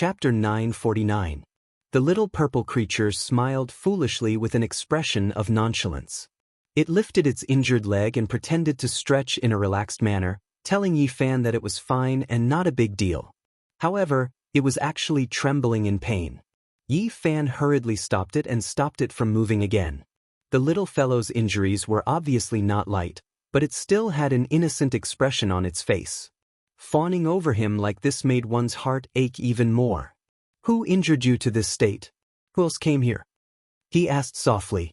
Chapter 949. The little purple creature smiled foolishly with an expression of nonchalance. It lifted its injured leg and pretended to stretch in a relaxed manner, telling Yi Fan that it was fine and not a big deal. However, it was actually trembling in pain. Yi Fan hurriedly stopped it from moving again. The little fellow's injuries were obviously not light, but it still had an innocent expression on its face. Fawning over him like this made one's heart ache even more. "Who injured you to this state? Who else came here?" he asked softly.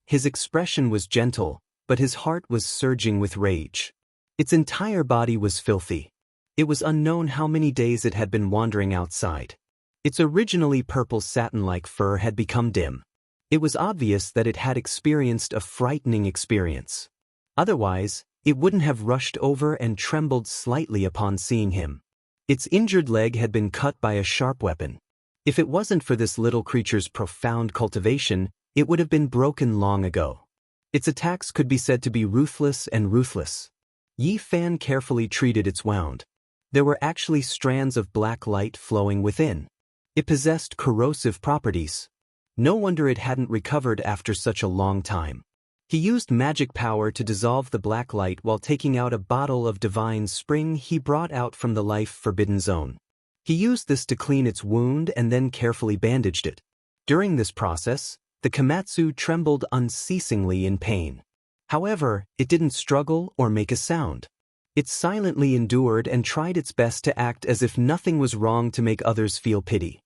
His expression was gentle, but his heart was surging with rage. Its entire body was filthy. It was unknown how many days it had been wandering outside. Its originally purple satin-like fur had become dim. It was obvious that it had experienced a frightening experience. Otherwise, it wouldn't have rushed over and trembled slightly upon seeing him. Its injured leg had been cut by a sharp weapon. If it wasn't for this little creature's profound cultivation, it would have been broken long ago. Its attacks could be said to be ruthless and ruthless. Yi Fan carefully treated its wound. There were actually strands of black light flowing within. It possessed corrosive properties. No wonder it hadn't recovered after such a long time. He used magic power to dissolve the black light while taking out a bottle of divine spring he brought out from the life-forbidden zone. He used this to clean its wound and then carefully bandaged it. During this process, the Komatsu trembled unceasingly in pain. However, it didn't struggle or make a sound. It silently endured and tried its best to act as if nothing was wrong to make others feel pity.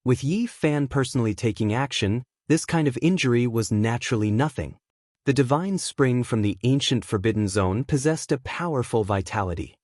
With Yi Fan personally taking action, this kind of injury was naturally nothing. The divine spring from the ancient forbidden zone possessed a powerful vitality.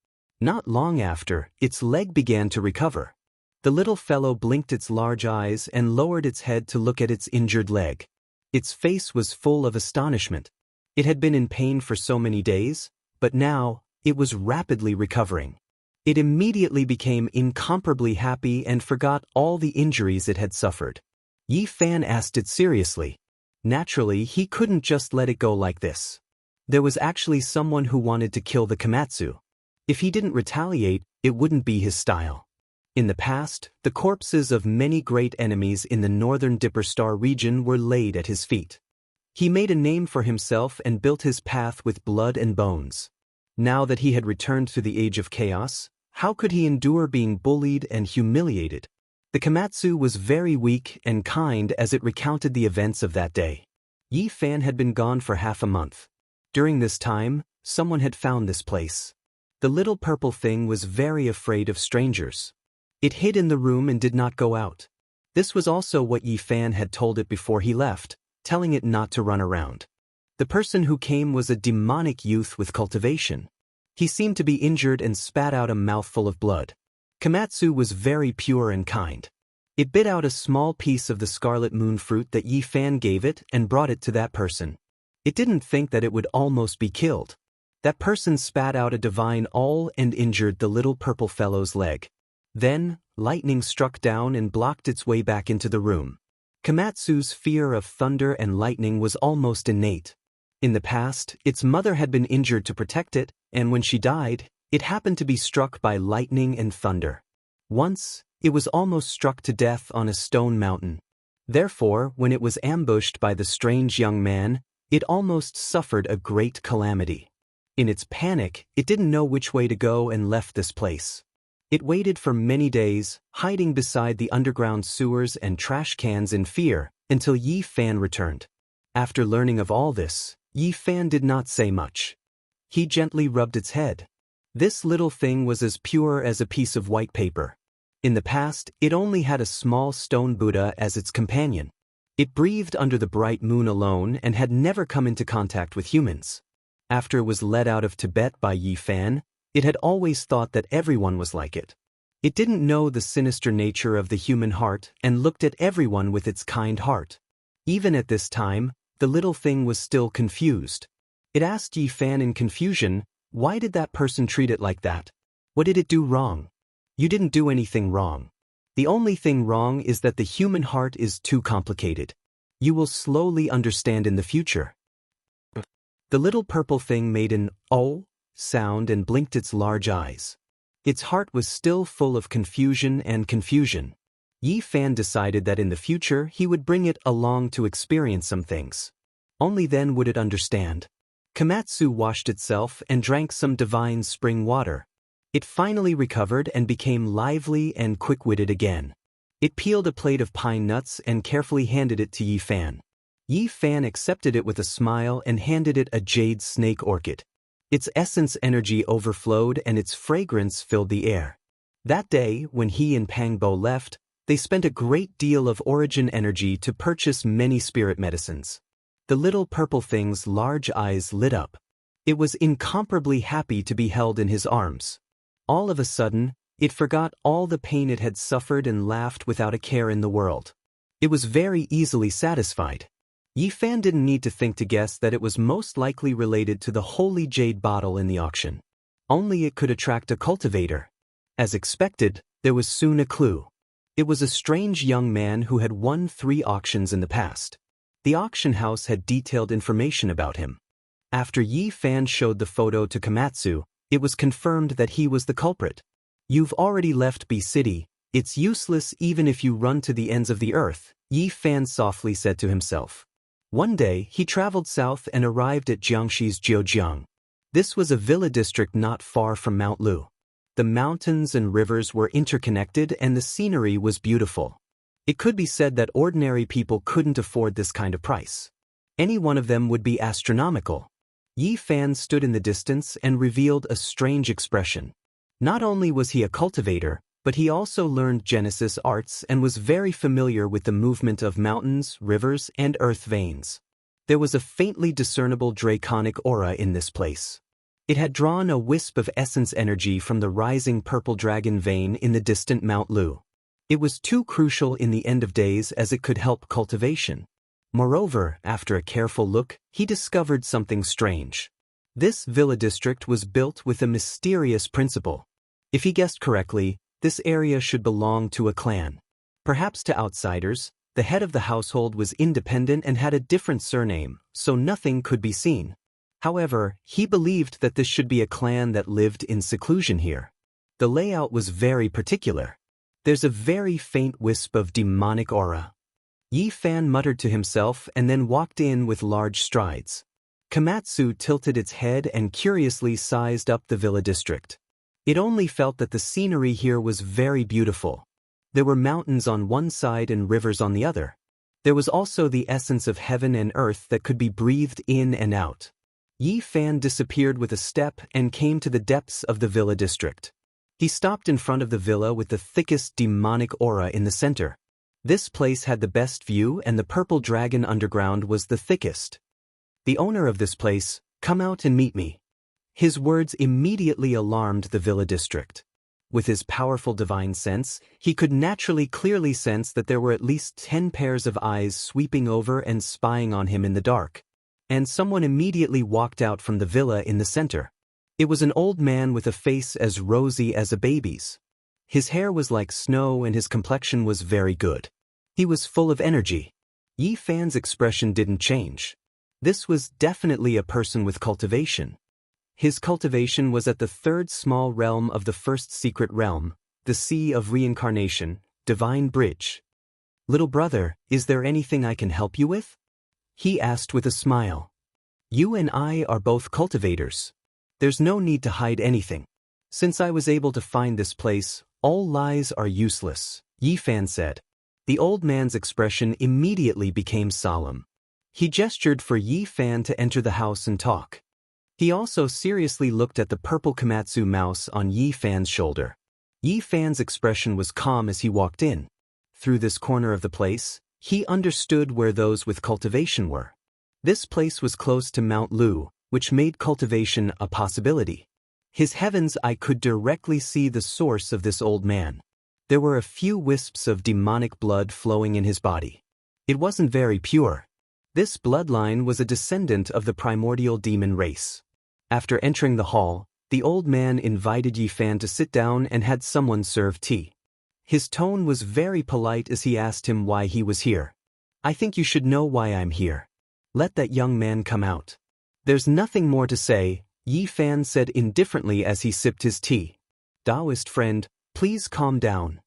Not long after, its leg began to recover. The little fellow blinked its large eyes and lowered its head to look at its injured leg. Its face was full of astonishment. It had been in pain for so many days, but now, it was rapidly recovering. It immediately became incomparably happy and forgot all the injuries it had suffered. Yi Fan asked it seriously. Naturally, he couldn't just let it go like this. There was actually someone who wanted to kill the Komatsu. If he didn't retaliate, it wouldn't be his style. In the past, the corpses of many great enemies in the northern Dipper Star region were laid at his feet. He made a name for himself and built his path with blood and bones. Now that he had returned to the Age of Chaos, how could he endure being bullied and humiliated? The Komatsu was very weak and kind as it recounted the events of that day. Yi Fan had been gone for half a month. During this time, someone had found this place. The little purple thing was very afraid of strangers. It hid in the room and did not go out. This was also what Yi Fan had told it before he left, telling it not to run around. The person who came was a demonic youth with cultivation. He seemed to be injured and spat out a mouthful of blood. Komatsu was very pure and kind. It bit out a small piece of the scarlet moon fruit that Yi Fan gave it and brought it to that person. It didn't think that it would almost be killed. That person spat out a divine all and injured the little purple fellow's leg. Then, lightning struck down and blocked its way back into the room. Komatsu's fear of thunder and lightning was almost innate. In the past, its mother had been injured to protect it, and when she died, it happened to be struck by lightning and thunder. Once, it was almost struck to death on a stone mountain. Therefore, when it was ambushed by the strange young man, it almost suffered a great calamity. In its panic, it didn't know which way to go and left this place. It waited for many days, hiding beside the underground sewers and trash cans in fear, until Yi Fan returned. After learning of all this, Yi Fan did not say much. He gently rubbed its head. This little thing was as pure as a piece of white paper. In the past, it only had a small stone Buddha as its companion. It breathed under the bright moon alone and had never come into contact with humans. After it was led out of Tibet by Yi Fan, it had always thought that everyone was like it. It didn't know the sinister nature of the human heart and looked at everyone with its kind heart. Even at this time, the little thing was still confused. It asked Yi Fan in confusion, "Why did that person treat it like that? What did it do wrong?" "You didn't do anything wrong. The only thing wrong is that the human heart is too complicated. You will slowly understand in the future." The little purple thing made an "oh" sound and blinked its large eyes. Its heart was still full of confusion and confusion. Yi Fan decided that in the future he would bring it along to experience some things. Only then would it understand. Komatsu washed itself and drank some divine spring water. It finally recovered and became lively and quick-witted again. It peeled a plate of pine nuts and carefully handed it to Yi Fan. Yi Fan accepted it with a smile and handed it a jade snake orchid. Its essence energy overflowed and its fragrance filled the air. That day, when he and Pangbo left, they spent a great deal of origin energy to purchase many spirit medicines. The little purple thing's large eyes lit up. It was incomparably happy to be held in his arms. All of a sudden, it forgot all the pain it had suffered and laughed without a care in the world. It was very easily satisfied. Yi Fan didn't need to think to guess that it was most likely related to the holy jade bottle in the auction. Only it could attract a cultivator. As expected, there was soon a clue. It was a strange young man who had won 3 auctions in the past. The auction house had detailed information about him. After Yi Fan showed the photo to Komatsu, it was confirmed that he was the culprit. "You've already left B City. It's useless even if you run to the ends of the earth," Yi Fan softly said to himself. One day, he traveled south and arrived at Jiangxi's Jiujiang. This was a villa district not far from Mount Lu. The mountains and rivers were interconnected and the scenery was beautiful. It could be said that ordinary people couldn't afford this kind of price. Any one of them would be astronomical. Yi Fan stood in the distance and revealed a strange expression. Not only was he a cultivator, but he also learned Genesis arts and was very familiar with the movement of mountains, rivers, and earth veins. There was a faintly discernible draconic aura in this place. It had drawn a wisp of essence energy from the rising purple dragon vein in the distant Mount Lu. It was too crucial in the end of days as it could help cultivation. Moreover, after a careful look, he discovered something strange. This villa district was built with a mysterious principle. If he guessed correctly, this area should belong to a clan. Perhaps to outsiders, the head of the household was independent and had a different surname, so nothing could be seen. However, he believed that this should be a clan that lived in seclusion here. The layout was very particular. There's a very faint wisp of demonic aura. Yi Fan muttered to himself and then walked in with large strides. Komatsu tilted its head and curiously sized up the villa district. It only felt that the scenery here was very beautiful. There were mountains on one side and rivers on the other. There was also the essence of heaven and earth that could be breathed in and out. Yi Fan disappeared with a step and came to the depths of the villa district. He stopped in front of the villa with the thickest demonic aura in the center. This place had the best view and the purple dragon underground was the thickest. "The owner of this place, come out and meet me." His words immediately alarmed the villa district. With his powerful divine sense, he could naturally clearly sense that there were at least 10 pairs of eyes sweeping over and spying on him in the dark. And someone immediately walked out from the villa in the center. It was an old man with a face as rosy as a baby's. His hair was like snow and his complexion was very good. He was full of energy. Yi Fan's expression didn't change. This was definitely a person with cultivation. His cultivation was at the 3rd small realm of the 1st secret realm, the Sea of Reincarnation, Divine Bridge. "Little brother, is there anything I can help you with?" he asked with a smile. "You and I are both cultivators. There's no need to hide anything. Since I was able to find this place, all lies are useless," Yi Fan said. The old man's expression immediately became solemn. He gestured for Yi Fan to enter the house and talk. He also seriously looked at the purple Komatsu mouse on Yi Fan's shoulder. Yi Fan's expression was calm as he walked in. Through this corner of the place, he understood where those with cultivation were. This place was close to Mount Lu, which made cultivation a possibility. His heaven's eye could directly see the source of this old man. There were a few wisps of demonic blood flowing in his body. It wasn't very pure. This bloodline was a descendant of the primordial demon race. After entering the hall, the old man invited Yi Fan to sit down and had someone serve tea. His tone was very polite as he asked him why he was here. "I think you should know why I'm here. Let that young man come out." "There's nothing more to say," Yi Fan said indifferently as he sipped his tea. "Daoist friend, please calm down."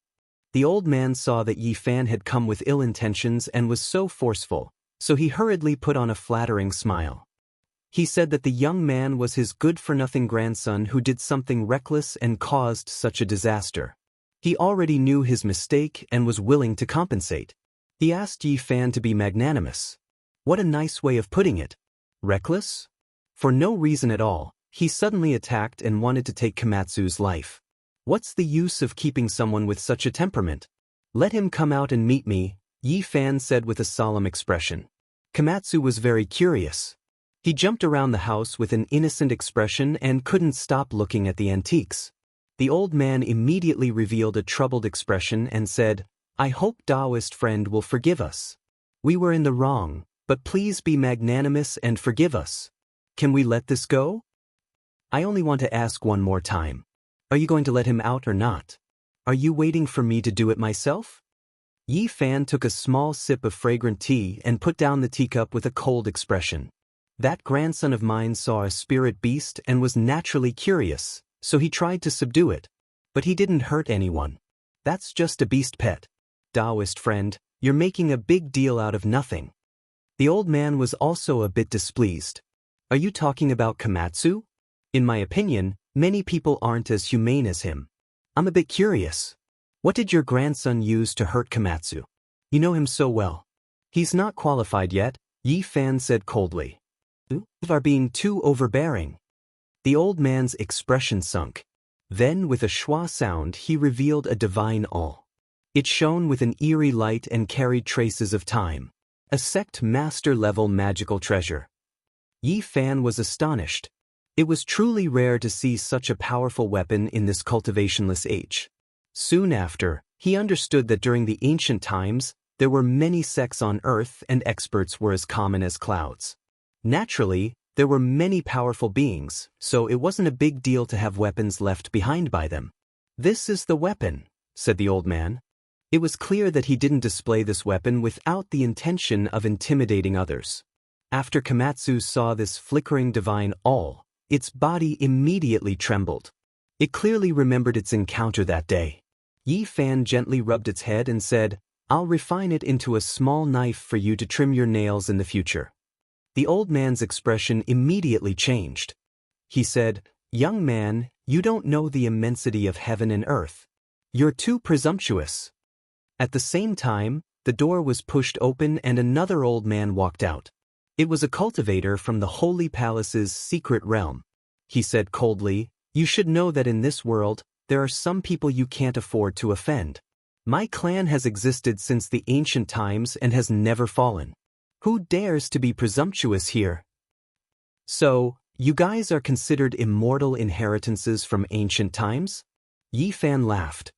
The old man saw that Yi Fan had come with ill intentions and was so forceful, so he hurriedly put on a flattering smile. He said that the young man was his good-for-nothing grandson who did something reckless and caused such a disaster. He already knew his mistake and was willing to compensate. He asked Yi Fan to be magnanimous. What a nice way of putting it. Reckless? For no reason at all, he suddenly attacked and wanted to take Komatsu's life. What's the use of keeping someone with such a temperament? Let him come out and meet me, Yi Fan said with a solemn expression. Komatsu was very curious. He jumped around the house with an innocent expression and couldn't stop looking at the antiques. The old man immediately revealed a troubled expression and said, I hope Daoist friend will forgive us. We were in the wrong, but please be magnanimous and forgive us. Can we let this go? I only want to ask one more time. Are you going to let him out or not? Are you waiting for me to do it myself? Yi Fan took a small sip of fragrant tea and put down the teacup with a cold expression. That grandson of mine saw a spirit beast and was naturally curious, so he tried to subdue it. But he didn't hurt anyone. That's just a beast pet. Daoist friend, you're making a big deal out of nothing. The old man was also a bit displeased. Are you talking about Komatsu? In my opinion, many people aren't as humane as him. I'm a bit curious. What did your grandson use to hurt Komatsu? You know him so well. He's not qualified yet, Yi Fan said coldly. You are being too overbearing. The old man's expression sunk. Then with a schwa sound he revealed a divine all. It shone with an eerie light and carried traces of time. A sect master-level magical treasure. Yi Fan was astonished. It was truly rare to see such a powerful weapon in this cultivationless age. Soon after, he understood that during the ancient times, there were many sects on Earth and experts were as common as clouds. Naturally, there were many powerful beings, so it wasn't a big deal to have weapons left behind by them. This is the weapon, said the old man. It was clear that he didn't display this weapon without the intention of intimidating others. After Komatsu saw this flickering divine all, its body immediately trembled. It clearly remembered its encounter that day. Yi Fan gently rubbed its head and said, I'll refine it into a small knife for you to trim your nails in the future. The old man's expression immediately changed. He said, Young man, you don't know the immensity of heaven and earth. You're too presumptuous. At the same time, the door was pushed open and another old man walked out. It was a cultivator from the Holy Palace's secret realm. He said coldly, You should know that in this world, there are some people you can't afford to offend. My clan has existed since the ancient times and has never fallen. Who dares to be presumptuous here? So, you guys are considered immortal inheritances from ancient times? Yi Fan laughed.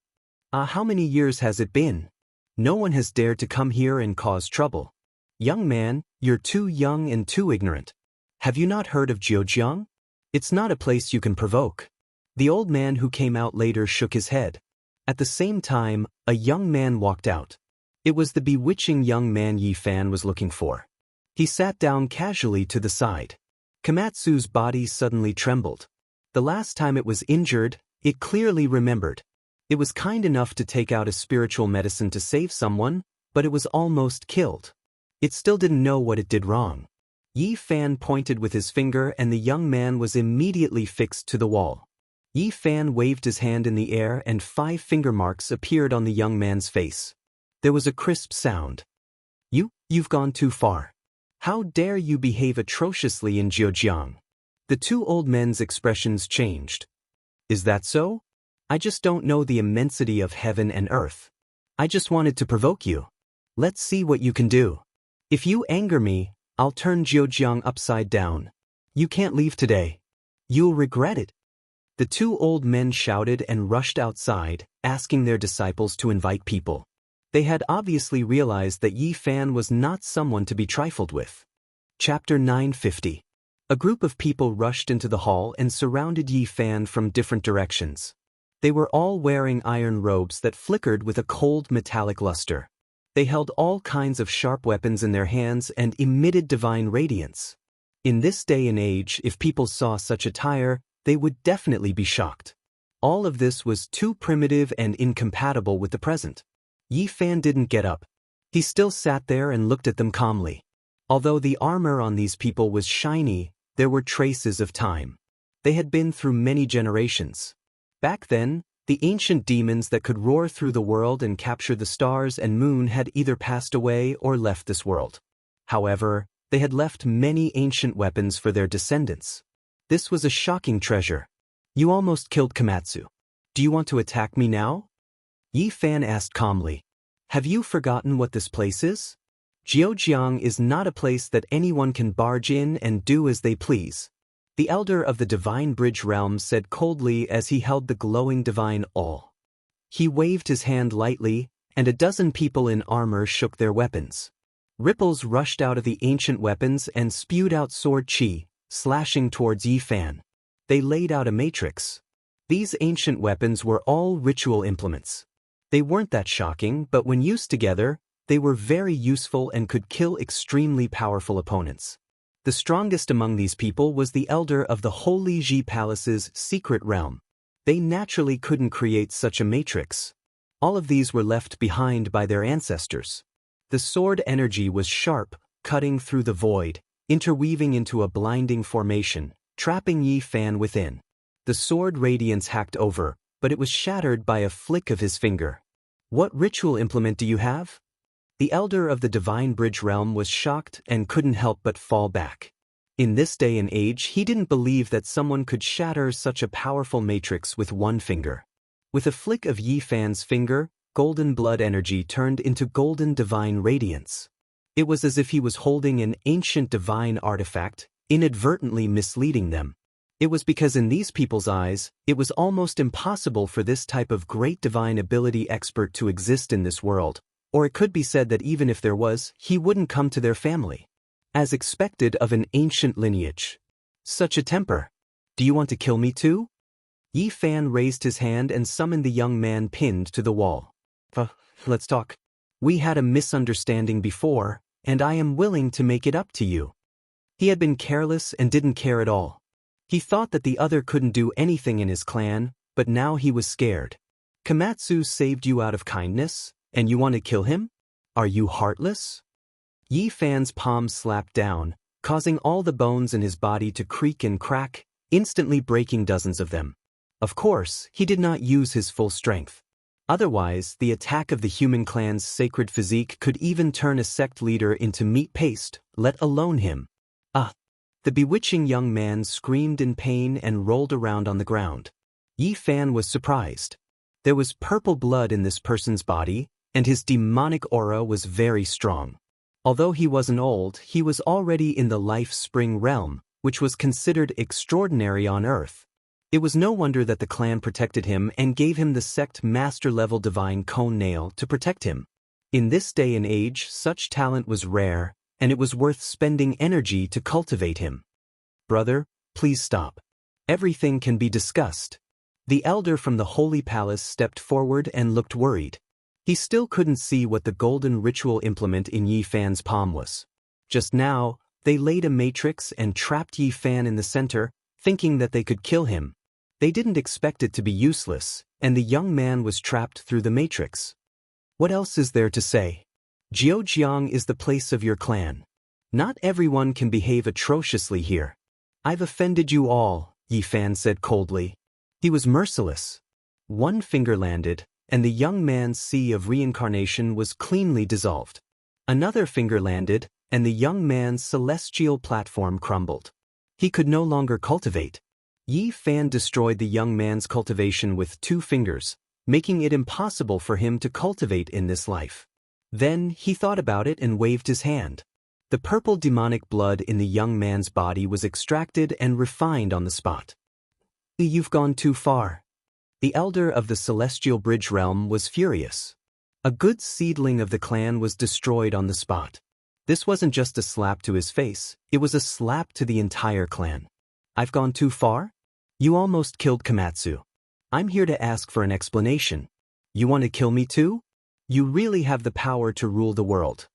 How many years has it been? No one has dared to come here and cause trouble. Young man, you're too young and too ignorant. Have you not heard of Zhejiang? It's not a place you can provoke. The old man who came out later shook his head. At the same time, a young man walked out. It was the bewitching young man Yi Fan was looking for. He sat down casually to the side. Komatsu's body suddenly trembled. The last time it was injured, it clearly remembered. It was kind enough to take out a spiritual medicine to save someone, but it was almost killed. It still didn't know what it did wrong. Yi Fan pointed with his finger and the young man was immediately fixed to the wall. Yi Fan waved his hand in the air and 5 finger marks appeared on the young man's face. There was a crisp sound. You've gone too far. How dare you behave atrociously in Zhejiang? The 2 old men's expressions changed. Is that so? I just don't know the immensity of heaven and earth. I just wanted to provoke you. Let's see what you can do. If you anger me, I'll turn Zhejiang upside down. You can't leave today. You'll regret it. The 2 old men shouted and rushed outside, asking their disciples to invite people. They had obviously realized that Yi Fan was not someone to be trifled with. Chapter 950. A group of people rushed into the hall and surrounded Yi Fan from different directions. They were all wearing iron robes that flickered with a cold metallic luster. They held all kinds of sharp weapons in their hands and emitted divine radiance. In this day and age, if people saw such attire, they would definitely be shocked. All of this was too primitive and incompatible with the present. Yi Fan didn't get up. He still sat there and looked at them calmly. Although the armor on these people was shiny, there were traces of time. They had been through many generations. Back then, the ancient demons that could roar through the world and capture the stars and moon had either passed away or left this world. However, they had left many ancient weapons for their descendants. This was a shocking treasure. You almost killed Komatsu. Do you want to attack me now? Yi Fan asked calmly. Have you forgotten what this place is? Jiujiang is not a place that anyone can barge in and do as they please. The elder of the Divine Bridge Realm said coldly as he held the glowing divine awl. He waved his hand lightly, and a dozen people in armor shook their weapons. Ripples rushed out of the ancient weapons and spewed out sword chi, slashing towards Yi Fan. They laid out a matrix. These ancient weapons were all ritual implements. They weren't that shocking, but when used together, they were very useful and could kill extremely powerful opponents. The strongest among these people was the elder of the Holy Ji Palace's secret realm. They naturally couldn't create such a matrix. All of these were left behind by their ancestors. The sword energy was sharp, cutting through the void, interweaving into a blinding formation, trapping Yi Fan within. The sword radiance hacked over, but it was shattered by a flick of his finger. What ritual implement do you have? The elder of the Divine Bridge Realm was shocked and couldn't help but fall back. In this day and age, he didn't believe that someone could shatter such a powerful matrix with one finger. With a flick of Yi Fan's finger, golden blood energy turned into golden divine radiance. It was as if he was holding an ancient divine artifact, inadvertently misleading them. It was because in these people's eyes, it was almost impossible for this type of great divine ability expert to exist in this world. Or it could be said that even if there was, he wouldn't come to their family. As expected of an ancient lineage. Such a temper. Do you want to kill me too? Yi Fan raised his hand and summoned the young man pinned to the wall. Let's talk. We had a misunderstanding before, and I am willing to make it up to you. He had been careless and didn't care at all. He thought that the other couldn't do anything in his clan, but now he was scared. Komatsu saved you out of kindness? And you want to kill him? Are you heartless? Yi Fan's palm slapped down, causing all the bones in his body to creak and crack, instantly breaking dozens of them. Of course, he did not use his full strength. Otherwise, the attack of the human clan's sacred physique could even turn a sect leader into meat paste, let alone him. The bewitching young man screamed in pain and rolled around on the ground. Yi Fan was surprised. There was purple blood in this person's body, and his demonic aura was very strong. Although he wasn't old, he was already in the life spring realm, which was considered extraordinary on Earth. It was no wonder that the clan protected him and gave him the sect master-level divine cone nail to protect him. In this day and age, such talent was rare, and it was worth spending energy to cultivate him. Brother, please stop. Everything can be discussed. The elder from the Holy Palace stepped forward and looked worried. He still couldn't see what the golden ritual implement in Yi Fan's palm was. Just now, they laid a matrix and trapped Yi Fan in the center, thinking that they could kill him. They didn't expect it to be useless, and the young man was trapped through the matrix. What else is there to say? Jiujiang is the place of your clan. Not everyone can behave atrociously here. I've offended you all, Yi Fan said coldly. He was merciless. One finger landed, and the young man's sea of reincarnation was cleanly dissolved. Another finger landed, and the young man's celestial platform crumbled. He could no longer cultivate. Yi Fan destroyed the young man's cultivation with 2 fingers, making it impossible for him to cultivate in this life. Then he thought about it and waved his hand. The purple demonic blood in the young man's body was extracted and refined on the spot. You've gone too far. The elder of the Celestial Bridge Realm was furious. A good seedling of the clan was destroyed on the spot. This wasn't just a slap to his face, it was a slap to the entire clan. I've gone too far? You almost killed Komatsu. I'm here to ask for an explanation. You want to kill me too? You really have the power to rule the world.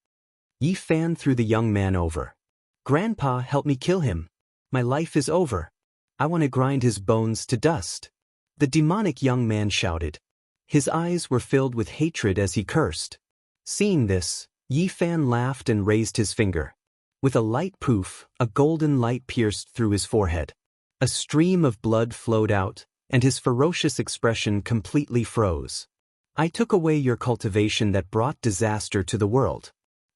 Yi Fan threw the young man over. Grandpa, help me kill him. My life is over. I want to grind his bones to dust. The demonic young man shouted. His eyes were filled with hatred as he cursed. Seeing this, Yi Fan laughed and raised his finger. With a light poof, a golden light pierced through his forehead. A stream of blood flowed out, and his ferocious expression completely froze. I took away your cultivation that brought disaster to the world.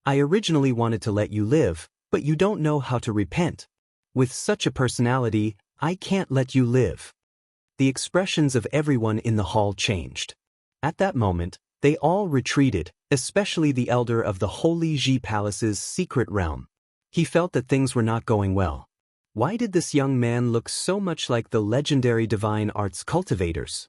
I originally wanted to let you live, but you don't know how to repent. With such a personality, I can't let you live. The expressions of everyone in the hall changed. At that moment, they all retreated, especially the elder of the Holy Ji Palace's secret realm. He felt that things were not going well. Why did this young man look so much like the legendary divine arts cultivators?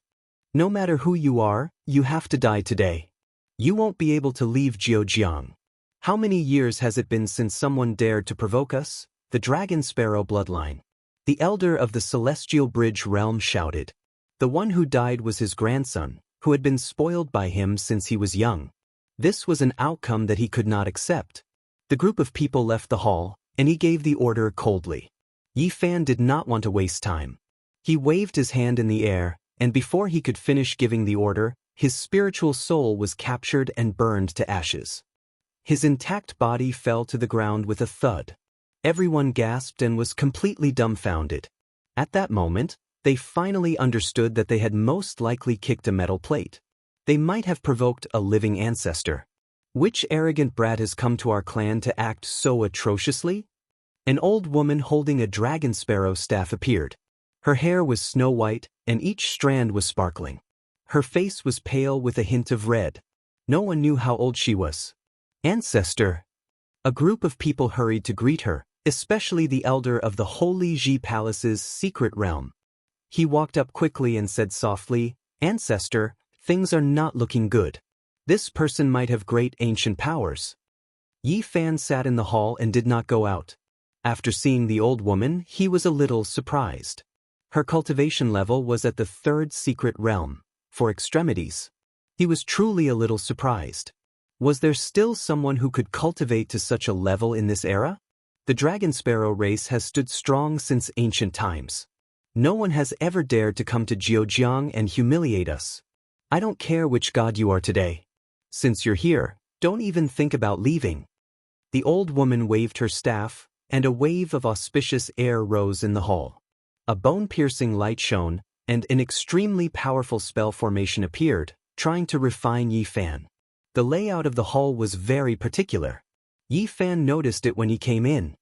No matter who you are, you have to die today. You won't be able to leave Jiujiang. How many years has it been since someone dared to provoke us? The Dragon Sparrow bloodline. The elder of the Celestial Bridge realm shouted. The one who died was his grandson, who had been spoiled by him since he was young. This was an outcome that he could not accept. The group of people left the hall, and he gave the order coldly. Yi Fan did not want to waste time. He waved his hand in the air, and before he could finish giving the order, his spiritual soul was captured and burned to ashes. His intact body fell to the ground with a thud. Everyone gasped and was completely dumbfounded. At that moment, they finally understood that they had most likely kicked a metal plate. They might have provoked a living ancestor. Which arrogant brat has come to our clan to act so atrociously? An old woman holding a dragon sparrow staff appeared. Her hair was snow-white, and each strand was sparkling. Her face was pale with a hint of red. No one knew how old she was. Ancestor! A group of people hurried to greet her, especially the elder of the Holy Ji Palace's secret realm. He walked up quickly and said softly, Ancestor, things are not looking good. This person might have great ancient powers. Yi Fan sat in the hall and did not go out. After seeing the old woman, he was a little surprised. Her cultivation level was at the third secret realm, for extremities. He was truly a little surprised. Was there still someone who could cultivate to such a level in this era? The dragon sparrow race has stood strong since ancient times. No one has ever dared to come to Jiujiang and humiliate us. I don't care which god you are today. Since you're here, don't even think about leaving. The old woman waved her staff, and a wave of auspicious air rose in the hall. A bone-piercing light shone, and an extremely powerful spell formation appeared, trying to refine Yi Fan. The layout of the hall was very particular. Yi Fan noticed it when he came in.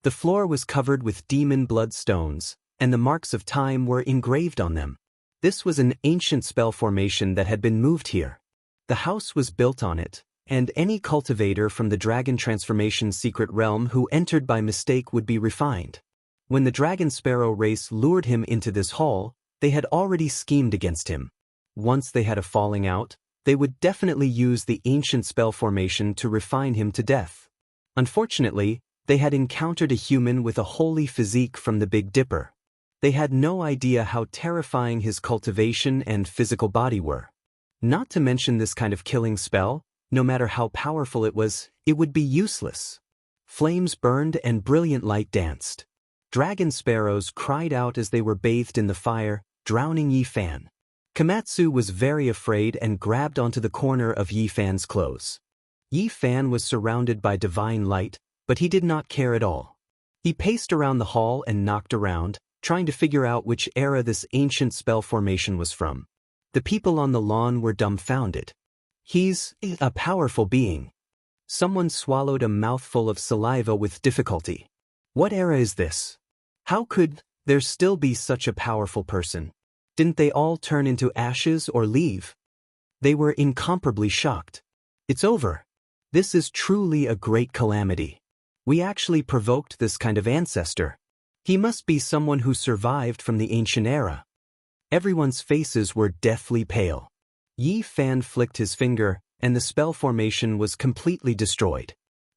The floor was covered with demon blood stones, and the marks of time were engraved on them. This was an ancient spell formation that had been moved here. The house was built on it, and any cultivator from the Dragon Transformation secret realm who entered by mistake would be refined. When the Dragon Sparrow race lured him into this hall, they had already schemed against him. Once they had a falling out, they would definitely use the ancient spell formation to refine him to death. Unfortunately, they had encountered a human with a holy physique from the Big Dipper. They had no idea how terrifying his cultivation and physical body were. Not to mention this kind of killing spell, no matter how powerful it would be useless. Flames burned and brilliant light danced. Dragon sparrows cried out as they were bathed in the fire, drowning Yi Fan. Komatsu was very afraid and grabbed onto the corner of Yi Fan's clothes. Yi Fan was surrounded by divine light, but he did not care at all. He paced around the hall and knocked around, trying to figure out which era this ancient spell formation was from. The people on the lawn were dumbfounded. He's a powerful being. Someone swallowed a mouthful of saliva with difficulty. What era is this? How could there still be such a powerful person? Didn't they all turn into ashes or leave? They were incomparably shocked. It's over. This is truly a great calamity. We actually provoked this kind of ancestor. He must be someone who survived from the ancient era. Everyone's faces were deathly pale. Yi Fan flicked his finger, and the spell formation was completely destroyed.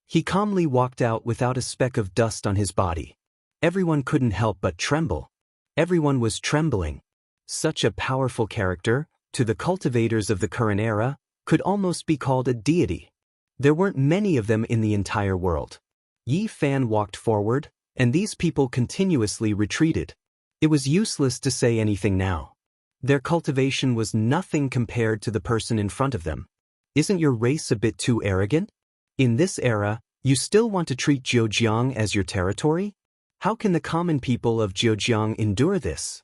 He calmly walked out without a speck of dust on his body. Everyone couldn't help but tremble. Everyone was trembling. Such a powerful character, to the cultivators of the current era, could almost be called a deity. There weren't many of them in the entire world. Yi Fan walked forward, and these people continuously retreated. It was useless to say anything now. Their cultivation was nothing compared to the person in front of them. Isn't your race a bit too arrogant? In this era, you still want to treat Zhejiang as your territory? How can the common people of Zhejiang endure this?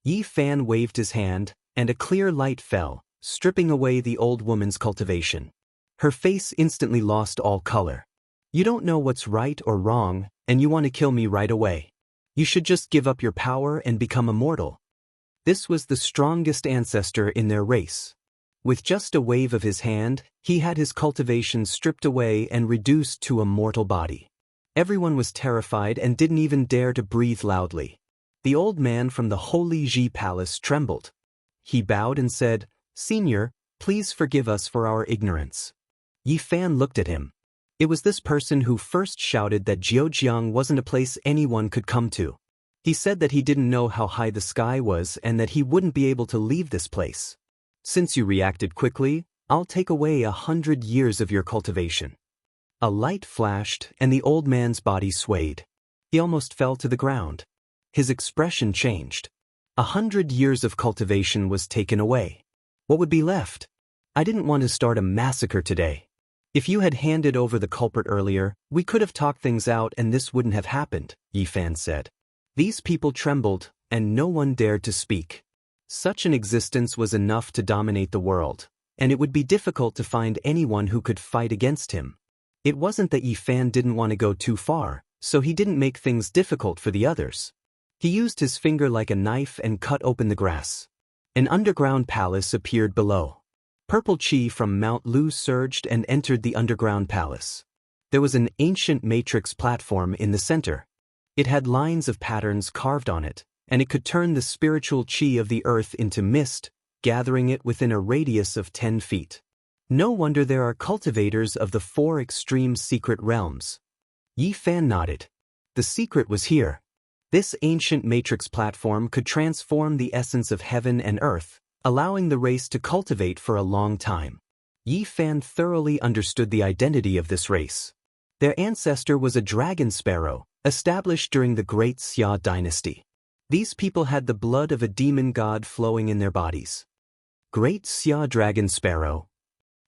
Yi Fan waved his hand, and a clear light fell, stripping away the old woman's cultivation. Her face instantly lost all color. You don't know what's right or wrong, and you want to kill me right away. You should just give up your power and become immortal. This was the strongest ancestor in their race. With just a wave of his hand, he had his cultivation stripped away and reduced to a mortal body. Everyone was terrified and didn't even dare to breathe loudly. The old man from the Holy Ji Palace trembled. He bowed and said, "Senior, please forgive us for our ignorance." Yi Fan looked at him. It was this person who first shouted that Zhejiang wasn't a place anyone could come to. He said that he didn't know how high the sky was and that he wouldn't be able to leave this place. Since you reacted quickly, I'll take away 100 years of your cultivation. A light flashed and the old man's body swayed. He almost fell to the ground. His expression changed. 100 years of cultivation was taken away. What would be left? I didn't want to start a massacre today. If you had handed over the culprit earlier, we could have talked things out and this wouldn't have happened, Yi Fan said. These people trembled, and no one dared to speak. Such an existence was enough to dominate the world, and it would be difficult to find anyone who could fight against him. It wasn't that Yi Fan didn't want to go too far, so he didn't make things difficult for the others. He used his finger like a knife and cut open the grass. An underground palace appeared below. Purple chi from Mount Lu surged and entered the underground palace. There was an ancient matrix platform in the center. It had lines of patterns carved on it, and it could turn the spiritual chi of the earth into mist, gathering it within a radius of 10 feet. No wonder there are cultivators of the 4 extreme secret realms. Yi Fan nodded. The secret was here. This ancient matrix platform could transform the essence of heaven and earth, allowing the race to cultivate for a long time. Yi Fan thoroughly understood the identity of this race. Their ancestor was a dragon sparrow, established during the Great Xia dynasty. These people had the blood of a demon god flowing in their bodies. Great Xia dragon sparrow.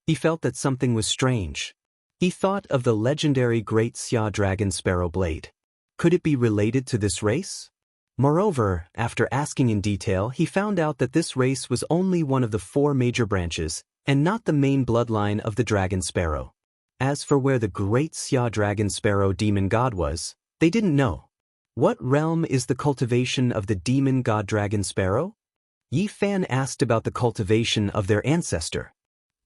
He felt that something was strange. He thought of the legendary Great Xia dragon sparrow blade. Could it be related to this race? Moreover, after asking in detail, he found out that this race was only one of the 4 major branches, and not the main bloodline of the dragon sparrow. As for where the Great Xia dragon sparrow demon god was, they didn't know. What realm is the cultivation of the demon god dragon sparrow? Yi Fan asked about the cultivation of their ancestor.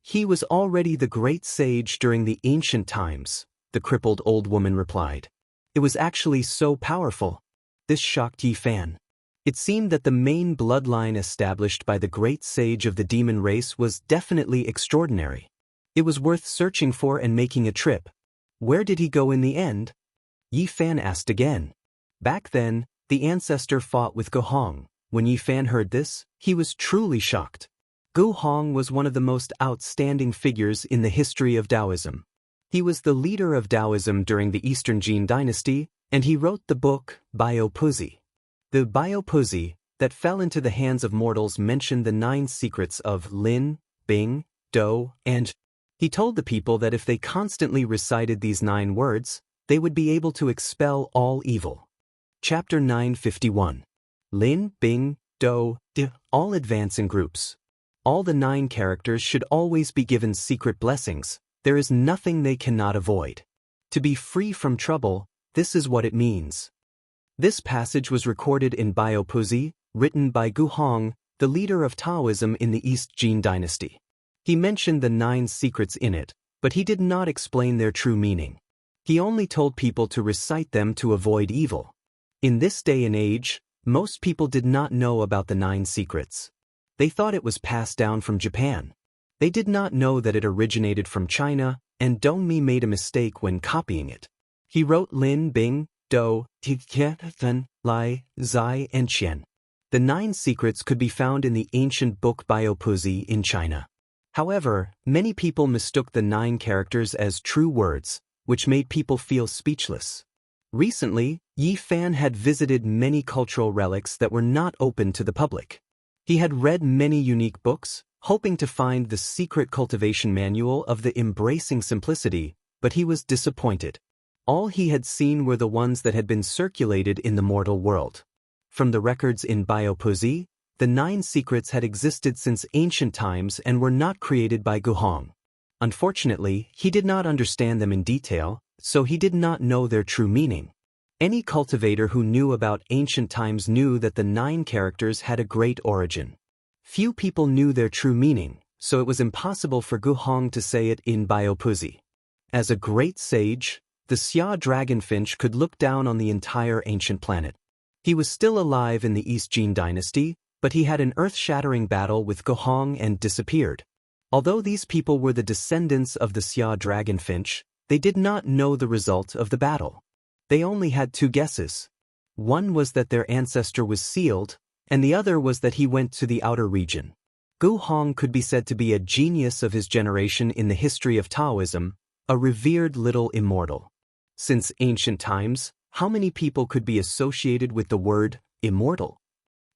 He was already the great sage during the ancient times, the crippled old woman replied. It was actually so powerful. This shocked Yi Fan. It seemed that the main bloodline established by the great sage of the demon race was definitely extraordinary. It was worth searching for and making a trip. Where did he go in the end? Yi Fan asked again. Back then, the ancestor fought with Gu Hong. When Yi Fan heard this, he was truly shocked. Gu Hong was one of the most outstanding figures in the history of Taoism. He was the leader of Taoism during the Eastern Jin dynasty, and he wrote the book Biopuzi. The Biopuzi that fell into the hands of mortals mentioned the 9 secrets of Lin, Bing, Do, and he told the people that if they constantly recited these 9 words, they would be able to expel all evil. Chapter 951. Lin, Bing, Do, De, all advance in groups. All the 9 characters should always be given secret blessings. There is nothing they cannot avoid. To be free from trouble, this is what it means. This passage was recorded in Biopuzi, written by Gu Hong, the leader of Taoism in the East Jin dynasty. He mentioned the 9 secrets in it, but he did not explain their true meaning. He only told people to recite them to avoid evil. In this day and age, most people did not know about the 9 secrets. They thought it was passed down from Japan. They did not know that it originated from China, and Dongmi made a mistake when copying it. He wrote Lin, Bing, Do, Tian, Lai, Zai, and Qian. The 9 secrets could be found in the ancient book Biopuzi in China. However, many people mistook the 9 characters as true words, which made people feel speechless. Recently, Yi Fan had visited many cultural relics that were not open to the public. He had read many unique books, hoping to find the secret cultivation manual of the embracing simplicity, but he was disappointed. All he had seen were the ones that had been circulated in the mortal world. From the records in Biopoesie, the 9 secrets had existed since ancient times and were not created by Guhong. Unfortunately, he did not understand them in detail, so he did not know their true meaning. Any cultivator who knew about ancient times knew that the 9 characters had a great origin. Few people knew their true meaning, so it was impossible for Guhong to say it in Biopoesie. As a great sage, the Xia dragonfinch could look down on the entire ancient planet. He was still alive in the East Jin dynasty, but he had an earth-shattering battle with Guhong and disappeared. Although these people were the descendants of the Xia dragonfinch, they did not know the result of the battle. They only had 2 guesses. One was that their ancestor was sealed, and the other was that he went to the outer region. Guhong could be said to be a genius of his generation in the history of Taoism, a revered little immortal. Since ancient times, how many people could be associated with the word immortal?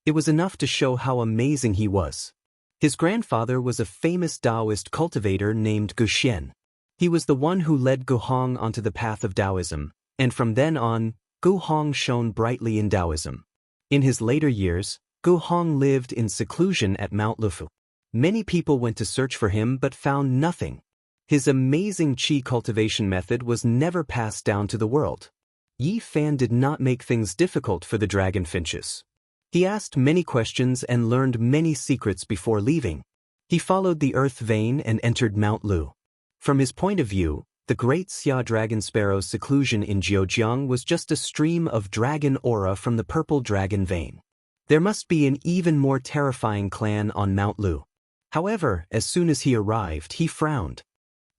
It was enough to show how amazing he was. His grandfather was a famous Daoist cultivator named Gu Xian. He was the one who led Guhong onto the path of Taoism, and from then on, Guhong shone brightly in Taoism. In his later years, Guhong lived in seclusion at Mount Lufu. Many people went to search for him but found nothing. His amazing qi cultivation method was never passed down to the world. Yi Fan did not make things difficult for the dragonfinches. He asked many questions and learned many secrets before leaving. He followed the earth vein and entered Mount Lu. From his point of view, the great Xia dragon sparrow's seclusion in Jiujiang was just a stream of dragon aura from the purple dragon vein. There must be an even more terrifying clan on Mount Lu. However, as soon as he arrived, he frowned.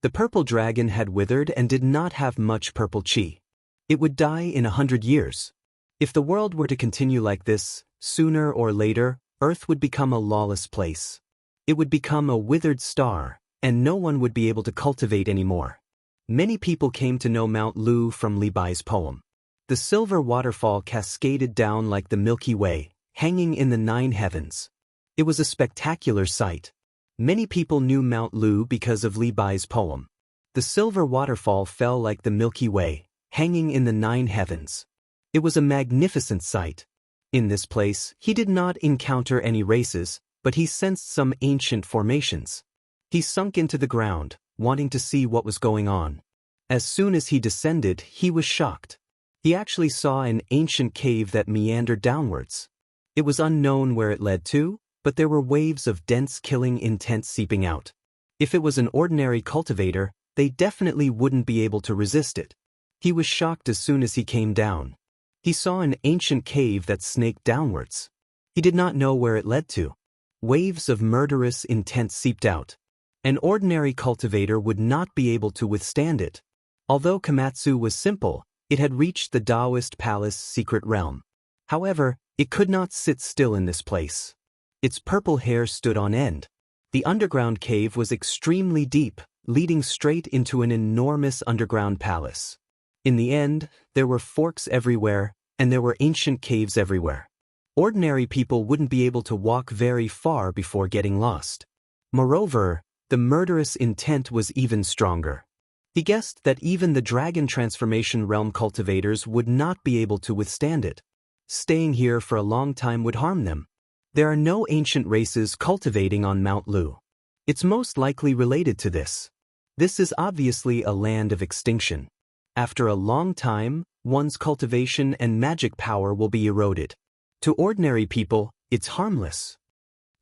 The purple dragon had withered and did not have much purple qi. It would die in 100 years. If the world were to continue like this, sooner or later, Earth would become a lawless place. It would become a withered star, and no one would be able to cultivate anymore. Many people came to know Mount Lu from Li Bai's poem. The silver waterfall cascaded down like the Milky Way, hanging in the 9 heavens. It was a spectacular sight. Many people knew Mount Lu because of Li Bai's poem. The silver waterfall fell like the Milky Way, hanging in the 9 heavens. It was a magnificent sight. In this place, he did not encounter any races, but he sensed some ancient formations. He sunk into the ground, wanting to see what was going on. As soon as he descended, he was shocked. He actually saw an ancient cave that meandered downwards. It was unknown where it led to, but there were waves of dense killing intent seeping out. If it was an ordinary cultivator, they definitely wouldn't be able to resist it. He was shocked as soon as he came down. He saw an ancient cave that snaked downwards. He did not know where it led to. Waves of murderous intent seeped out. An ordinary cultivator would not be able to withstand it. Although Komatsu was simple, it had reached the Daoist palace secret realm. However, it could not sit still in this place. Its purple hair stood on end. The underground cave was extremely deep, leading straight into an enormous underground palace. In the end, there were forks everywhere, and there were ancient caves everywhere. Ordinary people wouldn't be able to walk very far before getting lost. Moreover, the murderous intent was even stronger. He guessed that even the dragon transformation realm cultivators would not be able to withstand it. Staying here for a long time would harm them. There are no ancient races cultivating on Mount Lu. It's most likely related to this. This is obviously a land of extinction. After a long time, one's cultivation and magic power will be eroded. To ordinary people, it's harmless.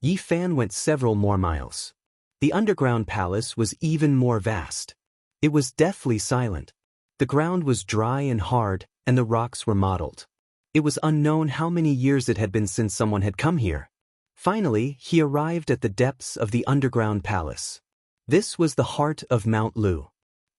Yi Fan went several more miles. The underground palace was even more vast. It was deathly silent. The ground was dry and hard, and the rocks were mottled. It was unknown how many years it had been since someone had come here. Finally, he arrived at the depths of the underground palace. This was the heart of Mount Lu.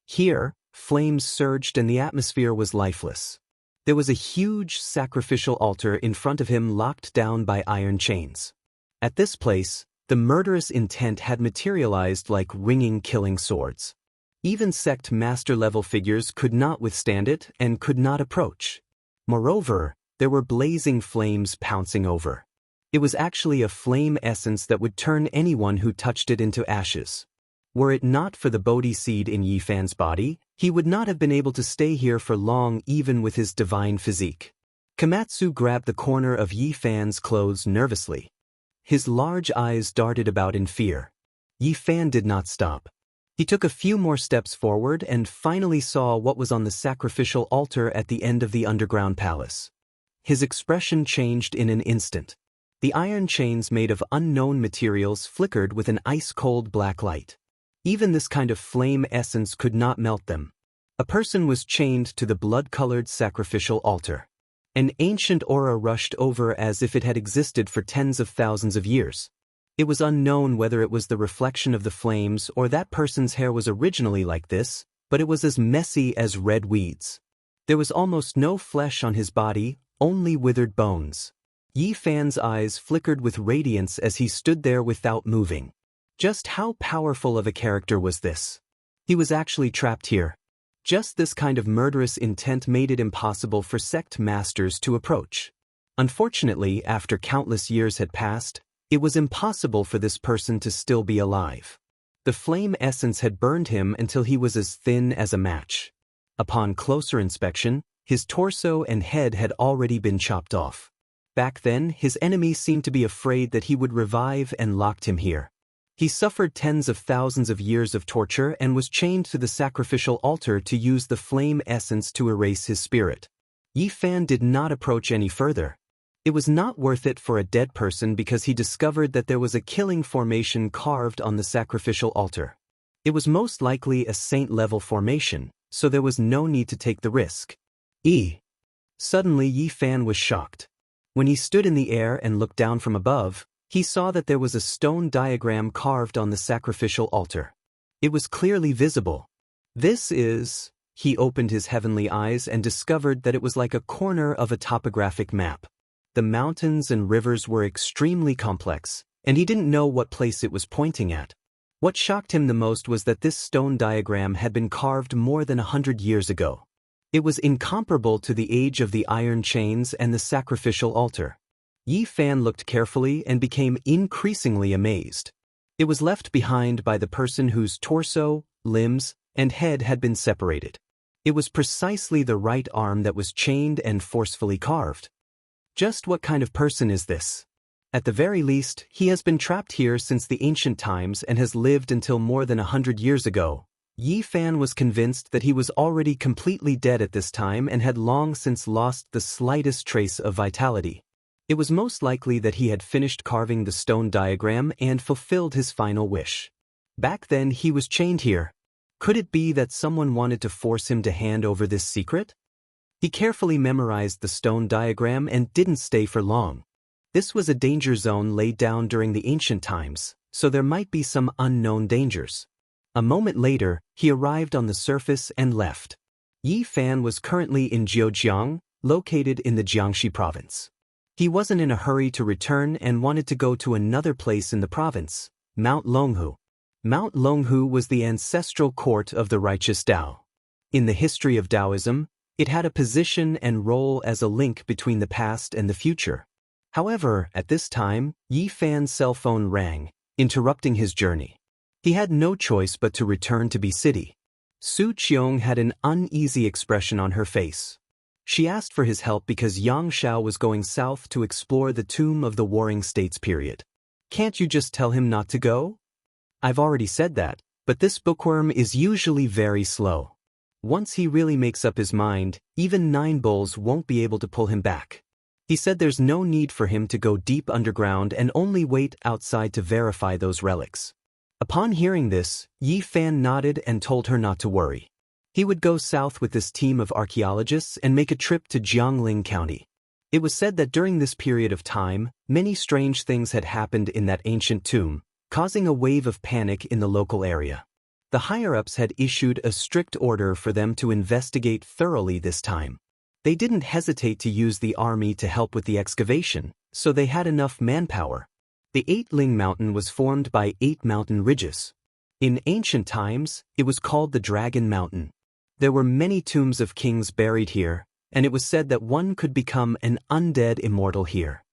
Here, flames surged and the atmosphere was lifeless. There was a huge sacrificial altar in front of him locked down by iron chains. At this place, the murderous intent had materialized like ringing killing swords. Even sect master-level figures could not withstand it and could not approach. Moreover, there were blazing flames pouncing over. It was actually a flame essence that would turn anyone who touched it into ashes. Were it not for the Bodhi seed in Yi Fan's body, he would not have been able to stay here for long even with his divine physique. Komatsu grabbed the corner of Yi Fan's clothes nervously. His large eyes darted about in fear. Yi Fan did not stop. He took a few more steps forward and finally saw what was on the sacrificial altar at the end of the underground palace. His expression changed in an instant. The iron chains made of unknown materials flickered with an ice-cold black light. Even this kind of flame essence could not melt them. A person was chained to the blood-colored sacrificial altar. An ancient aura rushed over as if it had existed for tens of thousands of years. It was unknown whether it was the reflection of the flames or that person's hair was originally like this, but it was as messy as red weeds. There was almost no flesh on his body, only withered bones. Yi Fan's eyes flickered with radiance as he stood there without moving. Just how powerful of a character was this? He was actually trapped here. Just this kind of murderous intent made it impossible for sect masters to approach. Unfortunately, after countless years had passed, it was impossible for this person to still be alive. The flame essence had burned him until he was as thin as a match. Upon closer inspection, his torso and head had already been chopped off. Back then, his enemy seemed to be afraid that he would revive and locked him here. He suffered tens of thousands of years of torture and was chained to the sacrificial altar to use the flame essence to erase his spirit. Yi Fan did not approach any further. It was not worth it for a dead person because he discovered that there was a killing formation carved on the sacrificial altar. It was most likely a saint-level formation, so there was no need to take the risk. Suddenly Yi Fan was shocked. When he stood in the air and looked down from above, he saw that there was a stone diagram carved on the sacrificial altar. It was clearly visible. This is... He opened his heavenly eyes and discovered that it was like a corner of a topographic map. The mountains and rivers were extremely complex, and he didn't know what place it was pointing at. What shocked him the most was that this stone diagram had been carved more than 100 years ago. It was incomparable to the age of the iron chains and the sacrificial altar. Yi Fan looked carefully and became increasingly amazed. It was left behind by the person whose torso, limbs, and head had been separated. It was precisely the right arm that was chained and forcefully carved. Just what kind of person is this? At the very least, he has been trapped here since the ancient times and has lived until more than 100 years ago. Yi Fan was convinced that he was already completely dead at this time and had long since lost the slightest trace of vitality. It was most likely that he had finished carving the stone diagram and fulfilled his final wish. Back then he was chained here. Could it be that someone wanted to force him to hand over this secret? He carefully memorized the stone diagram and didn't stay for long. This was a danger zone laid down during the ancient times, so there might be some unknown dangers. A moment later, he arrived on the surface and left. Yi Fan was currently in Zhejiang, located in the Jiangxi province. He wasn't in a hurry to return and wanted to go to another place in the province, Mount Longhu. Mount Longhu was the ancestral court of the righteous Tao. In the history of Taoism, it had a position and role as a link between the past and the future. However, at this time, Yi Fan's cell phone rang, interrupting his journey. He had no choice but to return to B City. Su Qiong had an uneasy expression on her face. She asked for his help because Yang Xiao was going south to explore the tomb of the Warring States period. Can't you just tell him not to go? I've already said that, but this bookworm is usually very slow. Once he really makes up his mind, even 9 bulls won't be able to pull him back. He said there's no need for him to go deep underground and only wait outside to verify those relics. Upon hearing this, Yi Fan nodded and told her not to worry. He would go south with this team of archaeologists and make a trip to Jiangling County. It was said that during this period of time, many strange things had happened in that ancient tomb, causing a wave of panic in the local area. The higher-ups had issued a strict order for them to investigate thoroughly this time. They didn't hesitate to use the army to help with the excavation, so they had enough manpower. The 8-Ling Mountain was formed by 8 mountain ridges. In ancient times, it was called the Dragon Mountain. There were many tombs of kings buried here, and it was said that one could become an undead immortal here.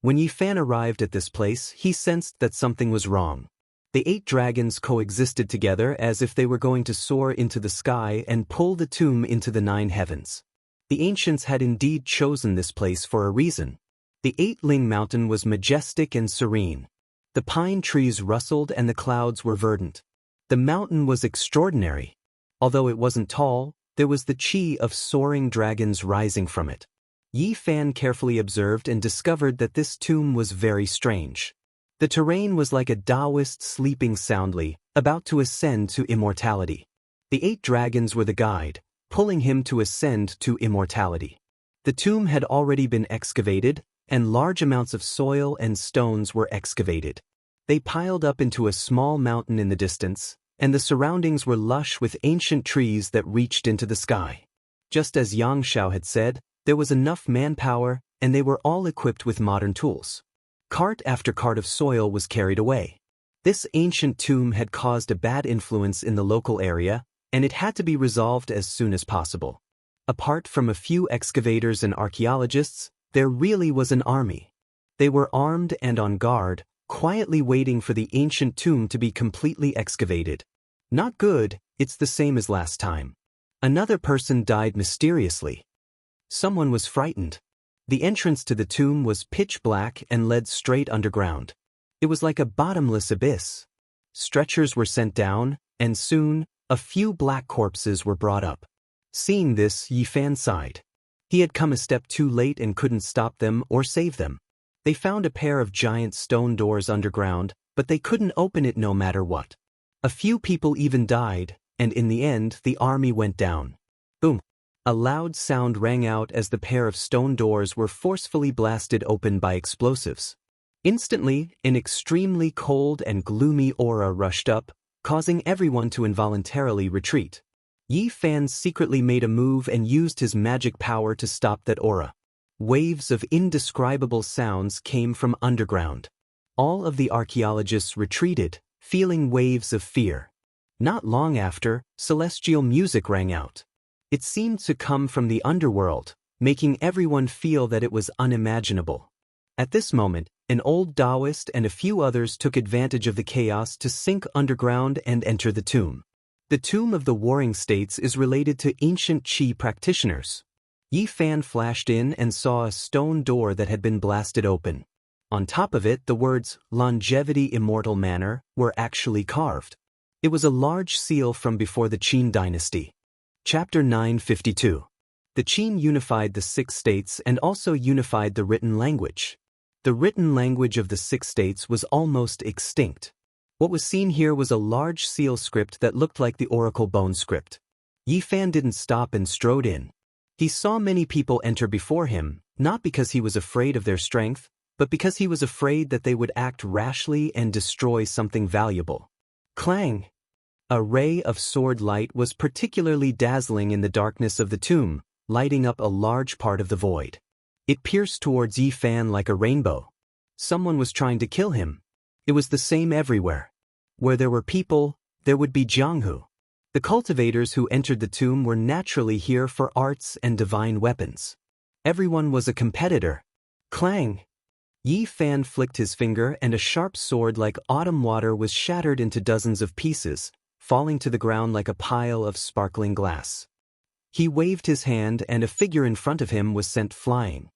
When Yi Fan arrived at this place, he sensed that something was wrong. The 8 dragons coexisted together as if they were going to soar into the sky and pull the tomb into the 9 heavens. The ancients had indeed chosen this place for a reason. The 8-Ling mountain was majestic and serene. The pine trees rustled and the clouds were verdant. The mountain was extraordinary. Although it wasn't tall, there was the chi of soaring dragons rising from it. Yi Fan carefully observed and discovered that this tomb was very strange. The terrain was like a Daoist sleeping soundly, about to ascend to immortality. The 8 dragons were the guide, pulling him to ascend to immortality. The tomb had already been excavated, and large amounts of soil and stones were excavated. They piled up into a small mountain in the distance, and the surroundings were lush with ancient trees that reached into the sky. Just as Yang Xiao had said, there was enough manpower, and they were all equipped with modern tools. Cart after cart of soil was carried away. This ancient tomb had caused a bad influence in the local area, and it had to be resolved as soon as possible. Apart from a few excavators and archaeologists, there really was an army. They were armed and on guard, quietly waiting for the ancient tomb to be completely excavated. Not good, it's the same as last time. Another person died mysteriously. Someone was frightened. The entrance to the tomb was pitch black and led straight underground. It was like a bottomless abyss. Stretchers were sent down, and soon, a few black corpses were brought up. Seeing this, Yi Fan sighed. He had come a step too late and couldn't stop them or save them. They found a pair of giant stone doors underground, but they couldn't open it no matter what. A few people even died, and in the end, the army went down. Boom! A loud sound rang out as the pair of stone doors were forcefully blasted open by explosives. Instantly, an extremely cold and gloomy aura rushed up, causing everyone to involuntarily retreat. Yi Fan secretly made a move and used his magic power to stop that aura. Waves of indescribable sounds came from underground. All of the archaeologists retreated, feeling waves of fear. Not long after, celestial music rang out. It seemed to come from the underworld, making everyone feel that it was unimaginable. At this moment, an old Daoist and a few others took advantage of the chaos to sink underground and enter the tomb. The Tomb of the Warring States is related to ancient Qi practitioners. Yi Fan flashed in and saw a stone door that had been blasted open. On top of it, the words, "Longevity Immortal Manor," were actually carved. It was a large seal from before the Qin dynasty. Chapter 952. The Qin unified the 6 states and also unified the written language. The written language of the 6 states was almost extinct. What was seen here was a large seal script that looked like the Oracle Bone script. Yi Fan didn't stop and strode in. He saw many people enter before him, not because he was afraid of their strength, but because he was afraid that they would act rashly and destroy something valuable. Clang! A ray of sword light was particularly dazzling in the darkness of the tomb, lighting up a large part of the void. It pierced towards Yi Fan like a rainbow. Someone was trying to kill him. It was the same everywhere. Where there were people, there would be Jianghu. The cultivators who entered the tomb were naturally here for arts and divine weapons. Everyone was a competitor. Clang! Yi Fan flicked his finger and a sharp sword like autumn water was shattered into dozens of pieces, falling to the ground like a pile of sparkling glass. He waved his hand and a figure in front of him was sent flying.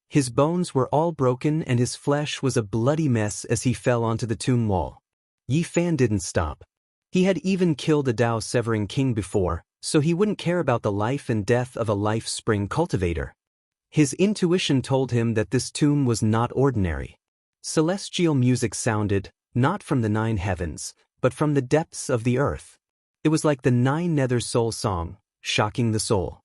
His bones were all broken and his flesh was a bloody mess as he fell onto the tomb wall. Yi Fan didn't stop. He had even killed a Dao-severing king before, so he wouldn't care about the life and death of a life-spring cultivator. His intuition told him that this tomb was not ordinary. Celestial music sounded, not from the 9 heavens, but from the depths of the earth. It was like the 9 nether soul song, shocking the soul.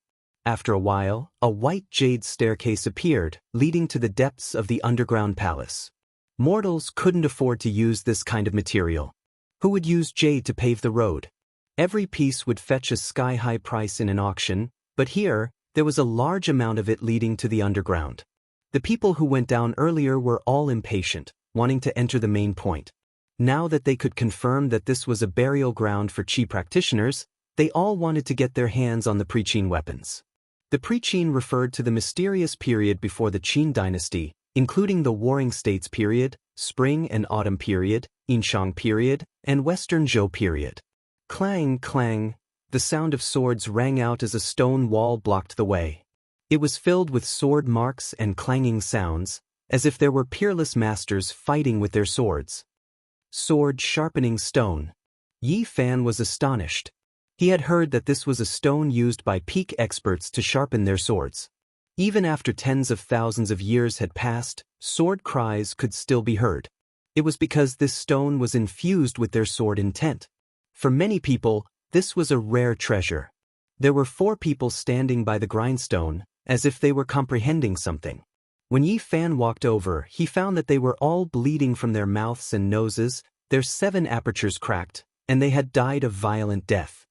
After a while, a white jade staircase appeared, leading to the depths of the underground palace. Mortals couldn't afford to use this kind of material. Who would use jade to pave the road? Every piece would fetch a sky-high price in an auction, but here, there was a large amount of it leading to the underground. The people who went down earlier were all impatient, wanting to enter the main point. Now that they could confirm that this was a burial ground for Qi practitioners, they all wanted to get their hands on the pre-Qin weapons. The pre-Qin referred to the mysterious period before the Qin dynasty, including the Warring States period, Spring and Autumn period, Yinxiang period, and Western Zhou period. Clang, clang, the sound of swords rang out as a stone wall blocked the way. It was filled with sword marks and clanging sounds, as if there were peerless masters fighting with their swords. Sword sharpening stone. Yi Fan was astonished. He had heard that this was a stone used by peak experts to sharpen their swords. Even after tens of thousands of years had passed, sword cries could still be heard. It was because this stone was infused with their sword intent. For many people, this was a rare treasure. There were 4 people standing by the grindstone, as if they were comprehending something. When Yi Fan walked over, he found that they were all bleeding from their mouths and noses, their 7 apertures cracked, and they had died a violent death.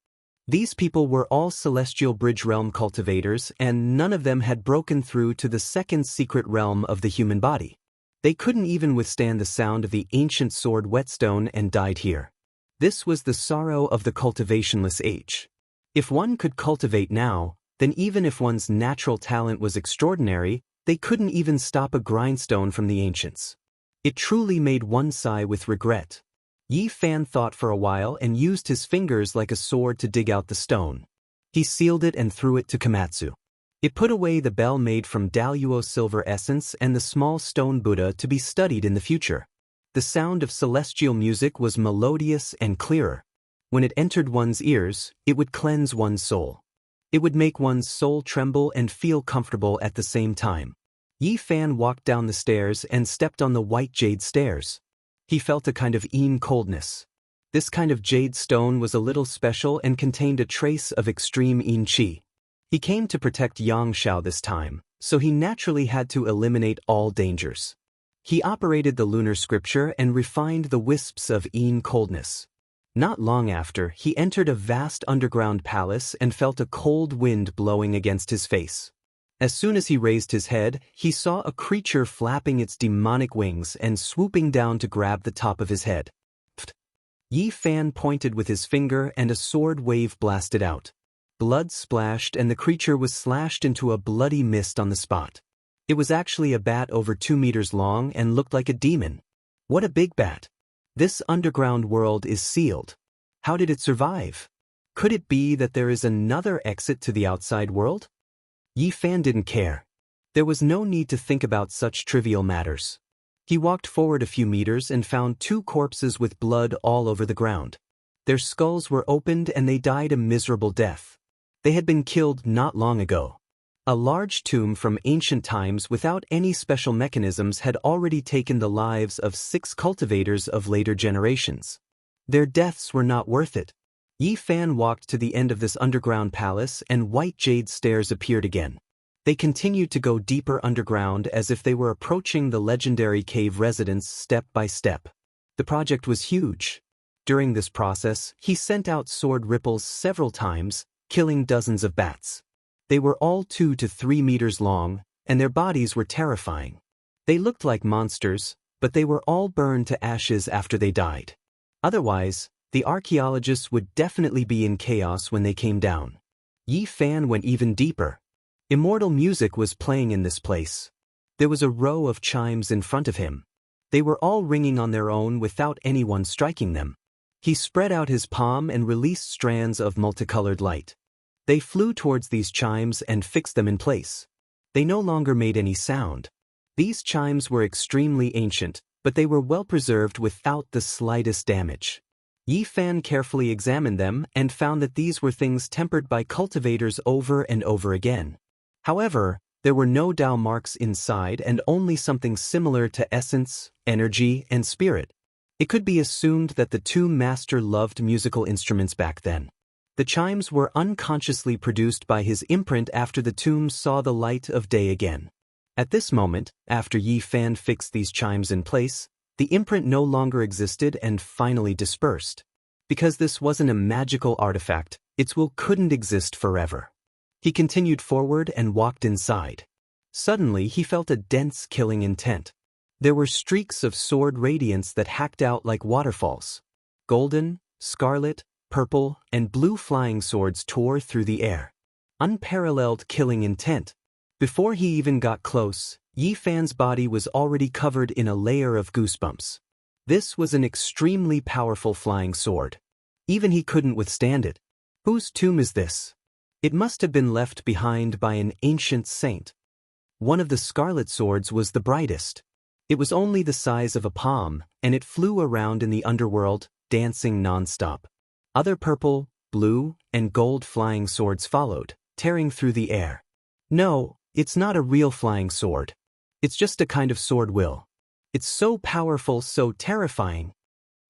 These people were all celestial bridge realm cultivators, and none of them had broken through to the second secret realm of the human body. They couldn't even withstand the sound of the ancient sword whetstone and died here. This was the sorrow of the cultivationless age. If one could cultivate now, then even if one's natural talent was extraordinary, they couldn't even stop a grindstone from the ancients. It truly made one sigh with regret. Yi Fan thought for a while and used his fingers like a sword to dig out the stone. He sealed it and threw it to Komatsu. It put away the bell made from Daoist silver essence and the small stone Buddha to be studied in the future. The sound of celestial music was melodious and clearer. When it entered one's ears, it would cleanse one's soul. It would make one's soul tremble and feel comfortable at the same time. Yi Fan walked down the stairs and stepped on the white jade stairs. He felt a kind of coldness. This kind of jade stone was a little special and contained a trace of extreme qi. He came to protect Yangxiao this time, so he naturally had to eliminate all dangers. He operated the lunar scripture and refined the wisps of coldness. Not long after, he entered a vast underground palace and felt a cold wind blowing against his face. As soon as he raised his head, he saw a creature flapping its demonic wings and swooping down to grab the top of his head. Pfft. Yi Fan pointed with his finger and a sword wave blasted out. Blood splashed and the creature was slashed into a bloody mist on the spot. It was actually a bat over 2 meters long and looked like a demon. What a big bat! This underground world is sealed. How did it survive? Could it be that there is another exit to the outside world? Yi Fan didn't care. There was no need to think about such trivial matters. He walked forward a few meters and found 2 corpses with blood all over the ground. Their skulls were opened and they died a miserable death. They had been killed not long ago. A large tomb from ancient times without any special mechanisms had already taken the lives of 6 cultivators of later generations. Their deaths were not worth it. Yi Fan walked to the end of this underground palace and white jade stairs appeared again. They continued to go deeper underground as if they were approaching the legendary cave residence step by step. The project was huge. During this process, he sent out sword ripples several times, killing dozens of bats. They were all 2 to 3 meters long, and their bodies were terrifying. They looked like monsters, but they were all burned to ashes after they died. Otherwise, the archaeologists would definitely be in chaos when they came down. Yi Fan went even deeper. Immortal music was playing in this place. There was a row of chimes in front of him. They were all ringing on their own without anyone striking them. He spread out his palm and released strands of multicolored light. They flew towards these chimes and fixed them in place. They no longer made any sound. These chimes were extremely ancient, but they were well preserved without the slightest damage. Yi Fan carefully examined them and found that these were things tempered by cultivators over and over again. However, there were no Dao marks inside and only something similar to essence, energy, and spirit. It could be assumed that the 2 master loved musical instruments back then. The chimes were unconsciously produced by his imprint after the tombs saw the light of day again. At this moment, after Yi Fan fixed these chimes in place, the imprint no longer existed and finally dispersed. Because this wasn't a magical artifact, its will couldn't exist forever. He continued forward and walked inside. Suddenly, he felt a dense killing intent. There were streaks of sword radiance that hacked out like waterfalls. Golden, scarlet, purple, and blue flying swords tore through the air. Unparalleled killing intent. Before he even got close, Yi Fan's body was already covered in a layer of goosebumps. This was an extremely powerful flying sword. Even he couldn't withstand it. Whose tomb is this? It must have been left behind by an ancient saint. One of the scarlet swords was the brightest. It was only the size of a palm, and it flew around in the underworld, dancing non-stop. Other purple, blue, and gold flying swords followed, tearing through the air. No, it's not a real flying sword. It's just a kind of sword will. It's so powerful, so terrifying.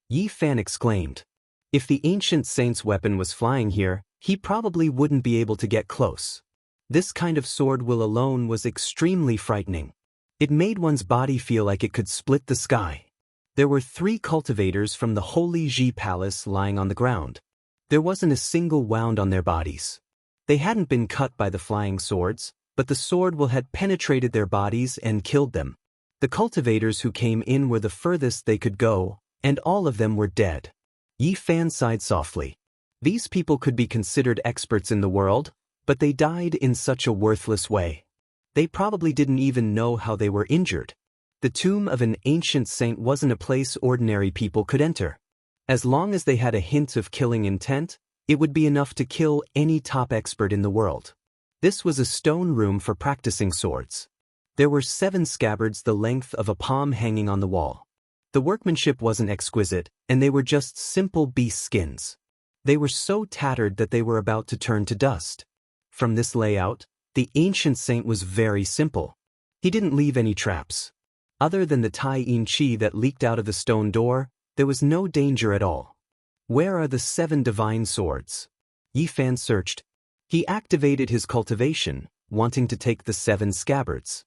Yi Fan exclaimed. If the ancient saint's weapon was flying here, he probably wouldn't be able to get close. This kind of sword will alone was extremely frightening. It made one's body feel like it could split the sky. There were 3 cultivators from the Holy Ji Palace lying on the ground. There wasn't a single wound on their bodies. They hadn't been cut by the flying swords, but the sword will had penetrated their bodies and killed them. The cultivators who came in were the furthest they could go, and all of them were dead. Yi Fan sighed softly. These people could be considered experts in the world, but they died in such a worthless way. They probably didn't even know how they were injured. The tomb of an ancient saint wasn't a place ordinary people could enter. As long as they had a hint of killing intent, it would be enough to kill any top expert in the world. This was a stone room for practicing swords. There were 7 scabbards the length of a palm hanging on the wall. The workmanship wasn't exquisite, and they were just simple beast skins. They were so tattered that they were about to turn to dust. From this layout, the ancient saint was very simple. He didn't leave any traps. Other than the Tai Yin Chi that leaked out of the stone door, there was no danger at all. Where are the 7 divine swords? Yi Fan searched. He activated his cultivation, wanting to take the 7 scabbards.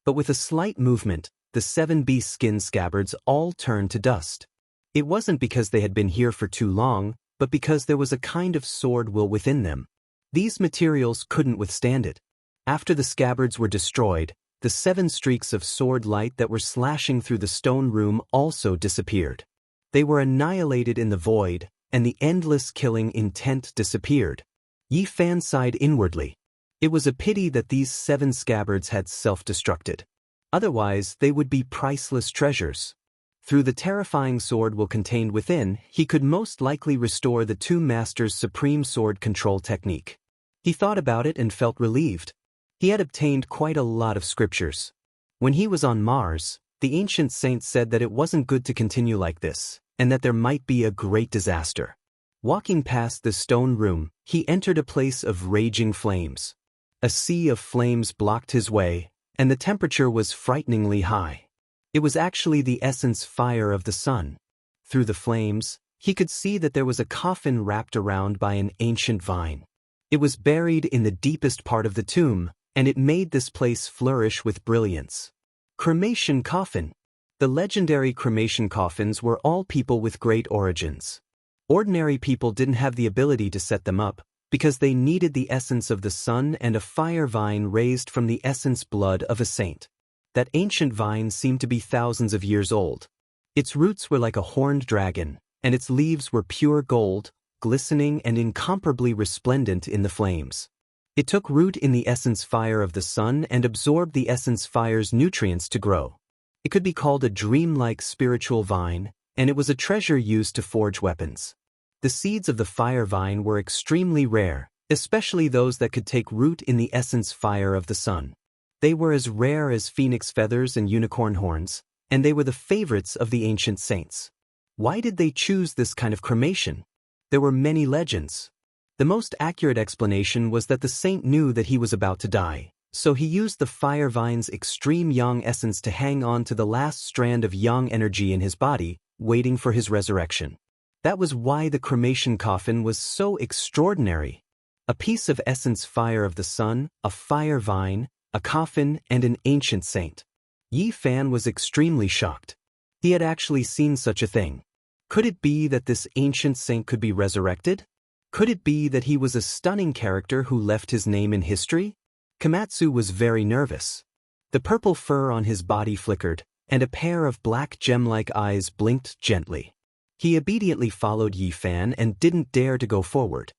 But with a slight movement, the 7 beast skin scabbards all turned to dust. It wasn't because they had been here for too long, but because there was a kind of sword will within them. These materials couldn't withstand it. After the scabbards were destroyed, the 7 streaks of sword light that were slashing through the stone room also disappeared. They were annihilated in the void, and the endless killing intent disappeared. Yi Fan sighed inwardly. It was a pity that these 7 scabbards had self-destructed. Otherwise, they would be priceless treasures. Through the terrifying sword will contained within, he could most likely restore the Tomb Master's supreme sword control technique. He thought about it and felt relieved. He had obtained quite a lot of scriptures. When he was on Mars, the ancient saints said that it wasn't good to continue like this, and that there might be a great disaster. Walking past the stone room, he entered a place of raging flames. A sea of flames blocked his way, and the temperature was frighteningly high. It was actually the essence fire of the sun. Through the flames, he could see that there was a coffin wrapped around by an ancient vine. It was buried in the deepest part of the tomb, and it made this place flourish with brilliance. Cremation coffin. The legendary cremation coffins were all people with great origins. Ordinary people didn't have the ability to set them up, because they needed the essence of the sun and a fire vine raised from the essence blood of a saint. That ancient vine seemed to be thousands of years old. Its roots were like a horned dragon, and its leaves were pure gold, glistening and incomparably resplendent in the flames. It took root in the essence fire of the sun and absorbed the essence fire's nutrients to grow. It could be called a dreamlike spiritual vine, and it was a treasure used to forge weapons. The seeds of the fire vine were extremely rare, especially those that could take root in the essence fire of the sun. They were as rare as phoenix feathers and unicorn horns, and they were the favorites of the ancient saints. Why did they choose this kind of cremation? There were many legends. The most accurate explanation was that the saint knew that he was about to die, so he used the fire vine's extreme yang essence to hang on to the last strand of yang energy in his body, waiting for his resurrection. That was why the cremation coffin was so extraordinary. A piece of essence fire of the sun, a fire vine, a coffin, and an ancient saint. Yi Fan was extremely shocked. He had actually seen such a thing. Could it be that this ancient saint could be resurrected? Could it be that he was a stunning character who left his name in history? Komatsu was very nervous. The purple fur on his body flickered, and a pair of black gem-like eyes blinked gently. He obediently followed Yi Fan and didn't dare to go forward.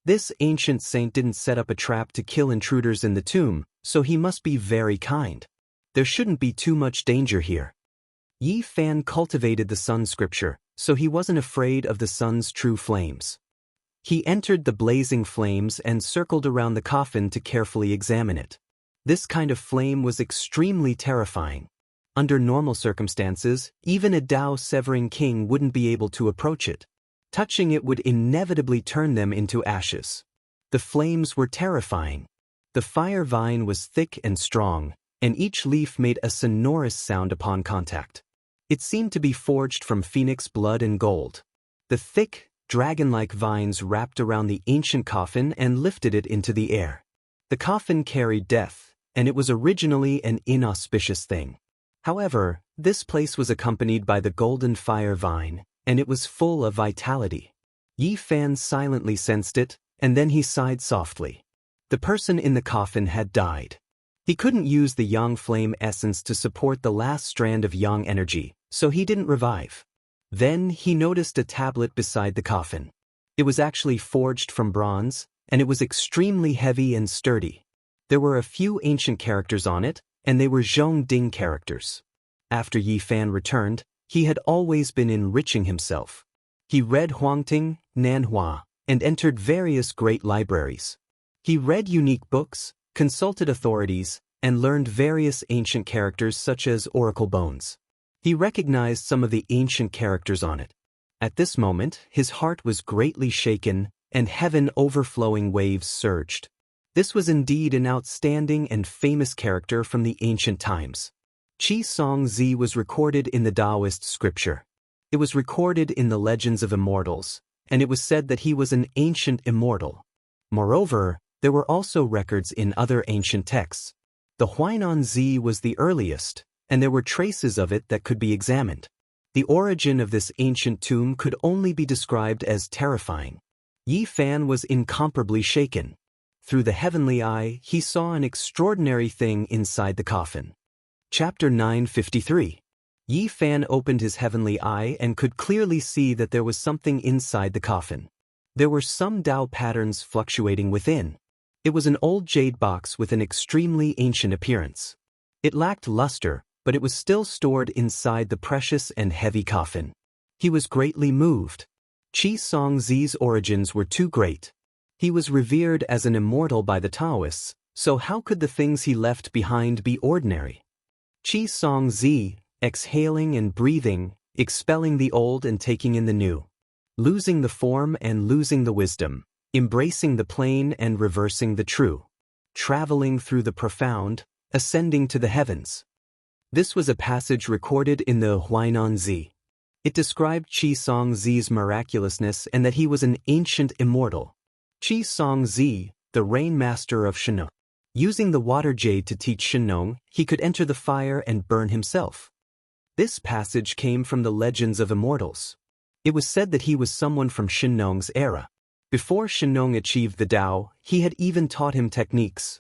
This ancient saint didn't set up a trap to kill intruders in the tomb, so he must be very kind. There shouldn't be too much danger here. Yi Fan cultivated the sun scripture, so he wasn't afraid of the sun's true flames. He entered the blazing flames and circled around the coffin to carefully examine it. This kind of flame was extremely terrifying. Under normal circumstances, even a Dao-severing king wouldn't be able to approach it. Touching it would inevitably turn them into ashes. The flames were terrifying. The fire vine was thick and strong, and each leaf made a sonorous sound upon contact. It seemed to be forged from phoenix blood and gold. The thick, dragon-like vines wrapped around the ancient coffin and lifted it into the air. The coffin carried death, and it was originally an inauspicious thing. However, this place was accompanied by the golden fire vine, and it was full of vitality. Yi Fan silently sensed it, and then he sighed softly. The person in the coffin had died. He couldn't use the yang flame essence to support the last strand of yang energy, so he didn't revive. Then he noticed a tablet beside the coffin. It was actually forged from bronze, and it was extremely heavy and sturdy. There were a few ancient characters on it, and they were Zhongding characters. After Yi Fan returned, he had always been enriching himself. He read Huangting, Nanhua, and entered various great libraries. He read unique books, consulted authorities, and learned various ancient characters such as oracle bones. He recognized some of the ancient characters on it. At this moment, his heart was greatly shaken, and heaven-overflowing waves surged. This was indeed an outstanding and famous character from the ancient times. Qi Song Zi was recorded in the Daoist scripture. It was recorded in the legends of immortals, and it was said that he was an ancient immortal. Moreover, there were also records in other ancient texts. The Huainan Zi was the earliest, and there were traces of it that could be examined. The origin of this ancient tomb could only be described as terrifying. Yi Fan was incomparably shaken. Through the heavenly eye, he saw an extraordinary thing inside the coffin. Chapter 953. Yi Fan opened his heavenly eye and could clearly see that there was something inside the coffin. There were some Dao patterns fluctuating within. It was an old jade box with an extremely ancient appearance. It lacked luster, but it was still stored inside the precious and heavy coffin. He was greatly moved. Qi Song Zi's origins were too great. He was revered as an immortal by the Taoists, so how could the things he left behind be ordinary? Qi Song Zi, exhaling and breathing, expelling the old and taking in the new. Losing the form and losing the wisdom, embracing the plain and reversing the true. Traveling through the profound, ascending to the heavens. This was a passage recorded in the Huainan Zi. It described Qi Song Zi's miraculousness and that he was an ancient immortal. Qi Song Zi, the rain master of Shenong. Using the water jade to teach Shenong, he could enter the fire and burn himself. This passage came from the legends of immortals. It was said that he was someone from Shenong's era. Before Shenong achieved the Dao, he had even taught him techniques.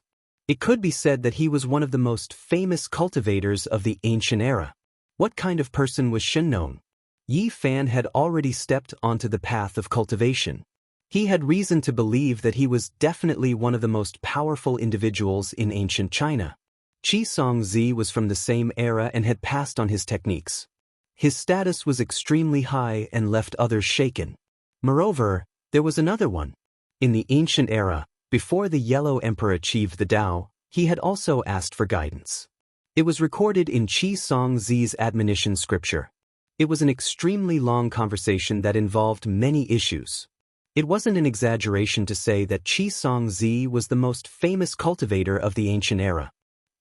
It could be said that he was one of the most famous cultivators of the ancient era. What kind of person was Shenong? Yi Fan had already stepped onto the path of cultivation. He had reason to believe that he was definitely one of the most powerful individuals in ancient China. Qi Song Zi was from the same era and had passed on his techniques. His status was extremely high and left others shaken. Moreover, there was another one. In the ancient era, before the Yellow Emperor achieved the Dao, he had also asked for guidance. It was recorded in Qi Song Zi's admonition scripture. It was an extremely long conversation that involved many issues. It wasn't an exaggeration to say that Qi Song Zi was the most famous cultivator of the ancient era.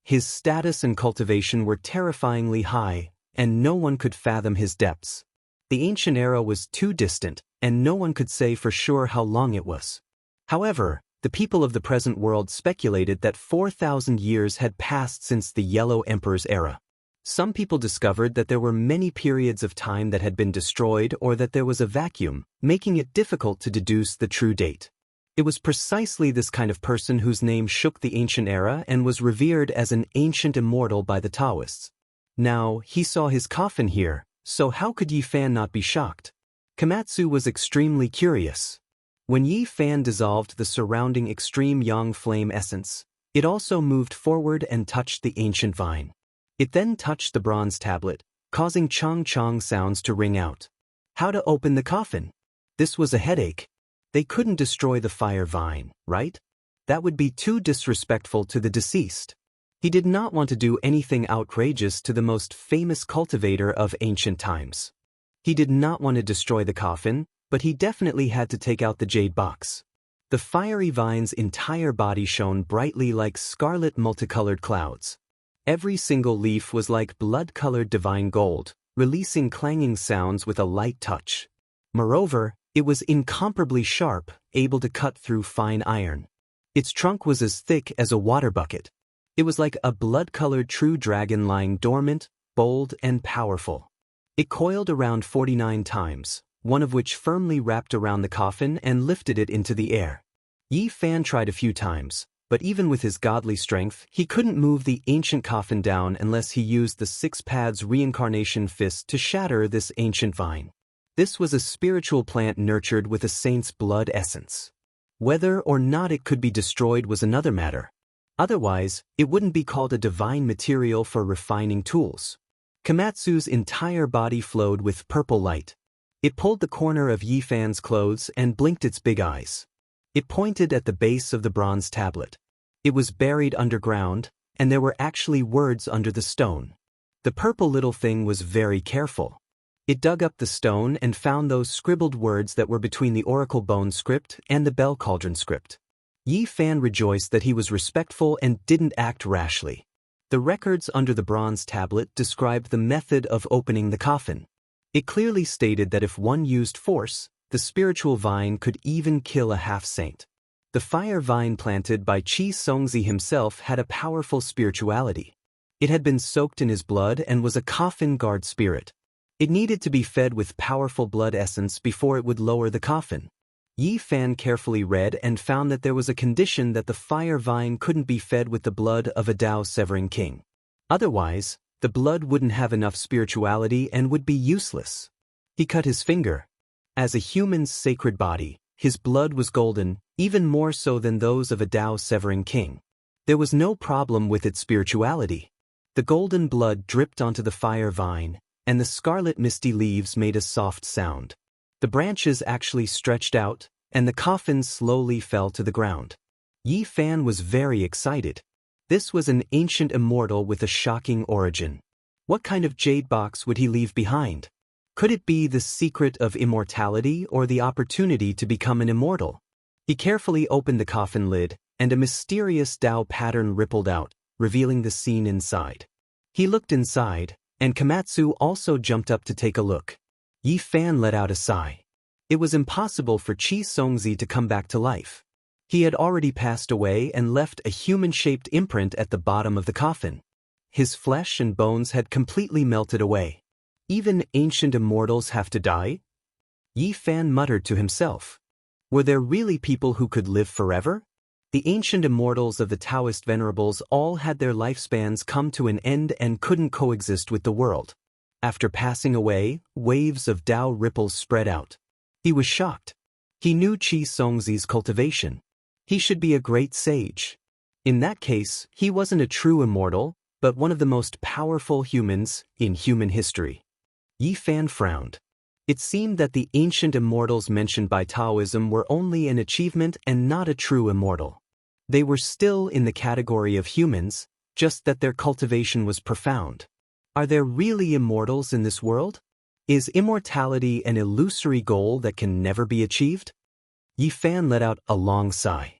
His status and cultivation were terrifyingly high, and no one could fathom his depths. The ancient era was too distant, and no one could say for sure how long it was. However, the people of the present world speculated that 4,000 years had passed since the Yellow Emperor's era. Some people discovered that there were many periods of time that had been destroyed or that there was a vacuum, making it difficult to deduce the true date. It was precisely this kind of person whose name shook the ancient era and was revered as an ancient immortal by the Taoists. Now, he saw his coffin here, so how could Yi Fan not be shocked? Komatsu was extremely curious. When Yi Fan dissolved the surrounding extreme yang flame essence, it also moved forward and touched the ancient vine. It then touched the bronze tablet, causing chong-chong sounds to ring out. How to open the coffin? This was a headache. They couldn't destroy the fire vine, right? That would be too disrespectful to the deceased. He did not want to do anything outrageous to the most famous cultivator of ancient times. He did not want to destroy the coffin, but he definitely had to take out the jade box. The fiery vine's entire body shone brightly like scarlet multicolored clouds. Every single leaf was like blood-colored divine gold, releasing clanging sounds with a light touch. Moreover, it was incomparably sharp, able to cut through fine iron. Its trunk was as thick as a water bucket. It was like a blood-colored true dragon lying dormant, bold, and powerful. It coiled around 49 times, one of which firmly wrapped around the coffin and lifted it into the air. Yi Fan tried a few times, but even with his godly strength, he couldn't move the ancient coffin down unless he used the Six Paths reincarnation fist to shatter this ancient vine. This was a spiritual plant nurtured with a saint's blood essence. Whether or not it could be destroyed was another matter. Otherwise, it wouldn't be called a divine material for refining tools. Komatsu's entire body flowed with purple light. It pulled the corner of Yi Fan's clothes and blinked its big eyes. It pointed at the base of the bronze tablet. It was buried underground, and there were actually words under the stone. The purple little thing was very careful. It dug up the stone and found those scribbled words that were between the oracle bone script and the bell cauldron script. Yi Fan rejoiced that he was respectful and didn't act rashly. The records under the bronze tablet described the method of opening the coffin. It clearly stated that if one used force, the spiritual vine could even kill a half-saint. The fire vine planted by Qi Songzi himself had a powerful spirituality. It had been soaked in his blood and was a coffin guard spirit. It needed to be fed with powerful blood essence before it would lower the coffin. Yi Fan carefully read and found that there was a condition that the fire vine couldn't be fed with the blood of a Dao-severing king. Otherwise, the blood wouldn't have enough spirituality and would be useless. He cut his finger. As a human's sacred body, his blood was golden, even more so than those of a Dao-severing king. There was no problem with its spirituality. The golden blood dripped onto the fire vine, and the scarlet misty leaves made a soft sound. The branches actually stretched out, and the coffin slowly fell to the ground. Yi Fan was very excited. This was an ancient immortal with a shocking origin. What kind of jade box would he leave behind? Could it be the secret of immortality or the opportunity to become an immortal? He carefully opened the coffin lid, and a mysterious Dao pattern rippled out, revealing the scene inside. He looked inside, and Komatsu also jumped up to take a look. Yi Fan let out a sigh. It was impossible for Qi Songzi to come back to life. He had already passed away and left a human-shaped imprint at the bottom of the coffin. His flesh and bones had completely melted away. Even ancient immortals have to die? Yi Fan muttered to himself. Were there really people who could live forever? The ancient immortals of the Daoist venerables all had their lifespans come to an end and couldn't coexist with the world. After passing away, waves of Dao ripples spread out. He was shocked. He knew Qi Songzi's cultivation. He should be a great sage. In that case, he wasn't a true immortal, but one of the most powerful humans in human history. Yi Fan frowned. It seemed that the ancient immortals mentioned by Taoism were only an achievement and not a true immortal. They were still in the category of humans, just that their cultivation was profound. Are there really immortals in this world? Is immortality an illusory goal that can never be achieved? Yi Fan let out a long sigh.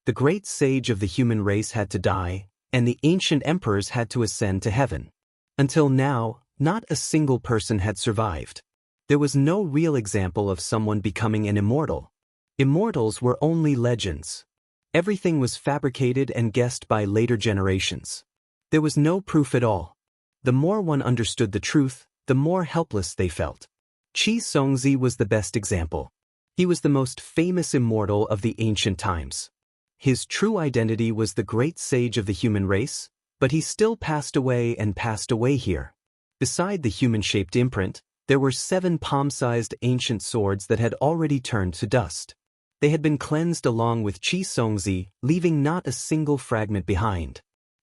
The great sage of the human race had to die, and the ancient emperors had to ascend to heaven. Until now, not a single person had survived. There was no real example of someone becoming an immortal. Immortals were only legends. Everything was fabricated and guessed by later generations. There was no proof at all. The more one understood the truth, the more helpless they felt. Qi Songzi was the best example. He was the most famous immortal of the ancient times. His true identity was the great sage of the human race, but he still passed away here. Beside the human-shaped imprint, there were 7 palm-sized ancient swords that had already turned to dust. They had been cleansed along with Qi Songzi, leaving not a single fragment behind.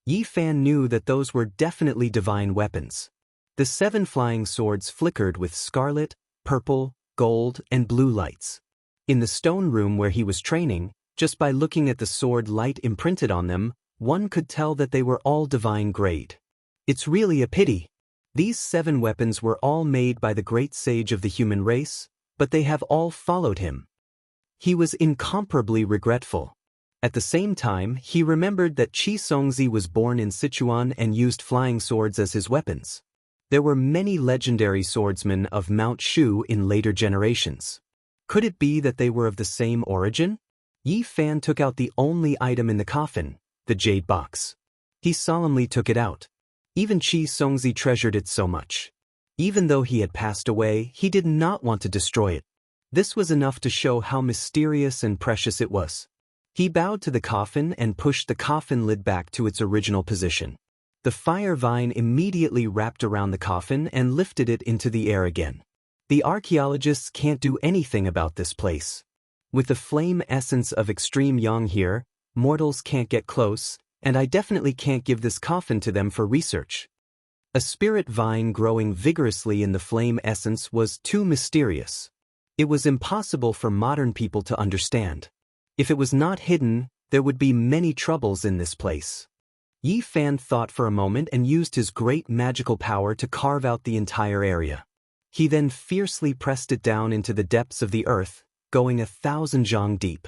Yi Fan knew that those were definitely divine weapons. The 7 flying swords flickered with scarlet, purple, gold, and blue lights. In the stone room where he was training, just by looking at the sword light imprinted on them, one could tell that they were all divine grade. It's really a pity. These 7 weapons were all made by the great sage of the human race, but they have all followed him. He was incomparably regretful. At the same time, he remembered that Qi Songzi was born in Sichuan and used flying swords as his weapons. There were many legendary swordsmen of Mount Shu in later generations. Could it be that they were of the same origin? Yi Fan took out the only item in the coffin, the jade box. He solemnly took it out. Even Qi Songzi treasured it so much. Even though he had passed away, he did not want to destroy it. This was enough to show how mysterious and precious it was. He bowed to the coffin and pushed the coffin lid back to its original position. The fire vine immediately wrapped around the coffin and lifted it into the air again. The archaeologists can't do anything about this place. With the flame essence of extreme yang here, mortals can't get close, and I definitely can't give this coffin to them for research. A spirit vine growing vigorously in the flame essence was too mysterious. It was impossible for modern people to understand. If it was not hidden, there would be many troubles in this place. Yi Fan thought for a moment and used his great magical power to carve out the entire area. He then fiercely pressed it down into the depths of the earth, going 1,000 zhang deep.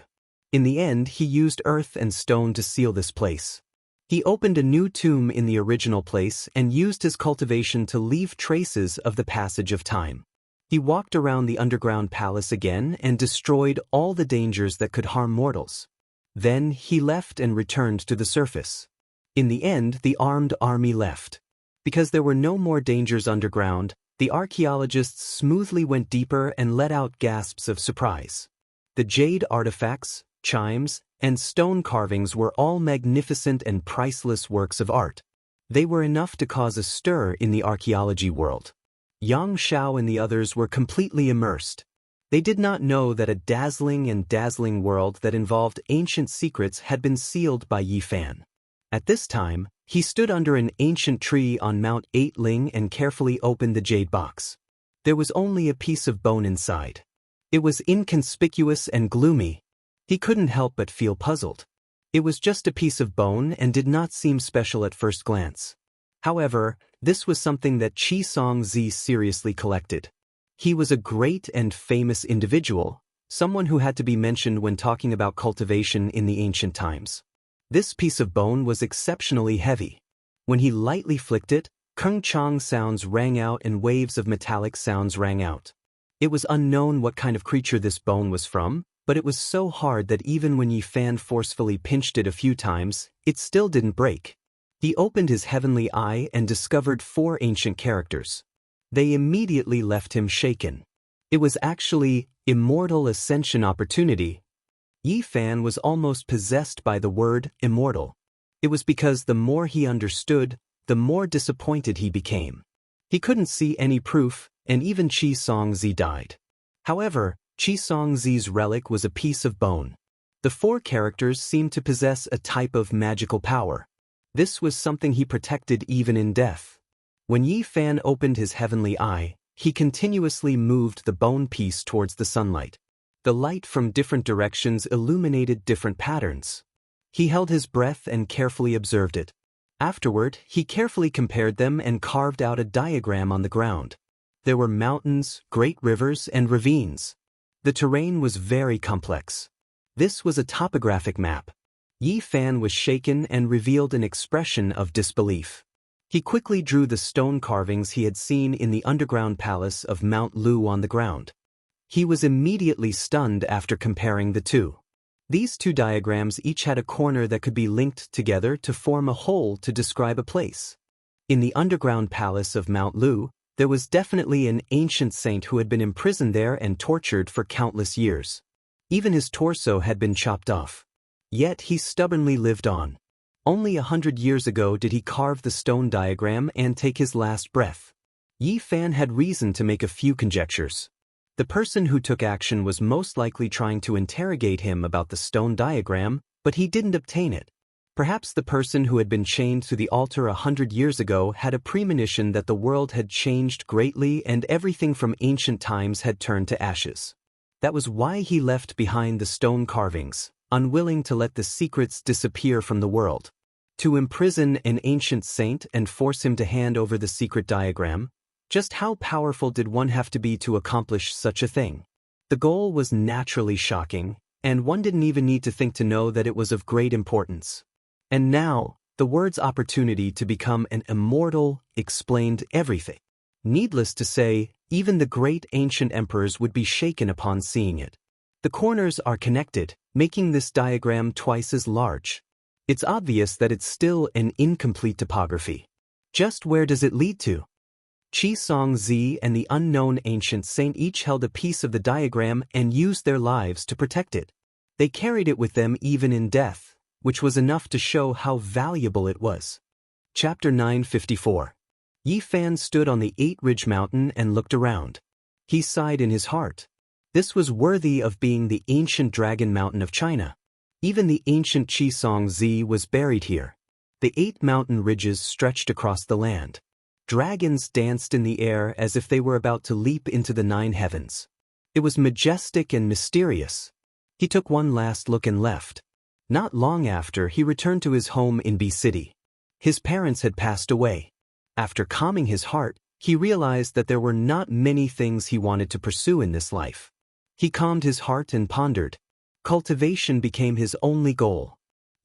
In the end, he used earth and stone to seal this place. He opened a new tomb in the original place and used his cultivation to leave traces of the passage of time. He walked around the underground palace again and destroyed all the dangers that could harm mortals. Then he left and returned to the surface. In the end, the armed army left. Because there were no more dangers underground, the archaeologists smoothly went deeper and let out gasps of surprise. The jade artifacts, chimes, and stone carvings were all magnificent and priceless works of art. They were enough to cause a stir in the archaeology world. Yang Xiao and the others were completely immersed. They did not know that a dazzling world that involved ancient secrets had been sealed by Yi Fan. At this time, he stood under an ancient tree on Mount Ling and carefully opened the jade box. There was only a piece of bone inside. It was inconspicuous and gloomy. He couldn't help but feel puzzled. It was just a piece of bone and did not seem special at first glance. However, this was something that Qi Songzi seriously collected. He was a great and famous individual, someone who had to be mentioned when talking about cultivation in the ancient times. This piece of bone was exceptionally heavy. When he lightly flicked it, kung chang sounds rang out and waves of metallic sounds rang out. It was unknown what kind of creature this bone was from, but it was so hard that even when Yi Fan forcefully pinched it a few times, it still didn't break. He opened his heavenly eye and discovered 4 ancient characters. They immediately left him shaken. It was actually Immortal Ascension Opportunity. Yi Fan was almost possessed by the word immortal. It was because the more he understood, the more disappointed he became. He couldn't see any proof, and even Qi Songzi died. However, Qi Songzi's relic was a piece of bone. The 4 characters seemed to possess a type of magical power. This was something he protected even in death. When Yi Fan opened his heavenly eye, he continuously moved the bone piece towards the sunlight. The light from different directions illuminated different patterns. He held his breath and carefully observed it. Afterward, he carefully compared them and carved out a diagram on the ground. There were mountains, great rivers, and ravines. The terrain was very complex. This was a topographic map. Yi Fan was shaken and revealed an expression of disbelief. He quickly drew the stone carvings he had seen in the underground palace of Mount Lu on the ground. He was immediately stunned after comparing the two. These 2 diagrams each had a corner that could be linked together to form a whole to describe a place. In the underground palace of Mount Lu, there was definitely an ancient saint who had been imprisoned there and tortured for countless years. Even his torso had been chopped off. Yet he stubbornly lived on. Only 100 years ago did he carve the stone diagram and take his last breath. Yi Fan had reason to make a few conjectures. The person who took action was most likely trying to interrogate him about the stone diagram, but he didn't obtain it. Perhaps the person who had been chained to the altar 100 years ago had a premonition that the world had changed greatly and everything from ancient times had turned to ashes. That was why he left behind the stone carvings, unwilling to let the secrets disappear from the world. To imprison an ancient saint and force him to hand over the secret diagram, just how powerful did one have to be to accomplish such a thing? The goal was naturally shocking, and one didn't even need to think to know that it was of great importance. And now, the word's opportunity to become an immortal explained everything. Needless to say, even the great ancient emperors would be shaken upon seeing it. The corners are connected, making this diagram twice as large. It's obvious that it's still an incomplete topography. Just where does it lead to? Xianxia and the unknown ancient saint each held a piece of the diagram and used their lives to protect it. They carried it with them even in death, which was enough to show how valuable it was. Chapter 954. Yi Fan stood on the 8-ridge mountain and looked around. He sighed in his heart. This was worthy of being the ancient dragon mountain of China. Even the ancient Xianxia was buried here. The 8 mountain ridges stretched across the land. Dragons danced in the air as if they were about to leap into the 9 heavens. It was majestic and mysterious. He took one last look and left. Not long after, he returned to his home in B City. His parents had passed away. After calming his heart, he realized that there were not many things he wanted to pursue in this life. He calmed his heart and pondered. Cultivation became his only goal.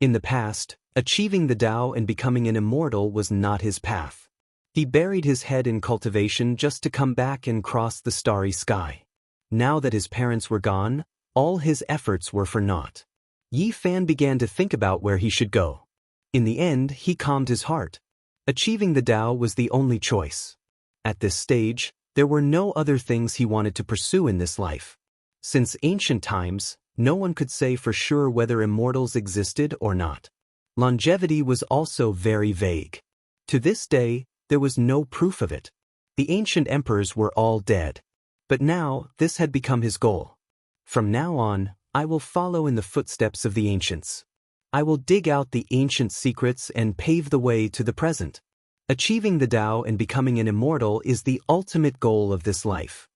In the past, achieving the Tao and becoming an immortal was not his path. He buried his head in cultivation just to come back and cross the starry sky. Now that his parents were gone, all his efforts were for naught. Yi Fan began to think about where he should go. In the end, he calmed his heart. Achieving the Tao was the only choice. At this stage, there were no other things he wanted to pursue in this life. Since ancient times, no one could say for sure whether immortals existed or not. Longevity was also very vague. To this day, there was no proof of it. The ancient emperors were all dead. But now, this had become his goal. From now on, I will follow in the footsteps of the ancients. I will dig out the ancient secrets and pave the way to the present. Achieving the Tao and becoming an immortal is the ultimate goal of this life.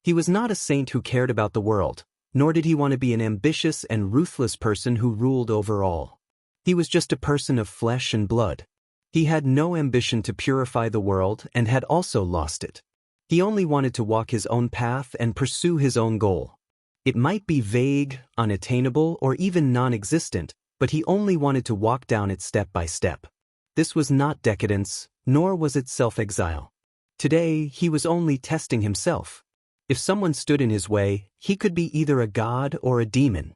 He was not a saint who cared about the world, nor did he want to be an ambitious and ruthless person who ruled over all. He was just a person of flesh and blood. He had no ambition to purify the world and had also lost it. He only wanted to walk his own path and pursue his own goal. It might be vague, unattainable, or even non-existent, but he only wanted to walk down it step by step. This was not decadence, nor was it self-exile. Today, he was only testing himself. If someone stood in his way, he could be either a god or a demon.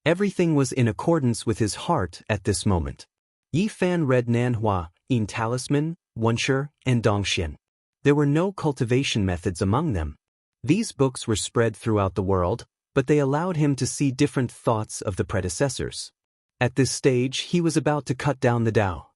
Everything was in accordance with his heart at this moment. Yi Fan read Nanhua, In Talisman, Wuxia, and Xianxia. There were no cultivation methods among them. These books were spread throughout the world, but they allowed him to see different thoughts of the predecessors. At this stage, he was about to cut down the Tao.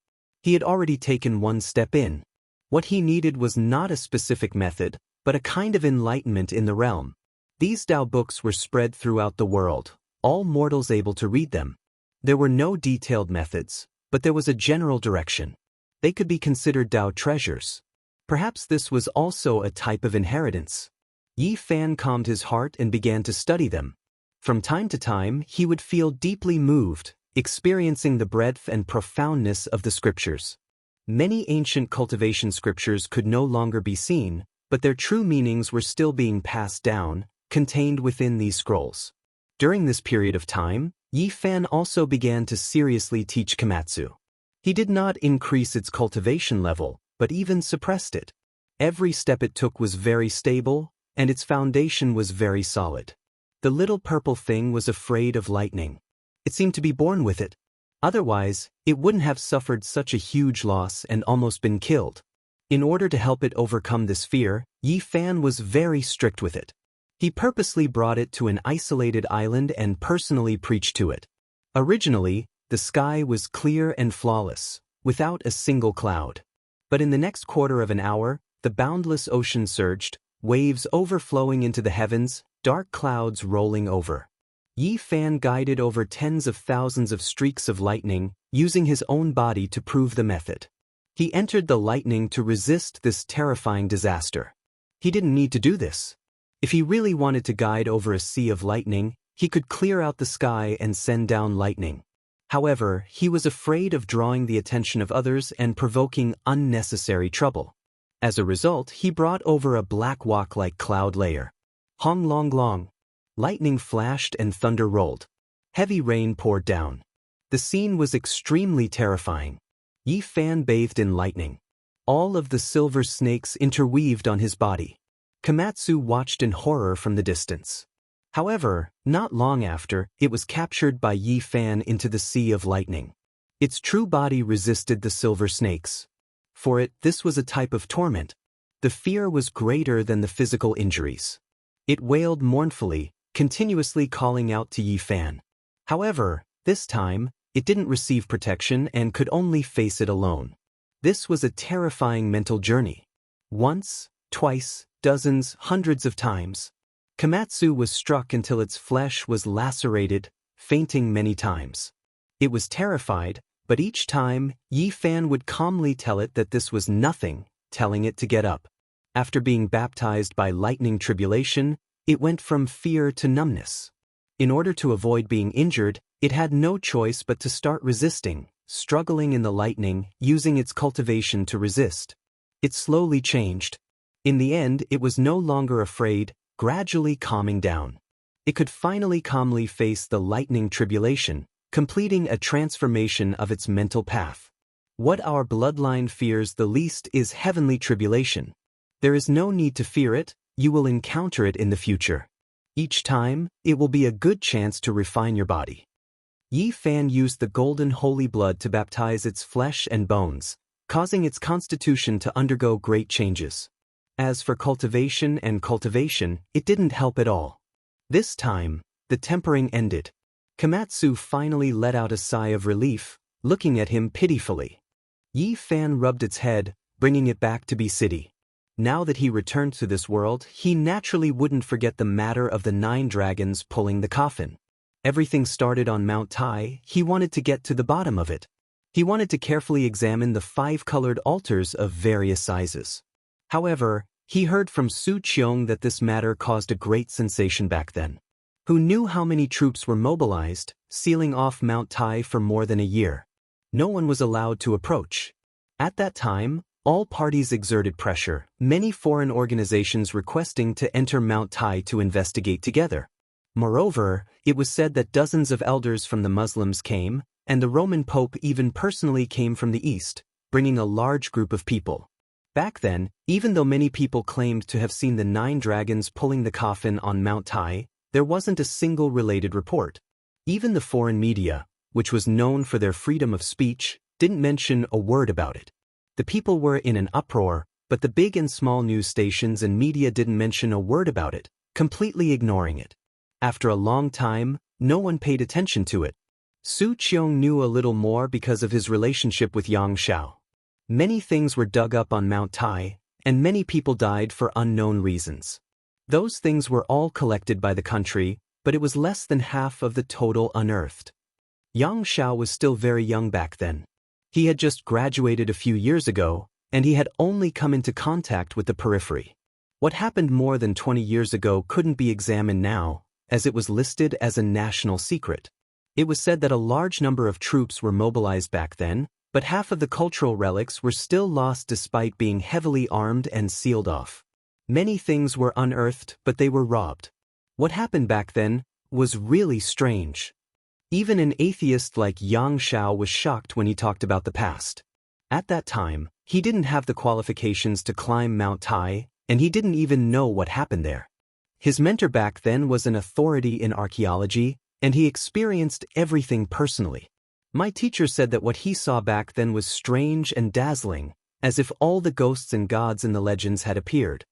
He had already taken one step in. What he needed was not a specific method, but a kind of enlightenment in the realm. These Tao books were spread throughout the world, all mortals able to read them. There were no detailed methods, but there was a general direction. They could be considered Tao treasures. Perhaps this was also a type of inheritance. Yi Fan calmed his heart and began to study them. From time to time, he would feel deeply moved, experiencing the breadth and profoundness of the scriptures. Many ancient cultivation scriptures could no longer be seen, but their true meanings were still being passed down, contained within these scrolls. During this period of time, Yi Fan also began to seriously teach Komatsu. He did not increase its cultivation level, but even suppressed it. Every step it took was very stable, and its foundation was very solid. The little purple thing was afraid of lightning. It seemed to be born with it. Otherwise, it wouldn't have suffered such a huge loss and almost been killed. In order to help it overcome this fear, Yi Fan was very strict with it. He purposely brought it to an isolated island and personally preached to it. Originally, the sky was clear and flawless, without a single cloud. But in the next quarter of an hour, the boundless ocean surged, waves overflowing into the heavens, dark clouds rolling over. Yi Fan guided over tens of thousands of streaks of lightning, using his own body to prove the method. He entered the lightning to resist this terrifying disaster. He didn't need to do this. If he really wanted to guide over a sea of lightning, he could clear out the sky and send down lightning. However, he was afraid of drawing the attention of others and provoking unnecessary trouble. As a result, he brought over a black wak-like cloud layer. Hong long long. Lightning flashed and thunder rolled. Heavy rain poured down. The scene was extremely terrifying. Yi Fan bathed in lightning. All of the silver snakes interweaved on his body. Komatsu watched in horror from the distance. However, not long after, it was captured by Yi Fan into the sea of lightning. Its true body resisted the silver snakes. For it, this was a type of torment. The fear was greater than the physical injuries. It wailed mournfully, continuously calling out to Yi Fan. However, this time, it didn't receive protection and could only face it alone. This was a terrifying mental journey. Once, twice, dozens, hundreds of times. Komatsu was struck until its flesh was lacerated, fainting many times. It was terrified, but each time, Yi Fan would calmly tell it that this was nothing, telling it to get up. After being baptized by lightning tribulation, it went from fear to numbness. In order to avoid being injured, it had no choice but to start resisting, struggling in the lightning, using its cultivation to resist. It slowly changed. In the end, it was no longer afraid, gradually calming down. It could finally calmly face the lightning tribulation, completing a transformation of its mental path. What our bloodline fears the least is heavenly tribulation. There is no need to fear it, you will encounter it in the future. Each time, it will be a good chance to refine your body. Yi Fan used the golden holy blood to baptize its flesh and bones, causing its constitution to undergo great changes. As for cultivation and cultivation, it didn't help at all. This time, the tempering ended. Komatsu finally let out a sigh of relief, looking at him pitifully. Yi Fan rubbed its head, bringing it back to be city. Now that he returned to this world, he naturally wouldn't forget the matter of the 9 dragons pulling the coffin. Everything started on Mount Tai. He wanted to get to the bottom of it. He wanted to carefully examine the 5 colored altars of various sizes. However, he heard from Su Qiong that this matter caused a great sensation back then. Who knew how many troops were mobilized, sealing off Mount Tai for more than a year? No one was allowed to approach. At that time, all parties exerted pressure, many foreign organizations requesting to enter Mount Tai to investigate together. Moreover, it was said that dozens of elders from the Muslims came, and the Roman Pope even personally came from the East, bringing a large group of people. Back then, even though many people claimed to have seen the 9 dragons pulling the coffin on Mount Tai, there wasn't a single related report. Even the foreign media, which was known for their freedom of speech, didn't mention a word about it. The people were in an uproar, but the big and small news stations and media didn't mention a word about it, completely ignoring it. After a long time, no one paid attention to it. Su Qiong knew a little more because of his relationship with Yang Xiao. Many things were dug up on Mount Tai, and many people died for unknown reasons. Those things were all collected by the country, but it was less than half of the total unearthed. Yang Xiao was still very young back then. He had just graduated a few years ago, and he had only come into contact with the periphery. What happened more than 20 years ago couldn't be examined now, as it was listed as a national secret. It was said that a large number of troops were mobilized back then, but half of the cultural relics were still lost despite being heavily armed and sealed off. Many things were unearthed, but they were robbed. What happened back then was really strange. Even an atheist like Yang Xiao was shocked when he talked about the past. At that time, he didn't have the qualifications to climb Mount Tai, and he didn't even know what happened there. His mentor back then was an authority in archaeology, and he experienced everything personally. My teacher said that what he saw back then was strange and dazzling, as if all the ghosts and gods in the legends had appeared.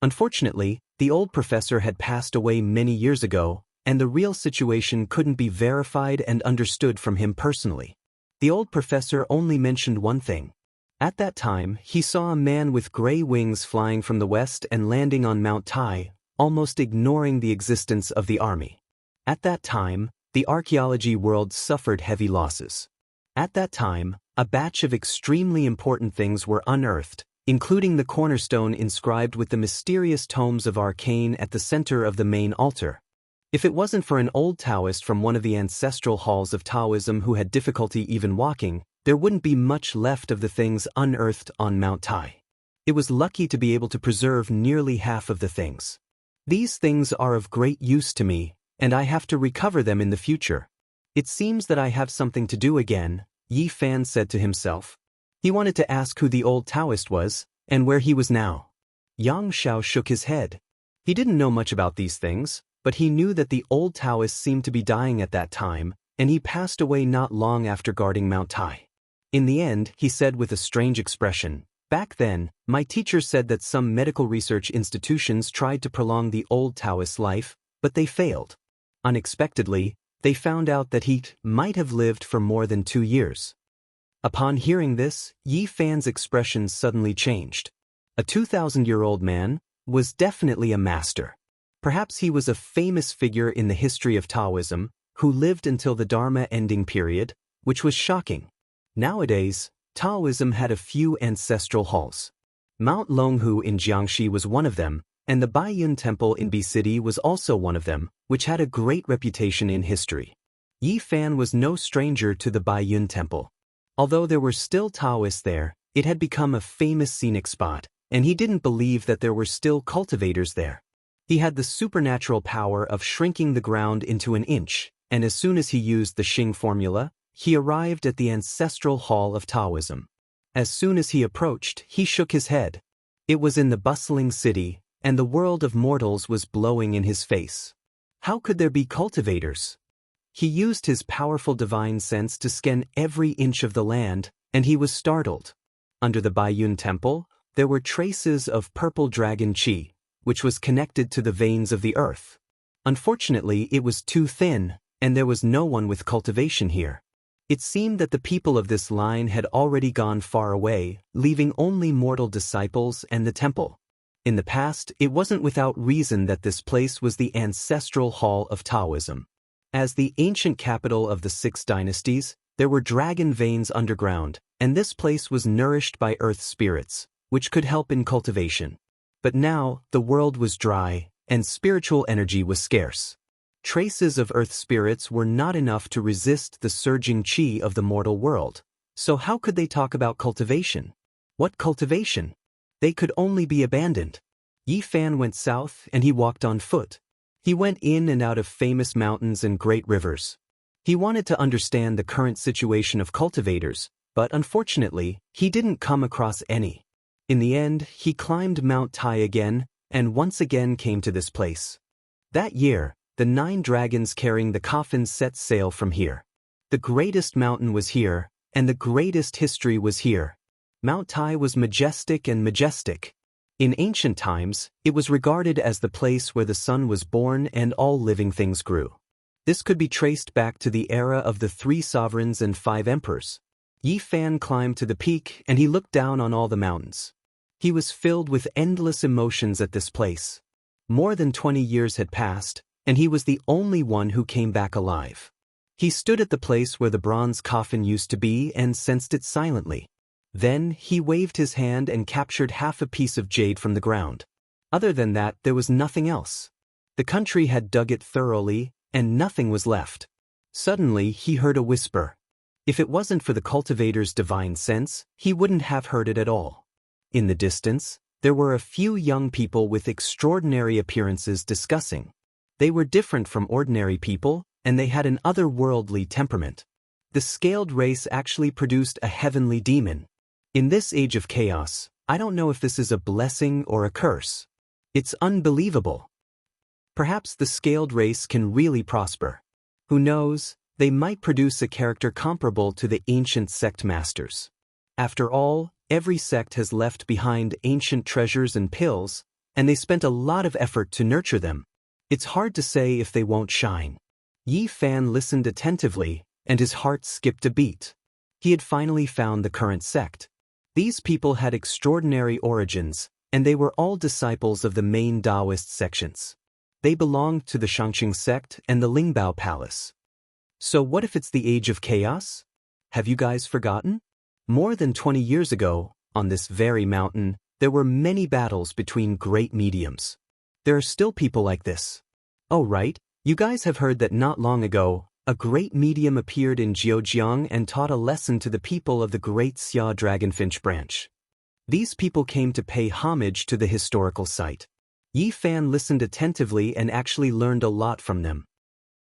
Unfortunately, the old professor had passed away many years ago, and the real situation couldn't be verified and understood from him personally. The old professor only mentioned one thing. At that time, he saw a man with gray wings flying from the west and landing on Mount Tai, almost ignoring the existence of the army. At that time, the archaeology world suffered heavy losses. At that time, a batch of extremely important things were unearthed, including the cornerstone inscribed with the mysterious tomes of arcane at the center of the main altar. If it wasn't for an old Taoist from one of the ancestral halls of Taoism who had difficulty even walking, there wouldn't be much left of the things unearthed on Mount Tai. It was lucky to be able to preserve nearly half of the things. These things are of great use to me, and I have to recover them in the future. It seems that I have something to do again, Yi Fan said to himself. He wanted to ask who the old Taoist was, and where he was now. Yang Xiao shook his head. He didn't know much about these things, but he knew that the old Taoist seemed to be dying at that time, and he passed away not long after guarding Mount Tai. In the end, he said with a strange expression, "Back then, my teacher said that some medical research institutions tried to prolong the old Taoist's life, but they failed. Unexpectedly, they found out that he might have lived for more than 2 years." Upon hearing this, Yi Fan's expression suddenly changed. A 2,000-year-old man was definitely a master. Perhaps he was a famous figure in the history of Taoism, who lived until the Dharma ending period, which was shocking. Nowadays, Taoism had a few ancestral halls. Mount Longhu in Jiangxi was one of them, and the Baiyun Temple in B City was also one of them, which had a great reputation in history. Yi Fan was no stranger to the Baiyun Temple. Although there were still Taoists there, it had become a famous scenic spot, and he didn't believe that there were still cultivators there. He had the supernatural power of shrinking the ground into an inch, and as soon as he used the Xing formula, he arrived at the ancestral hall of Taoism. As soon as he approached, he shook his head. It was in the bustling city, and the world of mortals was blowing in his face. How could there be cultivators? He used his powerful divine sense to scan every inch of the land, and he was startled. Under the Baiyun Temple, there were traces of purple dragon qi, which was connected to the veins of the earth. Unfortunately, it was too thin, and there was no one with cultivation here. It seemed that the people of this line had already gone far away, leaving only mortal disciples and the temple. In the past, it wasn't without reason that this place was the ancestral hall of Taoism. As the ancient capital of the 6 dynasties, there were dragon veins underground, and this place was nourished by earth spirits, which could help in cultivation. But now, the world was dry, and spiritual energy was scarce. Traces of earth spirits were not enough to resist the surging qi of the mortal world. So how could they talk about cultivation? What cultivation? They could only be abandoned. Yi Fan went south and he walked on foot. He went in and out of famous mountains and great rivers. He wanted to understand the current situation of cultivators, but unfortunately, he didn't come across any. In the end, he climbed Mount Tai again, and once again came to this place. That year, the 9 dragons carrying the coffins set sail from here. The greatest mountain was here, and the greatest history was here. Mount Tai was majestic and majestic. In ancient times, it was regarded as the place where the sun was born and all living things grew. This could be traced back to the era of the 3 sovereigns and 5 emperors. Yi Fan climbed to the peak and he looked down on all the mountains. He was filled with endless emotions at this place. More than 20 years had passed, and he was the only one who came back alive. He stood at the place where the bronze coffin used to be and sensed it silently. Then he waved his hand and captured half a piece of jade from the ground. Other than that, there was nothing else. The country had dug it thoroughly, and nothing was left. Suddenly, he heard a whisper. If it wasn't for the cultivator's divine sense, he wouldn't have heard it at all. In the distance, there were a few young people with extraordinary appearances discussing. They were different from ordinary people, and they had an otherworldly temperament. The scaled race actually produced a heavenly demon. In this age of chaos, I don't know if this is a blessing or a curse. It's unbelievable. Perhaps the scaled race can really prosper. Who knows, they might produce a character comparable to the ancient sect masters. After all, every sect has left behind ancient treasures and pills, and they spent a lot of effort to nurture them. It's hard to say if they won't shine. Yi Fan listened attentively, and his heart skipped a beat. He had finally found the current sect. These people had extraordinary origins, and they were all disciples of the main Daoist sections. They belonged to the Shangqing sect and the Lingbao Palace. So what if it's the age of chaos? have you guys forgotten? More than 20 years ago, on this very mountain, there were many battles between great mediums. There are still people like this. Oh right, you guys have heard that not long ago, a great medium appeared in Zhejiang and taught a lesson to the people of the Great Xia Dragonfinch branch. These people came to pay homage to the historical site. Yi Fan listened attentively and actually learned a lot from them.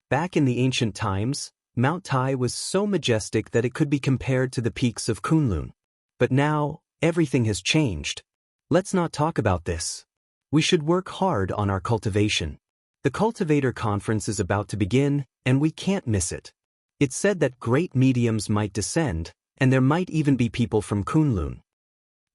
Back in the ancient times, Mount Tai was so majestic that it could be compared to the peaks of Kunlun. But now, everything has changed. Let's not talk about this. We should work hard on our cultivation. The Cultivator Conference is about to begin, and we can't miss it. It's said that great mediums might descend, and there might even be people from Kunlun.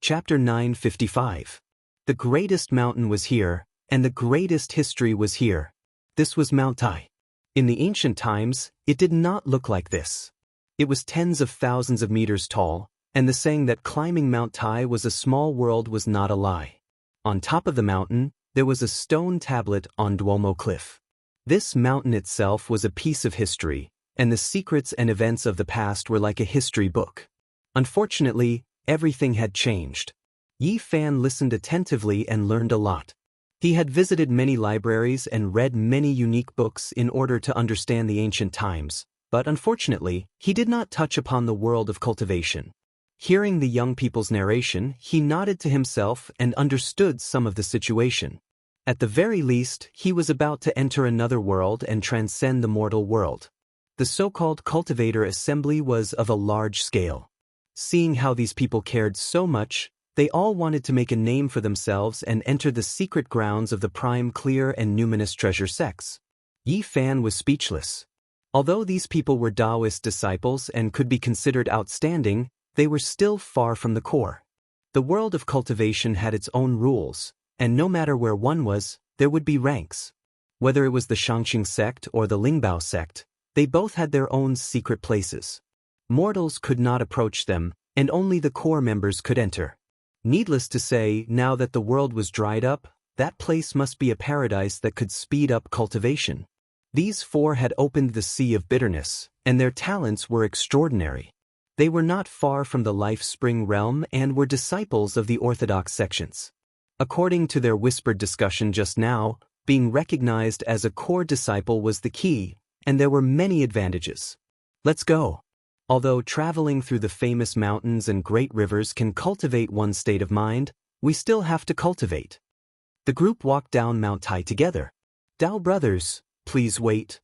Chapter 955. The greatest mountain was here, and the greatest history was here. This was Mount Tai. In the ancient times, it did not look like this. It was tens of thousands of meters tall, and the saying that climbing Mount Tai was a small world was not a lie. On top of the mountain, there was a stone tablet on Duomo Cliff. This mountain itself was a piece of history, and the secrets and events of the past were like a history book. Unfortunately, everything had changed. Yi Fan listened attentively and learned a lot. He had visited many libraries and read many unique books in order to understand the ancient times, but unfortunately, he did not touch upon the world of cultivation. Hearing the young people's narration, he nodded to himself and understood some of the situation. At the very least, he was about to enter another world and transcend the mortal world. The so-called cultivator assembly was of a large scale. Seeing how these people cared so much, they all wanted to make a name for themselves and enter the secret grounds of the prime clear and numinous treasure sects. Yi Fan was speechless. Although these people were Daoist disciples and could be considered outstanding, they were still far from the core. The world of cultivation had its own rules, and no matter where one was, there would be ranks. Whether it was the Xianxia sect or the Lingbao sect, they both had their own secret places. Mortals could not approach them, and only the core members could enter. Needless to say, now that the world was dried up, that place must be a paradise that could speed up cultivation. These four had opened the sea of bitterness, and their talents were extraordinary. They were not far from the life spring realm and were disciples of the orthodox sections. According to their whispered discussion just now, being recognized as a core disciple was the key, and there were many advantages. Let's go. Although traveling through the famous mountains and great rivers can cultivate one's state of mind, we still have to cultivate. The group walked down Mount Tai together. Dao brothers, please wait.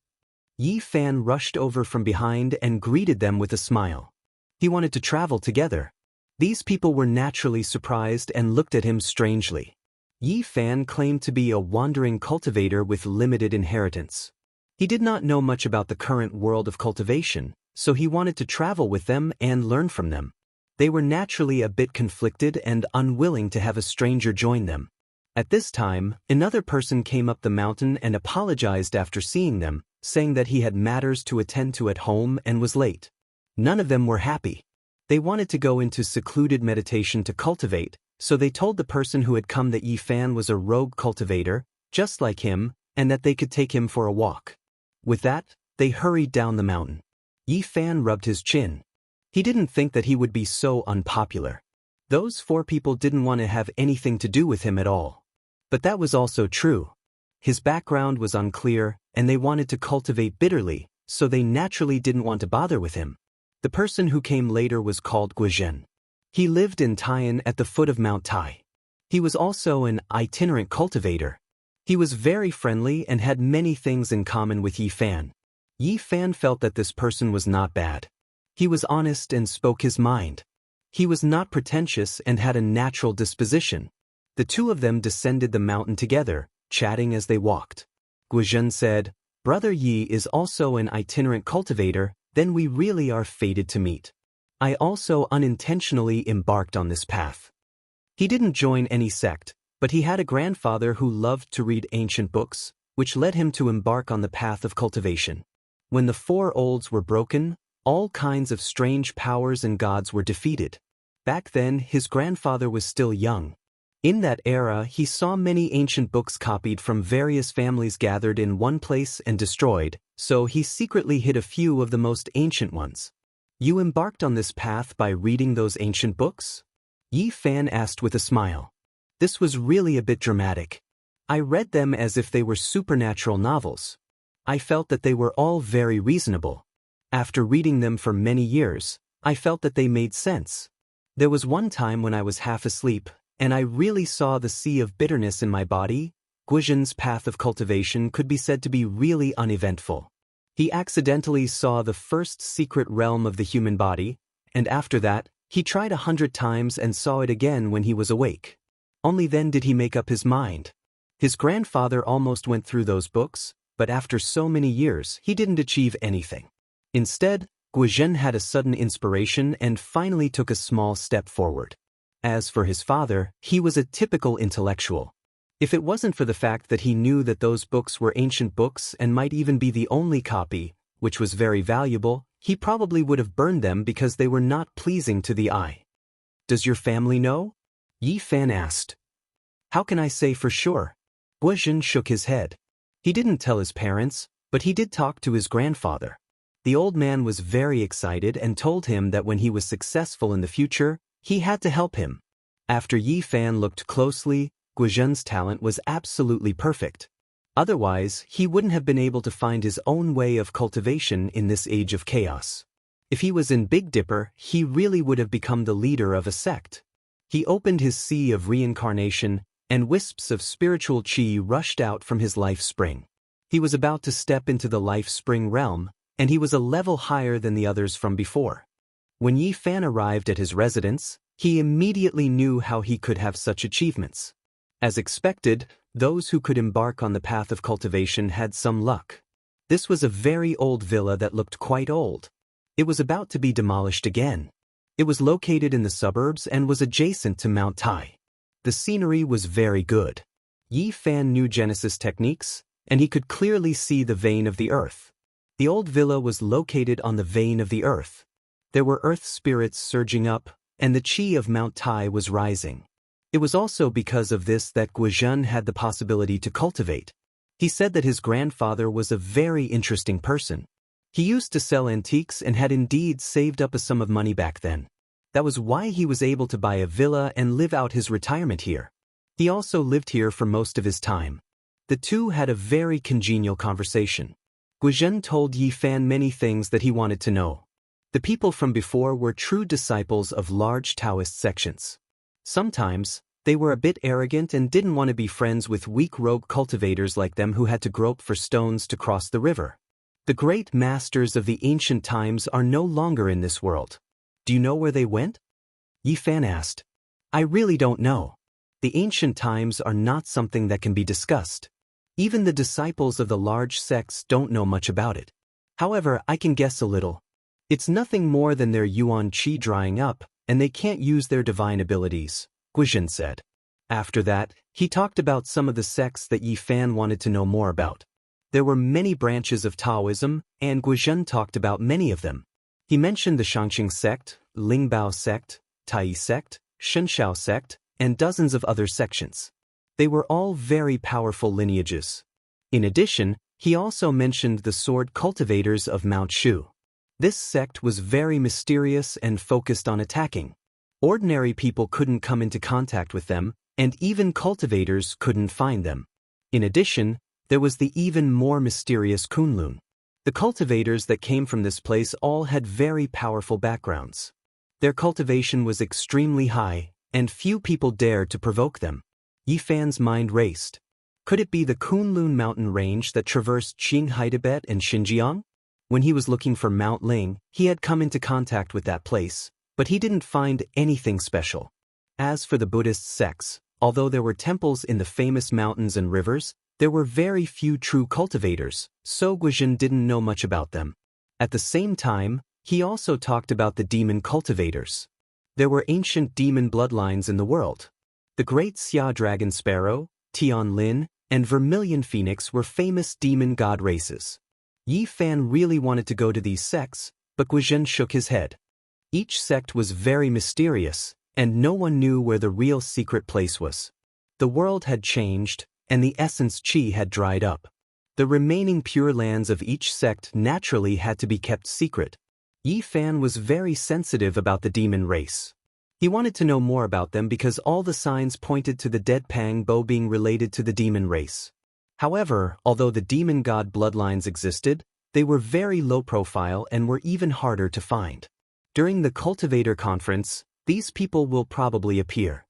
Yi Fan rushed over from behind and greeted them with a smile. He wanted to travel together. These people were naturally surprised and looked at him strangely. Yi Fan claimed to be a wandering cultivator with limited inheritance. He did not know much about the current world of cultivation, so he wanted to travel with them and learn from them. They were naturally a bit conflicted and unwilling to have a stranger join them. At this time, another person came up the mountain and apologized after seeing them, saying that he had matters to attend to at home and was late. None of them were happy. They wanted to go into secluded meditation to cultivate, so they told the person who had come that Yi Fan was a rogue cultivator, just like him, and that they could take him for a walk. With that, they hurried down the mountain. Yi Fan rubbed his chin. He didn't think that he would be so unpopular. Those four people didn't want to have anything to do with him at all. But that was also true. His background was unclear, and they wanted to cultivate bitterly, so they naturally didn't want to bother with him. The person who came later was called Guizhen. He lived in Taiyan at the foot of Mount Tai. He was also an itinerant cultivator. He was very friendly and had many things in common with Yi Fan. Yi Fan felt that this person was not bad. He was honest and spoke his mind. He was not pretentious and had a natural disposition. The two of them descended the mountain together, chatting as they walked. Guizhen said, "Brother Yi is also an itinerant cultivator, then we really are fated to meet. I also unintentionally embarked on this path." He didn't join any sect, but he had a grandfather who loved to read ancient books, which led him to embark on the path of cultivation. When the four olds were broken, all kinds of strange powers and gods were defeated. Back then, his grandfather was still young. In that era, he saw many ancient books copied from various families gathered in one place and destroyed, so he secretly hid a few of the most ancient ones. You embarked on this path by reading those ancient books? Yi Fan asked with a smile. This was really a bit dramatic. I read them as if they were supernatural novels. I felt that they were all very reasonable. After reading them for many years, I felt that they made sense. There was one time when I was half asleep, and I really saw the sea of bitterness in my body. Guizhen's path of cultivation could be said to be really uneventful. He accidentally saw the first secret realm of the human body, and after that, he tried 100 times and saw it again when he was awake. Only then did he make up his mind. His grandfather almost went through those books, but after so many years, he didn't achieve anything. Instead, Guizhen had a sudden inspiration and finally took a small step forward. As for his father, he was a typical intellectual. If it wasn't for the fact that he knew that those books were ancient books and might even be the only copy, which was very valuable, he probably would have burned them because they were not pleasing to the eye. Does your family know? Yi Fan asked. How can I say for sure? Guizhen shook his head. He didn't tell his parents, but he did talk to his grandfather. The old man was very excited and told him that when he was successful in the future, he had to help him. After Yi Fan looked closely, Guizhen's talent was absolutely perfect. Otherwise, he wouldn't have been able to find his own way of cultivation in this age of chaos. If he was in Big Dipper, he really would have become the leader of a sect. He opened his sea of reincarnation, and wisps of spiritual chi rushed out from his life spring. He was about to step into the life spring realm, and he was a level higher than the others from before. When Yi Fan arrived at his residence, he immediately knew how he could have such achievements. As expected, those who could embark on the path of cultivation had some luck. This was a very old villa that looked quite old. It was about to be demolished again. It was located in the suburbs and was adjacent to Mount Tai. The scenery was very good. Yi Fan knew Genesis techniques, and he could clearly see the vein of the earth. The old villa was located on the vein of the earth. There were earth spirits surging up, and the chi of Mount Tai was rising. It was also because of this that Guizhen had the possibility to cultivate. He said that his grandfather was a very interesting person. He used to sell antiques and had indeed saved up a sum of money back then. That was why he was able to buy a villa and live out his retirement here. He also lived here for most of his time. The two had a very congenial conversation. Guizhen told Yi Fan many things that he wanted to know. The people from before were true disciples of large Daoist sections. Sometimes, they were a bit arrogant and didn't want to be friends with weak rogue cultivators like them who had to grope for stones to cross the river. The great masters of the ancient times are no longer in this world. Do you know where they went? Yi Fan asked. I really don't know. The ancient times are not something that can be discussed. Even the disciples of the large sects don't know much about it. However, I can guess a little. It's nothing more than their yuan qi drying up, and they can't use their divine abilities, Guizhen said. After that, he talked about some of the sects that Yi Fan wanted to know more about. There were many branches of Taoism, and Guizhen talked about many of them. He mentioned the Xianxia sect, Lingbao sect, Tai sect, Shenshao sect, and dozens of other sections. They were all very powerful lineages. In addition, he also mentioned the sword cultivators of Mount Shu. This sect was very mysterious and focused on attacking. Ordinary people couldn't come into contact with them, and even cultivators couldn't find them. In addition, there was the even more mysterious Kunlun. The cultivators that came from this place all had very powerful backgrounds. Their cultivation was extremely high, and few people dared to provoke them. Yi Fan's mind raced. Could it be the Kunlun mountain range that traversed Qinghai Tibet and Xinjiang? When he was looking for Mount Ling, he had come into contact with that place, but he didn't find anything special. As for the Buddhist sects, although there were temples in the famous mountains and rivers, there were very few true cultivators, so Guizhen didn't know much about them. At the same time, he also talked about the demon cultivators. There were ancient demon bloodlines in the world. The great Xia dragon sparrow, Tian Lin, and vermilion phoenix were famous demon god races. Yi Fan really wanted to go to these sects, but Guizhen shook his head. Each sect was very mysterious, and no one knew where the real secret place was. The world had changed, and the essence chi had dried up. The remaining pure lands of each sect naturally had to be kept secret. Yi Fan was very sensitive about the demon race. He wanted to know more about them because all the signs pointed to the dead Pang Bo being related to the demon race. However, although the demon god bloodlines existed, they were very low profile and were even harder to find. During the Cultivator conference, these people will probably appear.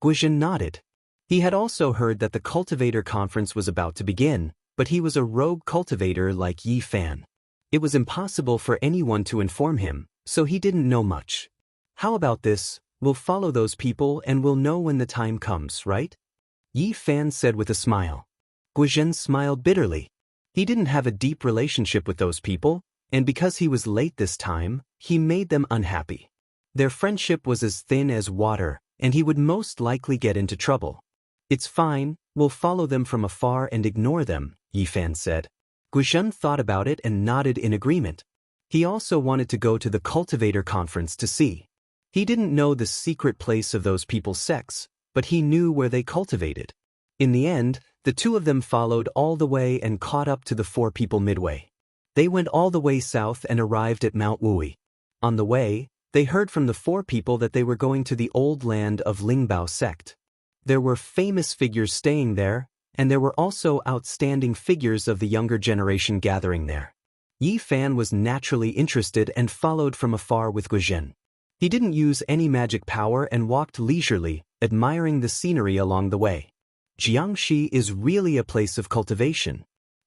Guizhen nodded. He had also heard that the Cultivator conference was about to begin, but he was a rogue cultivator like Yi Fan. It was impossible for anyone to inform him, so he didn't know much. How about this? We'll follow those people and we'll know when the time comes, right? Yi Fan said with a smile. Guizhen smiled bitterly. He didn't have a deep relationship with those people, and because he was late this time, he made them unhappy. Their friendship was as thin as water, and he would most likely get into trouble. It's fine, we'll follow them from afar and ignore them, Yi Fan said. Guizhen thought about it and nodded in agreement. He also wanted to go to the Cultivator conference to see. He didn't know the secret place of those people's sects, but he knew where they cultivated. In the end, the two of them followed all the way and caught up to the four people midway. They went all the way south and arrived at Mount Wui. On the way, they heard from the four people that they were going to the old land of Lingbao sect. There were famous figures staying there, and there were also outstanding figures of the younger generation gathering there. Yi Fan was naturally interested and followed from afar with Guizhen. He didn't use any magic power and walked leisurely, admiring the scenery along the way. Xianxia is really a place of cultivation.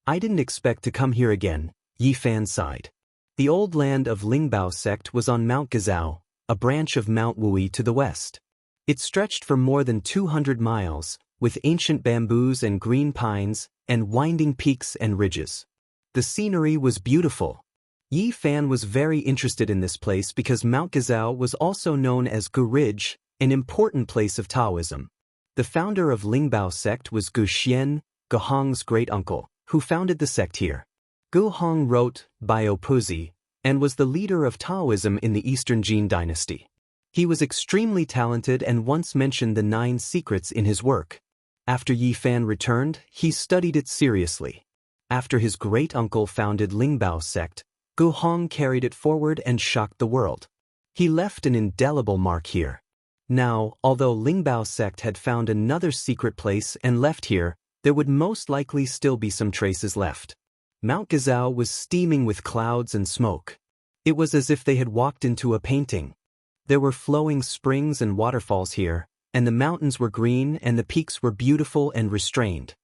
I didn't expect to come here again, Yi Fan sighed. The old land of Lingbao sect was on Mount Gazao, a branch of Mount Wui to the west. It stretched for more than 200 miles, with ancient bamboos and green pines, and winding peaks and ridges. The scenery was beautiful. Yi Fan was very interested in this place because Mount Gazao was also known as Gu Ridge, an important place of Taoism. The founder of Lingbao sect was Gu Xian, Gu Hong's great-uncle, who founded the sect here. Gu Hong wrote Biopuzi and was the leader of Taoism in the Eastern Jin dynasty. He was extremely talented and once mentioned the 9 secrets in his work. After Yi Fan returned, he studied it seriously. After his great-uncle founded Lingbao sect, Gu Hong carried it forward and shocked the world. He left an indelible mark here. Now, although Lingbao sect had found another secret place and left here, there would most likely still be some traces left. Mount Gazao was steaming with clouds and smoke. It was as if they had walked into a painting. There were flowing springs and waterfalls here, and the mountains were green and the peaks were beautiful and restrained.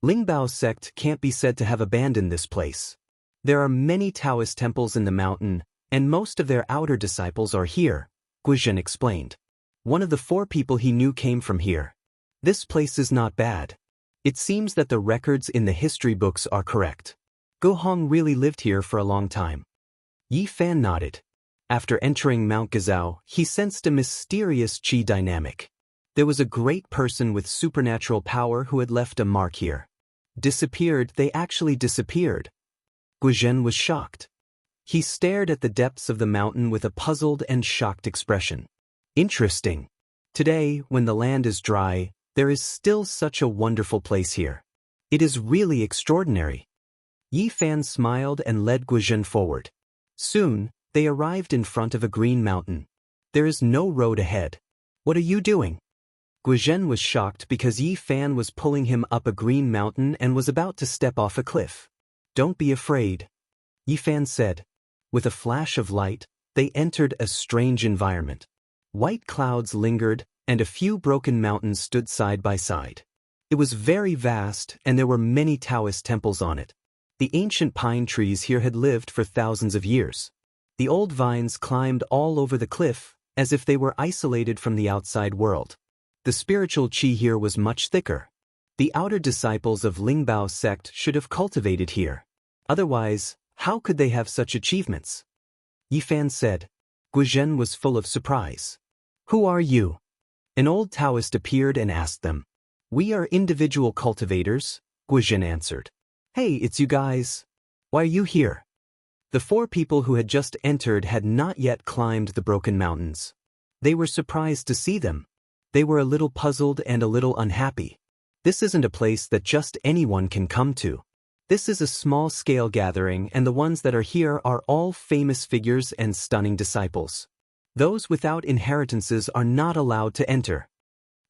Lingbao sect can't be said to have abandoned this place. There are many Taoist temples in the mountain, and most of their outer disciples are here, Guizhen explained. One of the 4 people he knew came from here. This place is not bad. It seems that the records in the history books are correct. Gu Hong really lived here for a long time. Yi Fan nodded. After entering Mount Gazao, he sensed a mysterious qi dynamic. There was a great person with supernatural power who had left a mark here. Disappeared, they actually disappeared. Guizhen was shocked. He stared at the depths of the mountain with a puzzled and shocked expression. Interesting. Today, when the land is dry, there is still such a wonderful place here. It is really extraordinary. Yi Fan smiled and led Guizhen forward. Soon, they arrived in front of a green mountain. There is no road ahead. What are you doing? Guizhen was shocked because Yi Fan was pulling him up a green mountain and was about to step off a cliff. Don't be afraid, Yi Fan said. With a flash of light, they entered a strange environment. White clouds lingered, and a few broken mountains stood side by side. It was very vast, and there were many Taoist temples on it. The ancient pine trees here had lived for thousands of years. The old vines climbed all over the cliff, as if they were isolated from the outside world. The spiritual qi here was much thicker. The outer disciples of Lingbao sect should have cultivated here. Otherwise, how could they have such achievements? Yi Fan said. Guizhen was full of surprise. Who are you? An old Taoist appeared and asked them. We are individual cultivators, Guizhen answered. Hey, it's you guys. Why are you here? The 4 people who had just entered had not yet climbed the broken mountains. They were surprised to see them. They were a little puzzled and a little unhappy. This isn't a place that just anyone can come to. This is a small-scale gathering, and the ones that are here are all famous figures and stunning disciples. Those without inheritances are not allowed to enter.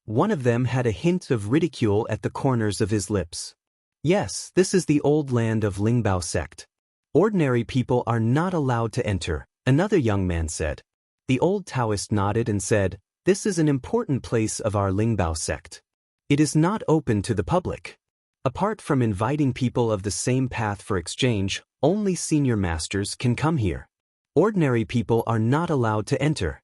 One of them had a hint of ridicule at the corners of his lips. Yes, this is the old land of Lingbao sect. Ordinary people are not allowed to enter, another young man said. The old Daoist nodded and said, "This is an important place of our Lingbao sect. It is not open to the public. Apart from inviting people of the same path for exchange, only senior masters can come here. Ordinary people are not allowed to enter."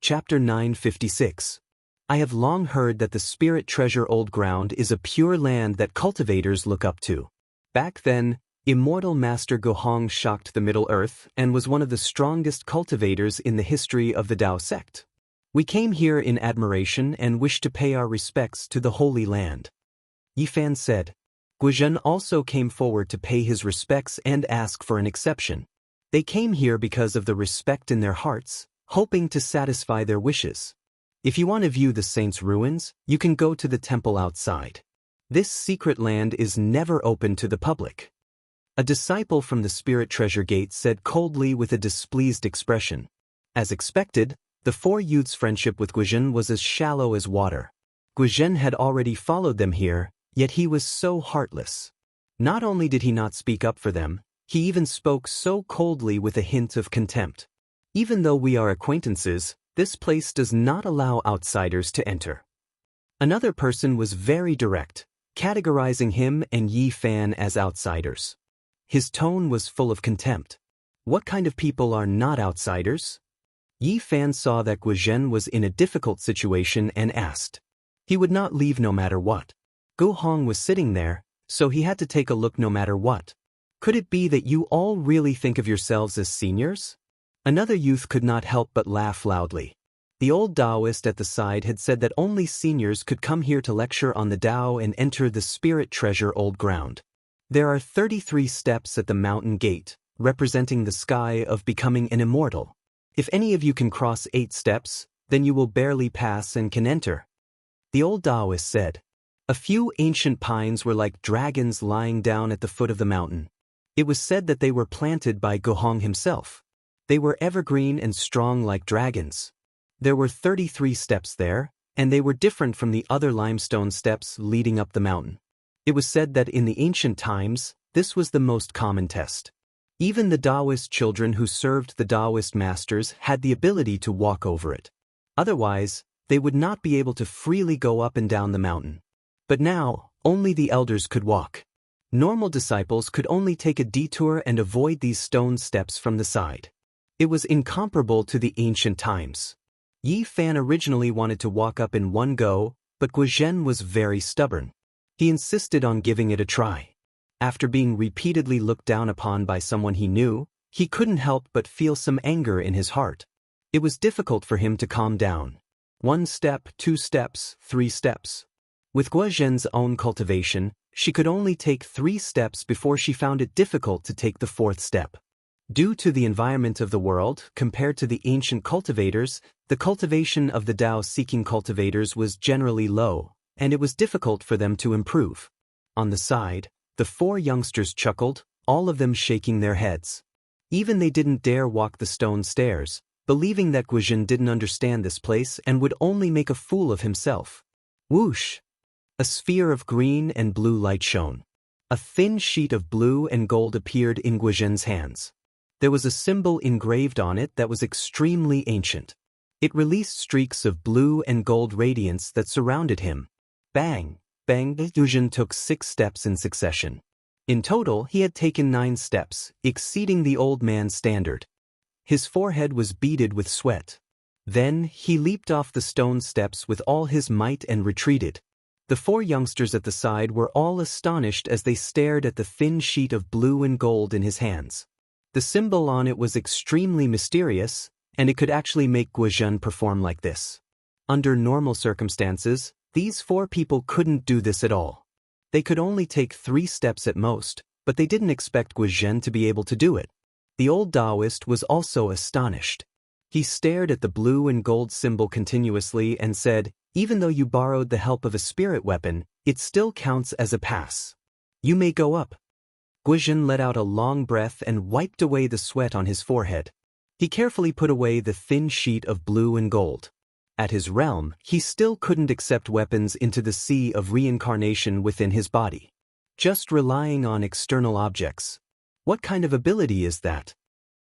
Chapter 956. I have long heard that the spirit treasure old ground is a pure land that cultivators look up to. Back then, Immortal Master Gohong shocked the Middle Earth and was one of the strongest cultivators in the history of the Dao sect. We came here in admiration and wish to pay our respects to the Holy Land. Yifan said. Guizhen also came forward to pay his respects and ask for an exception. They came here because of the respect in their hearts, hoping to satisfy their wishes. If you want to view the saints' ruins, you can go to the temple outside. This secret land is never open to the public. A disciple from the Spirit Treasure Gate said coldly with a displeased expression. As expected, the four youths' friendship with Guizhen was as shallow as water. Guizhen had already followed them here, yet he was so heartless. Not only did he not speak up for them, he even spoke so coldly with a hint of contempt. Even though we are acquaintances, this place does not allow outsiders to enter. Another person was very direct, categorizing him and Yi Fan as outsiders. His tone was full of contempt. What kind of people are not outsiders? Yi Fan saw that Guizhen was in a difficult situation and asked. He would not leave no matter what. Gu Hong was sitting there, so he had to take a look no matter what. Could it be that you all really think of yourselves as seniors? Another youth could not help but laugh loudly. The old Daoist at the side had said that only seniors could come here to lecture on the Dao and enter the spirit treasure old ground. There are 33 steps at the mountain gate, representing the sky of becoming an immortal. If any of you can cross 8 steps, then you will barely pass and can enter. The old Daoist said. A few ancient pines were like dragons lying down at the foot of the mountain. It was said that they were planted by Gohong himself. They were evergreen and strong like dragons. There were 33 steps there, and they were different from the other limestone steps leading up the mountain. It was said that in the ancient times, this was the most common test. Even the Daoist children who served the Daoist masters had the ability to walk over it. Otherwise, they would not be able to freely go up and down the mountain. But now, only the elders could walk. Normal disciples could only take a detour and avoid these stone steps from the side. It was incomparable to the ancient times. Yi Fan originally wanted to walk up in one go, but Guizhen was very stubborn. He insisted on giving it a try. After being repeatedly looked down upon by someone he knew, he couldn't help but feel some anger in his heart. It was difficult for him to calm down. 1 step, 2 steps, 3 steps. With Guizhen's own cultivation, she could only take 3 steps before she found it difficult to take the 4th step. Due to the environment of the world, compared to the ancient cultivators, the cultivation of the Dao-seeking cultivators was generally low, and it was difficult for them to improve. On the side, the 4 youngsters chuckled, all of them shaking their heads. Even they didn't dare walk the stone stairs, believing that Guizhen didn't understand this place and would only make a fool of himself. Whoosh! A sphere of green and blue light shone. A thin sheet of blue and gold appeared in Guizhen's hands. There was a symbol engraved on it that was extremely ancient. It released streaks of blue and gold radiance that surrounded him. Bang! Bang! Guizhen took 6 steps in succession. In total, he had taken 9 steps, exceeding the old man's standard. His forehead was beaded with sweat. Then, he leaped off the stone steps with all his might and retreated. The 4 youngsters at the side were all astonished as they stared at the thin sheet of blue and gold in his hands. The symbol on it was extremely mysterious, and it could actually make Guizhen perform like this. Under normal circumstances, these 4 people couldn't do this at all. They could only take 3 steps at most, but they didn't expect Guizhen to be able to do it. The old Daoist was also astonished. He stared at the blue and gold symbol continuously and said, "Even though you borrowed the help of a spirit weapon, it still counts as a pass. You may go up." Guizhen let out a long breath and wiped away the sweat on his forehead. He carefully put away the thin sheet of blue and gold. At his realm, he still couldn't accept weapons into the sea of reincarnation within his body. Just relying on external objects. What kind of ability is that?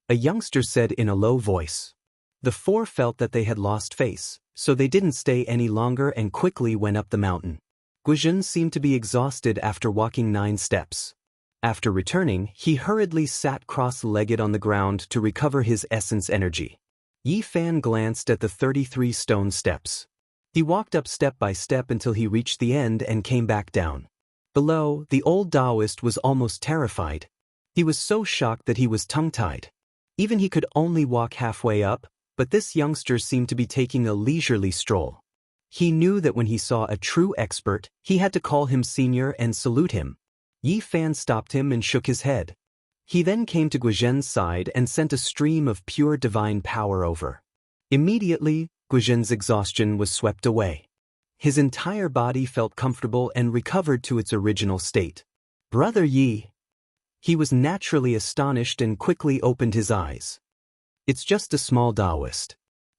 A youngster said in a low voice. The four felt that they had lost face, so they didn't stay any longer and quickly went up the mountain. Guizhen seemed to be exhausted after walking 9 steps. After returning, he hurriedly sat cross-legged on the ground to recover his essence energy. Yi Fan glanced at the 33 stone steps. He walked up step by step until he reached the end and came back down. Below, the old Daoist was almost terrified. He was so shocked that he was tongue-tied. Even he could only walk halfway up, but this youngster seemed to be taking a leisurely stroll. He knew that when he saw a true expert, he had to call him senior and salute him. Yi Fan stopped him and shook his head. He then came to Guizhen's side and sent a stream of pure divine power over. Immediately, Guizhen's exhaustion was swept away. His entire body felt comfortable and recovered to its original state. Brother Yi. He was naturally astonished and quickly opened his eyes. It's just a small Daoist.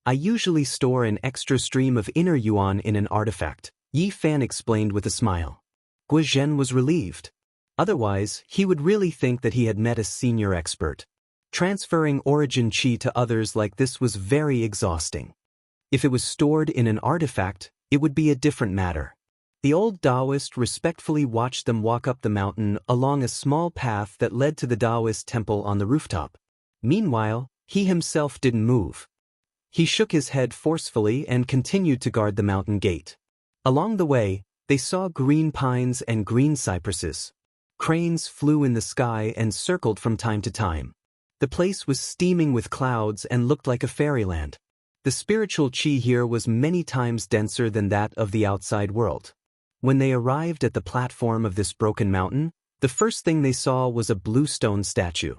I usually store an extra stream of inner yuan in an artifact, Yi Fan explained with a smile. Guizhen was relieved. Otherwise, he would really think that he had met a senior expert. Transferring origin chi to others like this was very exhausting. If it was stored in an artifact, it would be a different matter. The old Daoist respectfully watched them walk up the mountain along a small path that led to the Daoist temple on the rooftop. Meanwhile, he himself didn't move. He shook his head forcefully and continued to guard the mountain gate. Along the way, they saw green pines and green cypresses. Cranes flew in the sky and circled from time to time. The place was steaming with clouds and looked like a fairyland. The spiritual chi here was many times denser than that of the outside world. When they arrived at the platform of this broken mountain, the first thing they saw was a blue stone statue.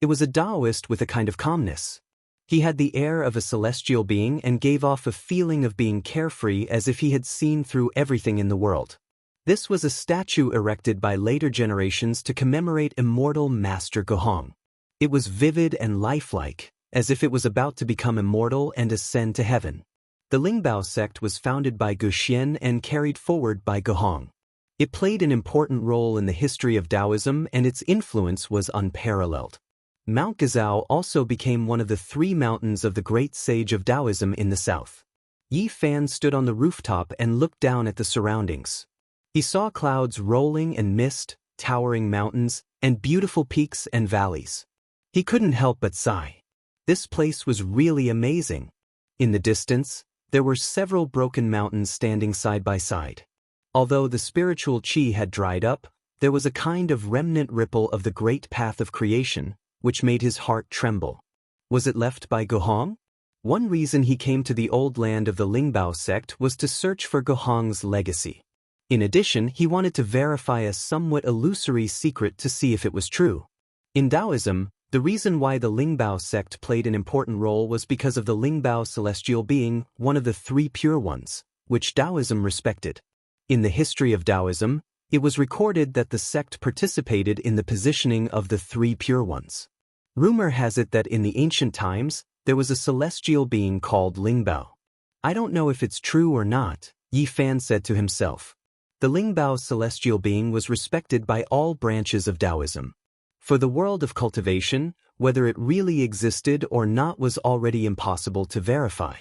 It was a Daoist with a kind of calmness. He had the air of a celestial being and gave off a feeling of being carefree as if he had seen through everything in the world. This was a statue erected by later generations to commemorate immortal Master Guhong. It was vivid and lifelike, as if it was about to become immortal and ascend to heaven. The Lingbao sect was founded by Guxian and carried forward by Guhong. It played an important role in the history of Taoism and its influence was unparalleled. Mount Gazao also became one of the 3 mountains of the great sage of Taoism in the south. Yi Fan stood on the rooftop and looked down at the surroundings. He saw clouds rolling and mist, towering mountains, and beautiful peaks and valleys. He couldn't help but sigh. This place was really amazing. In the distance, there were several broken mountains standing side by side. Although the spiritual chi had dried up, there was a kind of remnant ripple of the great path of creation, which made his heart tremble. Was it left by Guhong? One reason he came to the old land of the Lingbao sect was to search for Guhong's legacy. In addition, he wanted to verify a somewhat illusory secret to see if it was true. In Taoism, the reason why the Lingbao sect played an important role was because of the Lingbao celestial being, one of the 3 pure ones, which Taoism respected. In the history of Taoism, it was recorded that the sect participated in the positioning of the 3 pure ones. Rumor has it that in the ancient times, there was a celestial being called Lingbao. I don't know if it's true or not, Yi Fan said to himself. The Lingbao celestial being was respected by all branches of Taoism. For the world of cultivation, whether it really existed or not was already impossible to verify.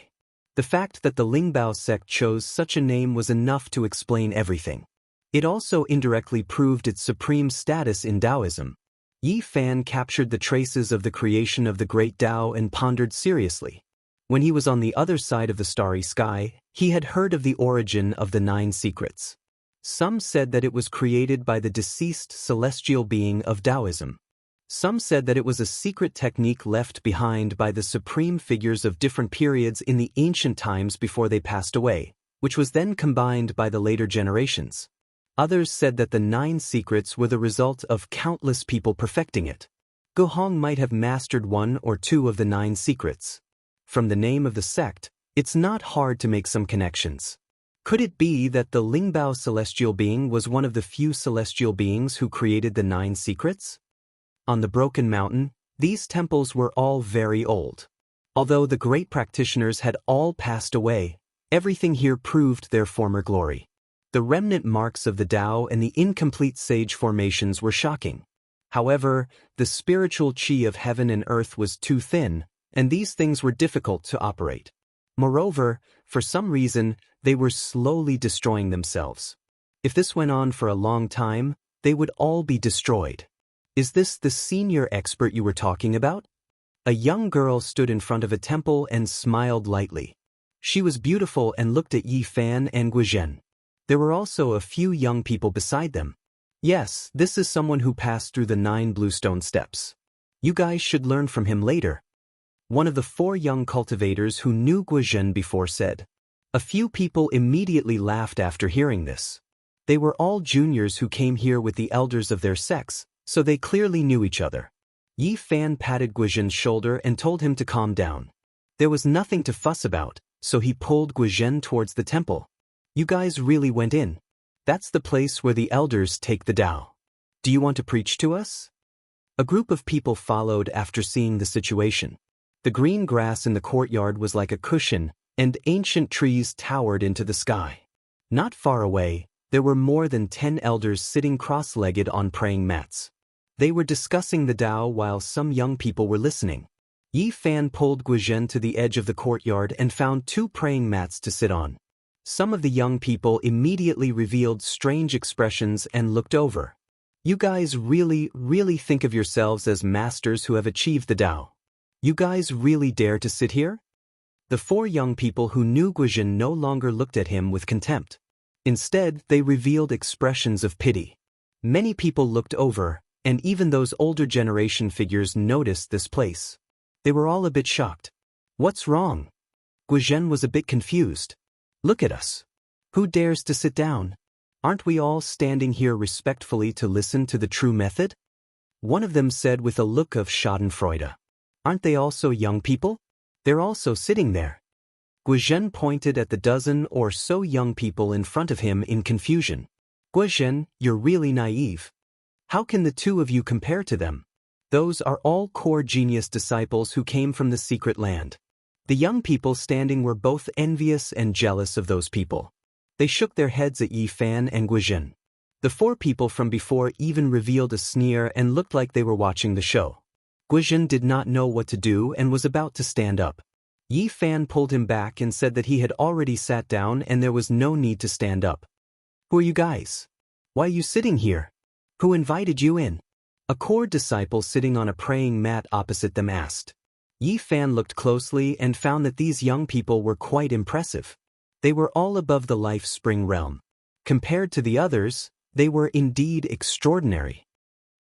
The fact that the Lingbao sect chose such a name was enough to explain everything. It also indirectly proved its supreme status in Taoism. Yi Fan captured the traces of the creation of the great Tao and pondered seriously. When he was on the other side of the starry sky, he had heard of the origin of the 9 secrets. Some said that it was created by the deceased celestial being of Taoism. Some said that it was a secret technique left behind by the supreme figures of different periods in the ancient times before they passed away, which was then combined by the later generations. Others said that the 9 secrets were the result of countless people perfecting it. Guhong might have mastered 1 or 2 of the 9 secrets. From the name of the sect, it's not hard to make some connections. Could it be that the Lingbao celestial being was one of the few celestial beings who created the 9 secrets? On the Broken Mountain, these temples were all very old. Although the great practitioners had all passed away, everything here proved their former glory. The remnant marks of the Tao and the incomplete sage formations were shocking. However, the spiritual qi of heaven and earth was too thin, and these things were difficult to operate. Moreover, for some reason, they were slowly destroying themselves. If this went on for a long time, they would all be destroyed. Is this the senior expert you were talking about? A young girl stood in front of a temple and smiled lightly. She was beautiful and looked at Yi Fan and Guizhen. There were also a few young people beside them. Yes, this is someone who passed through the 9 bluestone steps. You guys should learn from him later. One of the 4 young cultivators who knew Guizhen before said. A few people immediately laughed after hearing this. They were all juniors who came here with the elders of their sex, so they clearly knew each other. Yi Fan patted Guizhen's shoulder and told him to calm down. There was nothing to fuss about, so he pulled Guizhen towards the temple. You guys really went in. That's the place where the elders take the Tao. Do you want to preach to us? A group of people followed after seeing the situation. The green grass in the courtyard was like a cushion, and ancient trees towered into the sky. Not far away, there were more than 10 elders sitting cross-legged on praying mats. They were discussing the Tao while some young people were listening. Yi Fan pulled Guizhen to the edge of the courtyard and found 2 praying mats to sit on. Some of the young people immediately revealed strange expressions and looked over. You guys really think of yourselves as masters who have achieved the Tao. You guys really dare to sit here? The 4 young people who knew Guizhen no longer looked at him with contempt. Instead, they revealed expressions of pity. Many people looked over, and even those older generation figures noticed this place. They were all a bit shocked. What's wrong? Guizhen was a bit confused. Look at us. Who dares to sit down? Aren't we all standing here respectfully to listen to the true method? One of them said with a look of schadenfreude. Aren't they also young people? They're also sitting there. Guizhen pointed at the dozen or so young people in front of him in confusion. Guizhen, you're really naive. How can the 2 of you compare to them? Those are all core genius disciples who came from the secret land. The young people standing were both envious and jealous of those people. They shook their heads at Yi Fan and Guizhen. The 4 people from before even revealed a sneer and looked like they were watching the show. Guizhen did not know what to do and was about to stand up. Yi Fan pulled him back and said that he had already sat down and there was no need to stand up. Who are you guys? Why are you sitting here? Who invited you in? A core disciple sitting on a praying mat opposite them asked. Yi Fan looked closely and found that these young people were quite impressive. They were all above the life spring realm. Compared to the others, they were indeed extraordinary.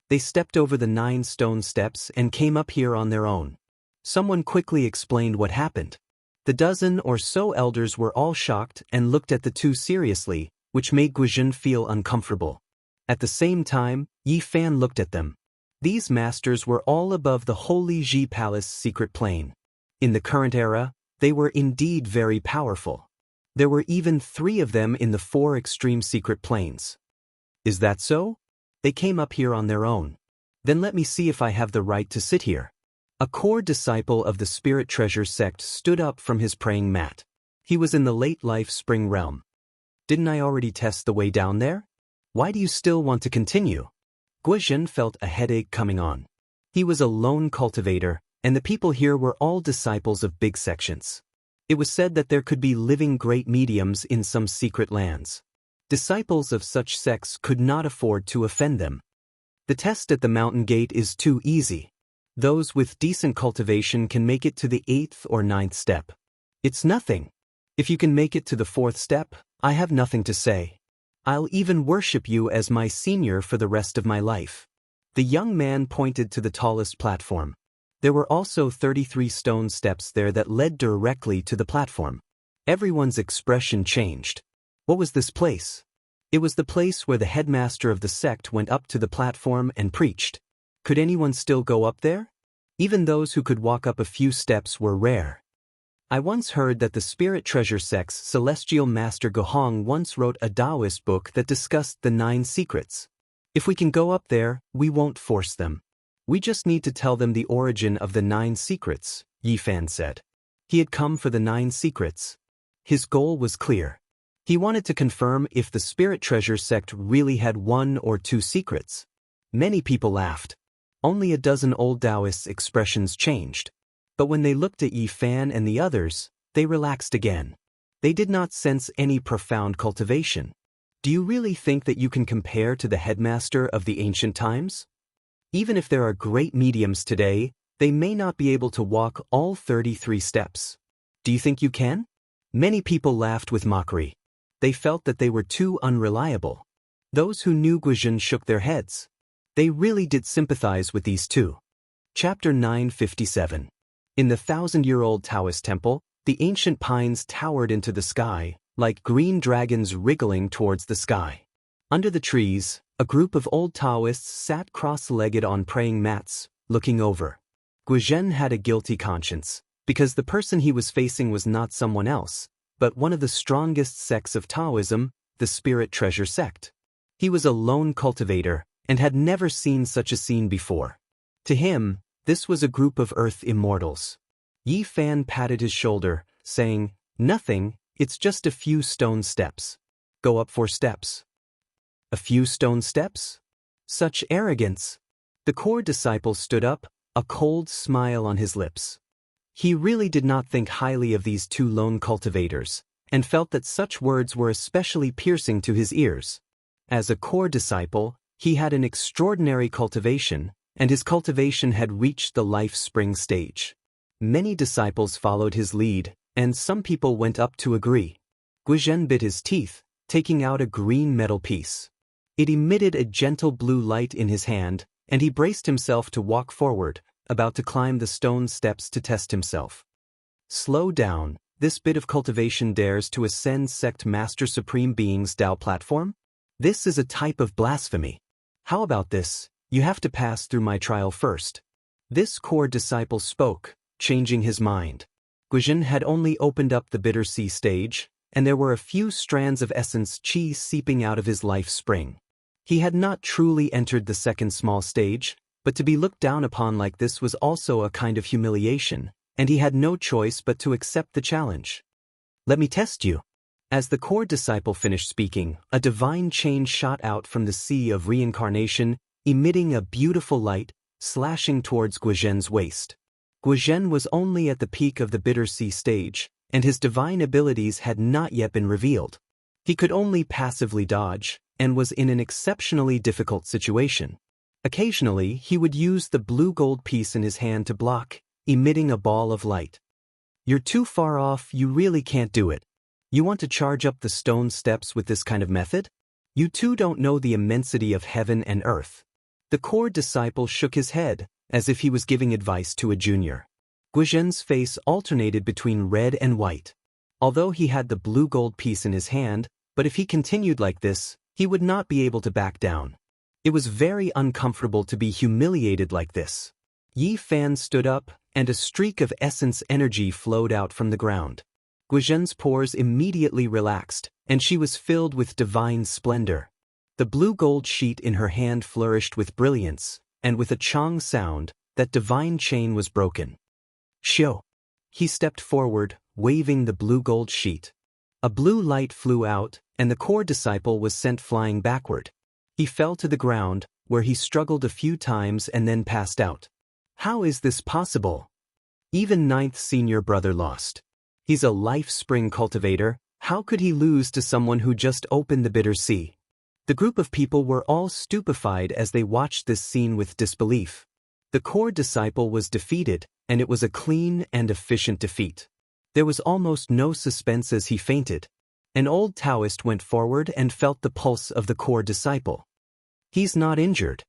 They stepped over the 9 stone steps and came up here on their own. Someone quickly explained what happened. The dozen or so elders were all shocked and looked at the 2 seriously, which made Guizhen feel uncomfortable. At the same time, Yi Fan looked at them. These masters were all above the Holy Ji Palace secret plane. In the current era, they were indeed very powerful. There were even 3 of them in the 4 extreme secret planes. Is that so? They came up here on their own. Then let me see if I have the right to sit here. A core disciple of the Spirit Treasure sect stood up from his praying mat. He was in the late life spring realm. Didn't I already test the way down there? Why do you still want to continue? Guizhen felt a headache coming on. He was a lone cultivator, and the people here were all disciples of big sections. It was said that there could be living great mediums in some secret lands. Disciples of such sects could not afford to offend them. The test at the mountain gate is too easy. Those with decent cultivation can make it to the 8th or 9th step. It's nothing. If you can make it to the 4th step, I have nothing to say. I'll even worship you as my senior for the rest of my life. The young man pointed to the tallest platform. There were also 33 stone steps there that led directly to the platform. Everyone's expression changed. What was this place? It was the place where the headmaster of the sect went up to the platform and preached. Could anyone still go up there? Even those who could walk up a few steps were rare. I once heard that the spirit treasure sect's celestial master Gohong once wrote a Daoist book that discussed the 9 secrets. If we can go up there, we won't force them. We just need to tell them the origin of the 9 secrets, Yifan said. He had come for the 9 secrets. His goal was clear. He wanted to confirm if the spirit treasure sect really had 1 or 2 secrets. Many people laughed. Only a dozen old Daoists' expressions changed. But when they looked at Yifan and the others, they relaxed again. They did not sense any profound cultivation. Do you really think that you can compare to the headmaster of the ancient times? Even if there are great mediums today, they may not be able to walk all 33 steps. Do you think you can? Many people laughed with mockery. They felt that they were too unreliable. Those who knew Guizhen shook their heads. They really did sympathize with these two. Chapter 957. In the 1,000-year-old Taoist temple, the ancient pines towered into the sky, like green dragons wriggling towards the sky. Under the trees, a group of old Taoists sat cross-legged on praying mats, looking over. Guizhen had a guilty conscience, because the person he was facing was not someone else, but one of the strongest sects of Taoism, the Spirit Treasure sect. He was a lone cultivator, and had never seen such a scene before. To him, this was a group of earth immortals. Yifan patted his shoulder, saying, "Nothing, it's just a few stone steps. Go up 4 steps." A few stone steps? Such arrogance! The core disciple stood up, a cold smile on his lips. He really did not think highly of these 2 lone cultivators, and felt that such words were especially piercing to his ears. As a core disciple, he had an extraordinary cultivation, and his cultivation had reached the life spring stage. Many disciples followed his lead, and some people went up to agree. Guizhen bit his teeth, taking out a green metal piece. It emitted a gentle blue light in his hand, and he braced himself to walk forward, about to climb the stone steps to test himself. Slow down, this bit of cultivation dares to ascend Sect Master Supreme Being's Tao platform? This is a type of blasphemy. How about this? You have to pass through my trial first. This core disciple spoke, changing his mind. Guizhen had only opened up the bitter sea stage, and there were a few strands of essence qi seeping out of his life spring. He had not truly entered the second small stage, but to be looked down upon like this was also a kind of humiliation, and he had no choice but to accept the challenge. Let me test you. As the core disciple finished speaking, a divine chain shot out from the sea of reincarnation, emitting a beautiful light, slashing towards Guizhen's waist. Guizhen was only at the peak of the bitter sea stage, and his divine abilities had not yet been revealed. He could only passively dodge, and was in an exceptionally difficult situation. Occasionally, he would use the blue gold piece in his hand to block, emitting a ball of light. You're too far off, you really can't do it. You want to charge up the stone steps with this kind of method? You too don't know the immensity of heaven and earth. The core disciple shook his head, as if he was giving advice to a junior. Guizhen's face alternated between red and white. Although he had the blue gold piece in his hand, but if he continued like this, he would not be able to back down. It was very uncomfortable to be humiliated like this. Yifan stood up, and a streak of essence energy flowed out from the ground. Guizhen's pores immediately relaxed, and she was filled with divine splendor. The blue gold sheet in her hand flourished with brilliance, and with a chong sound, that divine chain was broken. Shio! He stepped forward, waving the blue gold sheet. A blue light flew out, and the core disciple was sent flying backward. He fell to the ground, where he struggled a few times and then passed out. How is this possible? Even 9th senior brother lost. He's a life spring cultivator, how could he lose to someone who just opened the bitter sea? The group of people were all stupefied as they watched this scene with disbelief. The core disciple was defeated, and it was a clean and efficient defeat. There was almost no suspense as he fainted. An old Taoist went forward and felt the pulse of the core disciple. He's not injured.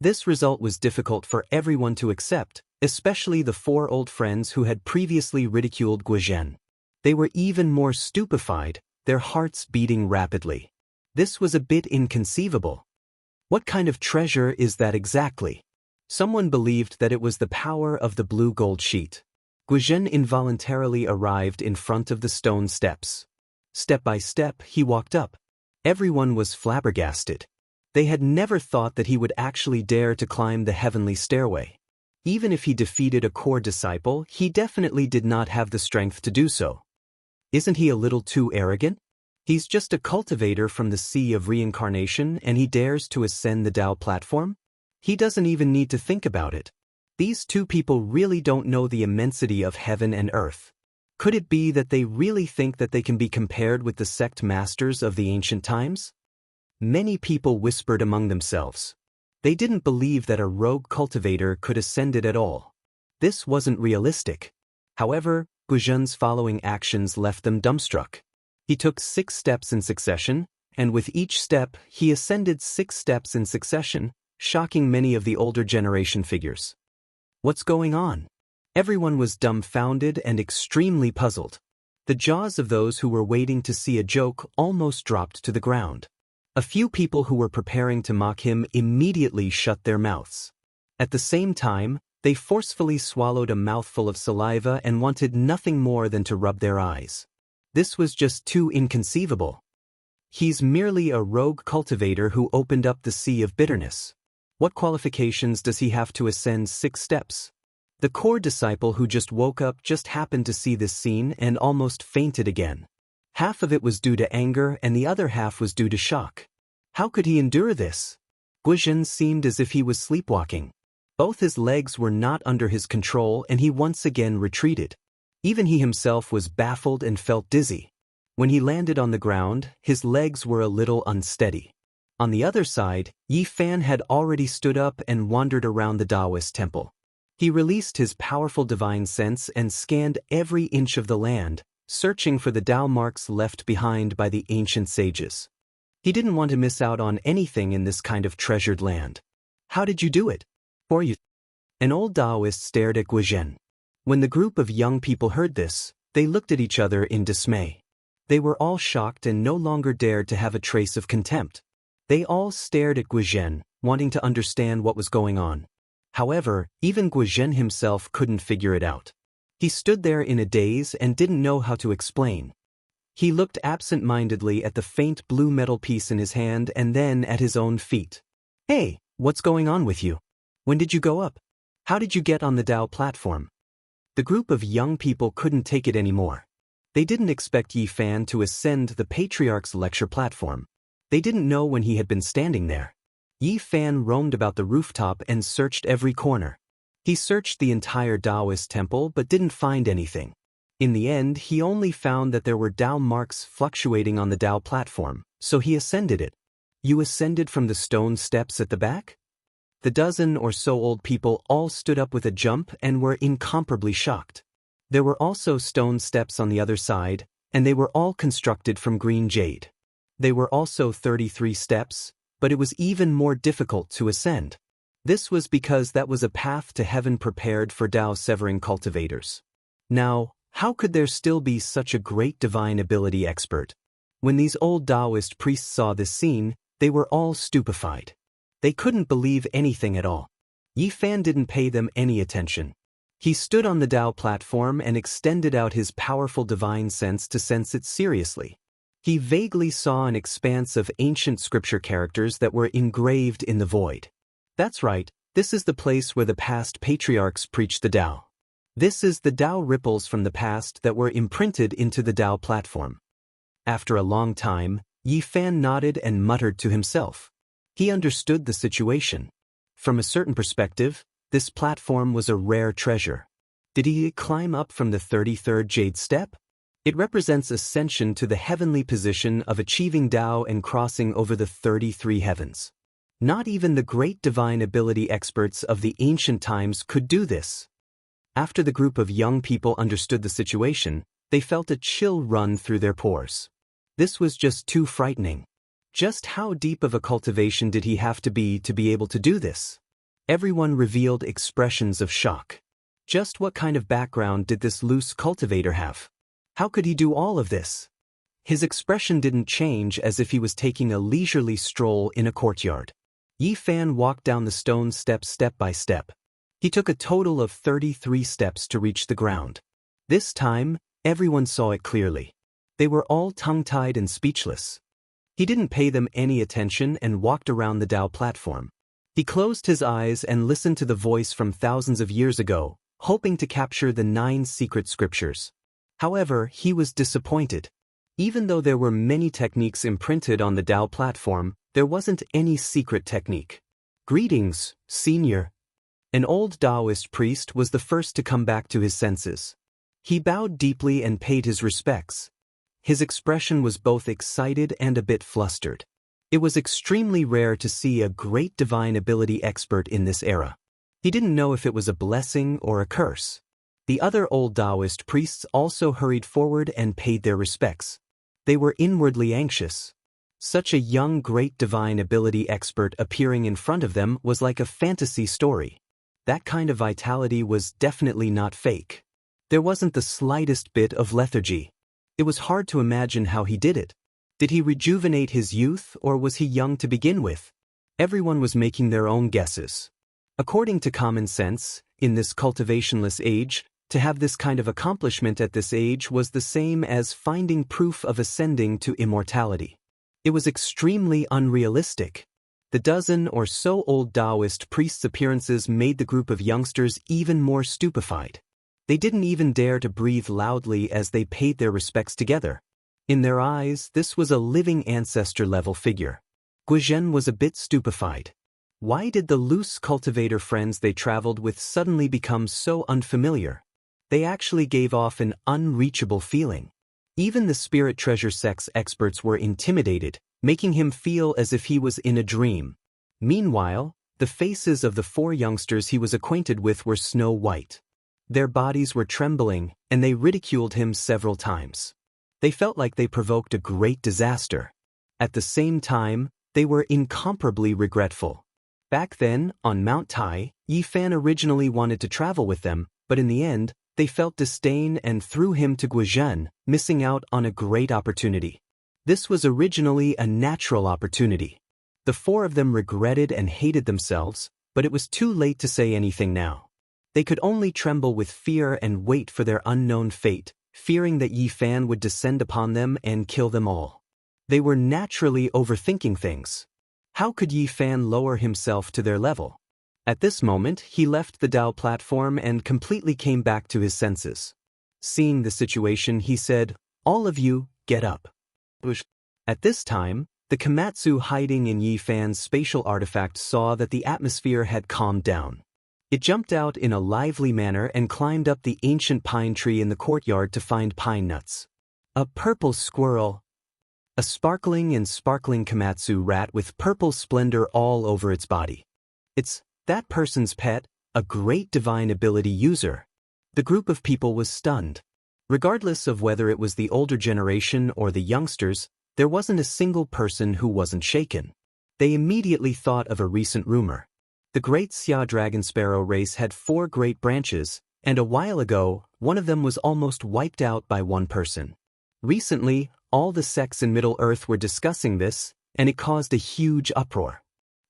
This result was difficult for everyone to accept, especially the 4 old friends who had previously ridiculed Guizhen. They were even more stupefied, their hearts beating rapidly. This was a bit inconceivable. What kind of treasure is that exactly? Someone believed that it was the power of the blue gold sheet. Guizhen involuntarily arrived in front of the stone steps. Step by step, he walked up. Everyone was flabbergasted. They had never thought that he would actually dare to climb the heavenly stairway. Even if he defeated a core disciple, he definitely did not have the strength to do so. Isn't he a little too arrogant? He's just a cultivator from the sea of reincarnation and he dares to ascend the Dao platform? He doesn't even need to think about it. These two people really don't know the immensity of heaven and earth. Could it be that they really think that they can be compared with the sect masters of the ancient times? Many people whispered among themselves. They didn't believe that a rogue cultivator could ascend it at all. This wasn't realistic. However, Guizhen's following actions left them dumbstruck. He took 6 steps in succession, and with each step, he ascended 6 steps in succession, shocking many of the older generation figures. What's going on? Everyone was dumbfounded and extremely puzzled. The jaws of those who were waiting to see a joke almost dropped to the ground. A few people who were preparing to mock him immediately shut their mouths. At the same time, they forcefully swallowed a mouthful of saliva and wanted nothing more than to rub their eyes. This was just too inconceivable. He's merely a rogue cultivator who opened up the sea of bitterness. What qualifications does he have to ascend 6 steps? The core disciple who just woke up just happened to see this scene and almost fainted again. Half of it was due to anger and the other half was due to shock. How could he endure this? Guizhen seemed as if he was sleepwalking. Both his legs were not under his control and he once again retreated. Even he himself was baffled and felt dizzy. When he landed on the ground, his legs were a little unsteady. On the other side, Yi Fan had already stood up and wandered around the Daoist temple. He released his powerful divine sense and scanned every inch of the land, searching for the Dao marks left behind by the ancient sages. He didn't want to miss out on anything in this kind of treasured land. How did you do it? For you. An old Daoist stared at Guizhen. When the group of young people heard this, they looked at each other in dismay. They were all shocked and no longer dared to have a trace of contempt. They all stared at Guizhen, wanting to understand what was going on. However, even Guizhen himself couldn't figure it out. He stood there in a daze and didn't know how to explain. He looked absent-mindedly at the faint blue metal piece in his hand and then at his own feet. Hey, what's going on with you? When did you go up? How did you get on the Dao platform? The group of young people couldn't take it anymore. They didn't expect Yi Fan to ascend the patriarch's lecture platform. They didn't know when he had been standing there. Yi Fan roamed about the rooftop and searched every corner. He searched the entire Daoist temple but didn't find anything. In the end, he only found that there were Dao marks fluctuating on the Dao platform, so he ascended it. You ascended from the stone steps at the back? The dozen or so old people all stood up with a jump and were incomparably shocked. There were also stone steps on the other side, and they were all constructed from green jade. They were also 33 steps, but it was even more difficult to ascend. This was because that was a path to heaven prepared for Dao-severing cultivators. Now, how could there still be such a great divine ability expert? When these old Daoist priests saw this scene, they were all stupefied. They couldn't believe anything at all. Yi Fan didn't pay them any attention. He stood on the Dao platform and extended out his powerful divine sense to sense it seriously. He vaguely saw an expanse of ancient scripture characters that were engraved in the void. That's right, this is the place where the past patriarchs preached the Dao. This is the Dao ripples from the past that were imprinted into the Dao platform. After a long time, Yi Fan nodded and muttered to himself. He understood the situation. From a certain perspective, this platform was a rare treasure. Did he climb up from the 33rd jade step? It represents ascension to the heavenly position of achieving Dao and crossing over the 33 heavens. Not even the great divine ability experts of the ancient times could do this. After the group of young people understood the situation, they felt a chill run through their pores. This was just too frightening. Just how deep of a cultivation did he have to be able to do this? Everyone revealed expressions of shock. Just what kind of background did this loose cultivator have? How could he do all of this? His expression didn't change, as if he was taking a leisurely stroll in a courtyard. Yi Fan walked down the stone steps step by step. He took a total of 33 steps to reach the ground. This time, everyone saw it clearly. They were all tongue-tied and speechless. He didn't pay them any attention and walked around the Dao platform. He closed his eyes and listened to the voice from thousands of years ago, hoping to capture the 9 secret scriptures. However, he was disappointed. Even though there were many techniques imprinted on the Dao platform, there wasn't any secret technique. "Greetings, Senior." An old Daoist priest was the first to come back to his senses. He bowed deeply and paid his respects. His expression was both excited and a bit flustered. It was extremely rare to see a great divine ability expert in this era. He didn't know if it was a blessing or a curse. The other old Daoist priests also hurried forward and paid their respects. They were inwardly anxious. Such a young great divine ability expert appearing in front of them was like a fantasy story. That kind of vitality was definitely not fake. There wasn't the slightest bit of lethargy. It was hard to imagine how he did it. Did he rejuvenate his youth, or was he young to begin with? Everyone was making their own guesses. According to common sense, in this cultivationless age, to have this kind of accomplishment at this age was the same as finding proof of ascending to immortality. It was extremely unrealistic. The dozen or so old Daoist priests' appearances made the group of youngsters even more stupefied. They didn't even dare to breathe loudly as they paid their respects together. In their eyes, this was a living ancestor-level figure. Guizhen was a bit stupefied. Why did the loose cultivator friends they traveled with suddenly become so unfamiliar? They actually gave off an unreachable feeling. Even the spirit treasure sex experts were intimidated, making him feel as if he was in a dream. Meanwhile, the faces of the 4 youngsters he was acquainted with were snow white. Their bodies were trembling, and they ridiculed him several times. They felt like they provoked a great disaster. At the same time, they were incomparably regretful. Back then, on Mount Tai, Yi Fan originally wanted to travel with them, but in the end, they felt disdain and threw him to Guizhen, missing out on a great opportunity. This was originally a natural opportunity. The 4 of them regretted and hated themselves, but it was too late to say anything now. They could only tremble with fear and wait for their unknown fate, fearing that Yi Fan would descend upon them and kill them all. They were naturally overthinking things. How could Yi Fan lower himself to their level? At this moment, he left the Dao platform and completely came back to his senses. Seeing the situation, he said, "All of you, get up." At this time, the Komatsu hiding in Yi Fan's spatial artifact saw that the atmosphere had calmed down. It jumped out in a lively manner and climbed up the ancient pine tree in the courtyard to find pine nuts. A purple squirrel. A sparkling Komatsu rat with purple splendor all over its body. It's that person's pet, a great divine ability user. The group of people was stunned. Regardless of whether it was the older generation or the youngsters, there wasn't a single person who wasn't shaken. They immediately thought of a recent rumor. The great Xia dragon sparrow race had 4 great branches, and a while ago, one of them was almost wiped out by one person. Recently, all the sects in Middle-earth were discussing this, and it caused a huge uproar.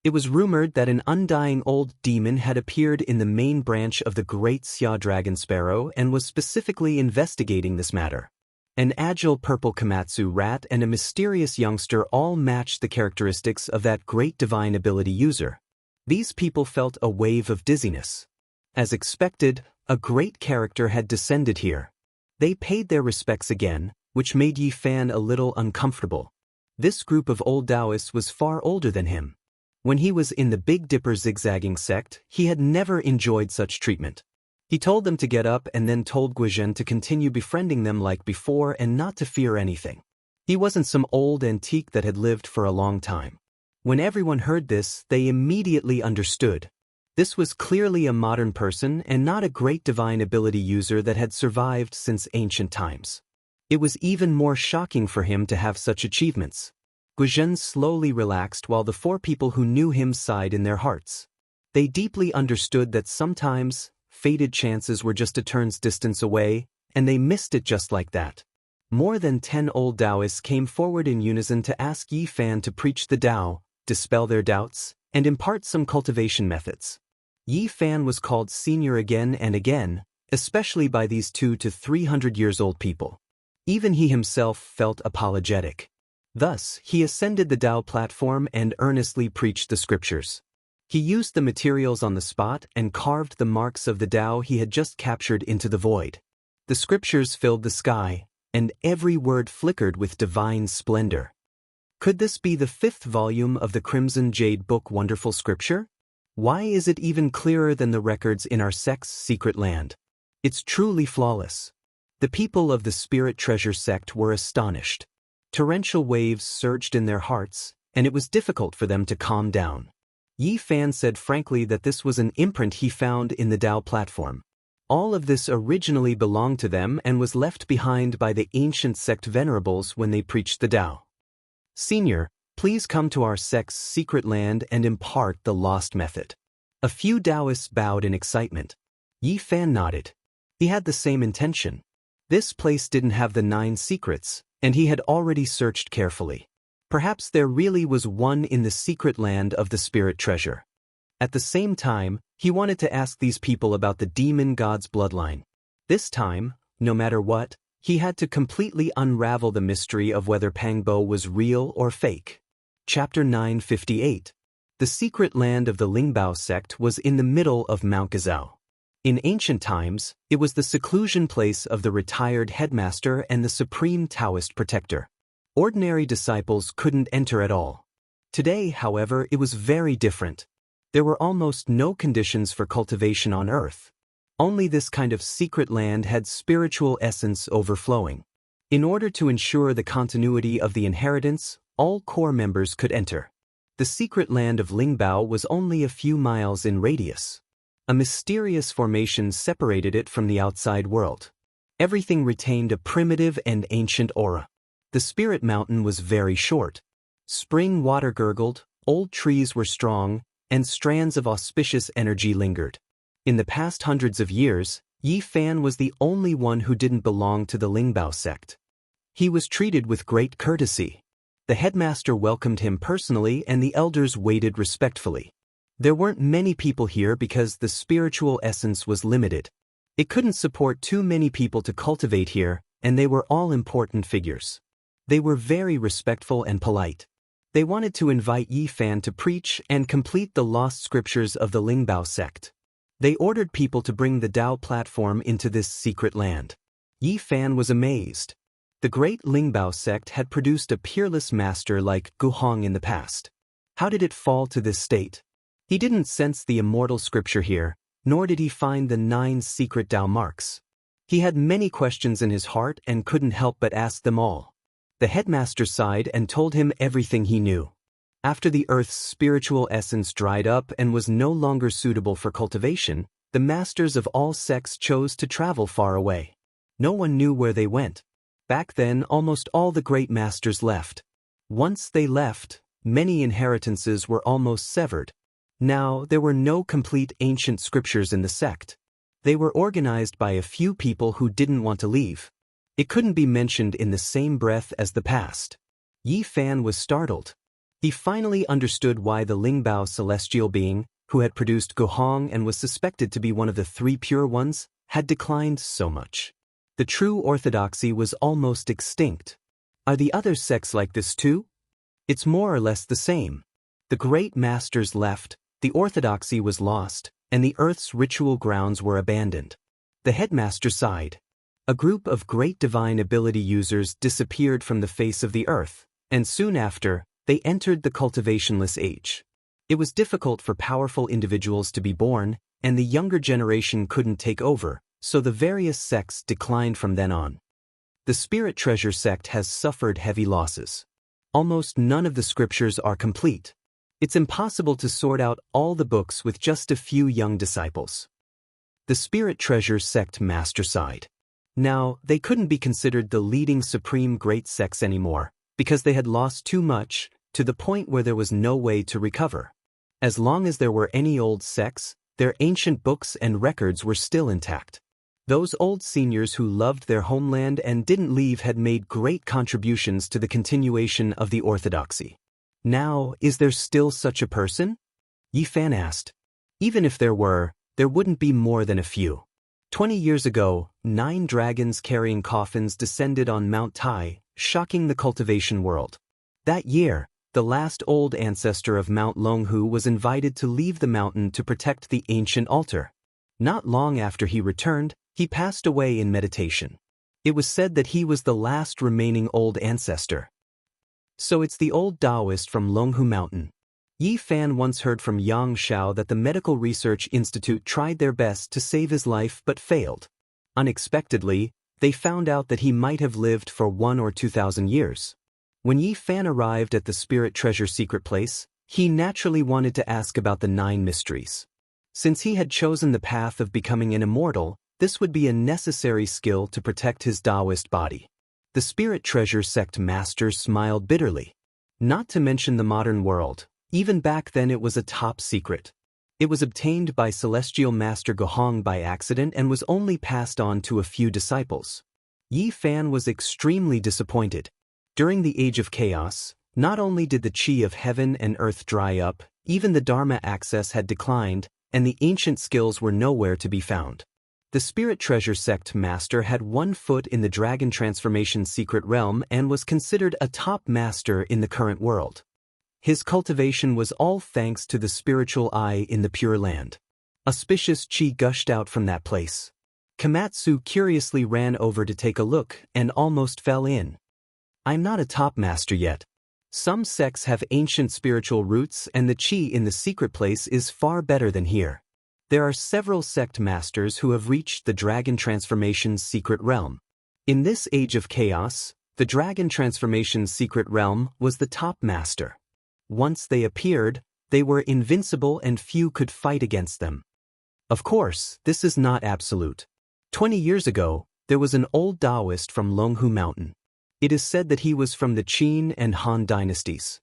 It was rumored that an undying old demon had appeared in the main branch of the great Xia dragon sparrow and was specifically investigating this matter. An agile purple Komatsu rat and a mysterious youngster all matched the characteristics of that great divine ability user. These people felt a wave of dizziness. As expected, a great character had descended here. They paid their respects again, which made Yi Fan a little uncomfortable. This group of old Daoists was far older than him. When he was in the Big Dipper zigzagging sect, he had never enjoyed such treatment. He told them to get up and then told Guizhen to continue befriending them like before and not to fear anything. He wasn't some old antique that had lived for a long time. When everyone heard this, they immediately understood. This was clearly a modern person and not a great divine ability user that had survived since ancient times. It was even more shocking for him to have such achievements. Guizhen slowly relaxed while the 4 people who knew him sighed in their hearts. They deeply understood that sometimes, fated chances were just a turn's distance away, and they missed it just like that. More than 10 old Daoists came forward in unison to ask Yi Fan to preach the Tao, dispel their doubts, and impart some cultivation methods. Yi Fan was called senior again and again, especially by these 200 to 300 years old people. Even he himself felt apologetic. Thus, he ascended the Tao platform and earnestly preached the scriptures. He used the materials on the spot and carved the marks of the Tao he had just captured into the void. The scriptures filled the sky, and every word flickered with divine splendor. Could this be the 5th volume of the Crimson Jade Book Wonderful Scripture? Why is it even clearer than the records in our sect's secret land? It's truly flawless. The people of the Spirit Treasure sect were astonished. Torrential waves surged in their hearts, and it was difficult for them to calm down. Yi Fan said frankly that this was an imprint he found in the Tao platform. All of this originally belonged to them and was left behind by the ancient sect venerables when they preached the Tao. Senior, please come to our sect's secret land and impart the lost method. A few Daoists bowed in excitement. Yi Fan nodded. He had the same intention. This place didn't have the 9 secrets, and he had already searched carefully. Perhaps there really was one in the secret land of the Spirit Treasure. At the same time, he wanted to ask these people about the demon god's bloodline. This time, no matter what, he had to completely unravel the mystery of whether Pangbo was real or fake. Chapter 958. The secret land of the Lingbao sect was in the middle of Mount Gazao. In ancient times, it was the seclusion place of the retired headmaster and the supreme Taoist protector. Ordinary disciples couldn't enter at all. Today, however, it was very different. There were almost no conditions for cultivation on earth. Only this kind of secret land had spiritual essence overflowing. In order to ensure the continuity of the inheritance, all core members could enter. The secret land of Lingbao was only a few miles in radius. A mysterious formation separated it from the outside world. Everything retained a primitive and ancient aura. The spirit mountain was very short. Spring water gurgled, old trees were strong, and strands of auspicious energy lingered. In the past hundreds of years, Yi Fan was the only one who didn't belong to the Lingbao sect. He was treated with great courtesy. The headmaster welcomed him personally and the elders waited respectfully. There weren't many people here because the spiritual essence was limited. It couldn't support too many people to cultivate here, and they were all important figures. They were very respectful and polite. They wanted to invite Yi Fan to preach and complete the lost scriptures of the Lingbao sect. They ordered people to bring the Tao platform into this secret land. Yi Fan was amazed. The great Lingbao sect had produced a peerless master like Gu Hong in the past. How did it fall to this state? He didn't sense the immortal scripture here, nor did he find the 9 secret Tao marks. He had many questions in his heart and couldn't help but ask them all. The headmaster sighed and told him everything he knew. After the earth's spiritual essence dried up and was no longer suitable for cultivation, the masters of all sects chose to travel far away. No one knew where they went. Back then, almost all the great masters left. Once they left, many inheritances were almost severed. Now, there were no complete ancient scriptures in the sect. They were organized by a few people who didn't want to leave. It couldn't be mentioned in the same breath as the past. Yi Fan was startled. He finally understood why the Lingbao celestial being, who had produced Gu Hong and was suspected to be one of the 3 pure ones, had declined so much. The true orthodoxy was almost extinct. Are the other sects like this too? It's more or less the same. The great masters left, the orthodoxy was lost, and the earth's ritual grounds were abandoned. The headmaster sighed. A group of great divine ability users disappeared from the face of the earth, and soon after, they entered the cultivationless age. It was difficult for powerful individuals to be born, and the younger generation couldn't take over, so the various sects declined from then on. The Spirit Treasure sect has suffered heavy losses. Almost none of the scriptures are complete. It's impossible to sort out all the books with just a few young disciples. The Spirit Treasure sect master sighed. Now, they couldn't be considered the leading supreme great sects anymore, because they had lost too much, to the point where there was no way to recover. As long as there were any old sects, their ancient books and records were still intact. Those old seniors who loved their homeland and didn't leave had made great contributions to the continuation of the orthodoxy. Now, is there still such a person? Yi Fan asked. Even if there were, there wouldn't be more than a few. 20 years ago, 9 dragons carrying coffins descended on Mount Tai, shocking the cultivation world. That year, the last old ancestor of Mount Longhu was invited to leave the mountain to protect the ancient altar. Not long after he returned, he passed away in meditation. It was said that he was the last remaining old ancestor. So it's the old Daoist from Longhu Mountain. Yi Fan once heard from Yang Xiao that the Medical Research Institute tried their best to save his life but failed. Unexpectedly, they found out that he might have lived for 1,000 or 2,000 years. When Yi Fan arrived at the Spirit Treasure secret place, he naturally wanted to ask about the 9 mysteries. Since he had chosen the path of becoming an immortal, this would be a necessary skill to protect his Daoist body. The Spirit Treasure sect master smiled bitterly. Not to mention the modern world, even back then it was a top secret. It was obtained by Celestial Master Gohong by accident and was only passed on to a few disciples. Yi Fan was extremely disappointed. During the Age of Chaos, not only did the qi of heaven and earth dry up, even the Dharma access had declined, and the ancient skills were nowhere to be found. The Spirit Treasure sect master had 1 foot in the Dragon Transformation secret realm and was considered a top master in the current world. His cultivation was all thanks to the spiritual eye in the Pure Land. Auspicious qi gushed out from that place. Komatsu curiously ran over to take a look and almost fell in. I'm not a top master yet. Some sects have ancient spiritual roots and the qi in the secret place is far better than here. There are several sect masters who have reached the Dragon Transformation's secret realm. In this Age of Chaos, the Dragon Transformation's secret realm was the top master. Once they appeared, they were invincible and few could fight against them. Of course, this is not absolute. 20 years ago, there was an old Daoist from Longhu Mountain. It is said that he was from the Qin and Han dynasties.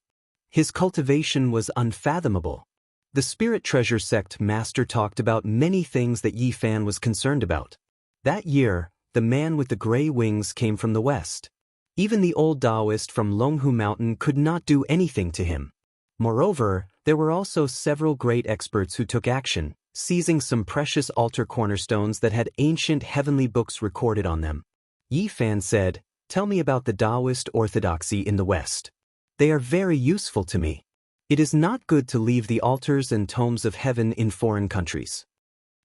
His cultivation was unfathomable. The Spirit Treasure sect master talked about many things that Yi Fan was concerned about. That year, the man with the gray wings came from the west. Even the old Daoist from Longhu Mountain could not do anything to him. Moreover, there were also several great experts who took action, seizing some precious altar cornerstones that had ancient heavenly books recorded on them. Yi Fan said, "Tell me about the Daoist orthodoxy in the West. They are very useful to me. It is not good to leave the altars and tomes of heaven in foreign countries."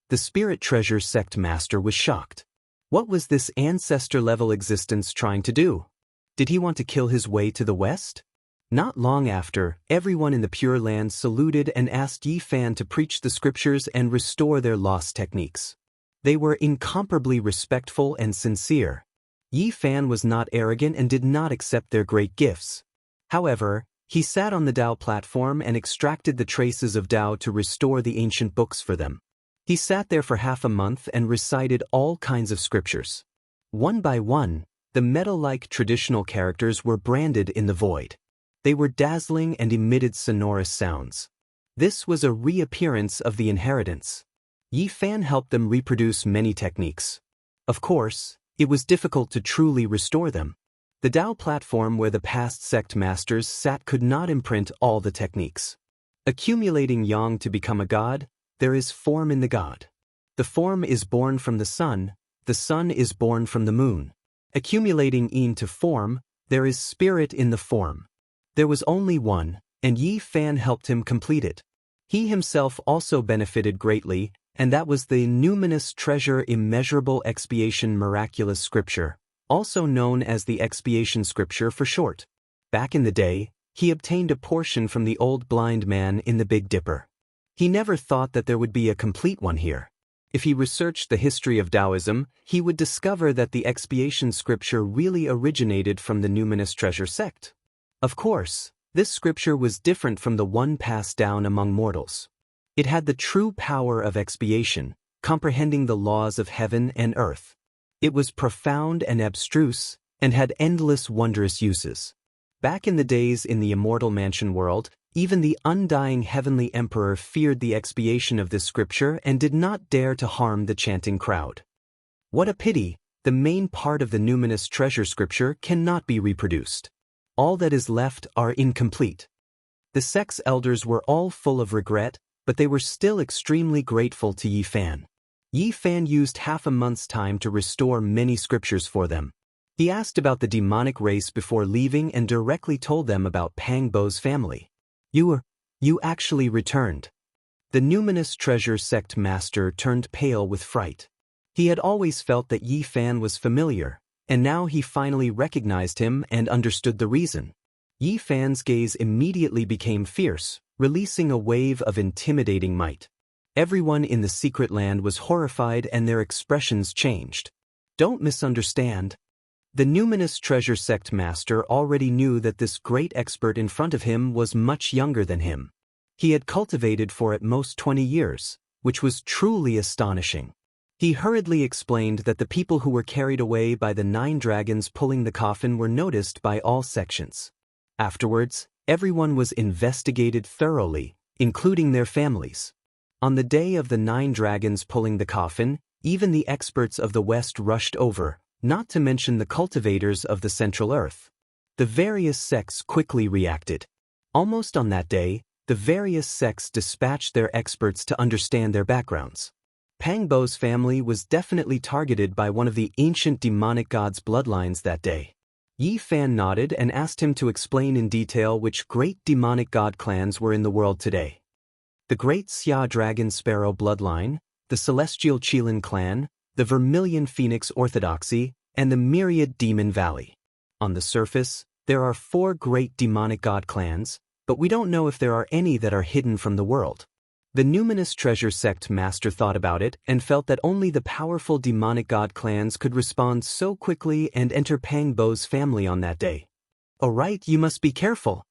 The Spirit Treasure sect master was shocked. What was this ancestor-level existence trying to do? Did he want to kill his way to the West? Not long after, everyone in the Pure Land saluted and asked Yi Fan to preach the scriptures and restore their lost techniques. They were incomparably respectful and sincere. Yi Fan was not arrogant and did not accept their great gifts. However, he sat on the Dao platform and extracted the traces of Dao to restore the ancient books for them. He sat there for half a month and recited all kinds of scriptures. One by one, the metal-like traditional characters were branded in the void. They were dazzling and emitted sonorous sounds. This was a reappearance of the inheritance. Yi Fan helped them reproduce many techniques. Of course, it was difficult to truly restore them. The Dao platform where the past sect masters sat could not imprint all the techniques. Accumulating yang to become a god, there is form in the god. The form is born from the sun is born from the moon. Accumulating yin to form, there is spirit in the form. There was only one, and Yi Fan helped him complete it. He himself also benefited greatly, and that was the numinous treasure immeasurable expiation miraculous scripture, also known as the expiation scripture for short. Back in the day, he obtained a portion from the old blind man in the Big Dipper. He never thought that there would be a complete one here. If he researched the history of Taoism, he would discover that the expiation scripture really originated from the numinous treasure sect. Of course, this scripture was different from the one passed down among mortals. It had the true power of expiation, comprehending the laws of heaven and earth. It was profound and abstruse, and had endless wondrous uses. Back in the days in the immortal mansion world, even the undying heavenly emperor feared the expiation of this scripture and did not dare to harm the chanting crowd. What a pity, the main part of the numinous treasure scripture cannot be reproduced. All that is left are incomplete. The sect's elders were all full of regret, but they were still extremely grateful to Yi Fan. Yi Fan used half a month's time to restore many scriptures for them. He asked about the demonic race before leaving and directly told them about Pang Bo's family. You actually returned. The numinous treasure sect master turned pale with fright. He had always felt that Yi Fan was familiar, and now he finally recognized him and understood the reason. Yi Fan's gaze immediately became fierce, releasing a wave of intimidating might. Everyone in the secret land was horrified and their expressions changed. Don't misunderstand. The numinous treasure sect master already knew that this great expert in front of him was much younger than him. He had cultivated for at most 20 years, which was truly astonishing. He hurriedly explained that the people who were carried away by the 9 dragons pulling the coffin were noticed by all sections. Afterwards, everyone was investigated thoroughly, including their families. On the day of the 9 dragons pulling the coffin, even the experts of the West rushed over, not to mention the cultivators of the Central Earth. The various sects quickly reacted. Almost on that day, the various sects dispatched their experts to understand their backgrounds. Pang Bo's family was definitely targeted by one of the ancient demonic gods' bloodlines that day. Yi Fan nodded and asked him to explain in detail which great demonic god clans were in the world today. The Great Xia Dragon Sparrow bloodline, the Celestial Qilin clan, the Vermilion Phoenix Orthodoxy, and the Myriad Demon Valley. On the surface, there are 4 great demonic god clans, but we don't know if there are any that are hidden from the world. The numinous treasure sect master thought about it and felt that only the powerful demonic god clans could respond so quickly and enter Pang Bo's family on that day. Alright, you must be careful.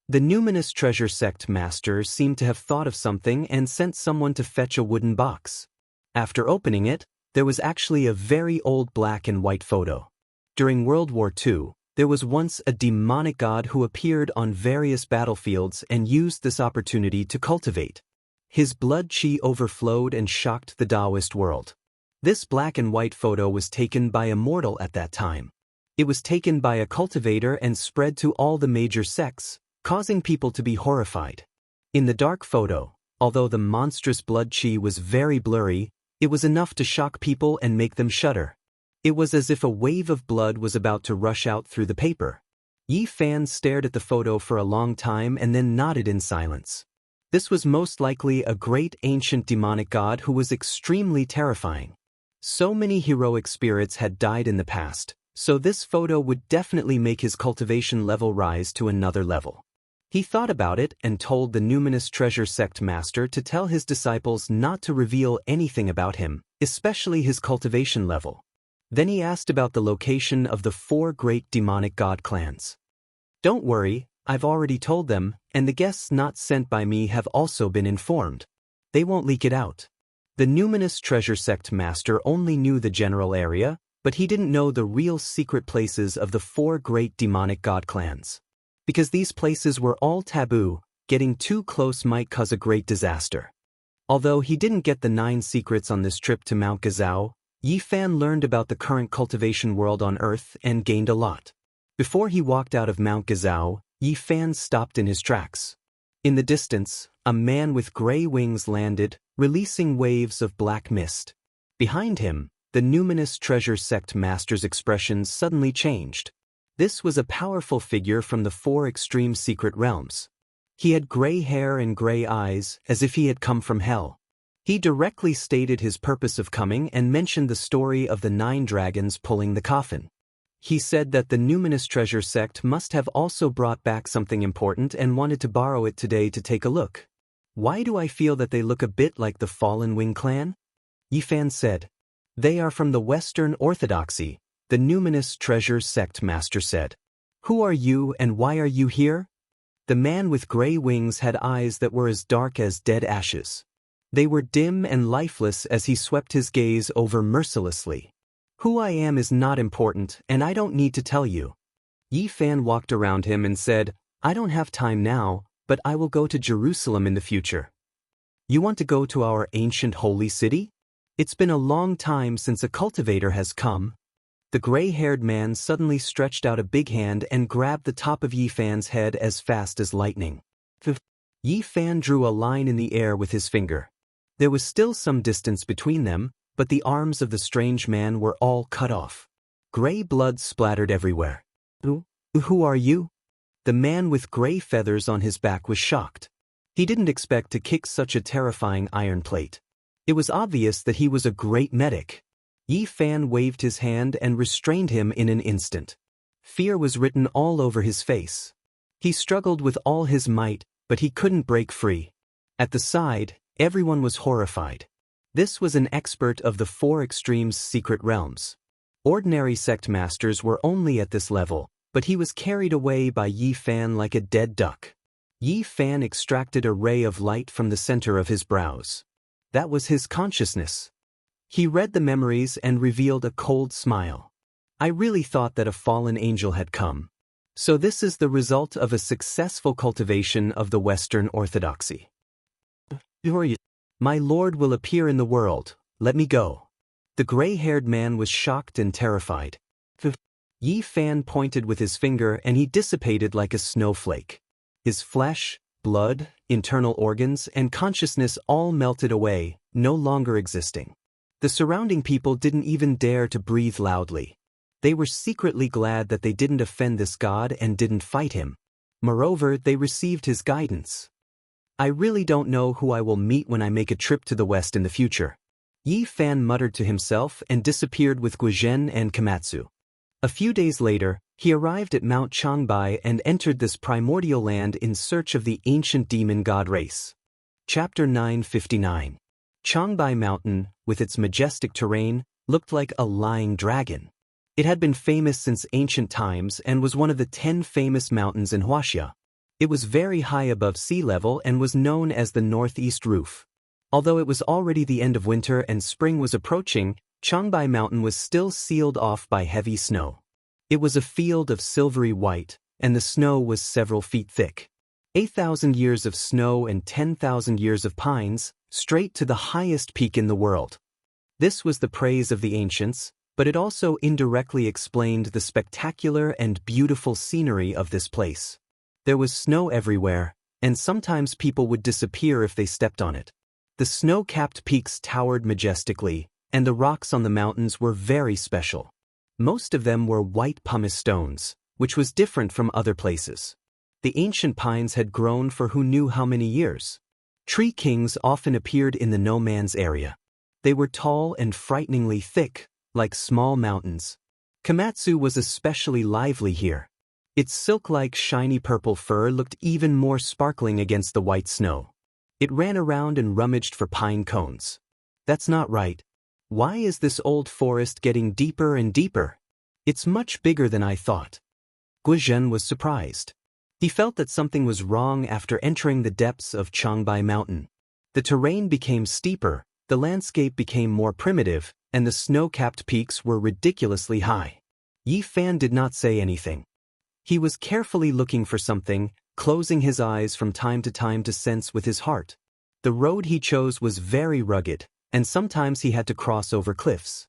The numinous treasure sect master seemed to have thought of something and sent someone to fetch a wooden box. After opening it, there was actually a very old black and white photo. During World War II, there was once a demonic god who appeared on various battlefields and used this opportunity to cultivate. His blood qi overflowed and shocked the Daoist world. This black and white photo was taken by Immortal at that time. It was taken by a cultivator and spread to all the major sects, causing people to be horrified. In the dark photo, although the monstrous blood qi was very blurry, it was enough to shock people and make them shudder. It was as if a wave of blood was about to rush out through the paper. Yi Fan stared at the photo for a long time and then nodded in silence. This was most likely a great ancient demonic god who was extremely terrifying. So many heroic spirits had died in the past, so this photo would definitely make his cultivation level rise to another level. He thought about it and told the numinous treasure sect master to tell his disciples not to reveal anything about him, especially his cultivation level. Then he asked about the location of the 4 great demonic god clans. Don't worry, I've already told them, and the guests not sent by me have also been informed. They won't leak it out. The numinous treasure sect master only knew the general area, but he didn't know the real secret places of the 4 great demonic god clans. Because these places were all taboo, getting too close might cause a great disaster. Although he didn't get the 9 secrets on this trip to Mount Gazao, Yi Fan learned about the current cultivation world on Earth and gained a lot. Before he walked out of Mount Gazao, Yi Fan stopped in his tracks. In the distance, a man with gray wings landed, releasing waves of black mist. Behind him, the numinous treasure sect master's expression suddenly changed. This was a powerful figure from the 4 extreme secret realms. He had gray hair and gray eyes, as if he had come from hell. He directly stated his purpose of coming and mentioned the story of the 9 dragons pulling the coffin. He said that the numinous treasure sect must have also brought back something important and wanted to borrow it today to take a look. Why do I feel that they look a bit like the Fallen Wing clan? Yi Fan said. They are from the Western Orthodoxy, the numinous treasure sect master said. Who are you and why are you here? The man with gray wings had eyes that were as dark as dead ashes. They were dim and lifeless as he swept his gaze over mercilessly. Who I am is not important, and I don't need to tell you. Yi Fan walked around him and said, I don't have time now, but I will go to Jerusalem in the future. You want to go to our ancient holy city? It's been a long time since a cultivator has come. The gray-haired man suddenly stretched out a big hand and grabbed the top of Yi Fan's head as fast as lightning. Yi Fan drew a line in the air with his finger. There was still some distance between them, but the arms of the strange man were all cut off. Gray blood splattered everywhere. Who are you? The man with gray feathers on his back was shocked. He didn't expect to kick such a terrifying iron plate. It was obvious that he was a great medic. Yi Fan waved his hand and restrained him in an instant. Fear was written all over his face. He struggled with all his might, but he couldn't break free. At the side, everyone was horrified. This was an expert of the Four Extremes secret realms. Ordinary sect masters were only at this level, but he was carried away by Yi Fan like a dead duck. Yi Fan extracted a ray of light from the center of his brows. That was his consciousness. He read the memories and revealed a cold smile. I really thought that a fallen angel had come. So this is the result of a successful cultivation of the Western Orthodoxy. My lord will appear in the world, let me go. The gray-haired man was shocked and terrified. Yi Fan pointed with his finger and he dissipated like a snowflake. His flesh, blood, internal organs, and consciousness all melted away, no longer existing. The surrounding people didn't even dare to breathe loudly. They were secretly glad that they didn't offend this god and didn't fight him. Moreover, they received his guidance. I really don't know who I will meet when I make a trip to the west in the future. Yi Fan muttered to himself and disappeared with Guizhen and Komatsu. A few days later, he arrived at Mount Changbai and entered this primordial land in search of the ancient demon god race. Chapter 959. Changbai Mountain, with its majestic terrain, looked like a lying dragon. It had been famous since ancient times and was one of the 10 famous mountains in Wuxia. It was very high above sea level and was known as the Northeast Roof. Although it was already the end of winter and spring was approaching, Changbai Mountain was still sealed off by heavy snow. It was a field of silvery white, and the snow was several feet thick. 8,000 years of snow and 10,000 years of pines, straight to the highest peak in the world. This was the praise of the ancients, but it also indirectly explained the spectacular and beautiful scenery of this place. There was snow everywhere, and sometimes people would disappear if they stepped on it. The snow-capped peaks towered majestically, and the rocks on the mountains were very special. Most of them were white pumice stones, which was different from other places. The ancient pines had grown for who knew how many years. Tree kings often appeared in the no man's area. They were tall and frighteningly thick, like small mountains. Komatsu was especially lively here. Its silk-like shiny purple fur looked even more sparkling against the white snow. It ran around and rummaged for pine cones. That's not right. Why is this old forest getting deeper and deeper? It's much bigger than I thought. Guizhen was surprised. He felt that something was wrong after entering the depths of Changbai Mountain. The terrain became steeper, the landscape became more primitive, and the snow-capped peaks were ridiculously high. Yi Fan did not say anything. He was carefully looking for something, closing his eyes from time to sense with his heart. The road he chose was very rugged, and sometimes he had to cross over cliffs.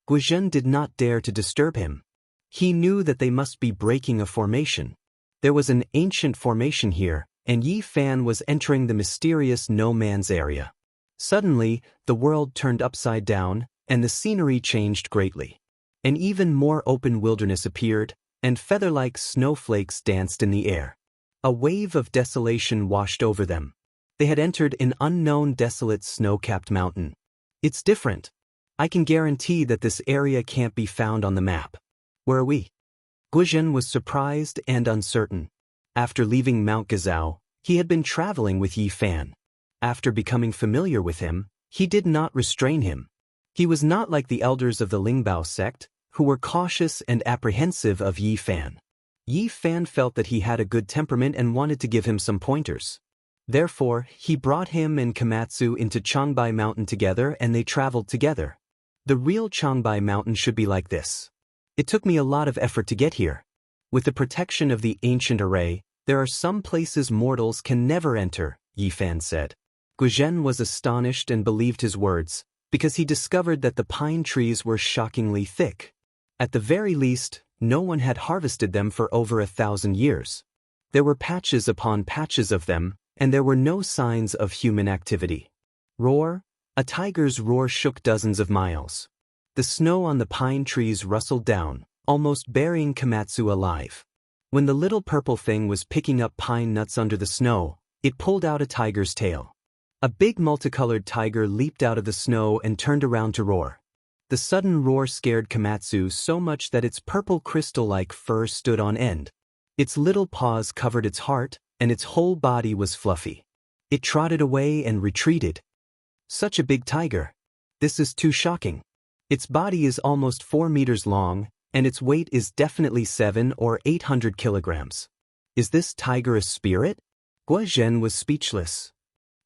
Guizhen did not dare to disturb him. He knew that they must be breaking a formation. There was an ancient formation here, and Yi Fan was entering the mysterious no man's area. Suddenly, the world turned upside down, and the scenery changed greatly. An even more open wilderness appeared, and feather-like snowflakes danced in the air. A wave of desolation washed over them. They had entered an unknown desolate snow-capped mountain. It's different. I can guarantee that this area can't be found on the map. Where are we? Guizhen was surprised and uncertain. After leaving Mount Gazao, he had been traveling with Yi Fan. After becoming familiar with him, he did not restrain him. He was not like the elders of the Lingbao sect, who were cautious and apprehensive of Yi Fan. Yi Fan felt that he had a good temperament and wanted to give him some pointers. Therefore, he brought him and Komatsu into Changbai Mountain together and they traveled together. The real Changbai Mountain should be like this. It took me a lot of effort to get here. With the protection of the ancient array, there are some places mortals can never enter, Yi Fan said. Guizhen was astonished and believed his words, because he discovered that the pine trees were shockingly thick. At the very least, no one had harvested them for over 1,000 years. There were patches upon patches of them, and there were no signs of human activity. Roar! A tiger's roar shook dozens of miles. The snow on the pine trees rustled down, almost burying Komatsu alive. When the little purple thing was picking up pine nuts under the snow, it pulled out a tiger's tail. A big multicolored tiger leaped out of the snow and turned around to roar. The sudden roar scared Komatsu so much that its purple crystal-like fur stood on end. Its little paws covered its heart, and its whole body was fluffy. It trotted away and retreated. Such a big tiger. This is too shocking. Its body is almost 4 meters long, and its weight is definitely 7 or 800 kilograms. Is this tiger a spirit? Guozhen was speechless.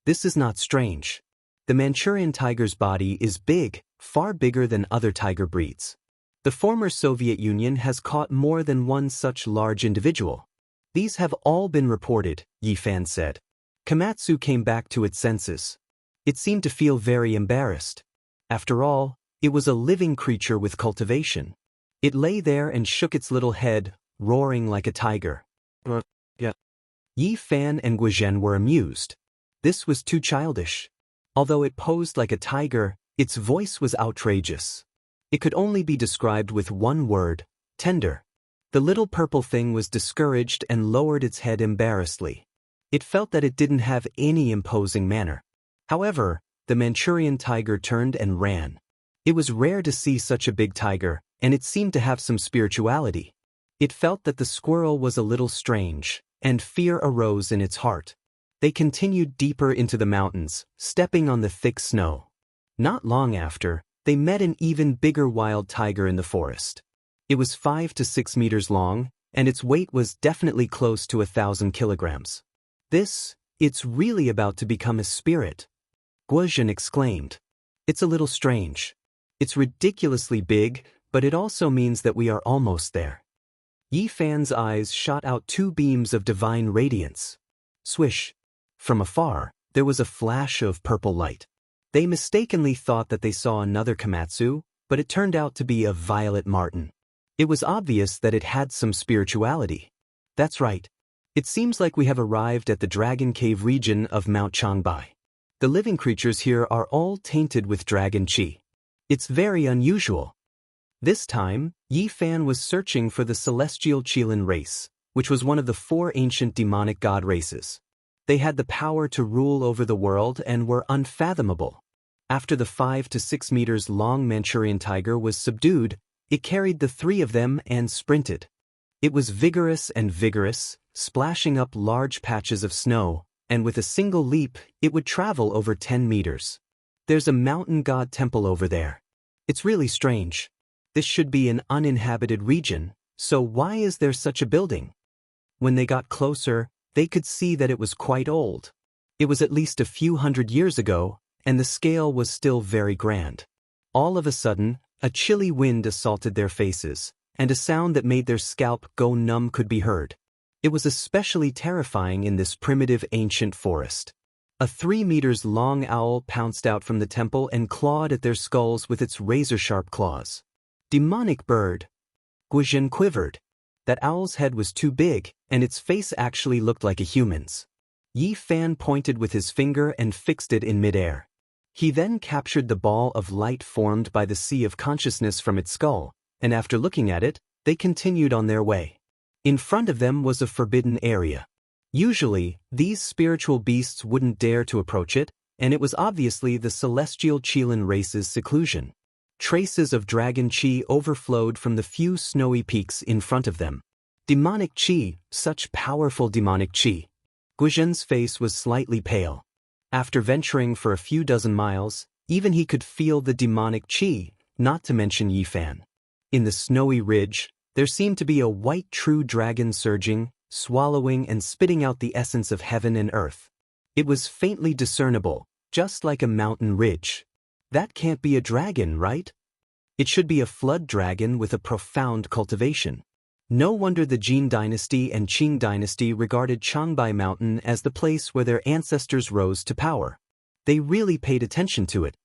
This is not strange. The Manchurian tiger's body is big, far bigger than other tiger breeds. The former Soviet Union has caught more than one such large individual. These have all been reported, Yifan said. Komatsu came back to its senses. It seemed to feel very embarrassed. After all, it was a living creature with cultivation. It lay there and shook its little head, roaring like a tiger. Yeah. Yifan and Guozhen were amused. This was too childish. Although it posed like a tiger, its voice was outrageous. It could only be described with one word: tender. The little purple thing was discouraged and lowered its head embarrassedly. It felt that it didn't have any imposing manner. However, the Manchurian tiger turned and ran. It was rare to see such a big tiger, and it seemed to have some spirituality. It felt that the squirrel was a little strange, and fear arose in its heart. They continued deeper into the mountains, stepping on the thick snow. Not long after, they met an even bigger wild tiger in the forest. It was 5 to 6 meters long, and its weight was definitely close to 1,000 kilograms. It's really about to become a spirit. Guozhen exclaimed. It's a little strange. It's ridiculously big, but it also means that we are almost there. Yifan's eyes shot out 2 beams of divine radiance. Swish. From afar, there was a flash of purple light. They mistakenly thought that they saw another Komatsu, but it turned out to be a violet marten. It was obvious that it had some spirituality. That's right. It seems like we have arrived at the Dragon Cave region of Mount Changbai. The living creatures here are all tainted with dragon qi. It's very unusual. This time, Yifan was searching for the celestial Qilin race, which was one of the 4 ancient demonic god races. They had the power to rule over the world and were unfathomable. After the 5 to 6 meters long Manchurian tiger was subdued, it carried the 3 of them and sprinted. It was vigorous and vigorous, splashing up large patches of snow, and with a single leap, it would travel over 10 meters. There's a mountain god temple over there. It's really strange. This should be an uninhabited region, so why is there such a building? When they got closer, they could see that it was quite old. It was at least a few hundred years ago, and the scale was still very grand. All of a sudden, a chilly wind assaulted their faces, and a sound that made their scalp go numb could be heard. It was especially terrifying in this primitive ancient forest. A 3 meters long owl pounced out from the temple and clawed at their skulls with its razor-sharp claws. Demonic bird. Guozhen quivered. That owl's head was too big, and its face actually looked like a human's. Yifan pointed with his finger and fixed it in midair. He then captured the ball of light formed by the sea of consciousness from its skull, and after looking at it, they continued on their way. In front of them was a forbidden area. Usually, these spiritual beasts wouldn't dare to approach it, and it was obviously the celestial Qilin race's seclusion. Traces of dragon qi overflowed from the few snowy peaks in front of them. Demonic qi, such powerful demonic qi. Guozhen's face was slightly pale. After venturing for a few dozen miles, even he could feel the demonic qi, not to mention Yifan. In the snowy ridge, there seemed to be a white true dragon surging, swallowing and spitting out the essence of heaven and earth. It was faintly discernible, just like a mountain ridge. That can't be a dragon, right? It should be a flood dragon with a profound cultivation. No wonder the Jin dynasty and Qing dynasty regarded Changbai Mountain as the place where their ancestors rose to power. They really paid attention to it.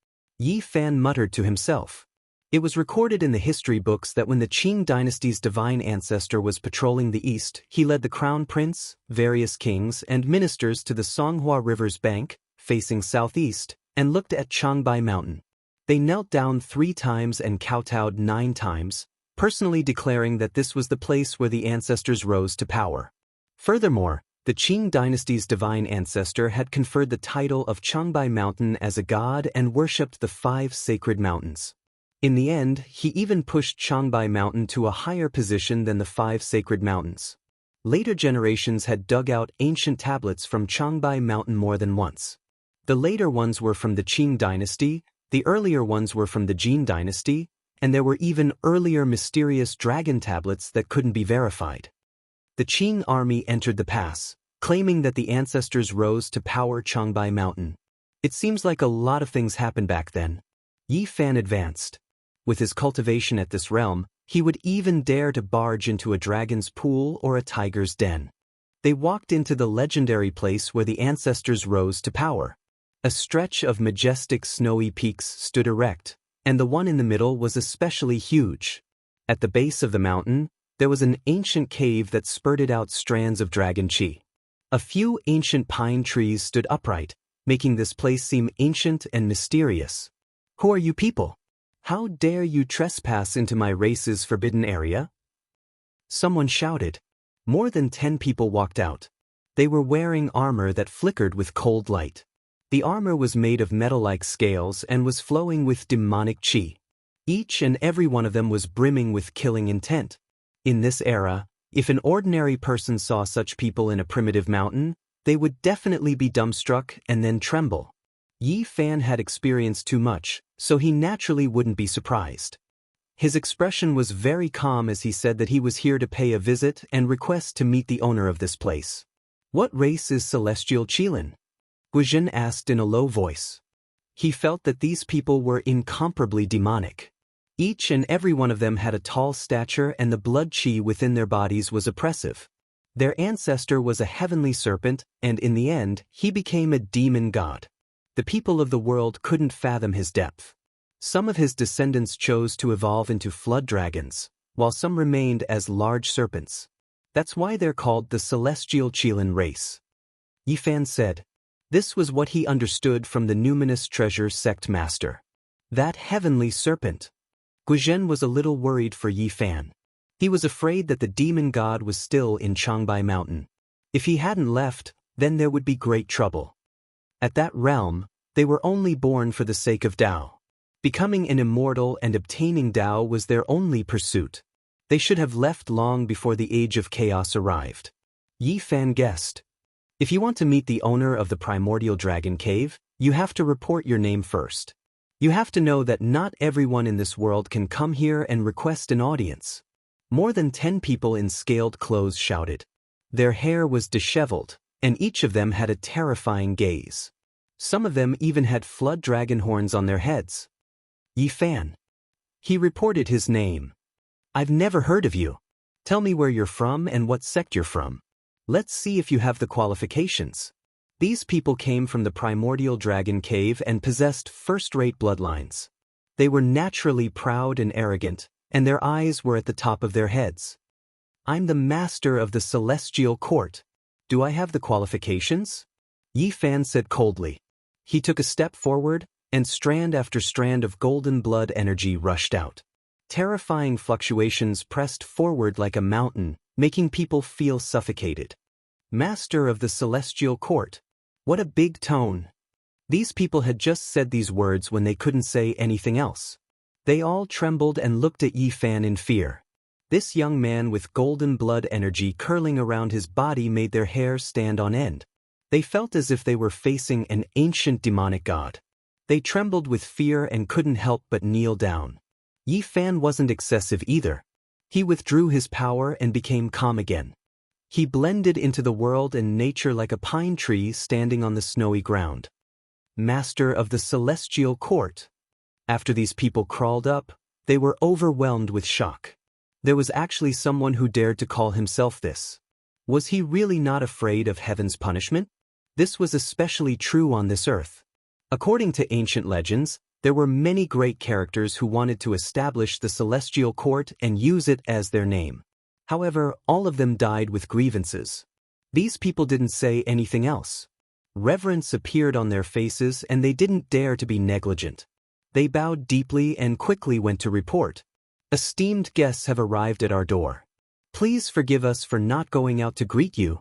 Yifan muttered to himself. It was recorded in the history books that when the Qing dynasty's divine ancestor was patrolling the east, he led the crown prince, various kings, and ministers to the Songhua River's bank, facing southeast, and looked at Changbai Mountain. They knelt down 3 times and kowtowed 9 times, personally declaring that this was the place where the ancestors rose to power. Furthermore, the Qing dynasty's divine ancestor had conferred the title of Changbai Mountain as a god and worshipped the 5 sacred mountains. In the end, he even pushed Changbai Mountain to a higher position than the 5 sacred mountains. Later generations had dug out ancient tablets from Changbai Mountain more than once. The later ones were from the Qing dynasty, the earlier ones were from the Jin dynasty, and there were even earlier mysterious dragon tablets that couldn't be verified. The Qing army entered the pass, claiming that the ancestors rose to power Changbai Mountain. It seems like a lot of things happened back then. Yi Fan advanced. With his cultivation at this realm, he would even dare to barge into a dragon's pool or a tiger's den. They walked into the legendary place where the ancestors rose to power. A stretch of majestic snowy peaks stood erect, and the one in the middle was especially huge. At the base of the mountain, there was an ancient cave that spurted out strands of dragon qi. A few ancient pine trees stood upright, making this place seem ancient and mysterious. "Who are you people? How dare you trespass into my race's forbidden area?" Someone shouted. More than 10 people walked out. They were wearing armor that flickered with cold light. The armor was made of metal-like scales and was flowing with demonic qi. Each and every one of them was brimming with killing intent. In this era, if an ordinary person saw such people in a primitive mountain, they would definitely be dumbstruck and then tremble. Yi Fan had experienced too much, so he naturally wouldn't be surprised. His expression was very calm as he said that he was here to pay a visit and request to meet the owner of this place. "What race is Celestial Qilin?" Guizhen asked in a low voice. He felt that these people were incomparably demonic. Each and every one of them had a tall stature and the blood qi within their bodies was oppressive. Their ancestor was a heavenly serpent, and in the end, he became a demon god. The people of the world couldn't fathom his depth. Some of his descendants chose to evolve into flood dragons, while some remained as large serpents. That's why they're called the Celestial Qilin race. Yi Fan said. This was what he understood from the numinous treasure sect master. That heavenly serpent. Guizhen was a little worried for Yi Fan. He was afraid that the demon god was still in Changbai Mountain. If he hadn't left, then there would be great trouble. At that realm, they were only born for the sake of Dao. Becoming an immortal and obtaining Dao was their only pursuit. They should have left long before the age of chaos arrived. Yi Fan guessed. If you want to meet the owner of the primordial dragon cave, you have to report your name first. You have to know that not everyone in this world can come here and request an audience. More than 10 people in scaled clothes shouted. Their hair was disheveled, and each of them had a terrifying gaze. Some of them even had flood dragon horns on their heads. Yi Fan. He reported his name. I've never heard of you. Tell me where you're from and what sect you're from. Let's see if you have the qualifications. These people came from the primordial dragon cave and possessed first-rate bloodlines. They were naturally proud and arrogant, and their eyes were at the top of their heads. I'm the master of the celestial court. Do I have the qualifications? Yi Fan said coldly. He took a step forward, and strand after strand of golden blood energy rushed out. Terrifying fluctuations pressed forward like a mountain, making people feel suffocated. Master of the celestial court. What a big tone. These people had just said these words when they couldn't say anything else. They all trembled and looked at Yi Fan in fear. This young man with golden blood energy curling around his body made their hair stand on end. They felt as if they were facing an ancient demonic god. They trembled with fear and couldn't help but kneel down. Yi Fan wasn't excessive either. He withdrew his power and became calm again. He blended into the world and nature like a pine tree standing on the snowy ground. Master of the celestial court. After these people crawled up, they were overwhelmed with shock. There was actually someone who dared to call himself this. Was he really not afraid of heaven's punishment? This was especially true on this earth. According to ancient legends, There were many great characters who wanted to establish the celestial court and use it as their name. However, all of them died with grievances. These people didn't say anything else. Reverence appeared on their faces and they didn't dare to be negligent. They bowed deeply and quickly went to report. Esteemed guests have arrived at our door. Please forgive us for not going out to greet you.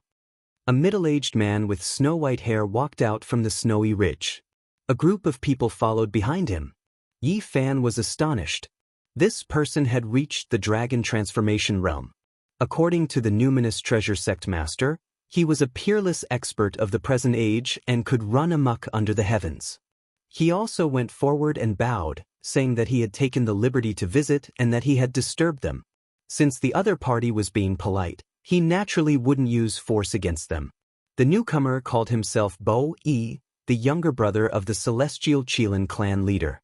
A middle-aged man with snow-white hair walked out from the snowy ridge. A group of people followed behind him. Yi Fan was astonished. This person had reached the dragon transformation realm. According to the numinous treasure sect master, he was a peerless expert of the present age and could run amok under the heavens. He also went forward and bowed, saying that he had taken the liberty to visit and that he had disturbed them. Since the other party was being polite, he naturally wouldn't use force against them. The newcomer called himself Bo Yi, the younger brother of the celestial Qilin clan leader.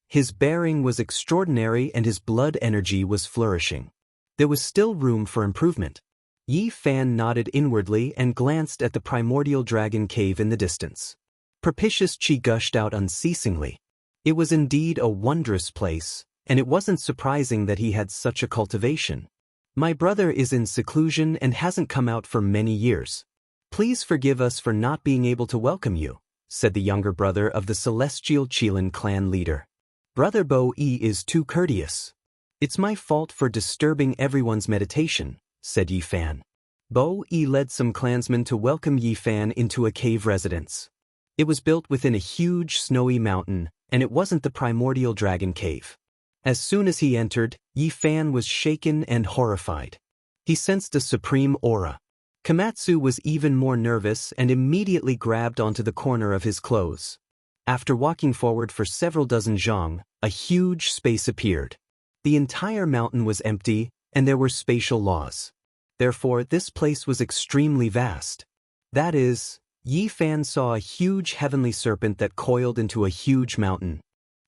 His bearing was extraordinary and his blood energy was flourishing. There was still room for improvement. Yi Fan nodded inwardly and glanced at the primordial dragon cave in the distance. Propitious qi gushed out unceasingly. It was indeed a wondrous place, and it wasn't surprising that he had such a cultivation. My brother is in seclusion and hasn't come out for many years. Please forgive us for not being able to welcome you, said the younger brother of the celestial Qilin clan leader. Brother Bo Yi is too courteous. It's my fault for disturbing everyone's meditation, said Yi Fan. Bo Yi led some clansmen to welcome Yi Fan into a cave residence. It was built within a huge snowy mountain, and it wasn't the primordial dragon cave. As soon as he entered, Yi Fan was shaken and horrified. He sensed a supreme aura. Komatsu was even more nervous and immediately grabbed onto the corner of his clothes. After walking forward for several dozen zhang, a huge space appeared. The entire mountain was empty, and there were spatial laws. Therefore, this place was extremely vast. That is, Yi Fan saw a huge heavenly serpent that coiled into a huge mountain.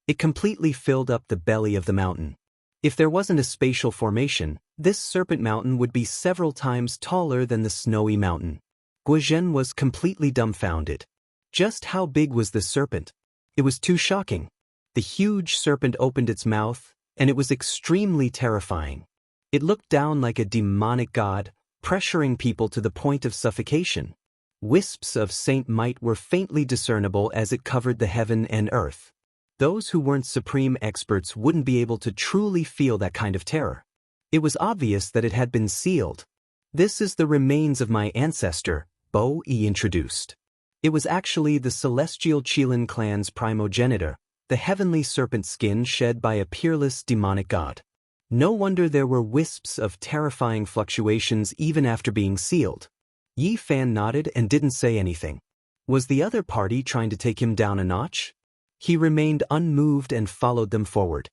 It completely filled up the belly of the mountain. If there wasn't a spatial formation, this serpent mountain would be several times taller than the snowy mountain. Guozhen was completely dumbfounded. Just how big was this serpent? It was too shocking. The huge serpent opened its mouth, and it was extremely terrifying. It looked down like a demonic god, pressuring people to the point of suffocation. Wisps of saint might were faintly discernible as it covered the heaven and earth. Those who weren't supreme experts wouldn't be able to truly feel that kind of terror. It was obvious that it had been sealed. This is the remains of my ancestor, Bo Yi introduced. It was actually the celestial Qilin clan's primogenitor, the heavenly serpent skin shed by a peerless demonic god. No wonder there were wisps of terrifying fluctuations even after being sealed. Yi Fan nodded and didn't say anything. Was the other party trying to take him down a notch? He remained unmoved and followed them forward.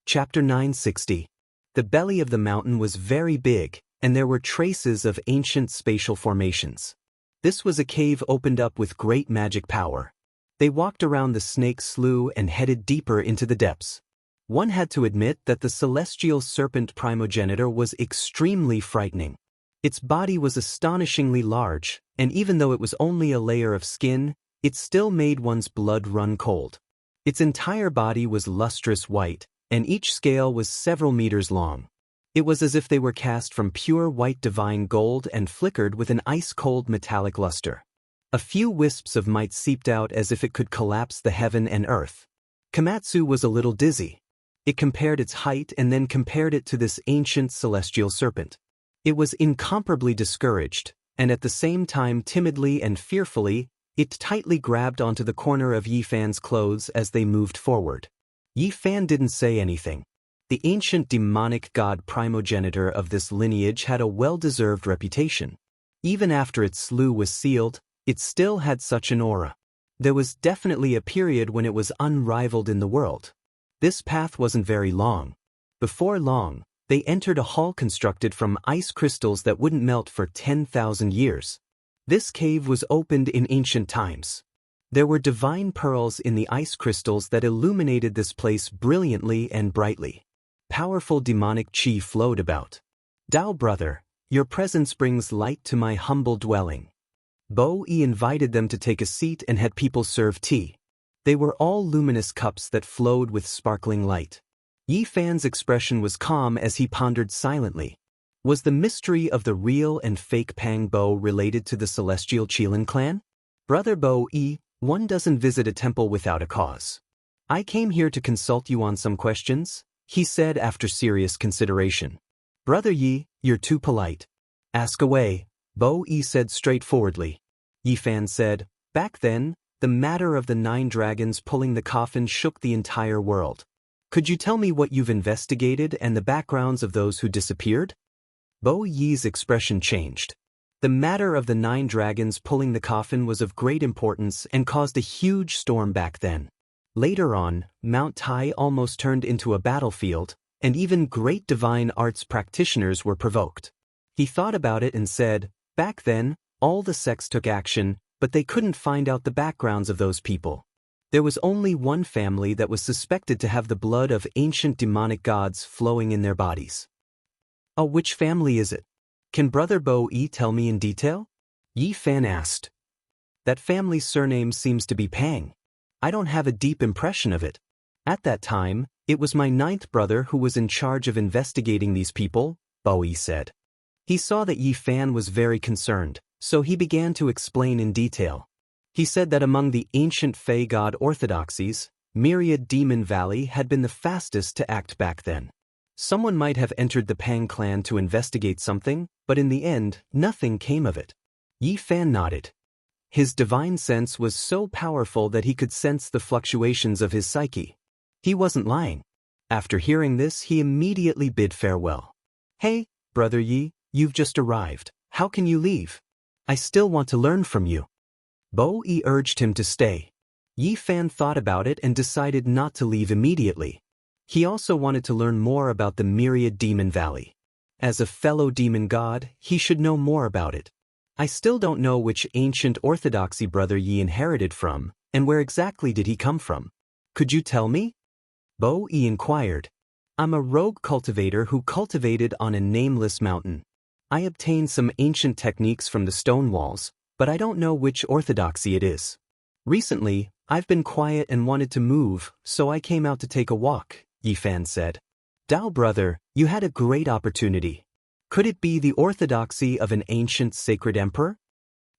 Chapter 960. The belly of the mountain was very big, and there were traces of ancient spatial formations. This was a cave opened up with great magic power. They walked around the snake slough and headed deeper into the depths. One had to admit that the celestial serpent primogenitor was extremely frightening. Its body was astonishingly large, and even though it was only a layer of skin, it still made one's blood run cold. Its entire body was lustrous white, and each scale was several meters long. It was as if they were cast from pure white divine gold and flickered with an ice-cold metallic luster. A few wisps of might seeped out as if it could collapse the heaven and earth. Komatsu was a little dizzy. It compared its height and then compared it to this ancient celestial serpent. It was incomparably discouraged, and at the same time timidly and fearfully, it tightly grabbed onto the corner of Yi Fan's clothes as they moved forward. Yi Fan didn't say anything. The ancient demonic god primogenitor of this lineage had a well-deserved reputation. Even after its slough was sealed, it still had such an aura. There was definitely a period when it was unrivaled in the world. This path wasn't very long. Before long, they entered a hall constructed from ice crystals that wouldn't melt for 10,000 years. This cave was opened in ancient times. There were divine pearls in the ice crystals that illuminated this place brilliantly and brightly. Powerful demonic qi flowed about. Dao brother, your presence brings light to my humble dwelling. Bo Yi invited them to take a seat and had people serve tea. They were all luminous cups that flowed with sparkling light. Yi Fan's expression was calm as he pondered silently. Was the mystery of the real and fake Pang Bo related to the celestial Qilin clan? Brother Bo Yi, one doesn't visit a temple without a cause. I came here to consult you on some questions, he said after serious consideration. Brother Yi, you're too polite. Ask away, Bo Yi said straightforwardly. Yi Fan said, back then, the matter of the 9 dragons pulling the coffin shook the entire world. Could you tell me what you've investigated and the backgrounds of those who disappeared? Bo Yi's expression changed. The matter of the 9 dragons pulling the coffin was of great importance and caused a huge storm back then. Later on, Mount Tai almost turned into a battlefield, and even great divine arts practitioners were provoked. He thought about it and said, back then, all the sects took action, but they couldn't find out the backgrounds of those people. There was only one family that was suspected to have the blood of ancient demonic gods flowing in their bodies. Oh, which family is it? Can Brother Bo Yi tell me in detail? Yi Fan asked. That family's surname seems to be Pang. I don't have a deep impression of it. At that time, it was my 9th brother who was in charge of investigating these people, Bo Yi said. He saw that Yi Fan was very concerned, so he began to explain in detail. He said that among the ancient Fey god orthodoxies, Myriad Demon Valley had been the fastest to act back then. Someone might have entered the Pang clan to investigate something, but in the end, nothing came of it. Yi Fan nodded. His divine sense was so powerful that he could sense the fluctuations of his psyche. He wasn't lying. After hearing this, he immediately bid farewell. Hey, Brother Yi, you've just arrived. How can you leave? I still want to learn from you. Bo Yi urged him to stay. Yi Fan thought about it and decided not to leave immediately. He also wanted to learn more about the Myriad Demon Valley. As a fellow demon god, he should know more about it. I still don't know which ancient orthodoxy Brother Yi inherited from, and where exactly did he come from. Could you tell me? Bo Yi inquired. I'm a rogue cultivator who cultivated on a nameless mountain. I obtained some ancient techniques from the stone walls, but I don't know which orthodoxy it is. Recently, I've been quiet and wanted to move, so I came out to take a walk, Yi Fan said. Dao brother, you had a great opportunity. Could it be the orthodoxy of an ancient sacred emperor?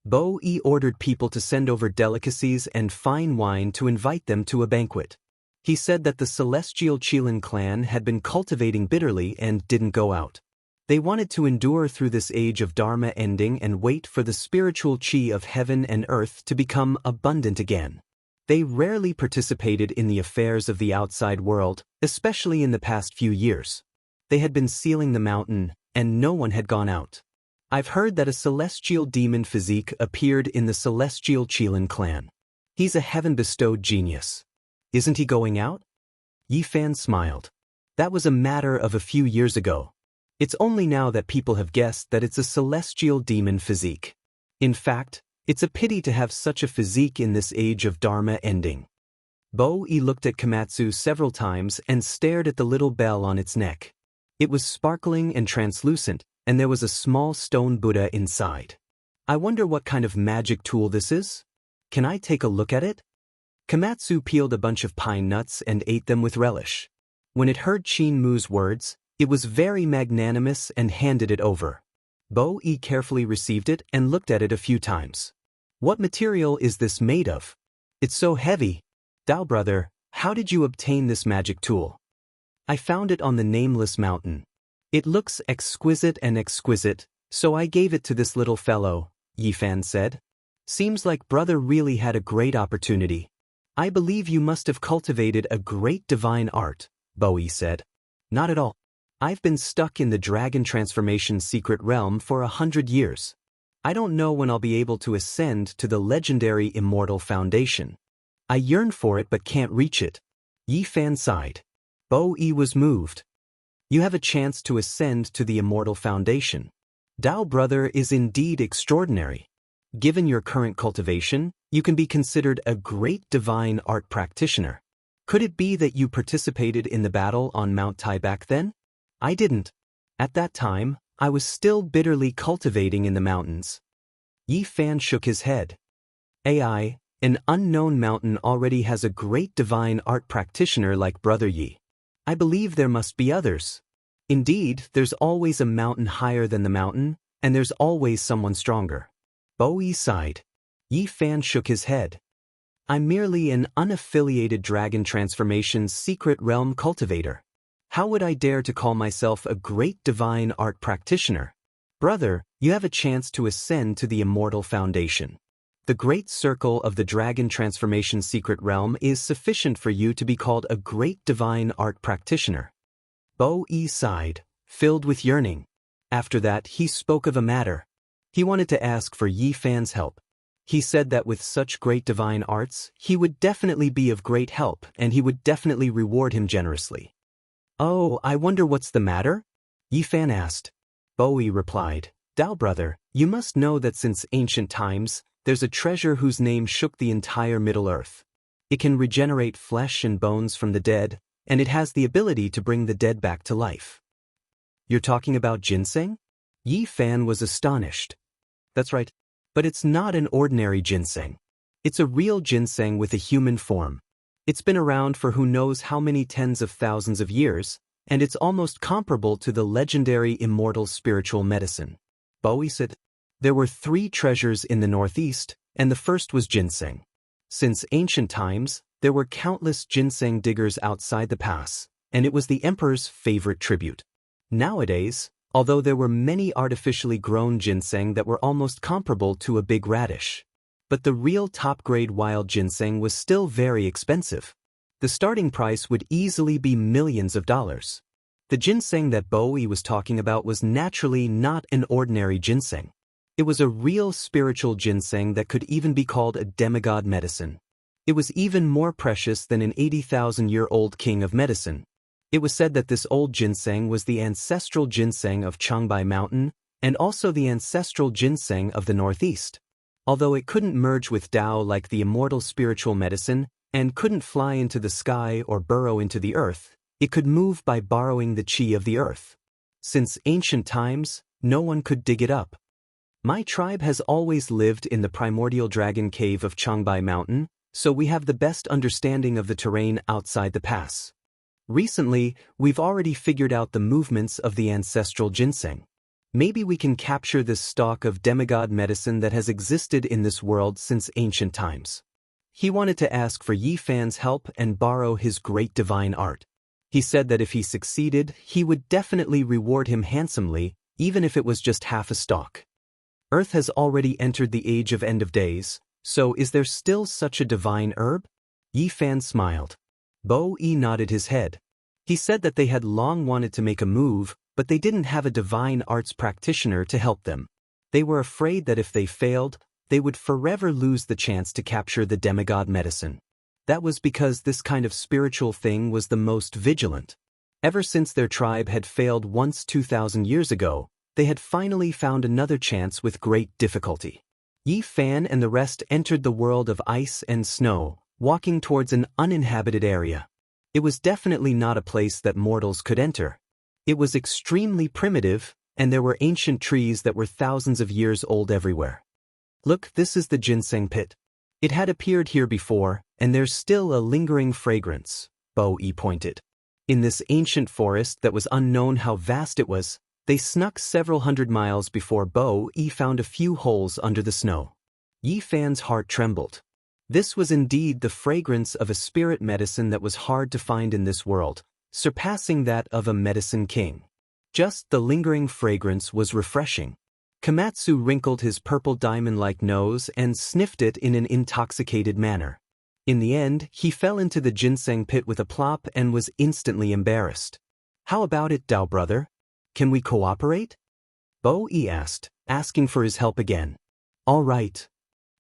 Bo Yi ordered people to send over delicacies and fine wine to invite them to a banquet. He said that the celestial Qilin clan had been cultivating bitterly and didn't go out. They wanted to endure through this age of Dharma ending and wait for the spiritual Qi of heaven and earth to become abundant again. They rarely participated in the affairs of the outside world, especially in the past few years. They had been sealing the mountain, and no one had gone out. I've heard that a celestial demon physique appeared in the celestial Qilin clan. He's a heaven-bestowed genius. Isn't he going out? Yi Fan smiled. That was a matter of a few years ago. It's only now that people have guessed that it's a celestial demon physique. In fact, it's a pity to have such a physique in this age of Dharma ending. Bo Yi looked at Komatsu several times and stared at the little bell on its neck. It was sparkling and translucent, and there was a small stone Buddha inside. I wonder what kind of magic tool this is? Can I take a look at it? Komatsu peeled a bunch of pine nuts and ate them with relish. When it heard Qin Mu's words, it was very magnanimous and handed it over. Bo Yi carefully received it and looked at it a few times. What material is this made of? It's so heavy. Dao brother, how did you obtain this magic tool? I found it on the nameless mountain. It looks exquisite, so I gave it to this little fellow, Yi Fan said. Seems like brother really had a great opportunity. I believe you must have cultivated a great divine art, Bo Yi said. Not at all. I've been stuck in the dragon transformation secret realm for 100 years. I don't know when I'll be able to ascend to the legendary Immortal foundation. I yearn for it but can't reach it. Yi Fan sighed. Bo Yi was moved. You have a chance to ascend to the Immortal foundation. Dao brother is indeed extraordinary. Given your current cultivation, you can be considered a great divine art practitioner. Could it be that you participated in the battle on Mount Tai back then? I didn't. At that time, I was still bitterly cultivating in the mountains. Yi Fan shook his head. AI, An unknown mountain already has a great divine art practitioner like Brother Yi. I believe there must be others. Indeed, there's always a mountain higher than the mountain, and there's always someone stronger. Bo Yi sighed. Yi Fan shook his head. I'm merely an unaffiliated dragon transformation's secret realm cultivator. How would I dare to call myself a great divine art practitioner? Brother, you have a chance to ascend to the Immortal Foundation. The great circle of the dragon transformation secret realm is sufficient for you to be called a great divine art practitioner. Bo Yi sighed, filled with yearning. After that, he spoke of a matter. He wanted to ask for Yi Fan's help. He said that with such great divine arts, he would definitely be of great help and he would definitely reward him generously. Oh, I wonder what's the matter? Yi Fan asked. Bo Yi replied, Dao brother, you must know that since ancient times, there's a treasure whose name shook the entire Middle Earth. It can regenerate flesh and bones from the dead, and it has the ability to bring the dead back to life. You're talking about ginseng? Yi Fan was astonished. That's right, but it's not an ordinary ginseng. It's a real ginseng with a human form. It's been around for who knows how many tens of thousands of years, and it's almost comparable to the legendary Immortal spiritual medicine. Bo Yi said, there were 3 treasures in the northeast, and the first was ginseng. Since ancient times, there were countless ginseng diggers outside the pass, and it was the emperor's favorite tribute. Nowadays, although there were many artificially grown ginseng that were almost comparable to a big radish, but the real top-grade wild ginseng was still very expensive. The starting price would easily be millions of dollars. The ginseng that Bo Yi was talking about was naturally not an ordinary ginseng. It was a real spiritual ginseng that could even be called a demigod medicine. It was even more precious than an 80,000-year-old king of medicine. It was said that this old ginseng was the ancestral ginseng of Changbai Mountain and also the ancestral ginseng of the Northeast. Although it couldn't merge with Dao like the Immortal spiritual medicine and couldn't fly into the sky or burrow into the earth, it could move by borrowing the chi of the earth. Since ancient times, no one could dig it up. My tribe has always lived in the primordial dragon cave of Changbai Mountain, so we have the best understanding of the terrain outside the pass. Recently, we've already figured out the movements of the ancestral ginseng. Maybe we can capture this stock of demigod medicine that has existed in this world since ancient times. He wanted to ask for Yi Fan's help and borrow his great divine art. He said that if he succeeded, he would definitely reward him handsomely, even if it was just half a stalk. Earth has already entered the age of end of days, so is there still such a divine herb? Yi Fan smiled. Bo Yi nodded his head. He said that they had long wanted to make a move, but they didn't have a divine arts practitioner to help them. They were afraid that if they failed, they would forever lose the chance to capture the demigod medicine. That was because this kind of spiritual thing was the most vigilant. Ever since their tribe had failed once 2,000 years ago, they had finally found another chance with great difficulty. Yi Fan and the rest entered the world of ice and snow, walking towards an uninhabited area. It was definitely not a place that mortals could enter. It was extremely primitive, and there were ancient trees that were thousands of years old everywhere. Look, this is the ginseng pit. It had appeared here before, and there's still a lingering fragrance, Bo Yi pointed. In this ancient forest that was unknown how vast it was, they snuck several hundred miles before Bo Yi found a few holes under the snow. Yi Fan's heart trembled. This was indeed the fragrance of a spirit medicine that was hard to find in this world, surpassing that of a medicine king. Just the lingering fragrance was refreshing. Komatsu wrinkled his purple diamond-like nose and sniffed it in an intoxicated manner. In the end, he fell into the ginseng pit with a plop and was instantly embarrassed. How about it, Dao brother? Can we cooperate? Bo Yi asked, asking for his help again. All right.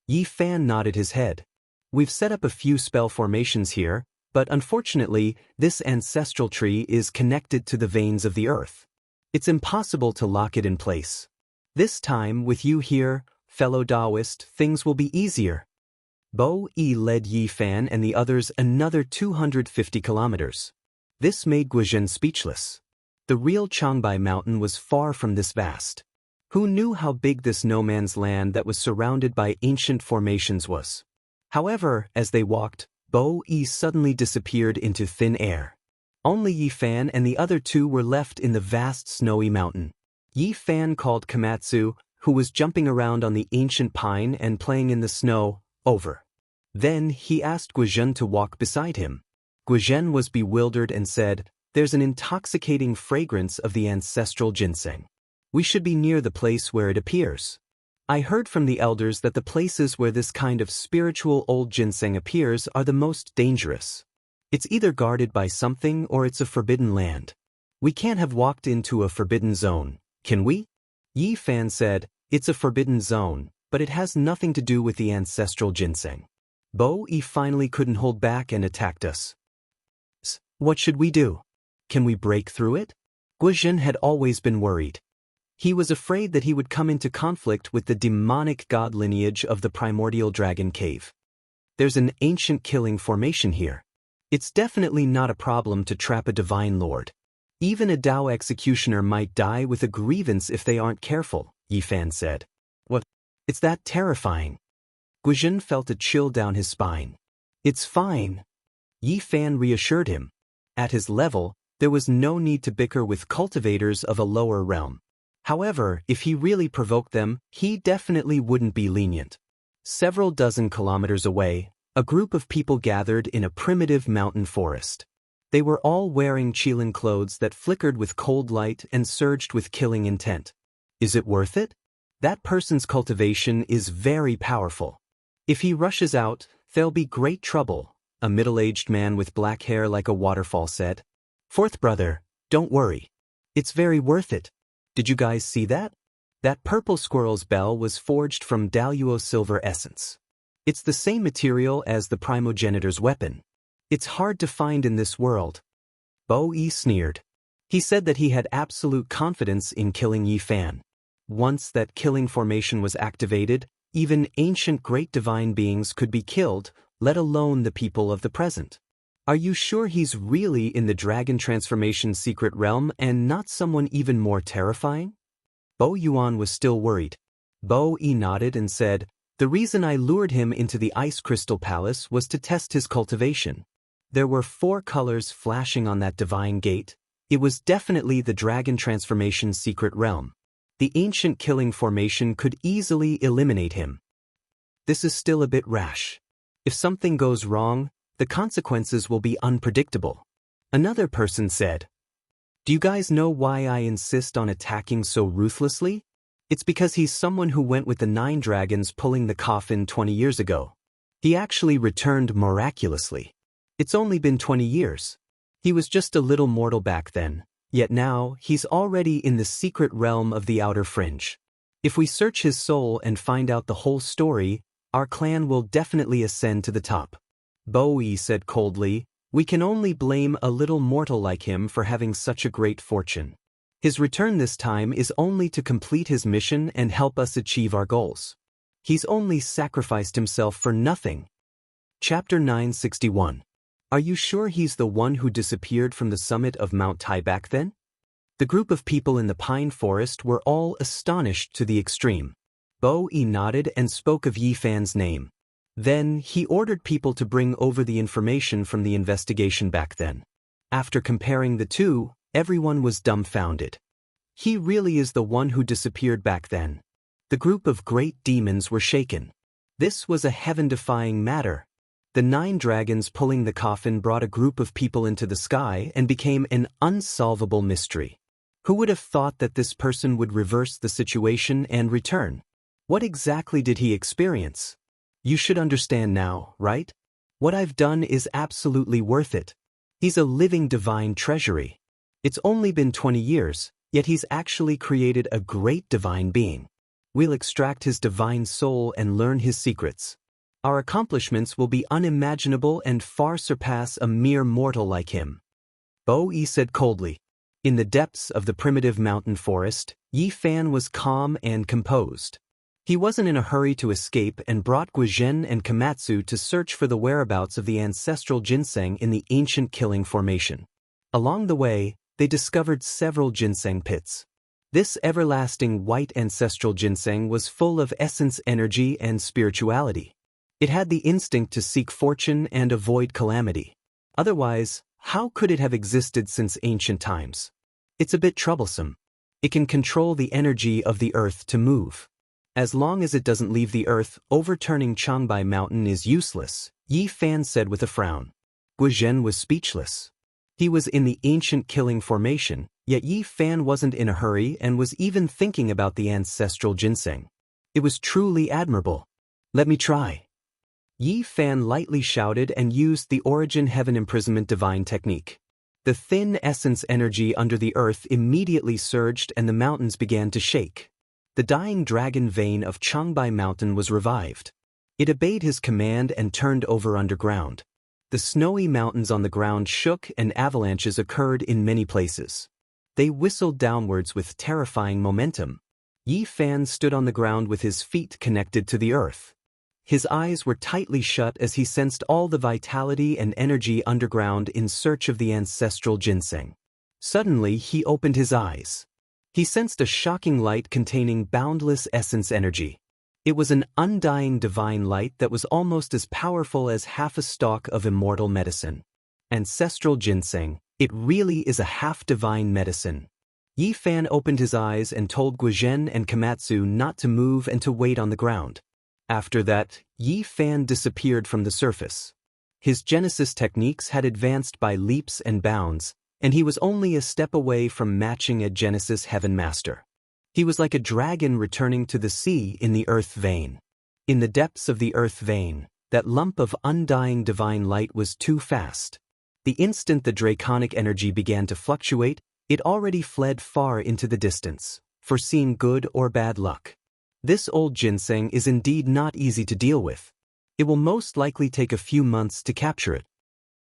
Yi Fan nodded his head. We've set up a few spell formations here, but unfortunately, this ancestral tree is connected to the veins of the earth. It's impossible to lock it in place. This time, with you here, fellow Daoist, things will be easier. Bo Yi led Yi Fan and the others another 250 kilometers. This made Guizhen speechless. The real Changbai Mountain was far from this vast. Who knew how big this no-man's land that was surrounded by ancient formations was? However, as they walked, Bo Yi suddenly disappeared into thin air. Only Yi Fan and the other two were left in the vast snowy mountain. Yi Fan called Komatsu, who was jumping around on the ancient pine and playing in the snow, over. Then he asked Guizhen to walk beside him. Guizhen was bewildered and said, "There's an intoxicating fragrance of the ancestral ginseng. We should be near the place where it appears. I heard from the elders that the places where this kind of spiritual old ginseng appears are the most dangerous. It's either guarded by something or it's a forbidden land. We can't have walked into a forbidden zone, can we?" Yi Fan said, "It's a forbidden zone, but it has nothing to do with the ancestral ginseng." Bo Yi finally couldn't hold back and attacked us. What should we do? Can we break through it? Guizhen had always been worried. He was afraid that he would come into conflict with the demonic god lineage of the primordial dragon cave. There's an ancient killing formation here. It's definitely not a problem to trap a divine lord. Even a Dao executioner might die with a grievance if they aren't careful, Yi Fan said. What? It's that terrifying. Guizhen felt a chill down his spine. It's fine. Yi Fan reassured him. At his level, there was no need to bicker with cultivators of a lower realm. However, if he really provoked them, he definitely wouldn't be lenient. Several dozen kilometers away, a group of people gathered in a primitive mountain forest. They were all wearing Qilin clothes that flickered with cold light and surged with killing intent. Is it worth it? That person's cultivation is very powerful. If he rushes out, there'll be great trouble, a middle-aged man with black hair like a waterfall said. Fourth brother, don't worry. It's very worth it. Did you guys see that? That purple squirrel's bell was forged from Daoist silver essence. It's the same material as the primogenitor's weapon. It's hard to find in this world. Bo Yi sneered. He said that he had absolute confidence in killing Yi Fan. Once that killing formation was activated, even ancient great divine beings could be killed, let alone the people of the present. Are you sure he's really in the dragon transformation secret realm and not someone even more terrifying? Bo Yuan was still worried. Bo Yi nodded and said, "The reason I lured him into the ice crystal palace was to test his cultivation. There were 4 colors flashing on that divine gate. It was definitely the dragon transformation secret realm. The ancient killing formation could easily eliminate him. This is still a bit rash. If something goes wrong, the consequences will be unpredictable." Another person said, "Do you guys know why I insist on attacking so ruthlessly? It's because he's someone who went with the 9 dragons pulling the coffin 20 years ago. He actually returned miraculously. It's only been 20 years. He was just a little mortal back then, yet now he's already in the secret realm of the outer fringe. If we search his soul and find out the whole story, our clan will definitely ascend to the top." Bo Yi said coldly, "We can only blame a little mortal like him for having such a great fortune. His return this time is only to complete his mission and help us achieve our goals. He's only sacrificed himself for nothing." Chapter 961. Are you sure he's the one who disappeared from the summit of Mount Tai back then? The group of people in the pine forest were all astonished to the extreme. Bo Yi nodded and spoke of Yi Fan's name. Then he ordered people to bring over the information from the investigation back then. After comparing the two, everyone was dumbfounded. He really is the one who disappeared back then. The group of great demons were shaken. This was a heaven-defying matter. The 9 dragons pulling the coffin brought a group of people into the sky and became an unsolvable mystery. Who would have thought that this person would reverse the situation and return? What exactly did he experience? You should understand now, right? What I've done is absolutely worth it. He's a living divine treasury. It's only been 20 years, yet he's actually created a great divine being. We'll extract his divine soul and learn his secrets. Our accomplishments will be unimaginable and far surpass a mere mortal like him." Bo Yi said coldly. In the depths of the primitive mountain forest, Yi Fan was calm and composed. He wasn't in a hurry to escape and brought Guizhen and Komatsu to search for the whereabouts of the ancestral ginseng in the ancient killing formation. Along the way, they discovered several ginseng pits. This everlasting white ancestral ginseng was full of essence, energy, and spirituality. It had the instinct to seek fortune and avoid calamity. Otherwise, how could it have existed since ancient times? It's a bit troublesome. It can control the energy of the earth to move. As long as it doesn't leave the earth, overturning Changbai Mountain is useless, Yi Fan said with a frown. Guizhen was speechless. He was in the ancient killing formation, yet Yi Fan wasn't in a hurry and was even thinking about the ancestral ginseng. It was truly admirable. Let me try. Yi Fan lightly shouted and used the Origin Heaven Imprisonment Divine technique. The thin essence energy under the earth immediately surged and the mountains began to shake. The dying dragon vein of Changbai Mountain was revived. It obeyed his command and turned over underground. The snowy mountains on the ground shook and avalanches occurred in many places. They whistled downwards with terrifying momentum. Yi Fan stood on the ground with his feet connected to the earth. His eyes were tightly shut as he sensed all the vitality and energy underground in search of the ancestral ginseng. Suddenly he opened his eyes. He sensed a shocking light containing boundless essence energy. It was an undying divine light that was almost as powerful as half a stalk of immortal medicine. Ancestral ginseng, it really is a half-divine medicine. Yi Fan opened his eyes and told Guizhen and Komatsu not to move and to wait on the ground. After that, Yi Fan disappeared from the surface. His Genesis techniques had advanced by leaps and bounds, and he was only a step away from matching a Genesis Heaven Master. He was like a dragon returning to the sea in the earth vein. In the depths of the earth vein, that lump of undying divine light was too fast. The instant the draconic energy began to fluctuate, it already fled far into the distance, foreseeing good or bad luck. This old ginseng is indeed not easy to deal with. It will most likely take a few months to capture it.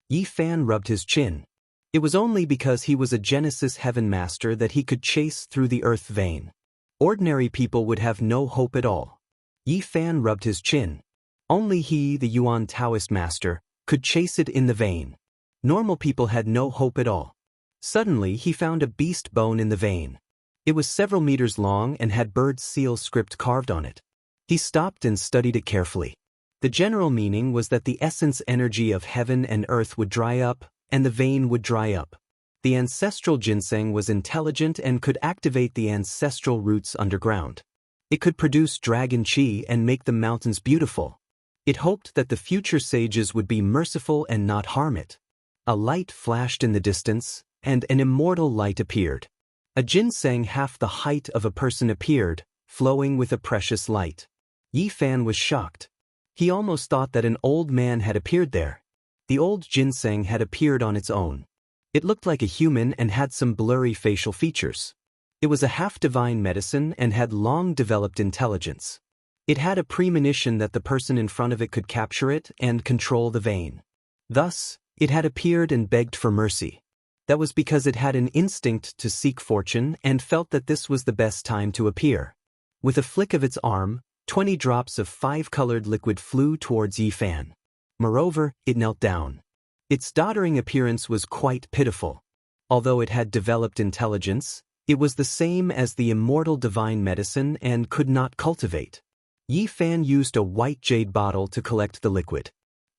Yi Fan rubbed his chin. It was only because he was a Genesis Heaven Master that he could chase through the earth vein. Ordinary people would have no hope at all. Yi Fan rubbed his chin. Only he, the Yuan Taoist Master, could chase it in the vein. Normal people had no hope at all. Suddenly he found a beast bone in the vein. It was several meters long and had bird seal script carved on it. He stopped and studied it carefully. The general meaning was that the essence energy of heaven and earth would dry up, and the vein would dry up. The ancestral ginseng was intelligent and could activate the ancestral roots underground. It could produce dragon chi and make the mountains beautiful. It hoped that the future sages would be merciful and not harm it. A light flashed in the distance, and an immortal light appeared. A ginseng half the height of a person appeared, flowing with a precious light. Yi Fan was shocked. He almost thought that an old man had appeared there. The old ginseng had appeared on its own. It looked like a human and had some blurry facial features. It was a half-divine medicine and had long-developed intelligence. It had a premonition that the person in front of it could capture it and control the vein. Thus, it had appeared and begged for mercy. That was because it had an instinct to seek fortune and felt that this was the best time to appear. With a flick of its arm, 20 drops of 5-colored liquid flew towards Yi Fan. Moreover, it knelt down. Its doddering appearance was quite pitiful. Although it had developed intelligence, it was the same as the immortal divine medicine and could not cultivate. Yi Fan used a white jade bottle to collect the liquid.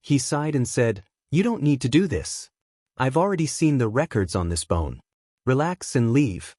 He sighed and said, "You don't need to do this. I've already seen the records on this bone. Relax and leave."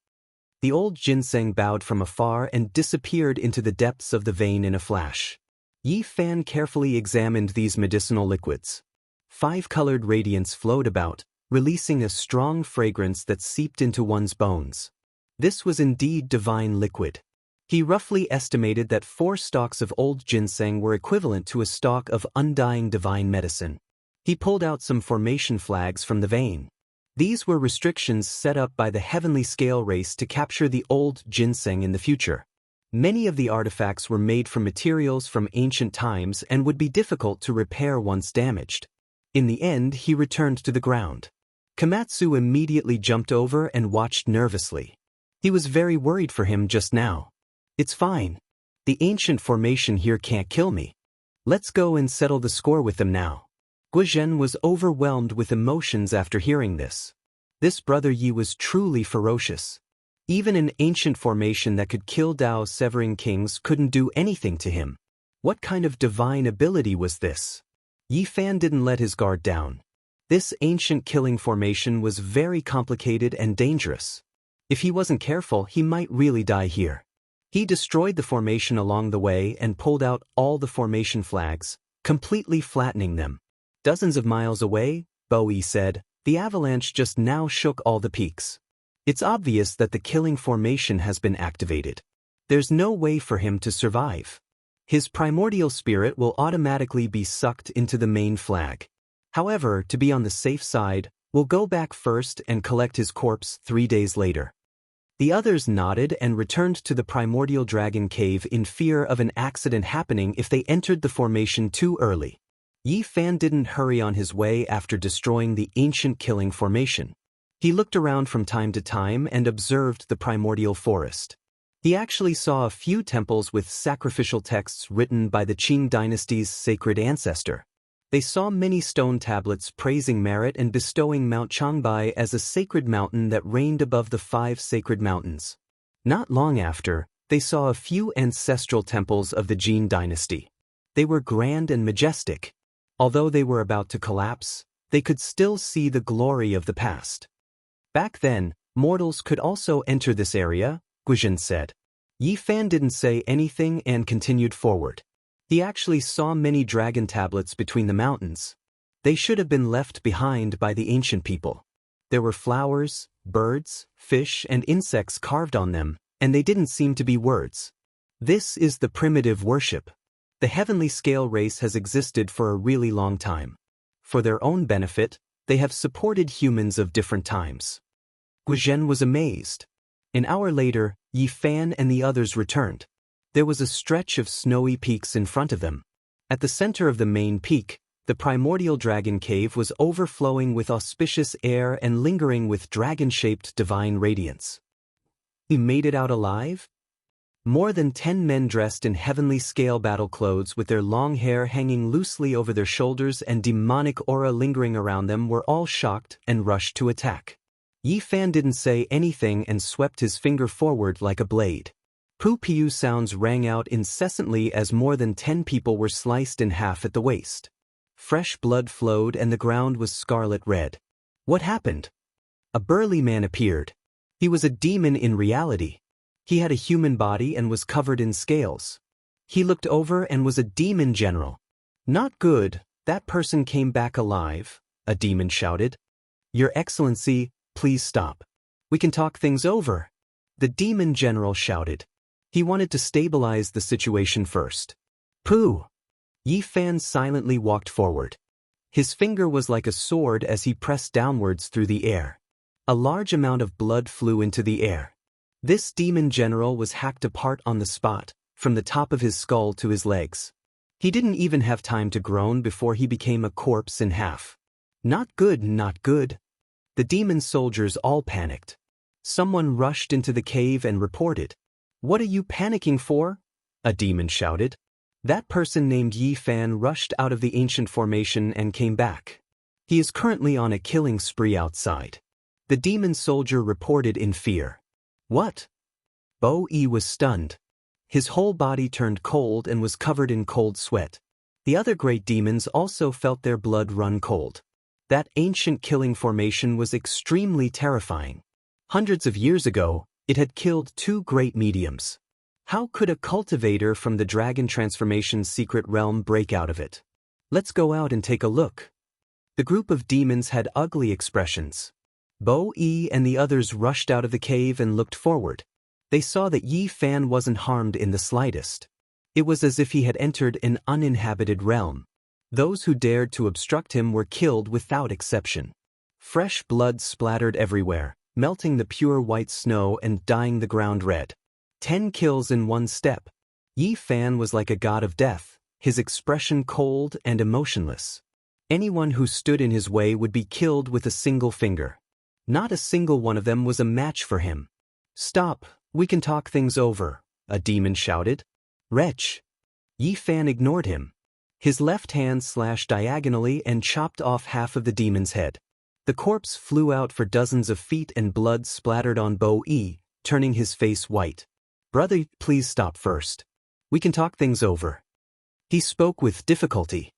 The old ginseng bowed from afar and disappeared into the depths of the vein in a flash. Yi Fan carefully examined these medicinal liquids. 5-colored radiance flowed about, releasing a strong fragrance that seeped into one's bones. This was indeed divine liquid. He roughly estimated that 4 stalks of old ginseng were equivalent to a stalk of undying divine medicine. He pulled out some formation flags from the vein. These were restrictions set up by the heavenly scale race to capture the old ginseng in the future. Many of the artifacts were made from materials from ancient times and would be difficult to repair once damaged. In the end, he returned to the ground. Komatsu immediately jumped over and watched nervously. He was very worried for him just now. "It's fine. The ancient formation here can't kill me. Let's go and settle the score with them now." Guizhen was overwhelmed with emotions after hearing this. This brother Yi was truly ferocious. Even an ancient formation that could kill Dao's severing kings couldn't do anything to him. What kind of divine ability was this? Yi Fan didn't let his guard down. This ancient killing formation was very complicated and dangerous. If he wasn't careful, he might really die here. He destroyed the formation along the way and pulled out all the formation flags, completely flattening them. Dozens of miles away, Bo Yi said, the avalanche just now shook all the peaks. It's obvious that the killing formation has been activated. There's no way for him to survive. His primordial spirit will automatically be sucked into the main flag. However, to be on the safe side, we'll go back first and collect his corpse 3 days later. The others nodded and returned to the primordial dragon cave in fear of an accident happening if they entered the formation too early. Yi Fan didn't hurry on his way after destroying the ancient killing formation. He looked around from time to time and observed the primordial forest. He actually saw a few temples with sacrificial texts written by the Qing dynasty's sacred ancestor. They saw many stone tablets praising merit and bestowing Mount Changbai as a sacred mountain that reigned above the 5 sacred mountains. Not long after, they saw a few ancestral temples of the Jin dynasty. They were grand and majestic. Although they were about to collapse, they could still see the glory of the past. Back then, mortals could also enter this area, Guizhen said. Yi Fan didn't say anything and continued forward. He actually saw many dragon tablets between the mountains. They should have been left behind by the ancient people. There were flowers, birds, fish, and insects carved on them, and they didn't seem to be words. This is the primitive worship. The heavenly scale race has existed for a really long time. For their own benefit, they have supported humans of different times. Guizhen was amazed. An hour later, Yi Fan and the others returned. There was a stretch of snowy peaks in front of them. At the center of the main peak, the primordial dragon cave was overflowing with auspicious air and lingering with dragon-shaped divine radiance. He made it out alive? More than 10 men dressed in heavenly scale battle clothes with their long hair hanging loosely over their shoulders and demonic aura lingering around them were all shocked and rushed to attack. Yi Fan didn't say anything and swept his finger forward like a blade. Pu-piu sounds rang out incessantly as more than 10 people were sliced in half at the waist. Fresh blood flowed and the ground was scarlet red. What happened? A burly man appeared. He was a demon in reality. He had a human body and was covered in scales. He looked over and was a demon general. Not good, that person came back alive, a demon shouted. Your Excellency, please stop. We can talk things over. The demon general shouted. He wanted to stabilize the situation first. Pooh! Yi Fan silently walked forward. His finger was like a sword as he pressed downwards through the air. A large amount of blood flew into the air. This demon general was hacked apart on the spot, from the top of his skull to his legs. He didn't even have time to groan before he became a corpse in half. Not good, not good. The demon soldiers all panicked. Someone rushed into the cave and reported. What are you panicking for? A demon shouted. That person named Yi Fan rushed out of the ancient formation and came back. He is currently on a killing spree outside. The demon soldier reported in fear. What? Bo Yi was stunned. His whole body turned cold and was covered in cold sweat. The other great demons also felt their blood run cold. That ancient killing formation was extremely terrifying. Hundreds of years ago, it had killed 2 great mediums. How could a cultivator from the dragon transformation's secret realm break out of it? Let's go out and take a look. The group of demons had ugly expressions. Bo Yi and the others rushed out of the cave and looked forward. They saw that Yi Fan wasn't harmed in the slightest. It was as if he had entered an uninhabited realm. Those who dared to obstruct him were killed without exception. Fresh blood splattered everywhere, melting the pure white snow and dyeing the ground red. 10 kills in one step. Yi Fan was like a god of death, his expression cold and emotionless. Anyone who stood in his way would be killed with a single finger. Not a single one of them was a match for him. Stop, we can talk things over, a demon shouted. Wretch! Yi Fan ignored him. His left hand slashed diagonally and chopped off half of the demon's head. The corpse flew out for dozens of feet and blood splattered on Bo Yi, turning his face white. Brother, please stop first. We can talk things over. He spoke with difficulty.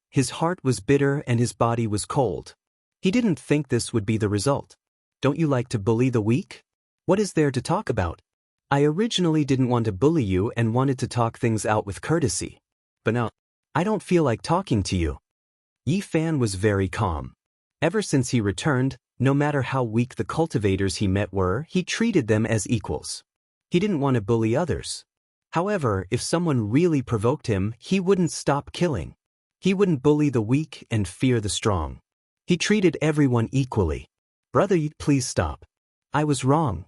His heart was bitter and his body was cold. He didn't think this would be the result. Don't you like to bully the weak? What is there to talk about? I originally didn't want to bully you and wanted to talk things out with courtesy. But now, I don't feel like talking to you. Yi Fan was very calm. Ever since he returned, no matter how weak the cultivators he met were, he treated them as equals. He didn't want to bully others. However, if someone really provoked him, he wouldn't stop killing. He wouldn't bully the weak and fear the strong. He treated everyone equally. Brother Yi, please stop. I was wrong.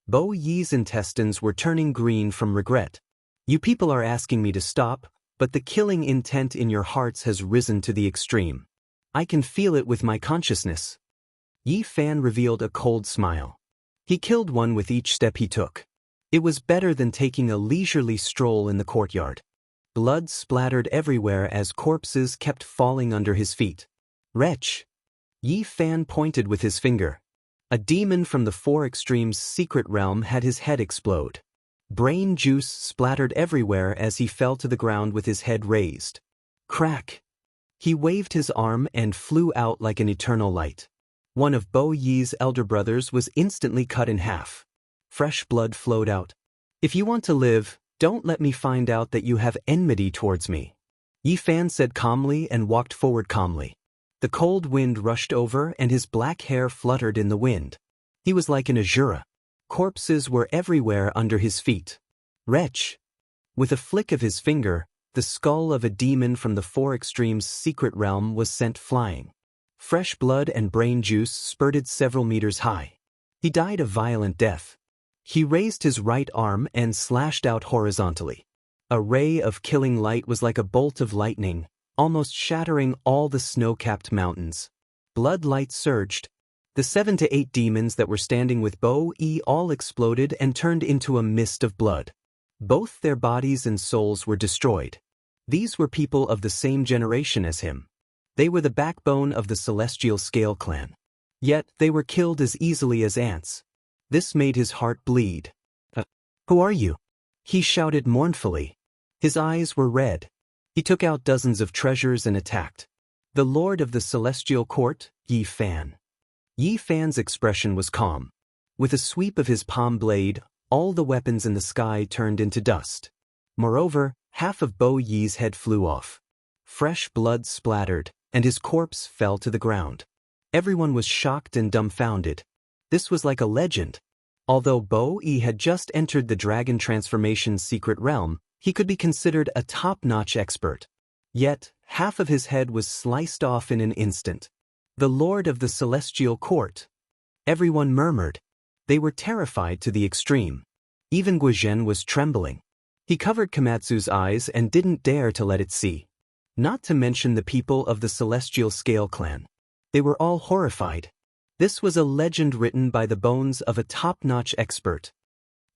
Bo Yi's intestines were turning green from regret. You people are asking me to stop, but the killing intent in your hearts has risen to the extreme. I can feel it with my consciousness. Yi Fan revealed a cold smile. He killed one with each step he took. It was better than taking a leisurely stroll in the courtyard. Blood splattered everywhere as corpses kept falling under his feet. Wretch! Yi Fan pointed with his finger. A demon from the Four Extremes secret realm had his head explode. Brain juice splattered everywhere as he fell to the ground with his head raised. Crack! He waved his arm and flew out like an eternal light. One of Bo Yi's elder brothers was instantly cut in half. Fresh blood flowed out. If you want to live, don't let me find out that you have enmity towards me. Yi Fan said calmly and walked forward calmly. The cold wind rushed over and his black hair fluttered in the wind. He was like an Azura. Corpses were everywhere under his feet. Wretch! With a flick of his finger, the skull of a demon from the Four Extremes secret realm was sent flying. Fresh blood and brain juice spurted several meters high. He died a violent death. He raised his right arm and slashed out horizontally. A ray of killing light was like a bolt of lightning, almost shattering all the snow-capped mountains. Blood light surged. The 7 to 8 demons that were standing with Bo Yi all exploded and turned into a mist of blood. Both their bodies and souls were destroyed. These were people of the same generation as him. They were the backbone of the Celestial Scale clan. Yet they were killed as easily as ants. This made his heart bleed. Who are you? He shouted mournfully. His eyes were red. He took out dozens of treasures and attacked. The Lord of the Celestial Court, Yi Fan. Yi Fan's expression was calm. With a sweep of his palm blade, all the weapons in the sky turned into dust. Moreover, half of Bo Yi's head flew off. Fresh blood splattered, and his corpse fell to the ground. Everyone was shocked and dumbfounded. This was like a legend. Although Bo Yi had just entered the dragon transformation secret realm, he could be considered a top-notch expert. Yet, half of his head was sliced off in an instant. The Lord of the Celestial Court. Everyone murmured. They were terrified to the extreme. Even Guizhen was trembling. He covered Komatsu's eyes and didn't dare to let it see. Not to mention the people of the Celestial Scale clan. They were all horrified. This was a legend written by the bones of a top-notch expert.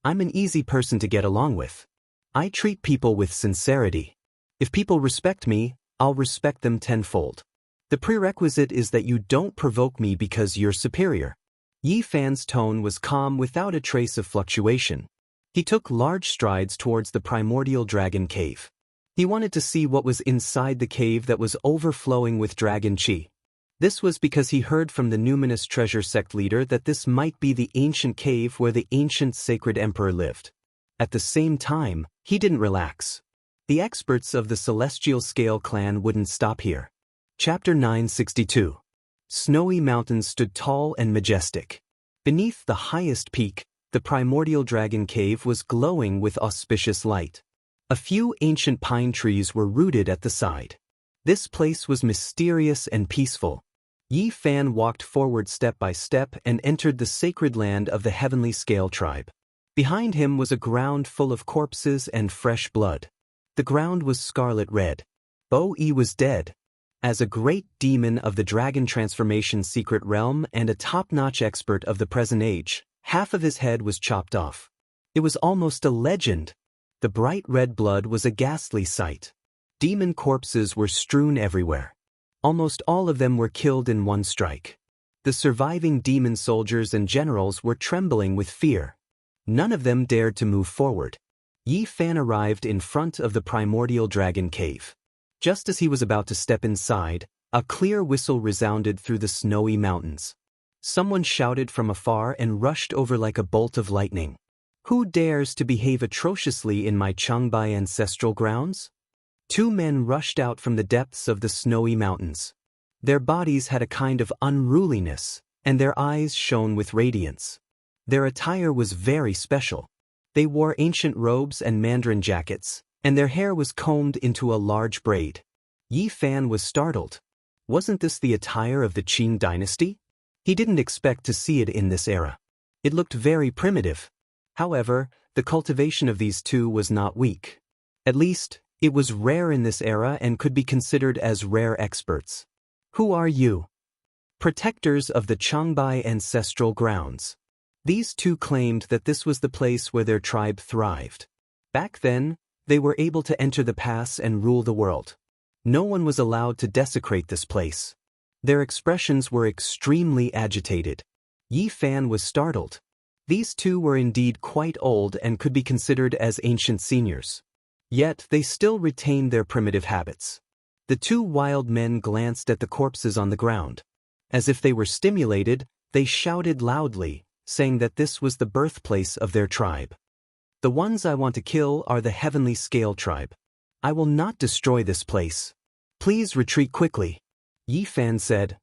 I'm an easy person to get along with. I treat people with sincerity. If people respect me, I'll respect them tenfold. The prerequisite is that you don't provoke me because you're superior. Yi Fan's tone was calm without a trace of fluctuation. He took large strides towards the primordial dragon cave. He wanted to see what was inside the cave that was overflowing with dragon chi. This was because he heard from the numinous treasure sect leader that this might be the ancient cave where the ancient sacred emperor lived. At the same time, he didn't relax. The experts of the Celestial Scale clan wouldn't stop here. Chapter 962. Snowy mountains stood tall and majestic. Beneath the highest peak, the primordial dragon cave was glowing with auspicious light. A few ancient pine trees were rooted at the side. This place was mysterious and peaceful. Yi Fan walked forward step by step and entered the sacred land of the Heavenly Scale tribe. Behind him was a ground full of corpses and fresh blood. The ground was scarlet red. Bo Yi was dead. As a great demon of the dragon transformation secret realm and a top-notch expert of the present age, half of his head was chopped off. It was almost a legend. The bright red blood was a ghastly sight. Demon corpses were strewn everywhere. Almost all of them were killed in one strike. The surviving demon soldiers and generals were trembling with fear. None of them dared to move forward. Yi Fan arrived in front of the primordial dragon cave. Just as he was about to step inside, a clear whistle resounded through the snowy mountains. Someone shouted from afar and rushed over like a bolt of lightning. "Who dares to behave atrociously in my Changbai ancestral grounds?" Two men rushed out from the depths of the snowy mountains. Their bodies had a kind of unruliness, and their eyes shone with radiance. Their attire was very special. They wore ancient robes and mandarin jackets, and their hair was combed into a large braid. Yi Fan was startled. Wasn't this the attire of the Qin dynasty? He didn't expect to see it in this era. It looked very primitive. However, the cultivation of these two was not weak. At least, it was rare in this era and could be considered as rare experts. "Who are you?" "Protectors of the Changbai ancestral grounds." These two claimed that this was the place where their tribe thrived. Back then, they were able to enter the pass and rule the world. No one was allowed to desecrate this place. Their expressions were extremely agitated. Yi Fan was startled. These two were indeed quite old and could be considered as ancient seniors. Yet they still retained their primitive habits. The two wild men glanced at the corpses on the ground. As if they were stimulated, they shouted loudly, saying that this was the birthplace of their tribe. "The ones I want to kill are the Heavenly Scale tribe. I will not destroy this place. Please retreat quickly," Yi Fan said.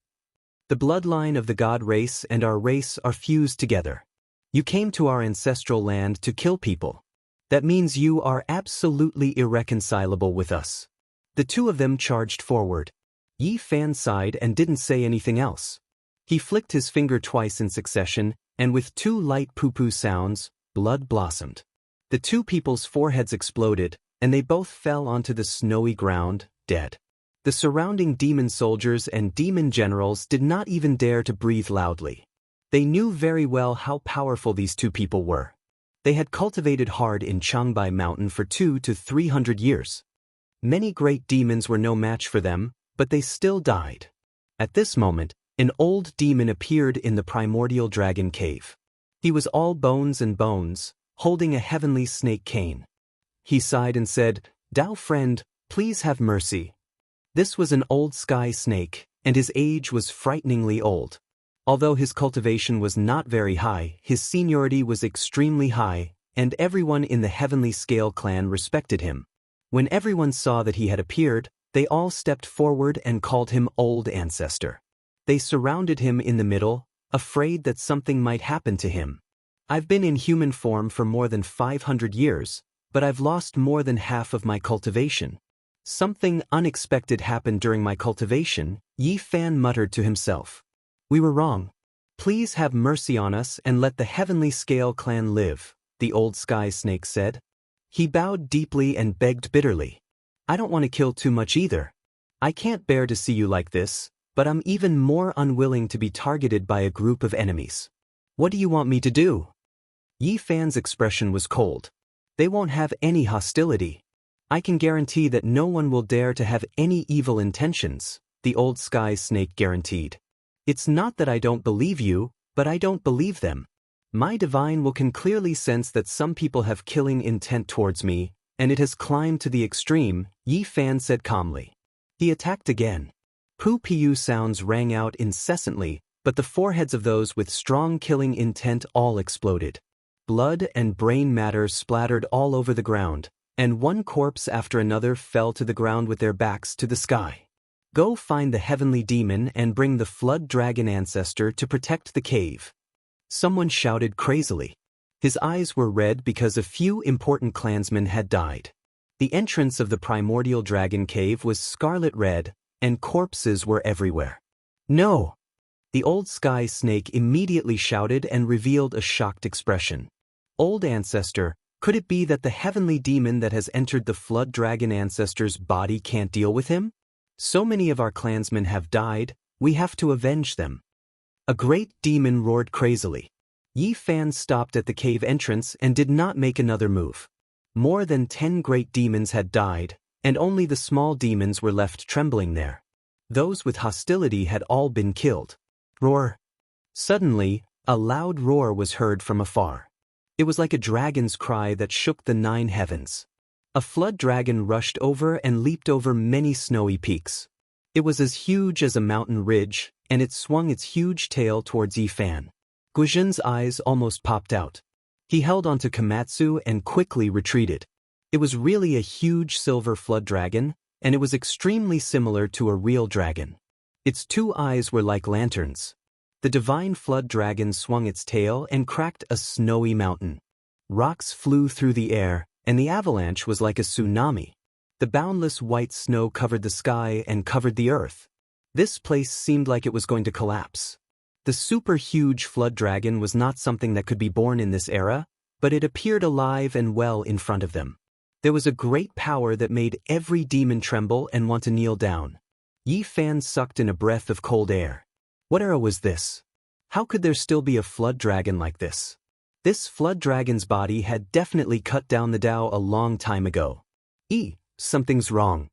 "The bloodline of the god race and our race are fused together. You came to our ancestral land to kill people. That means you are absolutely irreconcilable with us." The two of them charged forward. Yi Fan sighed and didn't say anything else. He flicked his finger twice in succession, and with two light poo-poo sounds, blood blossomed. The two people's foreheads exploded, and they both fell onto the snowy ground, dead. The surrounding demon soldiers and demon generals did not even dare to breathe loudly. They knew very well how powerful these two people were. They had cultivated hard in Changbai Mountain for 200 to 300 years. Many great demons were no match for them, but they still died. At this moment, an old demon appeared in the primordial dragon cave. He was all bones and bones, holding a heavenly snake cane. He sighed and said, "Dao friend, please have mercy." This was an old sky snake, and his age was frighteningly old. Although his cultivation was not very high, his seniority was extremely high, and everyone in the Heavenly Scale clan respected him. When everyone saw that he had appeared, they all stepped forward and called him Old Ancestor. They surrounded him in the middle, afraid that something might happen to him. "I've been in human form for more than 500 years, but I've lost more than half of my cultivation. Something unexpected happened during my cultivation," Yi Fan muttered to himself. "We were wrong. Please have mercy on us and let the Heavenly Scale clan live," the old sky snake said. He bowed deeply and begged bitterly. "I don't want to kill too much either. I can't bear to see you like this, but I'm even more unwilling to be targeted by a group of enemies. What do you want me to do?" Yi Fan's expression was cold. "They won't have any hostility. I can guarantee that no one will dare to have any evil intentions," the old sky snake guaranteed. "It's not that I don't believe you, but I don't believe them. My divine will can clearly sense that some people have killing intent towards me, and it has climbed to the extreme," Yi Fan said calmly. He attacked again. Poo-poo sounds rang out incessantly, but the foreheads of those with strong killing intent all exploded. Blood and brain matter splattered all over the ground, and one corpse after another fell to the ground with their backs to the sky. "Go find the heavenly demon and bring the flood dragon ancestor to protect the cave," someone shouted crazily. His eyes were red because a few important clansmen had died. The entrance of the primordial dragon cave was scarlet red, and corpses were everywhere. "No!" The old sky snake immediately shouted and revealed a shocked expression. "Old ancestor, could it be that the heavenly demon that has entered the flood dragon ancestor's body can't deal with him? So many of our clansmen have died, we have to avenge them." A great demon roared crazily. Yi Fan stopped at the cave entrance and did not make another move. More than 10 great demons had died, and only the small demons were left trembling there. Those with hostility had all been killed. Roar! Suddenly, a loud roar was heard from afar. It was like a dragon's cry that shook the 9 heavens. A flood dragon rushed over and leaped over many snowy peaks. It was as huge as a mountain ridge, and it swung its huge tail towards Yifan. Guizhen's eyes almost popped out. He held onto Komatsu and quickly retreated. It was really a huge silver flood dragon, and it was extremely similar to a real dragon. Its 2 eyes were like lanterns. The divine flood dragon swung its tail and cracked a snowy mountain. Rocks flew through the air, and the avalanche was like a tsunami. The boundless white snow covered the sky and covered the earth. This place seemed like it was going to collapse. The super-huge flood dragon was not something that could be born in this era, but it appeared alive and well in front of them. There was a great power that made every demon tremble and want to kneel down. Yifan sucked in a breath of cold air. What era was this? How could there still be a flood dragon like this? This flood dragon's body had definitely cut down the Dao a long time ago. Something's wrong.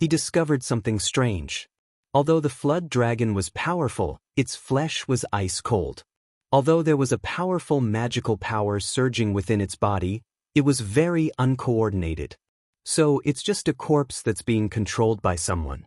He discovered something strange. Although the flood dragon was powerful, its flesh was ice cold. Although there was a powerful magical power surging within its body, it was very uncoordinated. So it's just a corpse that's being controlled by someone.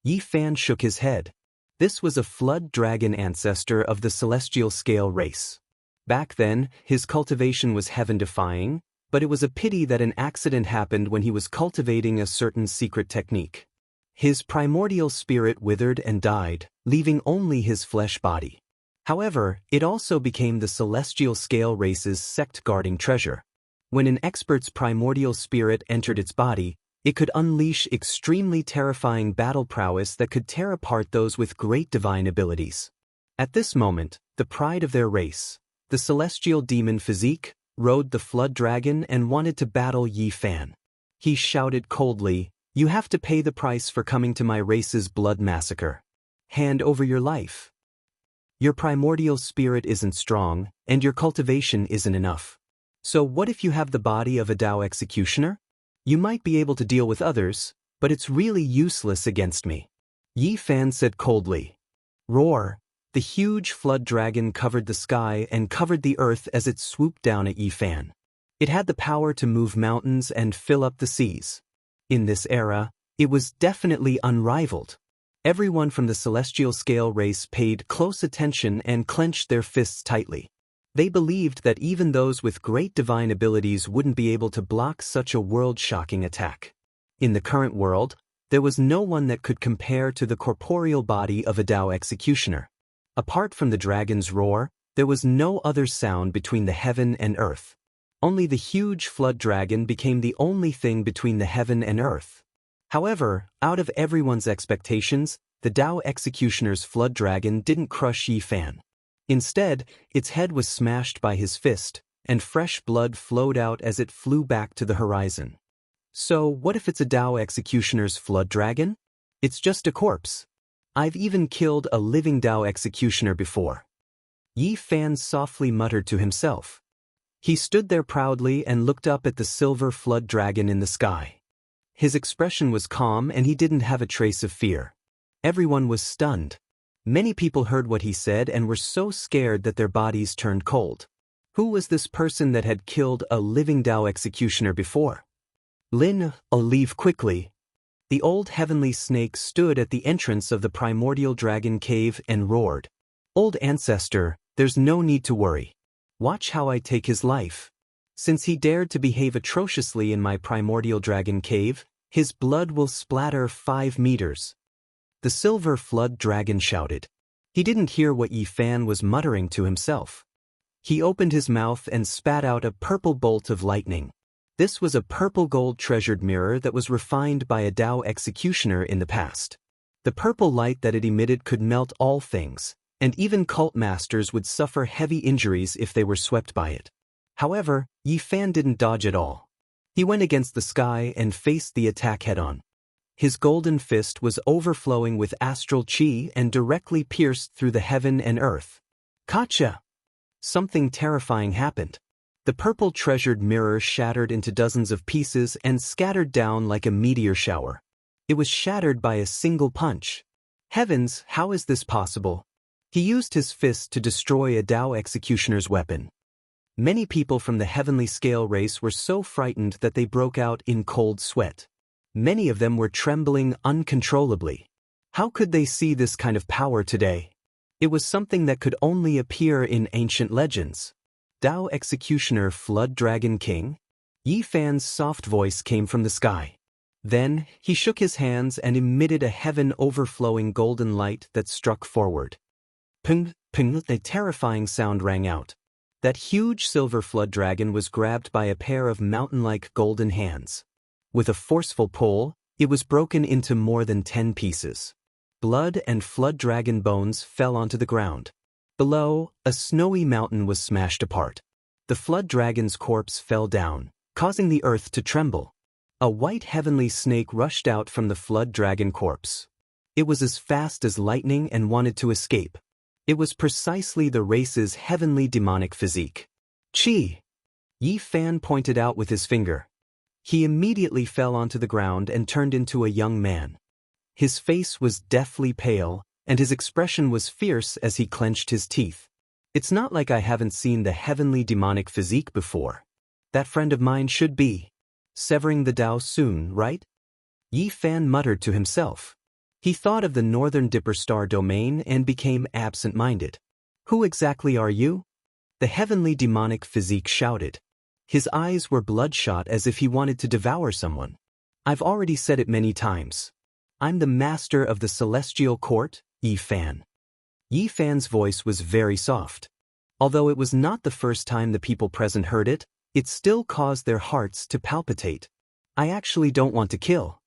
Yifan shook his head. This was a flood dragon ancestor of the celestial scale race. Back then, his cultivation was heaven-defying, but it was a pity that an accident happened when he was cultivating a certain secret technique. His primordial spirit withered and died, leaving only his flesh body. However, it also became the celestial scale race's sect-guarding treasure. When an expert's primordial spirit entered its body, it could unleash extremely terrifying battle prowess that could tear apart those with great divine abilities. At this moment, the pride of their race, the celestial demon Physique, rode the flood dragon and wanted to battle Yifan. He shouted coldly, "You have to pay the price for coming to my race's blood massacre. Hand over your life. Your primordial spirit isn't strong, and your cultivation isn't enough. So what if you have the body of a Dao executioner? You might be able to deal with others, but it's really useless against me." Yifan said coldly. Roar! The huge flood dragon covered the sky and covered the earth as it swooped down at Yifan. It had the power to move mountains and fill up the seas. In this era, it was definitely unrivaled. Everyone from the celestial scale race paid close attention and clenched their fists tightly. They believed that even those with great divine abilities wouldn't be able to block such a world-shocking attack. In the current world, there was no one that could compare to the corporeal body of a Dao executioner. Apart from the dragon's roar, there was no other sound between the heaven and earth. Only the huge flood dragon became the only thing between the heaven and earth. However, out of everyone's expectations, the Dao executioner's flood dragon didn't crush Yifan. Instead, its head was smashed by his fist, and fresh blood flowed out as it flew back to the horizon. So, what if it's a Dao executioner's flood dragon? It's just a corpse. I've even killed a living Dao executioner before. Yifan softly muttered to himself. He stood there proudly and looked up at the silver flood dragon in the sky. His expression was calm and he didn't have a trace of fear. Everyone was stunned. Many people heard what he said and were so scared that their bodies turned cold. Who was this person that had killed a living Dao executioner before? Lin, I'll leave quickly. The old heavenly snake stood at the entrance of the primordial dragon cave and roared. Old ancestor, there's no need to worry. Watch how I take his life. Since he dared to behave atrociously in my primordial dragon cave, his blood will splatter 5 meters. The silver flood dragon shouted. He didn't hear what Yifan was muttering to himself. He opened his mouth and spat out a purple bolt of lightning. This was a purple gold treasured mirror that was refined by a Dao executioner in the past. The purple light that it emitted could melt all things, and even cult masters would suffer heavy injuries if they were swept by it. However, Yifan didn't dodge at all. He went against the sky and faced the attack head-on. His golden fist was overflowing with astral chi and directly pierced through the heaven and earth. Gotcha! Something terrifying happened. The purple treasured mirror shattered into dozens of pieces and scattered down like a meteor shower. It was shattered by a single punch. Heavens, how is this possible? He used his fist to destroy a Dao executioner's weapon. Many people from the heavenly scale race were so frightened that they broke out in cold sweat. Many of them were trembling uncontrollably. How could they see this kind of power today? It was something that could only appear in ancient legends. Dao Executioner Flood Dragon King? Yi Fan's soft voice came from the sky. Then, he shook his hands and emitted a heaven-overflowing golden light that struck forward. Ping, ping, a terrifying sound rang out. That huge silver flood dragon was grabbed by a pair of mountain-like golden hands. With a forceful pull, it was broken into more than 10 pieces. Blood and flood dragon bones fell onto the ground. Below, a snowy mountain was smashed apart. The flood dragon's corpse fell down, causing the earth to tremble. A white heavenly snake rushed out from the flood dragon corpse. It was as fast as lightning and wanted to escape. It was precisely the race's heavenly demonic physique. Chi! Yi Fan pointed out with his finger. He immediately fell onto the ground and turned into a young man. His face was deathly pale, and his expression was fierce as he clenched his teeth. It's not like I haven't seen the heavenly demonic physique before. That friend of mine should be severing the Dao soon, right? Yi Fan muttered to himself. He thought of the Northern Dipper Star domain and became absent-minded. Who exactly are you? The heavenly demonic physique shouted. His eyes were bloodshot as if he wanted to devour someone. I've already said it many times. I'm the master of the celestial court, Yi Fan. Yi Fan's voice was very soft. Although it was not the first time the people present heard it, it still caused their hearts to palpitate. I actually don't want to kill.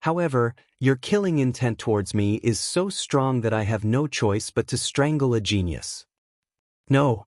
However, your killing intent towards me is so strong that I have no choice but to strangle a genius. No.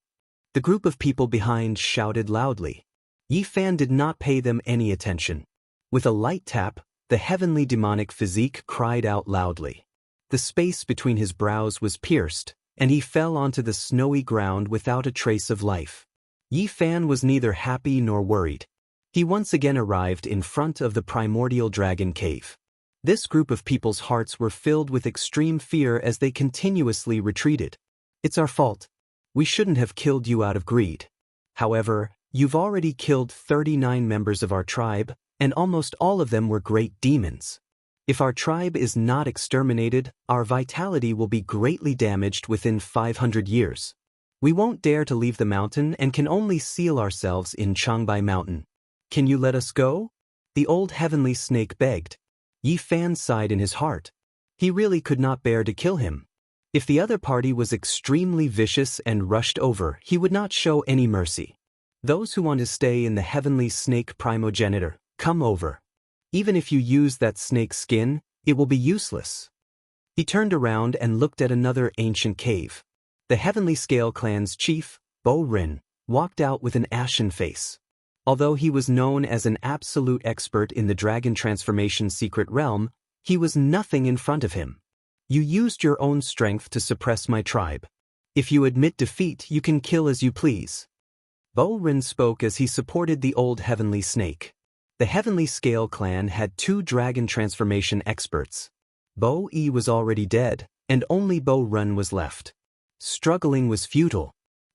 The group of people behind shouted loudly. Yi Fan did not pay them any attention. With a light tap, the heavenly demonic physique cried out loudly. The space between his brows was pierced, and he fell onto the snowy ground without a trace of life. Yi Fan was neither happy nor worried. He once again arrived in front of the primordial dragon cave. This group of people's hearts were filled with extreme fear as they continuously retreated. It's our fault. We shouldn't have killed you out of greed. However, you've already killed 39 members of our tribe, and almost all of them were great demons. If our tribe is not exterminated, our vitality will be greatly damaged within 500 years. We won't dare to leave the mountain and can only seal ourselves in Changbai Mountain. Can you let us go? The old heavenly snake begged. Yi Fan sighed in his heart. He really could not bear to kill him. If the other party was extremely vicious and rushed over, he would not show any mercy. Those who want to stay in the heavenly snake primogenitor, come over. Even if you use that snake's skin, it will be useless. He turned around and looked at another ancient cave. The Heavenly Scale clan's chief, Bo Rin, walked out with an ashen face. Although he was known as an absolute expert in the dragon transformation secret realm, he was nothing in front of him. You used your own strength to suppress my tribe. If you admit defeat, you can kill as you please. Bo Rin spoke as he supported the old heavenly snake. The Heavenly Scale clan had 2 dragon transformation experts. Bo Yi was already dead, and only Bo Rin was left. Struggling was futile.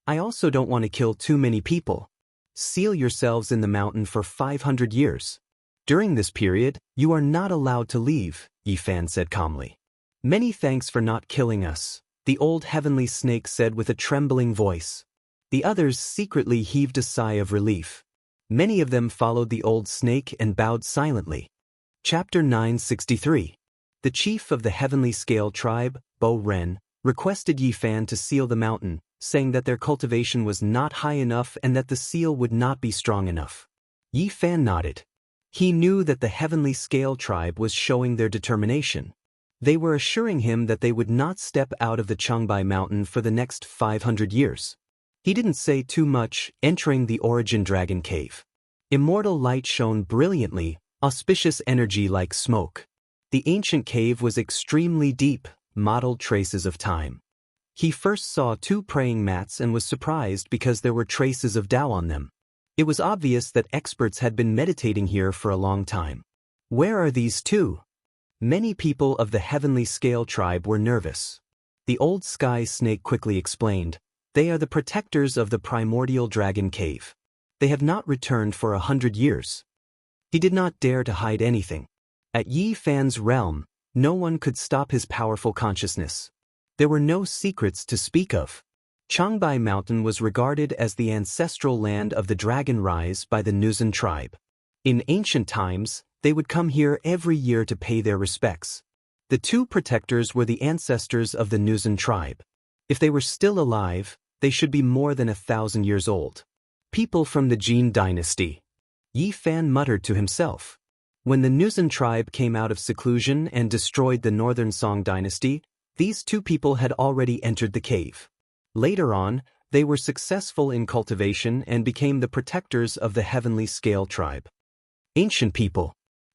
I also don't want to kill too many people. Seal yourselves in the mountain for 500 years. During this period, you are not allowed to leave, Yi Fan said calmly. Many thanks for not killing us, the old heavenly snake said with a trembling voice. The others secretly heaved a sigh of relief. Many of them followed the old snake and bowed silently. Chapter 963. The chief of the Heavenly Scale tribe, Bo Ren, requested Yi Fan to seal the mountain, saying that their cultivation was not high enough and that the seal would not be strong enough. Yi Fan nodded. He knew that the Heavenly Scale tribe was showing their determination. They were assuring him that they would not step out of the Changbai Mountain for the next 500 years. He didn't say too much, entering the Origin Dragon Cave. Immortal light shone brilliantly, auspicious energy like smoke. The ancient cave was extremely deep, mottled traces of time. He first saw 2 praying mats and was surprised because there were traces of Tao on them. It was obvious that experts had been meditating here for a long time. Where are these 2? Many people of the Heavenly Scale tribe were nervous. The old sky snake quickly explained, They are the protectors of the primordial dragon cave. They have not returned for 100 years. He did not dare to hide anything. At Yi Fan's realm, no one could stop his powerful consciousness. There were no secrets to speak of. Changbai Mountain was regarded as the ancestral land of the dragon rise by the Nuzan tribe. In ancient times, they would come here every year to pay their respects. The two protectors were the ancestors of the Nuzan tribe. If they were still alive, they should be more than 1,000 years old. People from the Jin dynasty. Yi Fan muttered to himself. When the Nuzan tribe came out of seclusion and destroyed the northern Song dynasty, these two people had already entered the cave. Later on, they were successful in cultivation and became the protectors of the heavenly scale tribe. Ancient people.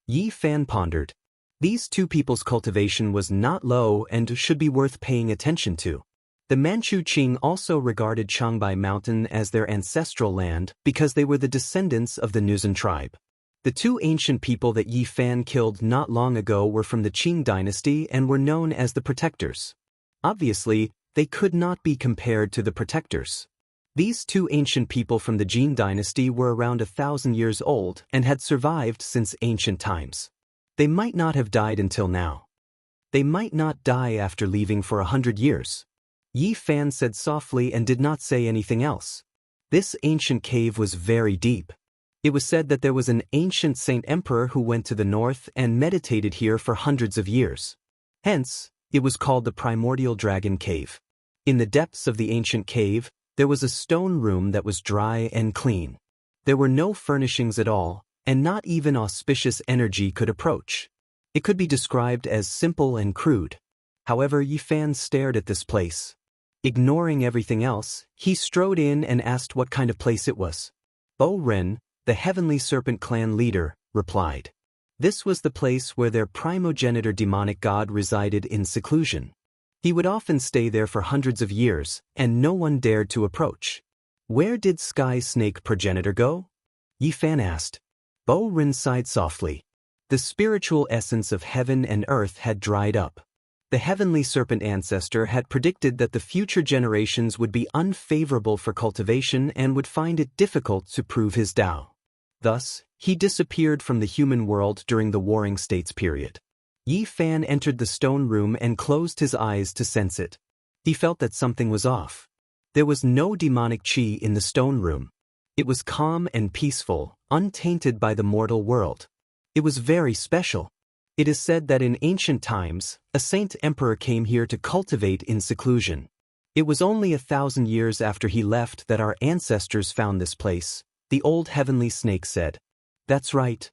Yi Fan pondered. These two people's cultivation was not low and should be worth paying attention to. The Manchu Qing also regarded Changbai Mountain as their ancestral land because they were the descendants of the Nuzan tribe. The two ancient people that Yi Fan killed not long ago were from the Qing dynasty and were known as the protectors. Obviously, they could not be compared to the protectors. These two ancient people from the Jin dynasty were around 1,000 years old and had survived since ancient times. They might not have died until now. They might not die after leaving for 100 years. Yi Fan said softly and did not say anything else. This ancient cave was very deep. It was said that there was an ancient saint emperor who went to the north and meditated here for hundreds of years. Hence, it was called the Primordial Dragon Cave. In the depths of the ancient cave, there was a stone room that was dry and clean. There were no furnishings at all, and not even auspicious energy could approach. It could be described as simple and crude. However, Yi Fan stared at this place. Ignoring everything else, he strode in and asked what kind of place it was. Bo Ren, the Heavenly Serpent clan leader, replied. This was the place where their primogenitor demonic god resided in seclusion. He would often stay there for hundreds of years, and no one dared to approach. Where did Sky Snake progenitor go? Yi Fan asked. Bo Ren sighed softly. The spiritual essence of heaven and earth had dried up. The Heavenly Serpent ancestor had predicted that the future generations would be unfavorable for cultivation and would find it difficult to prove his Tao. Thus, he disappeared from the human world during the Warring States period. Yi Fan entered the stone room and closed his eyes to sense it. He felt that something was off. There was no demonic qi in the stone room. It was calm and peaceful, untainted by the mortal world. It was very special. It is said that in ancient times, a saint emperor came here to cultivate in seclusion. It was only 1,000 years after he left that our ancestors found this place, the old heavenly snake said. That's right.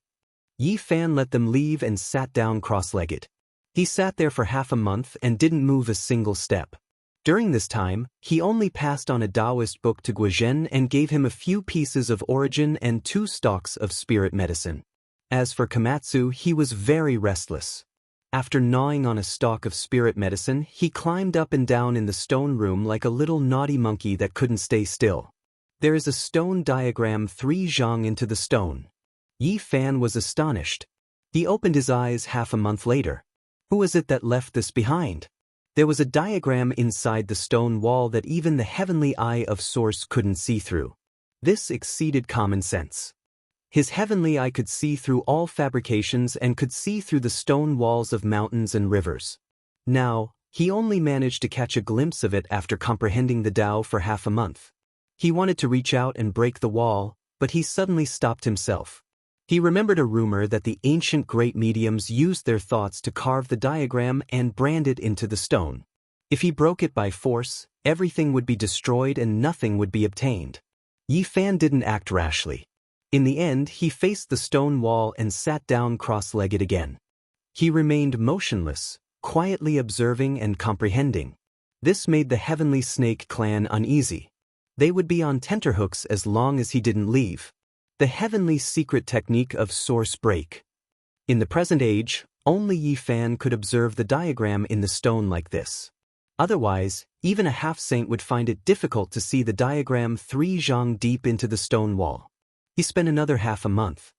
Yi Fan let them leave and sat down cross-legged. He sat there for half a month and didn't move a single step. During this time, he only passed on a Daoist book to Guizhen and gave him a few pieces of origin and 2 stalks of spirit medicine. As for Komatsu, he was very restless. After gnawing on a stalk of spirit medicine, he climbed up and down in the stone room like a little naughty monkey that couldn't stay still. There is a stone diagram 3 zhang into the stone. Yi Fan was astonished. He opened his eyes half a month later. Who is it that left this behind? There was a diagram inside the stone wall that even the heavenly eye of Source couldn't see through. This exceeded common sense. His heavenly eye could see through all fabrications and could see through the stone walls of mountains and rivers. Now, he only managed to catch a glimpse of it after comprehending the Tao for half a month. He wanted to reach out and break the wall, but he suddenly stopped himself. He remembered a rumor that the ancient great mediums used their thoughts to carve the diagram and brand it into the stone. If he broke it by force, everything would be destroyed and nothing would be obtained. Yi Fan didn't act rashly. In the end, he faced the stone wall and sat down cross-legged again. He remained motionless, quietly observing and comprehending. This made the Heavenly Snake clan uneasy. They would be on tenterhooks as long as he didn't leave. The heavenly secret technique of source break. In the present age, only Yi Fan could observe the diagram in the stone like this. Otherwise, even a half-saint would find it difficult to see the diagram 3 zhang deep into the stone wall. He spent another half a month.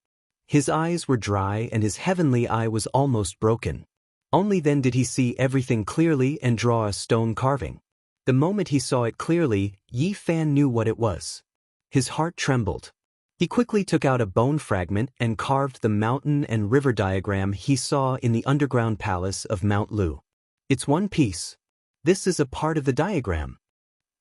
His eyes were dry and his heavenly eye was almost broken. Only then did he see everything clearly and draw a stone carving. The The moment he saw it clearly, Yi Fan knew what it was. His heart trembled. He quickly took out a bone fragment and carved the mountain and river diagram he saw in the underground palace of Mount Lu. It's one piece. This is a part of the diagram.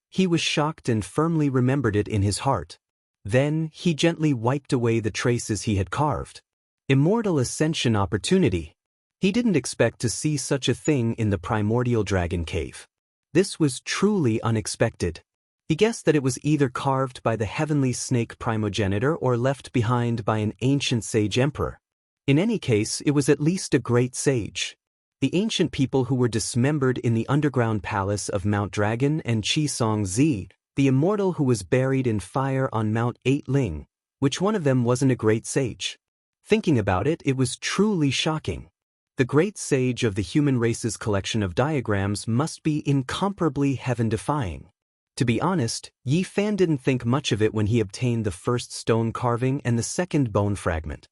He was shocked and firmly remembered it in his heart. Then, he gently wiped away the traces he had carved. Immortal ascension opportunity. He didn't expect to see such a thing in the primordial dragon cave. This was truly unexpected. He guessed that it was either carved by the heavenly snake primogenitor or left behind by an ancient sage emperor. In any case, it was at least a great sage. The ancient people who were dismembered in the underground palace of Mount Dragon and Qisong Zi, the immortal who was buried in fire on Mount Eight Ling, which one of them wasn't a great sage? Thinking about it, it was truly shocking. The great sage of the human race's collection of diagrams must be incomparably heaven-defying. To be honest, Yi Fan didn't think much of it when he obtained the first stone carving and the second bone fragment.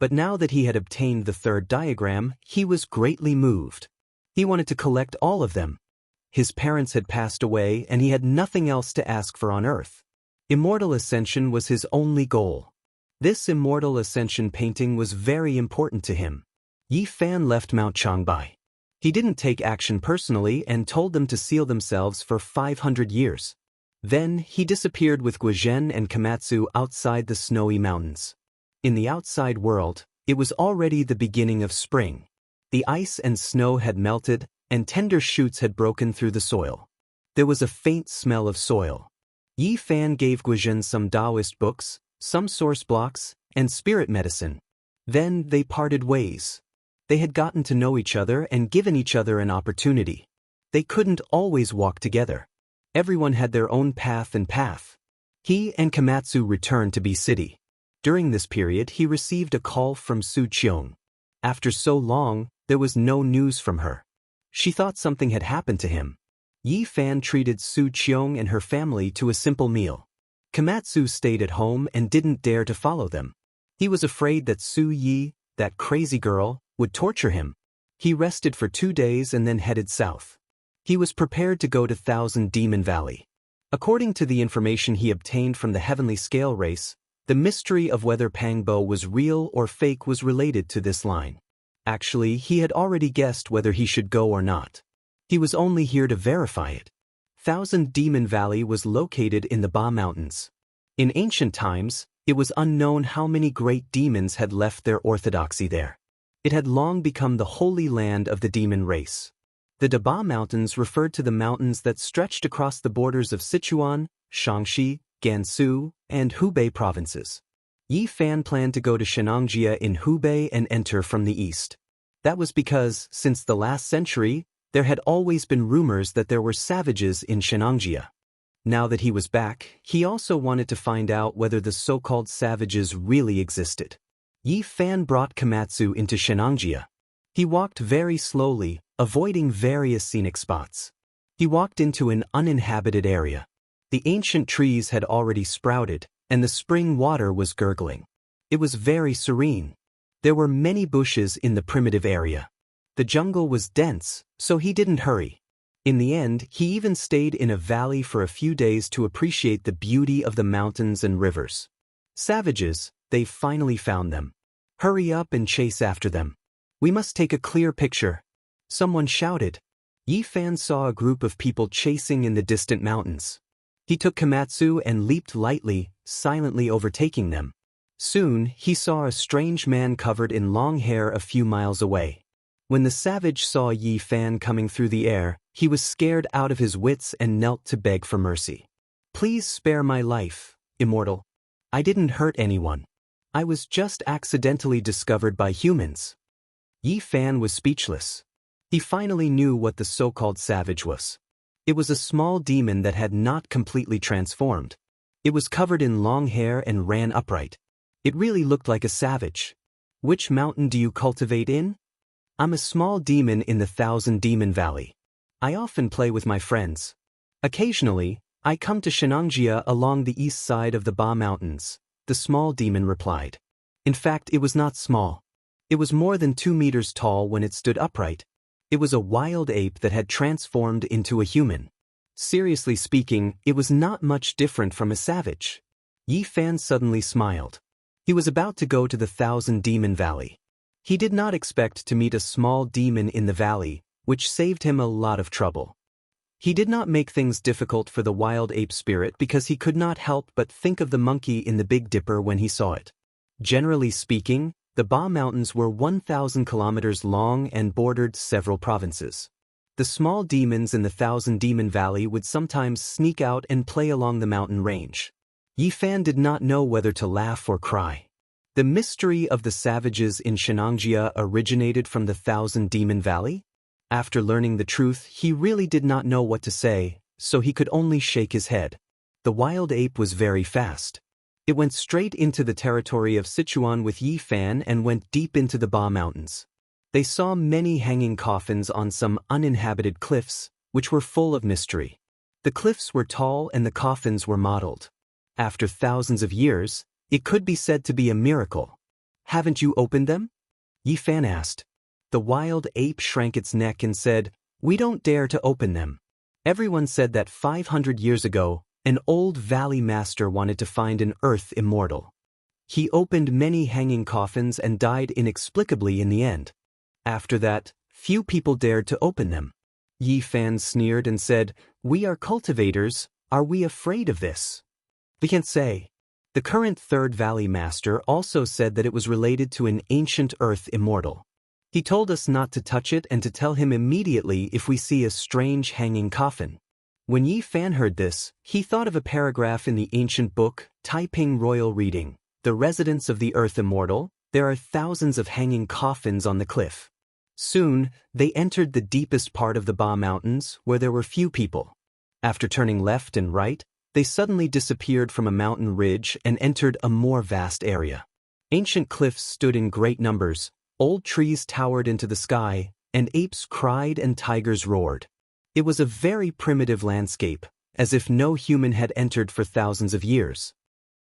But now that he had obtained the third diagram, he was greatly moved. He wanted to collect all of them. His parents had passed away and he had nothing else to ask for on earth. Immortal ascension was his only goal. This immortal ascension painting was very important to him. Yi Fan left Mount Changbai. He didn't take action personally and told them to seal themselves for 500 years. Then, he disappeared with Guizhen and Komatsu outside the snowy mountains. In the outside world, it was already the beginning of spring. The ice and snow had melted, and tender shoots had broken through the soil. There was a faint smell of soil. Yi Fan gave Guizhen some Daoist books, some source blocks, and spirit medicine. Then they parted ways. They had gotten to know each other and given each other an opportunity. They couldn't always walk together. Everyone had their own path and path. He and Komatsu returned to B City. During this period, he received a call from Su Qiong. After so long, there was no news from her. She thought something had happened to him. Yi Fan treated Su Qiong and her family to a simple meal. Komatsu stayed at home and didn't dare to follow them. He was afraid that Su Yi, that crazy girl, would torture him. He rested for 2 days and then headed south. He was prepared to go to Thousand Demon Valley. According to the information he obtained from the Heavenly Scale race, the mystery of whether Pangbo was real or fake was related to this line. Actually, he had already guessed whether he should go or not. He was only here to verify it. Thousand Demon Valley was located in the Ba Mountains. In ancient times, it was unknown how many great demons had left their orthodoxy there. It had long become the holy land of the demon race. The Daba Mountains referred to the mountains that stretched across the borders of Sichuan, Shaanxi, Gansu, and Hubei provinces. Yi Fan planned to go to Xianxia in Hubei and enter from the east. That was because, since the last century, there had always been rumors that there were savages in Xianxia. Now that he was back, he also wanted to find out whether the so-called savages really existed. Yi Fan brought Komatsu into Xianxia. He walked very slowly, avoiding various scenic spots. He walked into an uninhabited area. The ancient trees had already sprouted, and the spring water was gurgling. It was very serene. There were many bushes in the primitive area. The jungle was dense, so he didn't hurry. In the end, he even stayed in a valley for a few days to appreciate the beauty of the mountains and rivers. Savages, they finally found them. Hurry up and chase after them. We must take a clear picture. Someone shouted. Yi Fan saw a group of people chasing in the distant mountains. He took Komatsu and leaped lightly, silently overtaking them. Soon, he saw a strange man covered in long hair a few miles away. When the savage saw Yi Fan coming through the air, he was scared out of his wits and knelt to beg for mercy. Please spare my life, Immortal. I didn't hurt anyone. I was just accidentally discovered by humans. Yi Fan was speechless. He finally knew what the so-called savage was. It was a small demon that had not completely transformed. It was covered in long hair and ran upright. It really looked like a savage. Which mountain do you cultivate in? I'm a small demon in the Thousand Demon Valley. I often play with my friends. Occasionally, I come to Xianxia along the east side of the Ba Mountains, the small demon replied. In fact, it was not small. It was more than 2 meters tall when it stood upright. It was a wild ape that had transformed into a human. Seriously speaking, it was not much different from a savage. Yi Fan suddenly smiled. He was about to go to the Thousand Demon Valley. He did not expect to meet a small demon in the valley, which saved him a lot of trouble. He did not make things difficult for the wild ape spirit because he could not help but think of the monkey in the Big Dipper when he saw it. Generally speaking, the Ba Mountains were 1,000 kilometers long and bordered several provinces. The small demons in the Thousand Demon Valley would sometimes sneak out and play along the mountain range. Yi Fan did not know whether to laugh or cry. The mystery of the savages in Xianxia originated from the Thousand Demon Valley? After learning the truth, he really did not know what to say, so he could only shake his head. The wild ape was very fast. It went straight into the territory of Sichuan with Yi Fan and went deep into the Ba Mountains. They saw many hanging coffins on some uninhabited cliffs, which were full of mystery. The cliffs were tall and the coffins were modeled. After thousands of years, it could be said to be a miracle. Haven't you opened them? Yi Fan asked. The wild ape shrank its neck and said, "We don't dare to open them. Everyone said that 500 years ago, an old valley master wanted to find an earth immortal. He opened many hanging coffins and died inexplicably in the end. After that, few people dared to open them." Yi Fan sneered and said, "We are cultivators, are we afraid of this?" We can't say. The current third valley master also said that it was related to an ancient earth immortal. He told us not to touch it and to tell him immediately if we see a strange hanging coffin. When Yi Fan heard this, he thought of a paragraph in the ancient book, Taiping Royal Reading, "The residents of the earth immortal, there are thousands of hanging coffins on the cliff." Soon, they entered the deepest part of the Ba Mountains, where there were few people. After turning left and right, they suddenly disappeared from a mountain ridge and entered a more vast area. Ancient cliffs stood in great numbers, old trees towered into the sky, and apes cried and tigers roared. It was a very primitive landscape, as if no human had entered for thousands of years.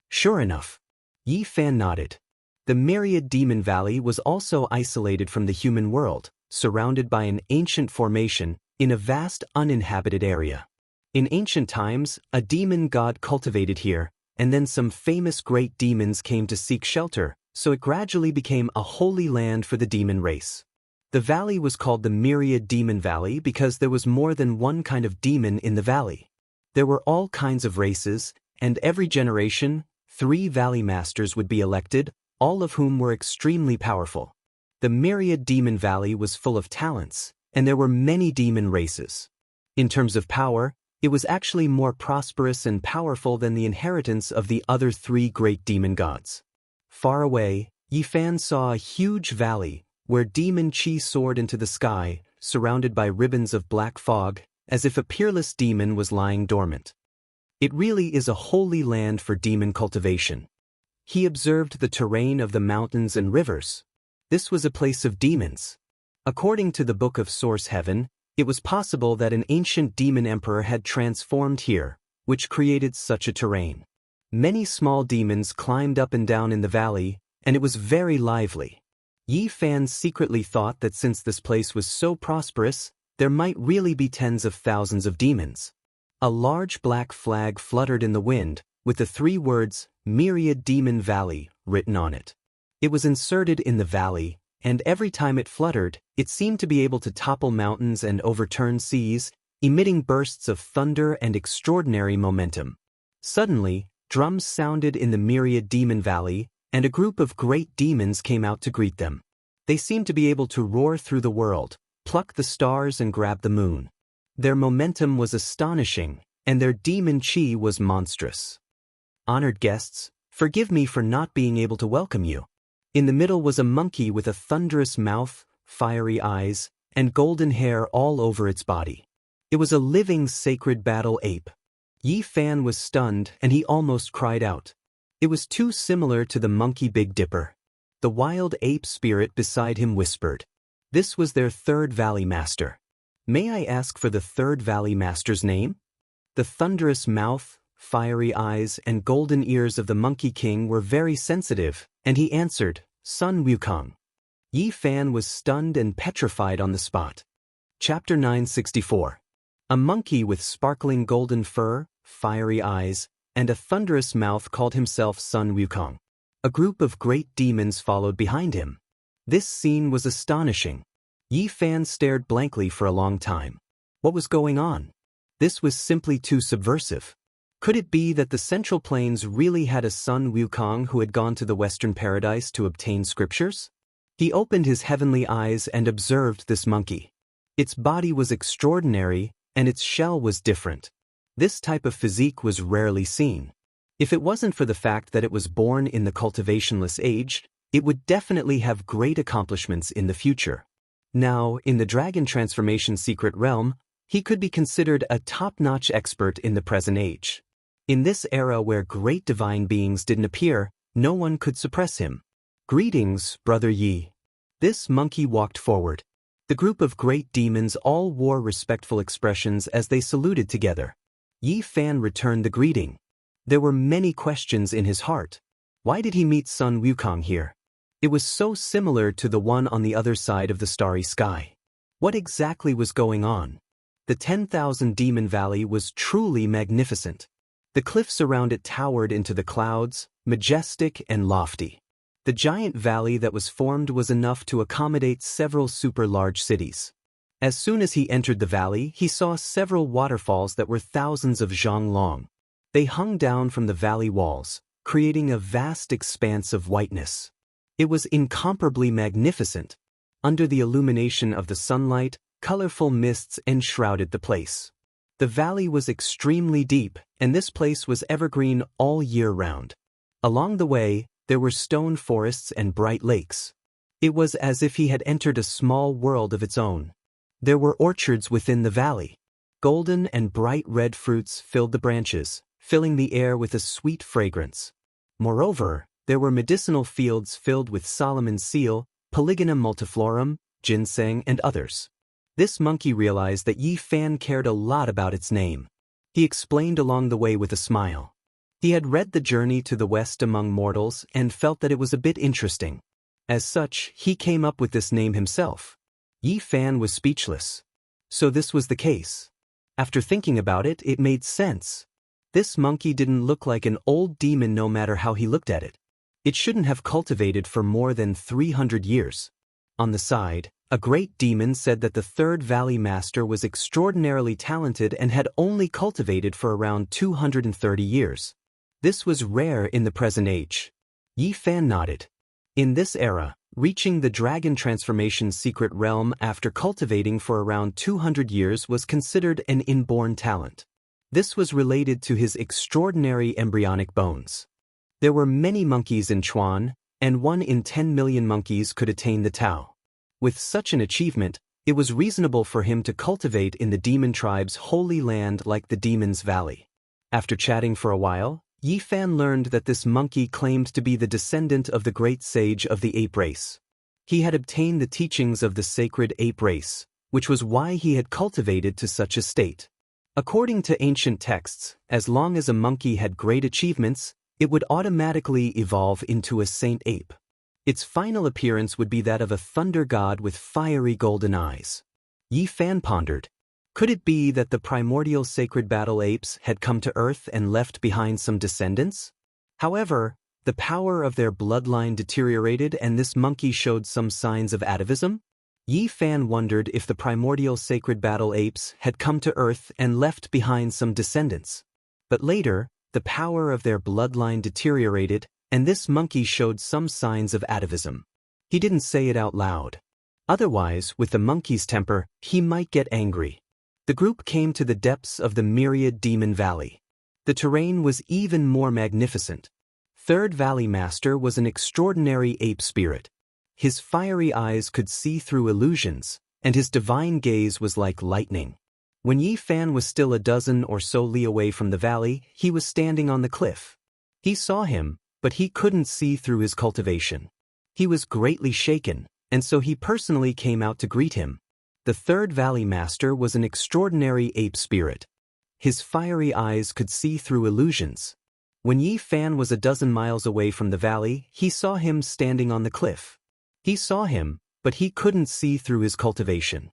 Sure enough. Yi Fan nodded. The myriad demon valley was also isolated from the human world, surrounded by an ancient formation, in a vast uninhabited area. In ancient times, a demon god cultivated here, and then some famous great demons came to seek shelter, so it gradually became a holy land for the demon race. The valley was called the Myriad Demon Valley because there was more than one kind of demon in the valley. There were all kinds of races, and every generation, 3 valley masters would be elected, all of whom were extremely powerful. The Myriad Demon Valley was full of talents, and there were many demon races. In terms of power, it was actually more prosperous and powerful than the inheritance of the other 3 great demon gods. Far away, Yi Fan saw a huge valley, where demon chi soared into the sky, surrounded by ribbons of black fog, as if a peerless demon was lying dormant. It really is a holy land for demon cultivation. He observed the terrain of the mountains and rivers. This was a place of demons. According to the Book of Source Heaven, it was possible that an ancient demon emperor had transformed here, which created such a terrain. Many small demons climbed up and down in the valley, and it was very lively. Yi Fan secretly thought that since this place was so prosperous, there might really be tens of thousands of demons. A large black flag fluttered in the wind, with the 3 words, Myriad Demon Valley, written on it. It was inserted in the valley, and every time it fluttered, it seemed to be able to topple mountains and overturn seas, emitting bursts of thunder and extraordinary momentum. Suddenly, drums sounded in the Myriad Demon Valley, and a group of great demons came out to greet them. They seemed to be able to roar through the world, pluck the stars and grab the moon. Their momentum was astonishing, and their demon chi was monstrous. Honored guests, forgive me for not being able to welcome you. In the middle was a monkey with a thunderous mouth, fiery eyes, and golden hair all over its body. It was a living sacred battle ape. Yi Fan was stunned and he almost cried out. It was too similar to the monkey Big Dipper. The wild ape spirit beside him whispered. This was their 3rd valley master. May I ask for the 3rd valley master's name? The thunderous mouth, fiery eyes, and golden ears of the Monkey King were very sensitive, and he answered, Sun Wukong. Yi Fan was stunned and petrified on the spot. Chapter 964. A monkey with sparkling golden fur, fiery eyes, and a thunderous mouth called himself Sun Wukong. A group of great demons followed behind him. This scene was astonishing. Yi Fan stared blankly for a long time. What was going on? This was simply too subversive. Could it be that the Central Plains really had a Sun Wukong who had gone to the Western Paradise to obtain scriptures? He opened his heavenly eyes and observed this monkey. Its body was extraordinary, and its shell was different. This type of physique was rarely seen. If it wasn't for the fact that it was born in the cultivationless age, it would definitely have great accomplishments in the future. Now, in the dragon transformation secret realm, he could be considered a top-notch expert in the present age. In this era where great divine beings didn't appear, no one could suppress him. Greetings, Brother Yi. This monkey walked forward. The group of great demons all wore respectful expressions as they saluted together. Yi Fan returned the greeting. There were many questions in his heart. Why did he meet Sun Wukong here? It was so similar to the one on the other side of the starry sky. What exactly was going on? The 10,000 Demon Valley was truly magnificent. The cliffs around it towered into the clouds, majestic and lofty. The giant valley that was formed was enough to accommodate several super-large cities. As soon as he entered the valley, he saw several waterfalls that were thousands of zhang long. They hung down from the valley walls, creating a vast expanse of whiteness. It was incomparably magnificent. Under the illumination of the sunlight, colorful mists enshrouded the place. The valley was extremely deep, and this place was evergreen all year round. Along the way, there were stone forests and bright lakes. It was as if he had entered a small world of its own. There were orchards within the valley. Golden and bright red fruits filled the branches, filling the air with a sweet fragrance. Moreover, there were medicinal fields filled with Solomon's seal, Polygonum multiflorum, ginseng, and others. This monkey realized that Yi Fan cared a lot about its name. He explained along the way with a smile. He had read The Journey to the West Among Mortals and felt that it was a bit interesting. As such, he came up with this name himself. Yi Fan was speechless. So this was the case. After thinking about it, it made sense. This monkey didn't look like an old demon no matter how he looked at it. It shouldn't have cultivated for more than 300 years. On the side, a great demon said that the Third Valley Master was extraordinarily talented and had only cultivated for around 230 years. This was rare in the present age. Yi Fan nodded. In this era, reaching the dragon transformation secret realm after cultivating for around 200 years was considered an inborn talent. This was related to his extraordinary embryonic bones. There were many monkeys in Chuan, and 1 in 10 million monkeys could attain the Tao. With such an achievement, it was reasonable for him to cultivate in the demon tribe's holy land like the Demon's Valley. After chatting for a while, Yi Fan learned that this monkey claimed to be the descendant of the great sage of the ape race. He had obtained the teachings of the sacred ape race, which was why he had cultivated to such a state. According to ancient texts, as long as a monkey had great achievements, it would automatically evolve into a saint ape. Its final appearance would be that of a thunder god with fiery golden eyes. Yi Fan pondered. Could it be that the primordial sacred battle apes had come to Earth and left behind some descendants? However, the power of their bloodline deteriorated and this monkey showed some signs of atavism? Yi Fan wondered if the primordial sacred battle apes had come to Earth and left behind some descendants. But later, the power of their bloodline deteriorated, and this monkey showed some signs of atavism. He didn't say it out loud. Otherwise, with the monkey's temper, he might get angry. The group came to the depths of the myriad Demon Valley. The terrain was even more magnificent. Third Valley Master was an extraordinary ape spirit. His fiery eyes could see through illusions, and his divine gaze was like lightning. When Yi Fan was still a dozen or so li away from the valley, he was standing on the cliff. He saw him, but he couldn't see through his cultivation. He was greatly shaken, and so he personally came out to greet him. The Third Valley Master was an extraordinary ape spirit. His fiery eyes could see through illusions. When Yi Fan was a dozen miles away from the valley, he saw him standing on the cliff. He saw him, but he couldn't see through his cultivation.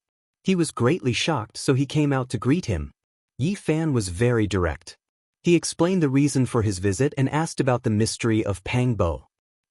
He was greatly shocked, so he came out to greet him. Yi Fan was very direct. He explained the reason for his visit and asked about the mystery of Pangbo.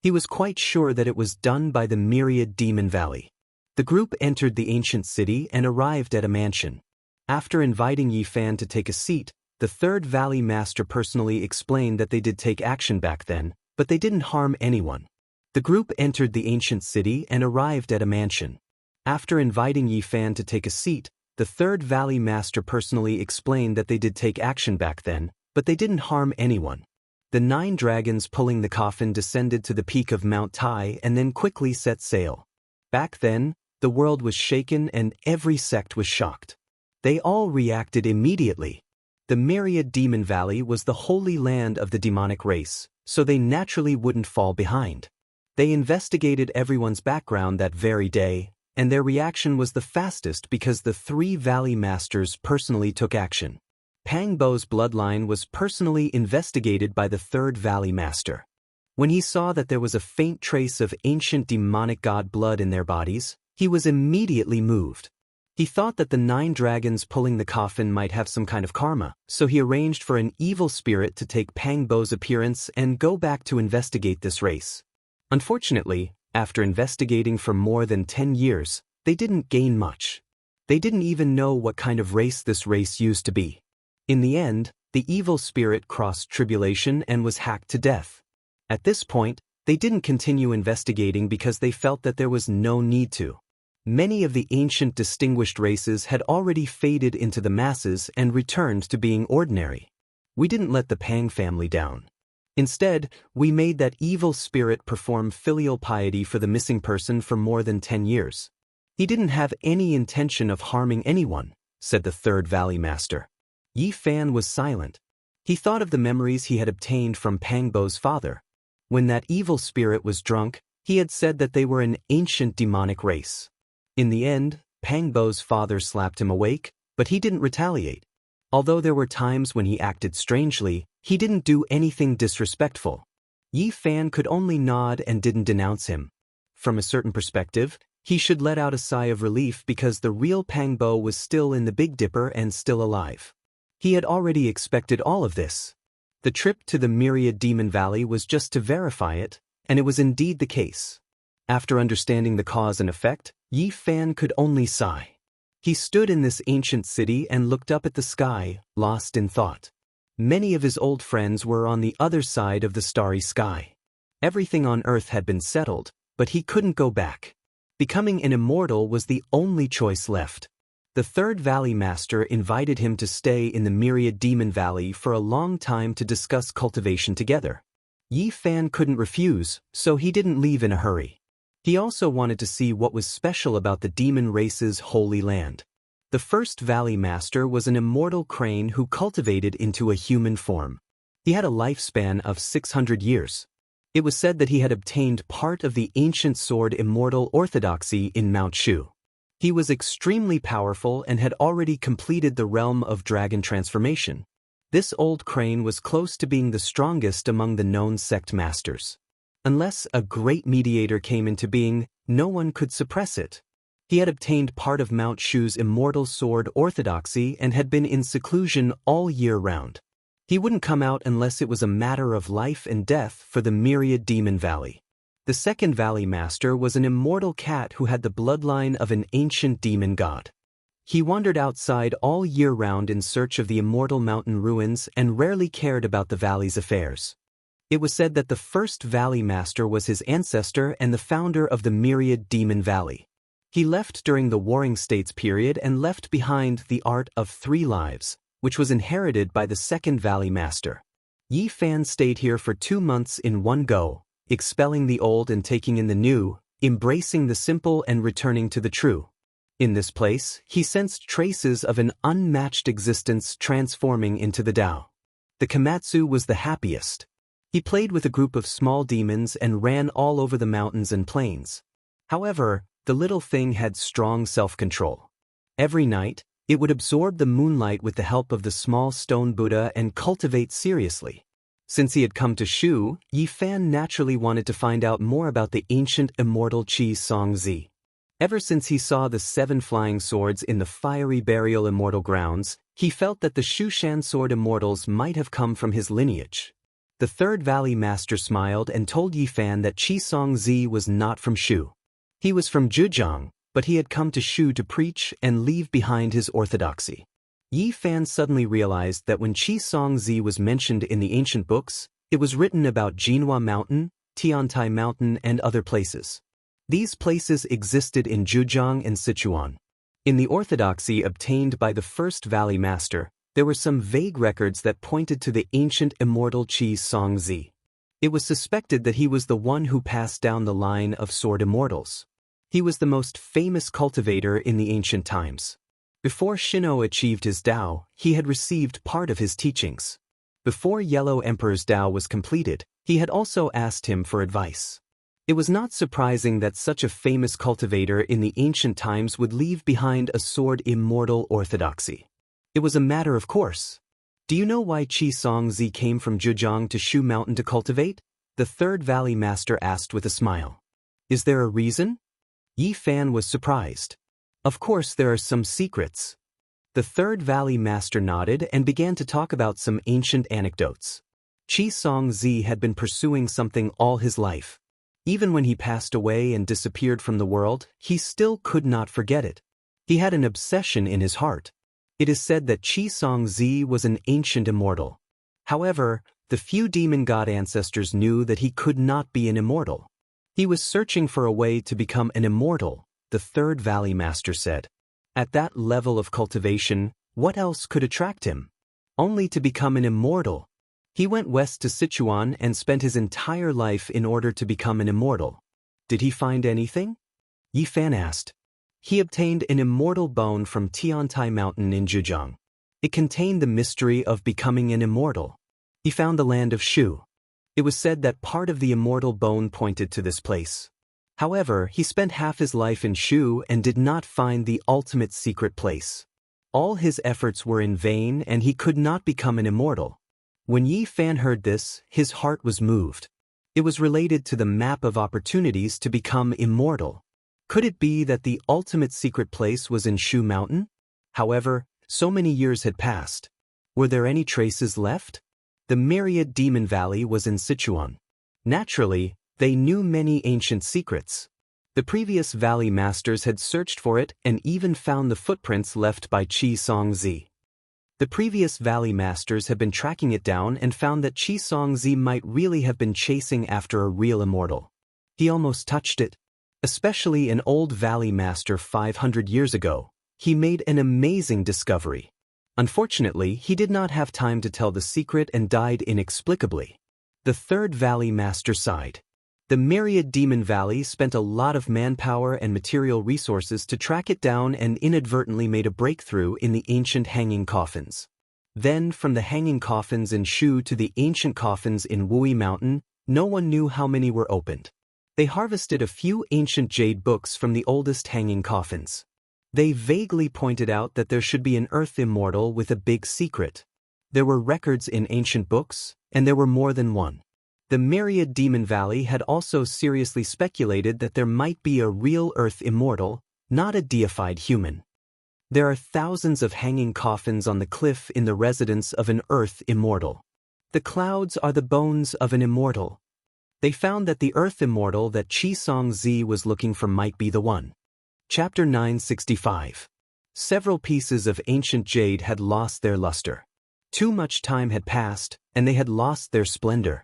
He was quite sure that it was done by the myriad Demon Valley. The group entered the ancient city and arrived at a mansion. After inviting Yi Fan to take a seat, the Third Valley Master personally explained that they did take action back then, but they didn't harm anyone. The group entered the ancient city and arrived at a mansion. After inviting Yi Fan to take a seat, the Third Valley Master personally explained that they did take action back then, but they didn't harm anyone. The 9 dragons pulling the coffin descended to the peak of Mount Tai and then quickly set sail. Back then, the world was shaken and every sect was shocked. They all reacted immediately. The myriad Demon Valley was the holy land of the demonic race, so they naturally wouldn't fall behind. They investigated everyone's background that very day, and their reaction was the fastest because the 3 Valley Masters personally took action. Pangbo's bloodline was personally investigated by the Third Valley Master. When he saw that there was a faint trace of ancient demonic god blood in their bodies, he was immediately moved. He thought that the 9 dragons pulling the coffin might have some kind of karma, so he arranged for an evil spirit to take Pangbo's appearance and go back to investigate this race. Unfortunately, after investigating for more than 10 years, they didn't gain much. They didn't even know what kind of race this race used to be. In the end, the evil spirit crossed tribulation and was hacked to death. At this point, they didn't continue investigating because they felt that there was no need to. Many of the ancient distinguished races had already faded into the masses and returned to being ordinary. We didn't let the Pang family down. Instead, we made that evil spirit perform filial piety for the missing person for more than 10 years. He didn't have any intention of harming anyone, said the Third Valley Master. Yi Fan was silent. He thought of the memories he had obtained from Pangbo's father. When that evil spirit was drunk, he had said that they were an ancient demonic race. In the end, Pangbo's father slapped him awake, but he didn't retaliate. Although there were times when he acted strangely, he didn't do anything disrespectful. Yi Fan could only nod and didn't denounce him. From a certain perspective, he should let out a sigh of relief because the real Pangbo was still in the Big Dipper and still alive. He had already expected all of this. The trip to the Myriad Demon Valley was just to verify it, and it was indeed the case. After understanding the cause and effect, Yi Fan could only sigh. He stood in this ancient city and looked up at the sky, lost in thought. Many of his old friends were on the other side of the starry sky. Everything on Earth had been settled, but he couldn't go back. Becoming an immortal was the only choice left. The Third Valley Master invited him to stay in the Myriad Demon Valley for a long time to discuss cultivation together. Yi Fan couldn't refuse, so he didn't leave in a hurry. He also wanted to see what was special about the demon race's holy land. The First Valley Master was an immortal crane who cultivated into a human form. He had a lifespan of 600 years. It was said that he had obtained part of the ancient sword Immortal orthodoxy in Mount Shu. He was extremely powerful and had already completed the realm of dragon transformation. This old crane was close to being the strongest among the known sect masters. Unless a great mediator came into being, no one could suppress it. He had obtained part of Mount Shu's immortal sword orthodoxy and had been in seclusion all year round. He wouldn't come out unless it was a matter of life and death for the Myriad Demon Valley. The Second Valley Master was an immortal cat who had the bloodline of an ancient demon god. He wandered outside all year round in search of the immortal mountain ruins and rarely cared about the valley's affairs. It was said that the First Valley Master was his ancestor and the founder of the Myriad Demon Valley. He left during the Warring States period and left behind the art of 3 lives, which was inherited by the Second Valley Master. Yi Fan stayed here for 2 months in one go, expelling the old and taking in the new, embracing the simple and returning to the true. In this place, he sensed traces of an unmatched existence transforming into the Tao. The Komatsu was the happiest. He played with a group of small demons and ran all over the mountains and plains. However, the little thing had strong self-control. Every night, it would absorb the moonlight with the help of the small stone Buddha and cultivate seriously. Since he had come to Shu, Yi Fan naturally wanted to find out more about the ancient immortal Qi Song Zi. Ever since he saw the 7 flying swords in the fiery burial immortal grounds, he felt that the Shushan sword immortals might have come from his lineage. The Third Valley Master smiled and told Yi Fan that Qi Songzi was not from Shu. He was from Zhejiang, but he had come to Shu to preach and leave behind his orthodoxy. Yi Fan suddenly realized that when Qi Songzi was mentioned in the ancient books, it was written about Jinhua Mountain, Tiantai Mountain, and other places. These places existed in Zhejiang and Sichuan. In the orthodoxy obtained by the First Valley Master, there were some vague records that pointed to the ancient immortal Qi Songzi. It was suspected that he was the one who passed down the line of sword immortals. He was the most famous cultivator in the ancient times. Before Shino achieved his Dao, he had received part of his teachings. Before Yellow Emperor's Dao was completed, he had also asked him for advice. It was not surprising that such a famous cultivator in the ancient times would leave behind a sword immortal orthodoxy. It was a matter of course. Do you know why Qi Songzi came from Zhejiang to Shu Mountain to cultivate? The Third Valley Master asked with a smile. Is there a reason? Yi Fan was surprised. Of course there are some secrets. The Third Valley Master nodded and began to talk about some ancient anecdotes. Qi Songzi had been pursuing something all his life. Even when he passed away and disappeared from the world, he still could not forget it. He had an obsession in his heart. It is said that Qi Songzi was an ancient immortal. However, the few demon god ancestors knew that he could not be an immortal. He was searching for a way to become an immortal, the Third Valley Master said. At that level of cultivation, what else could attract him? Only to become an immortal. He went west to Sichuan and spent his entire life in order to become an immortal. Did he find anything? Yi Fan asked. He obtained an immortal bone from Tiantai Mountain in Zhejiang. It contained the mystery of becoming an immortal. He found the land of Shu. It was said that part of the immortal bone pointed to this place. However, he spent half his life in Shu and did not find the ultimate secret place. All his efforts were in vain and he could not become an immortal. When Yi Fan heard this, his heart was moved. It was related to the map of opportunities to become immortal. Could it be that the ultimate secret place was in Shu Mountain? However, so many years had passed. Were there any traces left? The myriad Demon Valley was in Sichuan. Naturally, they knew many ancient secrets. The previous valley masters had searched for it and even found the footprints left by Qi Songzi. The previous valley masters had been tracking it down and found that Qi Songzi might really have been chasing after a real immortal. He almost touched it. Especially an old valley master 500 years ago, he made an amazing discovery. Unfortunately, he did not have time to tell the secret and died inexplicably. The Third Valley Master sighed. The myriad Demon Valley spent a lot of manpower and material resources to track it down and inadvertently made a breakthrough in the ancient hanging coffins. Then, from the hanging coffins in Shu to the ancient coffins in Wuyi Mountain, no one knew how many were opened. They harvested a few ancient jade books from the oldest hanging coffins. They vaguely pointed out that there should be an earth immortal with a big secret. There were records in ancient books, and there were more than one. The myriad Demon Valley had also seriously speculated that there might be a real earth immortal, not a deified human. There are thousands of hanging coffins on the cliff in the residence of an earth immortal. The clouds are the bones of an immortal. They found that the earth immortal that Qi Songzi was looking for might be the one. Chapter 965. Several pieces of ancient jade had lost their luster. Too much time had passed, and they had lost their splendor.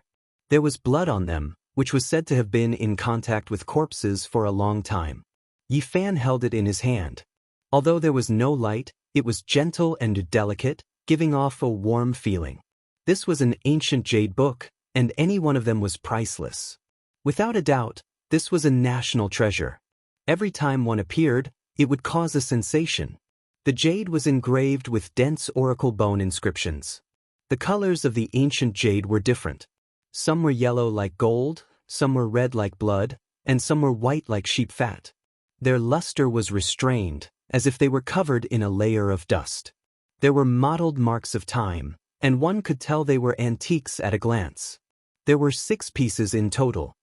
There was blood on them, which was said to have been in contact with corpses for a long time. Yi Fan held it in his hand. Although there was no light, it was gentle and delicate, giving off a warm feeling. This was an ancient jade book, and any one of them was priceless. Without a doubt, this was a national treasure. Every time one appeared, it would cause a sensation. The jade was engraved with dense oracle bone inscriptions. The colors of the ancient jade were different. Some were yellow like gold, some were red like blood, and some were white like sheep fat. Their luster was restrained, as if they were covered in a layer of dust. There were mottled marks of time, and one could tell they were antiques at a glance. There were 6 pieces in total.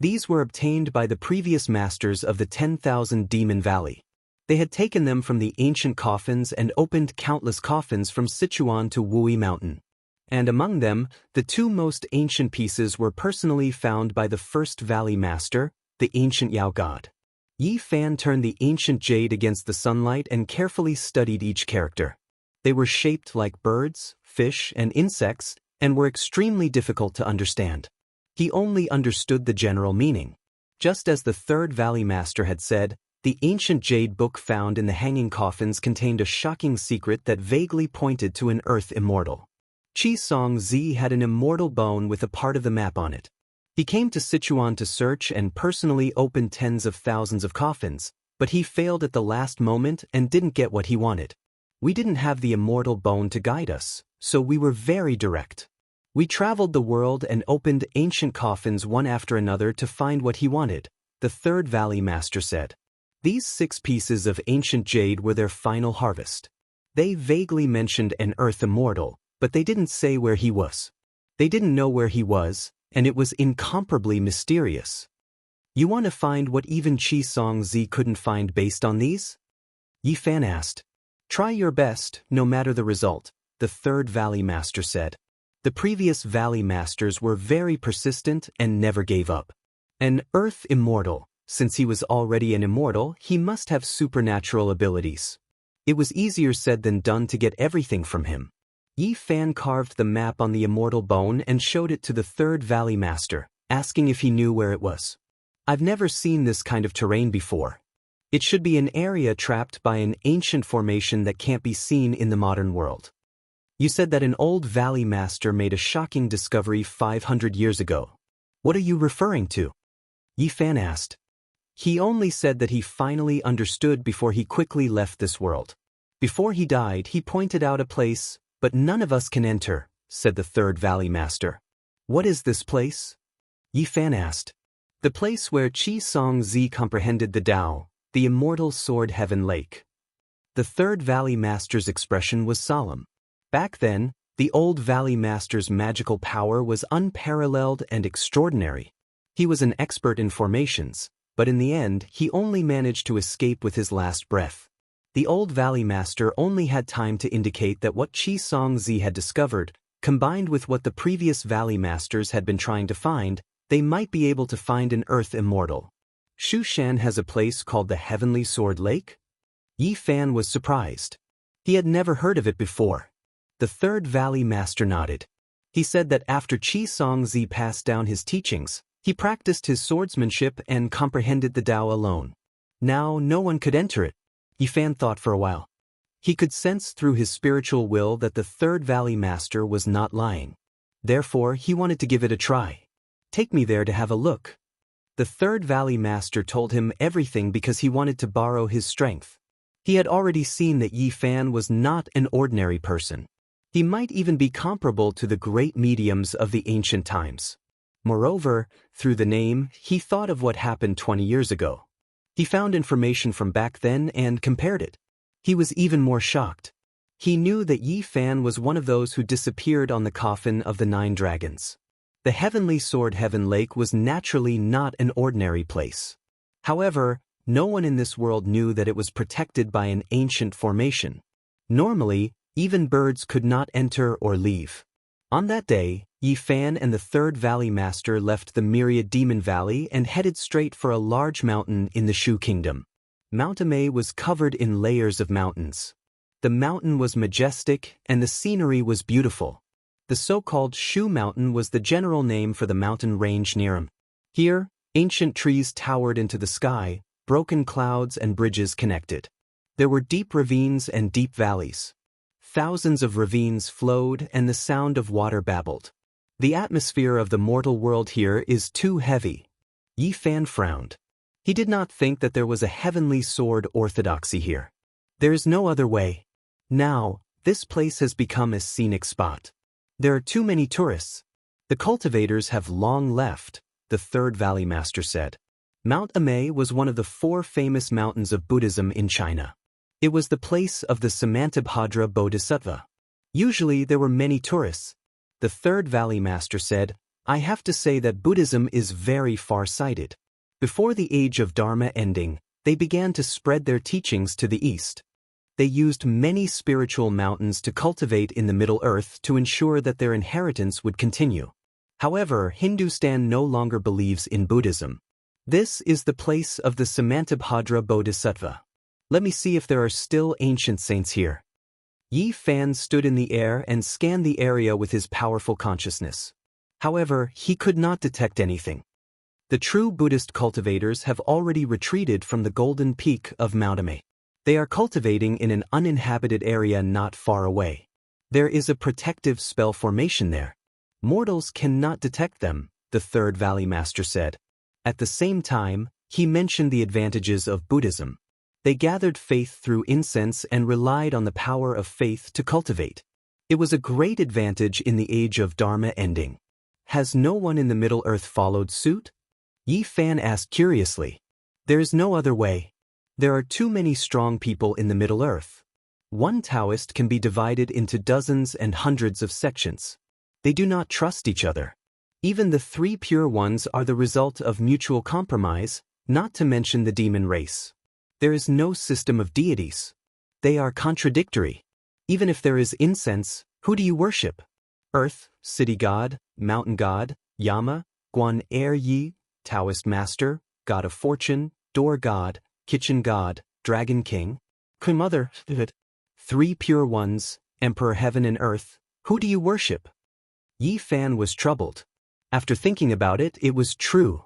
These were obtained by the previous masters of the 10,000 Demon Valley. They had taken them from the ancient coffins and opened countless coffins from Sichuan to Wui Mountain. And among them, the two most ancient pieces were personally found by the first Valley Master, the ancient Yao God. Yi Fan turned the ancient jade against the sunlight and carefully studied each character. They were shaped like birds, fish, and insects, and were extremely difficult to understand. He only understood the general meaning. Just as the third Valley Master had said, the ancient jade book found in the hanging coffins contained a shocking secret that vaguely pointed to an earth immortal. Xianxia had an immortal bone with a part of the map on it. He came to Sichuan to search and personally opened tens of thousands of coffins, but he failed at the last moment and didn't get what he wanted. We didn't have the immortal bone to guide us, so we were very direct. We traveled the world and opened ancient coffins one after another to find what he wanted, the third Valley Master said. These 6 pieces of ancient jade were their final harvest. They vaguely mentioned an earth immortal, but they didn't say where he was. They didn't know where he was, and it was incomparably mysterious. You want to find what even Xianxia couldn't find based on these? Yi Fan asked. Try your best, no matter the result, the third Valley Master said. The previous Valley Masters were very persistent and never gave up. An earth immortal. Since he was already an immortal, he must have supernatural abilities. It was easier said than done to get everything from him. Yi Fan carved the map on the immortal bone and showed it to the third Valley Master, asking if he knew where it was. I've never seen this kind of terrain before. It should be an area trapped by an ancient formation that can't be seen in the modern world. You said that an old Valley Master made a shocking discovery 500 years ago. What are you referring to? Yi Fan asked. He only said that he finally understood before he quickly left this world. Before he died, he pointed out a place, but none of us can enter, said the third Valley Master. What is this place? Yi Fan asked. The place where Xianxia comprehended the Tao, the immortal sword heaven lake. The third Valley Master's expression was solemn. Back then, the old Valley Master's magical power was unparalleled and extraordinary. He was an expert in formations, but in the end, he only managed to escape with his last breath. The old Valley Master only had time to indicate that what Xianxia had discovered, combined with what the previous Valley Masters had been trying to find, they might be able to find an earth immortal. Shushan has a place called the Heavenly Sword Lake? Yi Fan was surprised. He had never heard of it before. The third Valley Master nodded. He said that after Xianxia passed down his teachings, he practiced his swordsmanship and comprehended the Tao alone. Now no one could enter it. Yi Fan thought for a while. He could sense through his spiritual will that the third Valley Master was not lying. Therefore, he wanted to give it a try. Take me there to have a look. The third Valley Master told him everything because he wanted to borrow his strength. He had already seen that Yi Fan was not an ordinary person. He might even be comparable to the great mediums of the ancient times. Moreover, through the name, he thought of what happened 20 years ago. He found information from back then and compared it. He was even more shocked. He knew that Yi Fan was one of those who disappeared on the coffin of the 9 dragons. The Heavenly Sword Heaven Lake was naturally not an ordinary place. However, no one in this world knew that it was protected by an ancient formation. Normally, even birds could not enter or leave. On that day, Yi Fan and the third Valley Master left the Myriad Demon Valley and headed straight for a large mountain in the Shu Kingdom. Mount Amei was covered in layers of mountains. The mountain was majestic and the scenery was beautiful. The so-called Shu Mountain was the general name for the mountain range near him. Here, ancient trees towered into the sky, broken clouds and bridges connected. There were deep ravines and deep valleys. Thousands of ravines flowed and the sound of water babbled. The atmosphere of the mortal world here is too heavy. Yi Fan frowned. He did not think that there was a heavenly sword orthodoxy here. There is no other way. Now, this place has become a scenic spot. There are too many tourists. The cultivators have long left, the third Valley Master said. Mount Amei was one of the 4 famous mountains of Buddhism in China. It was the place of the Samantabhadra Bodhisattva. Usually there were many tourists. The third Valley Master said, I have to say that Buddhism is very far-sighted. Before the age of Dharma ending, they began to spread their teachings to the east. They used many spiritual mountains to cultivate in the Middle Earth to ensure that their inheritance would continue. However, Hindustan no longer believes in Buddhism. This is the place of the Samantabhadra Bodhisattva. Let me see if there are still ancient saints here. Yi Fan stood in the air and scanned the area with his powerful consciousness. However, he could not detect anything. The true Buddhist cultivators have already retreated from the golden peak of Mount Ame. They are cultivating in an uninhabited area not far away. There is a protective spell formation there. Mortals cannot detect them, the third Valley Master said. At the same time, he mentioned the advantages of Buddhism. They gathered faith through incense and relied on the power of faith to cultivate. It was a great advantage in the age of Dharma ending. Has no one in the Middle Earth followed suit? Yi Fan asked curiously. There is no other way. There are too many strong people in the Middle Earth. One Daoist can be divided into dozens and hundreds of sections. They do not trust each other. Even the three pure ones are the result of mutual compromise, not to mention the demon race. There is no system of deities. They are contradictory. Even if there is incense, who do you worship? Earth, city god, mountain god, Yama, Guan Er Yi, Taoist master, god of fortune, door god, kitchen god, dragon king, Queen mother, three pure ones, emperor heaven and earth, who do you worship? Yi Fan was troubled. After thinking about it, it was true.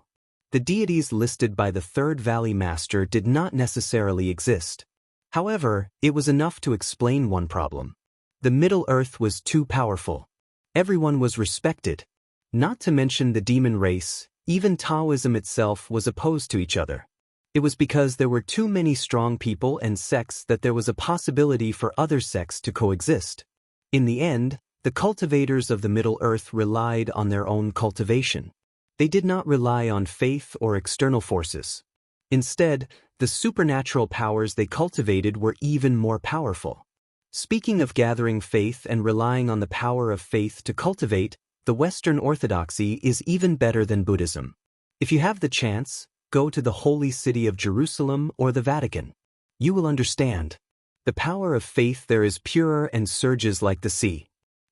The deities listed by the Third Valley Master did not necessarily exist. However, it was enough to explain one problem. The Middle Earth was too powerful. Everyone was respected. Not to mention the demon race, even Taoism itself was opposed to each other. It was because there were too many strong people and sects that there was a possibility for other sects to coexist. In the end, the cultivators of the Middle Earth relied on their own cultivation. They did not rely on faith or external forces. Instead, the supernatural powers they cultivated were even more powerful. Speaking of gathering faith and relying on the power of faith to cultivate, the Western Orthodoxy is even better than Buddhism. If you have the chance, go to the holy city of Jerusalem or the Vatican. You will understand. The power of faith there is purer and surges like the sea.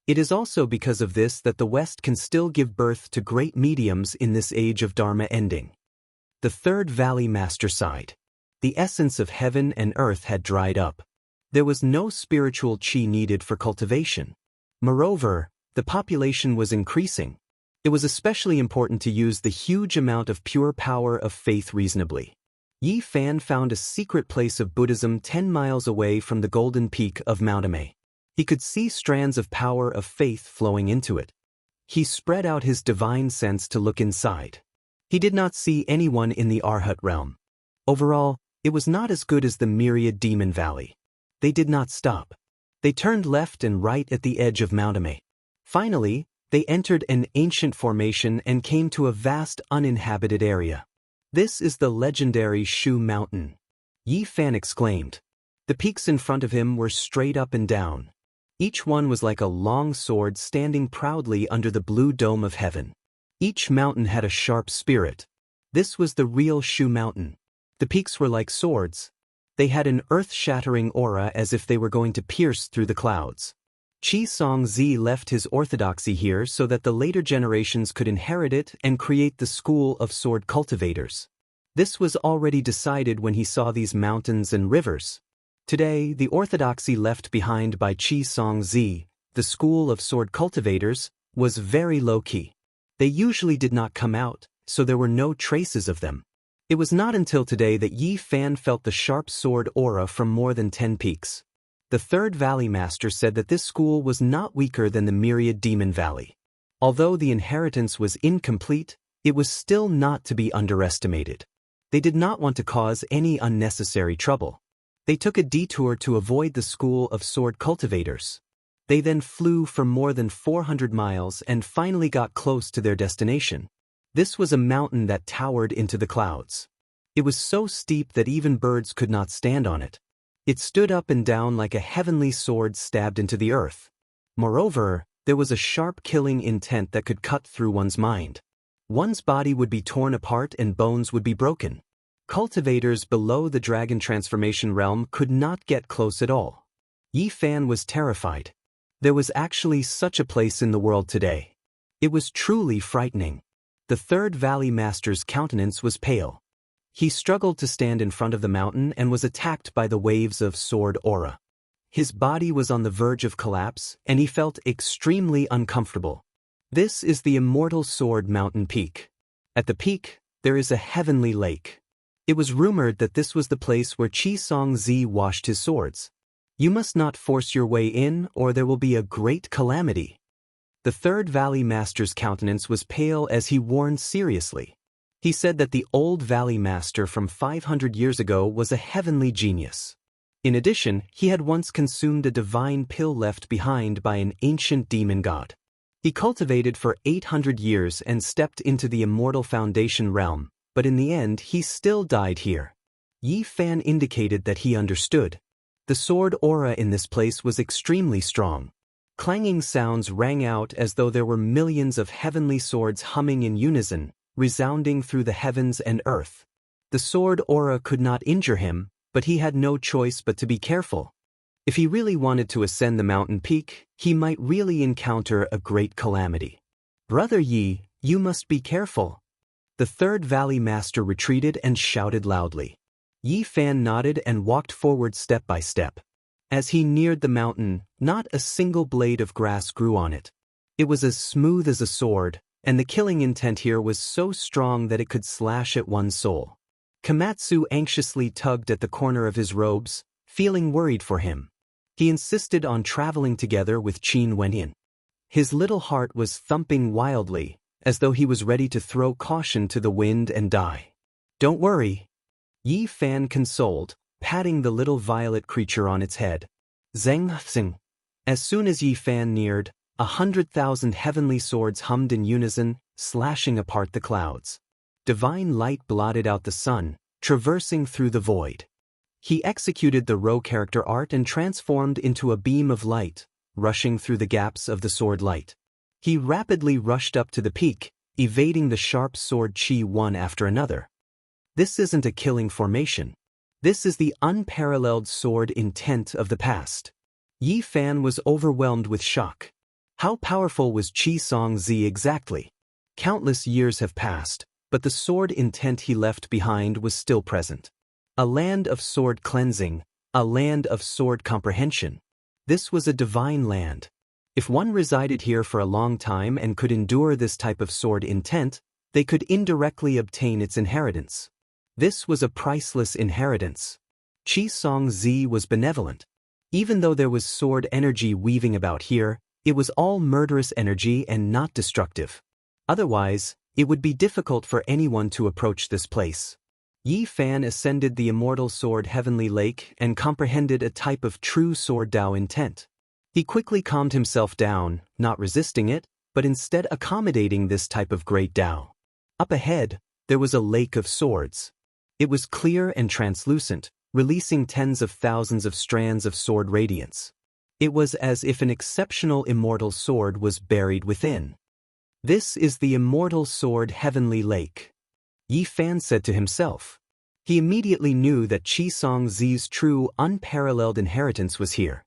It is also because of this that the West can still give birth to great mediums in this age of Dharma ending. The Third Valley Master sighed. The essence of heaven and earth had dried up. There was no spiritual chi needed for cultivation. Moreover, the population was increasing. It was especially important to use the huge amount of pure power of faith reasonably. Yi Fan found a secret place of Buddhism 10 miles away from the golden peak of Mount Ame. He could see strands of power of faith flowing into it. He spread out his divine sense to look inside. He did not see anyone in the Arhat realm. Overall, it was not as good as the myriad demon valley. They did not stop. They turned left and right at the edge of Mount Ame. Finally, they entered an ancient formation and came to a vast uninhabited area. This is the legendary Shu Mountain. Yi Fan exclaimed. The peaks in front of him were straight up and down. Each one was like a long sword standing proudly under the blue dome of heaven. Each mountain had a sharp spirit. This was the real Shu Mountain. The peaks were like swords. They had an earth-shattering aura as if they were going to pierce through the clouds. Xianxia left his orthodoxy here so that the later generations could inherit it and create the school of sword cultivators. This was already decided when he saw these mountains and rivers. Today, the orthodoxy left behind by Xianxia, the school of sword cultivators, was very low-key. They usually did not come out, so there were no traces of them. It was not until today that Yi Fan felt the sharp sword aura from more than 10 peaks. The Third Valley Master said that this school was not weaker than the myriad demon valley. Although the inheritance was incomplete, it was still not to be underestimated. They did not want to cause any unnecessary trouble. They took a detour to avoid the school of sword cultivators. They then flew for more than 400 miles and finally got close to their destination. This was a mountain that towered into the clouds. It was so steep that even birds could not stand on it. It stood up and down like a heavenly sword stabbed into the earth. Moreover, there was a sharp killing intent that could cut through one's mind. One's body would be torn apart and bones would be broken. Cultivators below the dragon transformation realm could not get close at all. Yi Fan was terrified. There was actually such a place in the world today. It was truly frightening. The third valley master's countenance was pale. He struggled to stand in front of the mountain and was attacked by the waves of sword aura. His body was on the verge of collapse, and he felt extremely uncomfortable. This is the Immortal Sword Mountain Peak. At the peak, there is a heavenly lake. It was rumored that this was the place where Qi Song Zi washed his swords. You must not force your way in, or there will be a great calamity. The third valley master's countenance was pale as he warned seriously. He said that the old valley master from 500 years ago was a heavenly genius. In addition, he had once consumed a divine pill left behind by an ancient demon god. He cultivated for 800 years and stepped into the immortal foundation realm, but in the end he still died here. Yi Fan indicated that he understood. The sword aura in this place was extremely strong. Clanging sounds rang out as though there were millions of heavenly swords humming in unison, resounding through the heavens and earth. The sword aura could not injure him, but he had no choice but to be careful. If he really wanted to ascend the mountain peak, he might really encounter a great calamity. Brother Yi, you must be careful. The third valley master retreated and shouted loudly. Yi Fan nodded and walked forward step by step. As he neared the mountain, not a single blade of grass grew on it. It was as smooth as a sword, and the killing intent here was so strong that it could slash at one's soul. Komatsu anxiously tugged at the corner of his robes, feeling worried for him. He insisted on traveling together with Qin Wenyan. His little heart was thumping wildly, as though he was ready to throw caution to the wind and die. Don't worry, Yi Fan consoled, patting the little violet creature on its head. Zeng. As soon as Yi Fan neared, 100,000 heavenly swords hummed in unison, slashing apart the clouds. Divine light blotted out the sun, traversing through the void. He executed the Rho character art and transformed into a beam of light, rushing through the gaps of the sword light. He rapidly rushed up to the peak, evading the sharp sword Qi one after another. This isn't a killing formation. This is the unparalleled sword intent of the past. Yi Fan was overwhelmed with shock. How powerful was Qi Song Zi exactly? Countless years have passed, but the sword intent he left behind was still present. A land of sword cleansing, a land of sword comprehension. This was a divine land. If one resided here for a long time and could endure this type of sword intent, they could indirectly obtain its inheritance. This was a priceless inheritance. Qi Song Zi was benevolent. Even though there was sword energy weaving about here, it was all murderous energy and not destructive. Otherwise, it would be difficult for anyone to approach this place. Yi Fan ascended the immortal sword heavenly lake and comprehended a type of true sword Dao intent. He quickly calmed himself down, not resisting it, but instead accommodating this type of great Dao. Up ahead, there was a lake of swords. It was clear and translucent, releasing tens of thousands of strands of sword radiance. It was as if an exceptional immortal sword was buried within. This is the Immortal Sword Heavenly Lake, Yi Fan said to himself. He immediately knew that Qi Song Zi's true, unparalleled inheritance was here.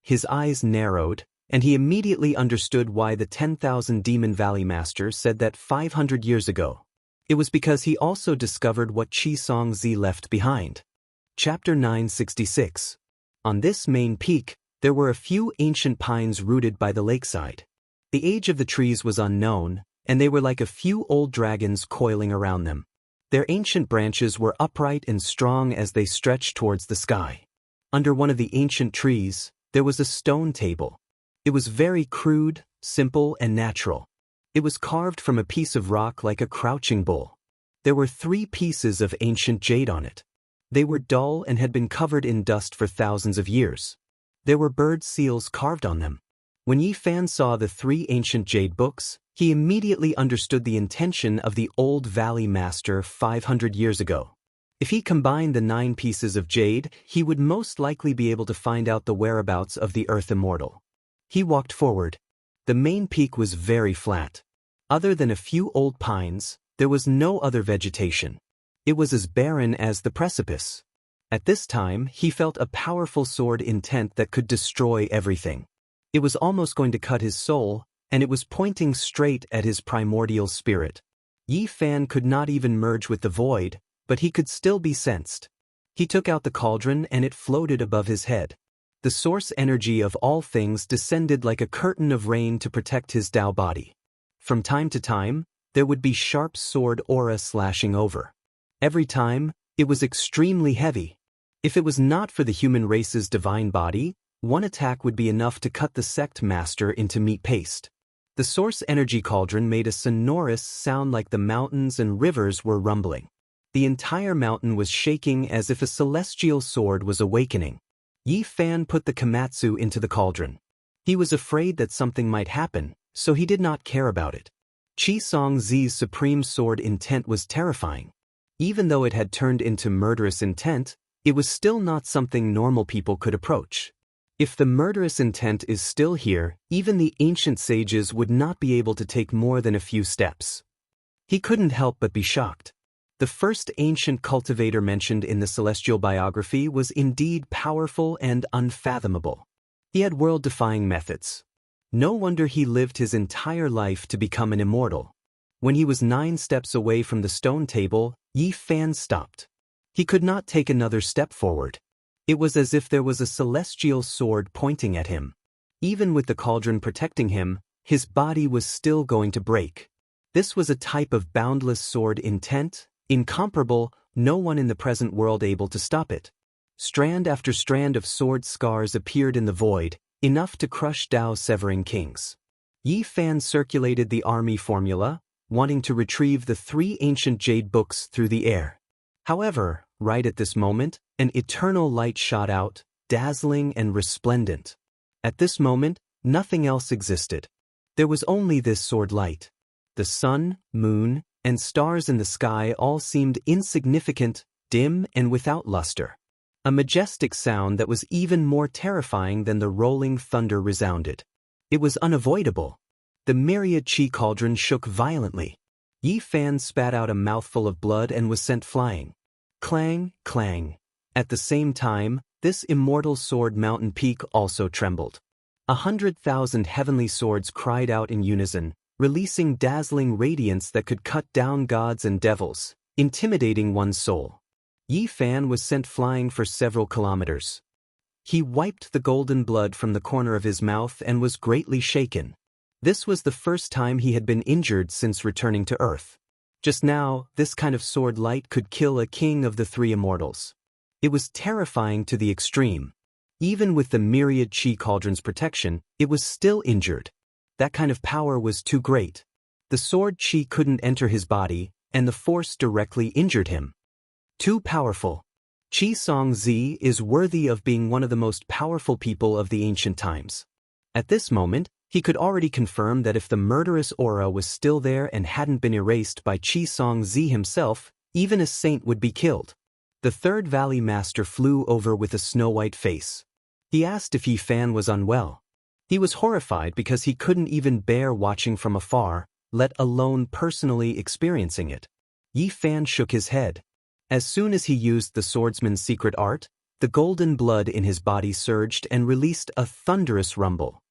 His eyes narrowed, and he immediately understood why the 10,000 Demon Valley Master said that 500 years ago. It was because he also discovered what Qi Song Zi left behind. Chapter 966. On this main peak, there were a few ancient pines rooted by the lakeside. The age of the trees was unknown, and they were like a few old dragons coiling around them. Their ancient branches were upright and strong as they stretched towards the sky. Under one of the ancient trees, there was a stone table. It was very crude, simple, and natural. It was carved from a piece of rock like a crouching bull. There were 3 pieces of ancient jade on it. They were dull and had been covered in dust for thousands of years. There were bird seals carved on them. When Yi Fan saw the 3 ancient jade books, he immediately understood the intention of the old valley master 500 years ago. If he combined the 9 pieces of jade, he would most likely be able to find out the whereabouts of the Earth Immortal. He walked forward. The main peak was very flat. Other than a few old pines, there was no other vegetation. It was as barren as the precipice. At this time, he felt a powerful sword intent that could destroy everything. It was almost going to cut his soul, and it was pointing straight at his primordial spirit. Yi Fan could not even merge with the void, but he could still be sensed. He took out the cauldron and it floated above his head. The source energy of all things descended like a curtain of rain to protect his Dao body. From time to time, there would be sharp sword aura slashing over. Every time, it was extremely heavy. If it was not for the human race's divine body, one attack would be enough to cut the sect master into meat paste. The source energy cauldron made a sonorous sound like the mountains and rivers were rumbling. The entire mountain was shaking as if a celestial sword was awakening. Yi Fan put the Komatsu into the cauldron. He was afraid that something might happen, so he did not care about it. Qi Songzi's supreme sword intent was terrifying. Even though it had turned into murderous intent, it was still not something normal people could approach. If the murderous intent is still here, even the ancient sages would not be able to take more than a few steps. He couldn't help but be shocked. The first ancient cultivator mentioned in the celestial biography was indeed powerful and unfathomable. He had world-defying methods. No wonder he lived his entire life to become an immortal. When he was 9 steps away from the stone table, Yi Fan stopped. He could not take another step forward. It was as if there was a celestial sword pointing at him. Even with the cauldron protecting him, his body was still going to break. This was a type of boundless sword intent, incomparable, no one in the present world able to stop it. Strand after strand of sword scars appeared in the void, enough to crush Dao-severing kings. Yi Fan circulated the army formula, wanting to retrieve the 3 ancient jade books through the air. However, right at this moment, an eternal light shot out, dazzling and resplendent. At this moment, nothing else existed. There was only this sword light. The sun, moon, and stars in the sky all seemed insignificant, dim, and without luster. A majestic sound that was even more terrifying than the rolling thunder resounded. It was unavoidable. The myriad qi cauldron shook violently. Yi Fan spat out a mouthful of blood and was sent flying. Clang, clang. At the same time, this immortal sword mountain peak also trembled. 100,000 heavenly swords cried out in unison, releasing dazzling radiance that could cut down gods and devils, intimidating one's soul. Yi Fan was sent flying for several kilometers. He wiped the golden blood from the corner of his mouth and was greatly shaken. This was the first time he had been injured since returning to Earth. Just now, this kind of sword light could kill a king of the 3 immortals. It was terrifying to the extreme. Even with the myriad qi cauldron's protection, it was still injured. That kind of power was too great. The sword qi couldn't enter his body, and the force directly injured him. Too powerful. Qi Songzi is worthy of being one of the most powerful people of the ancient times. At this moment, he could already confirm that if the murderous aura was still there and hadn't been erased by Qi Songzi himself, even a saint would be killed. The third valley master flew over with a snow-white face. He asked if Yi Fan was unwell. He was horrified because he couldn't even bear watching from afar, let alone personally experiencing it. Yi Fan shook his head. As soon as he used the swordsman's secret art, the golden blood in his body surged and released a thunderous rumble.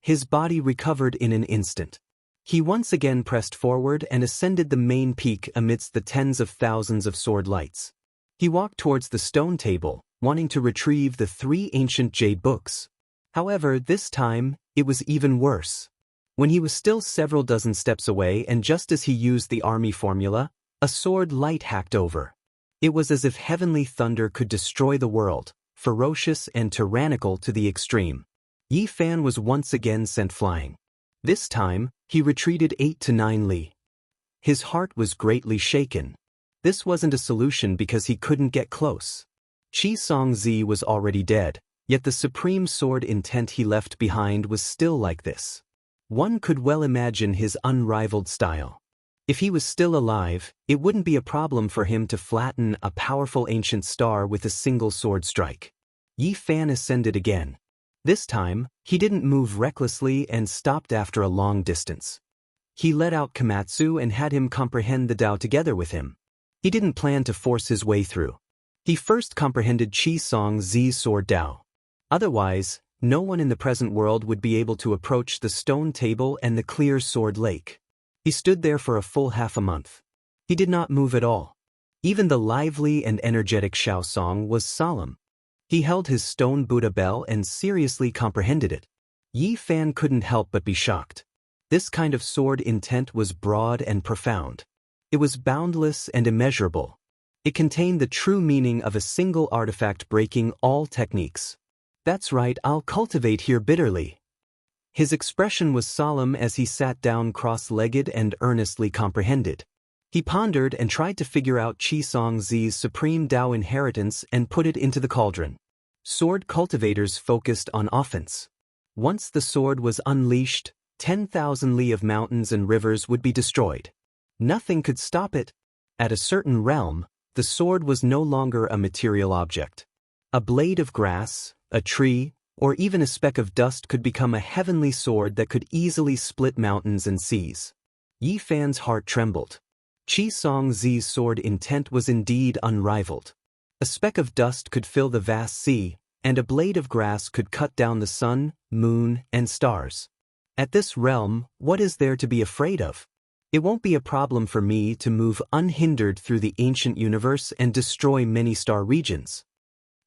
His body recovered in an instant. He once again pressed forward and ascended the main peak amidst the tens of thousands of sword lights. He walked towards the stone table, wanting to retrieve the 3 ancient jade books. However, this time, it was even worse. When he was still several dozen steps away and just as he used the army formula, a sword light hacked over. It was as if heavenly thunder could destroy the world, ferocious and tyrannical to the extreme. Yi Fan was once again sent flying. This time, he retreated 8 to 9 li. His heart was greatly shaken. This wasn't a solution because he couldn't get close. Qi Songzi was already dead, yet the supreme sword intent he left behind was still like this. One could well imagine his unrivaled style. If he was still alive, it wouldn't be a problem for him to flatten a powerful ancient star with a single sword strike. Yi Fan ascended again. This time, he didn't move recklessly and stopped after a long distance. He let out Komatsu and had him comprehend the Tao together with him. He didn't plan to force his way through. He first comprehended Qi Song Zi's sword Tao. Otherwise, no one in the present world would be able to approach the stone table and the clear sword lake. He stood there for a full half a month. He did not move at all. Even the lively and energetic Xiao Song was solemn. He held his stone Buddha bell and seriously comprehended it. Yi Fan couldn't help but be shocked. This kind of sword intent was broad and profound. It was boundless and immeasurable. It contained the true meaning of a single artifact breaking all techniques. That's right, I'll cultivate here bitterly. His expression was solemn as he sat down cross-legged and earnestly comprehended. He pondered and tried to figure out Qi Song Zi's supreme Tao inheritance and put it into the cauldron. Sword cultivators focused on offense. Once the sword was unleashed, 10,000 li of mountains and rivers would be destroyed. Nothing could stop it. At a certain realm, the sword was no longer a material object. A blade of grass, a tree, or even a speck of dust could become a heavenly sword that could easily split mountains and seas. Yi Fan's heart trembled. Qi Song Zi's sword intent was indeed unrivaled. A speck of dust could fill the vast sea, and a blade of grass could cut down the sun, moon, and stars. At this realm, what is there to be afraid of? It won't be a problem for me to move unhindered through the ancient universe and destroy many star regions.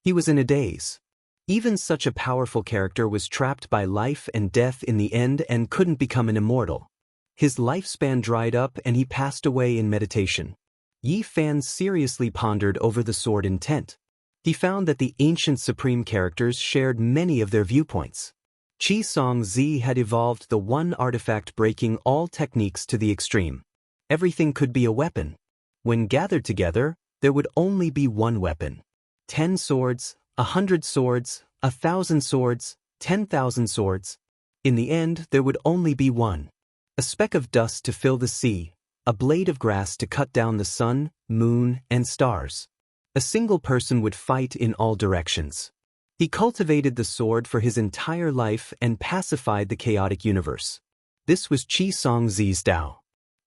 He was in a daze. Even such a powerful character was trapped by life and death in the end and couldn't become an immortal. His lifespan dried up and he passed away in meditation. Yi Fan seriously pondered over the sword intent. He found that the ancient supreme characters shared many of their viewpoints. Qi Song Zi had evolved the one artifact breaking all techniques to the extreme. Everything could be a weapon. When gathered together, there would only be one weapon. 10 swords, 100 swords, 1,000 swords, 10,000 swords. In the end, there would only be one. A speck of dust to fill the sea, a blade of grass to cut down the sun, moon, and stars. A single person would fight in all directions. He cultivated the sword for his entire life and pacified the chaotic universe. This was Qi Song Zi's Tao.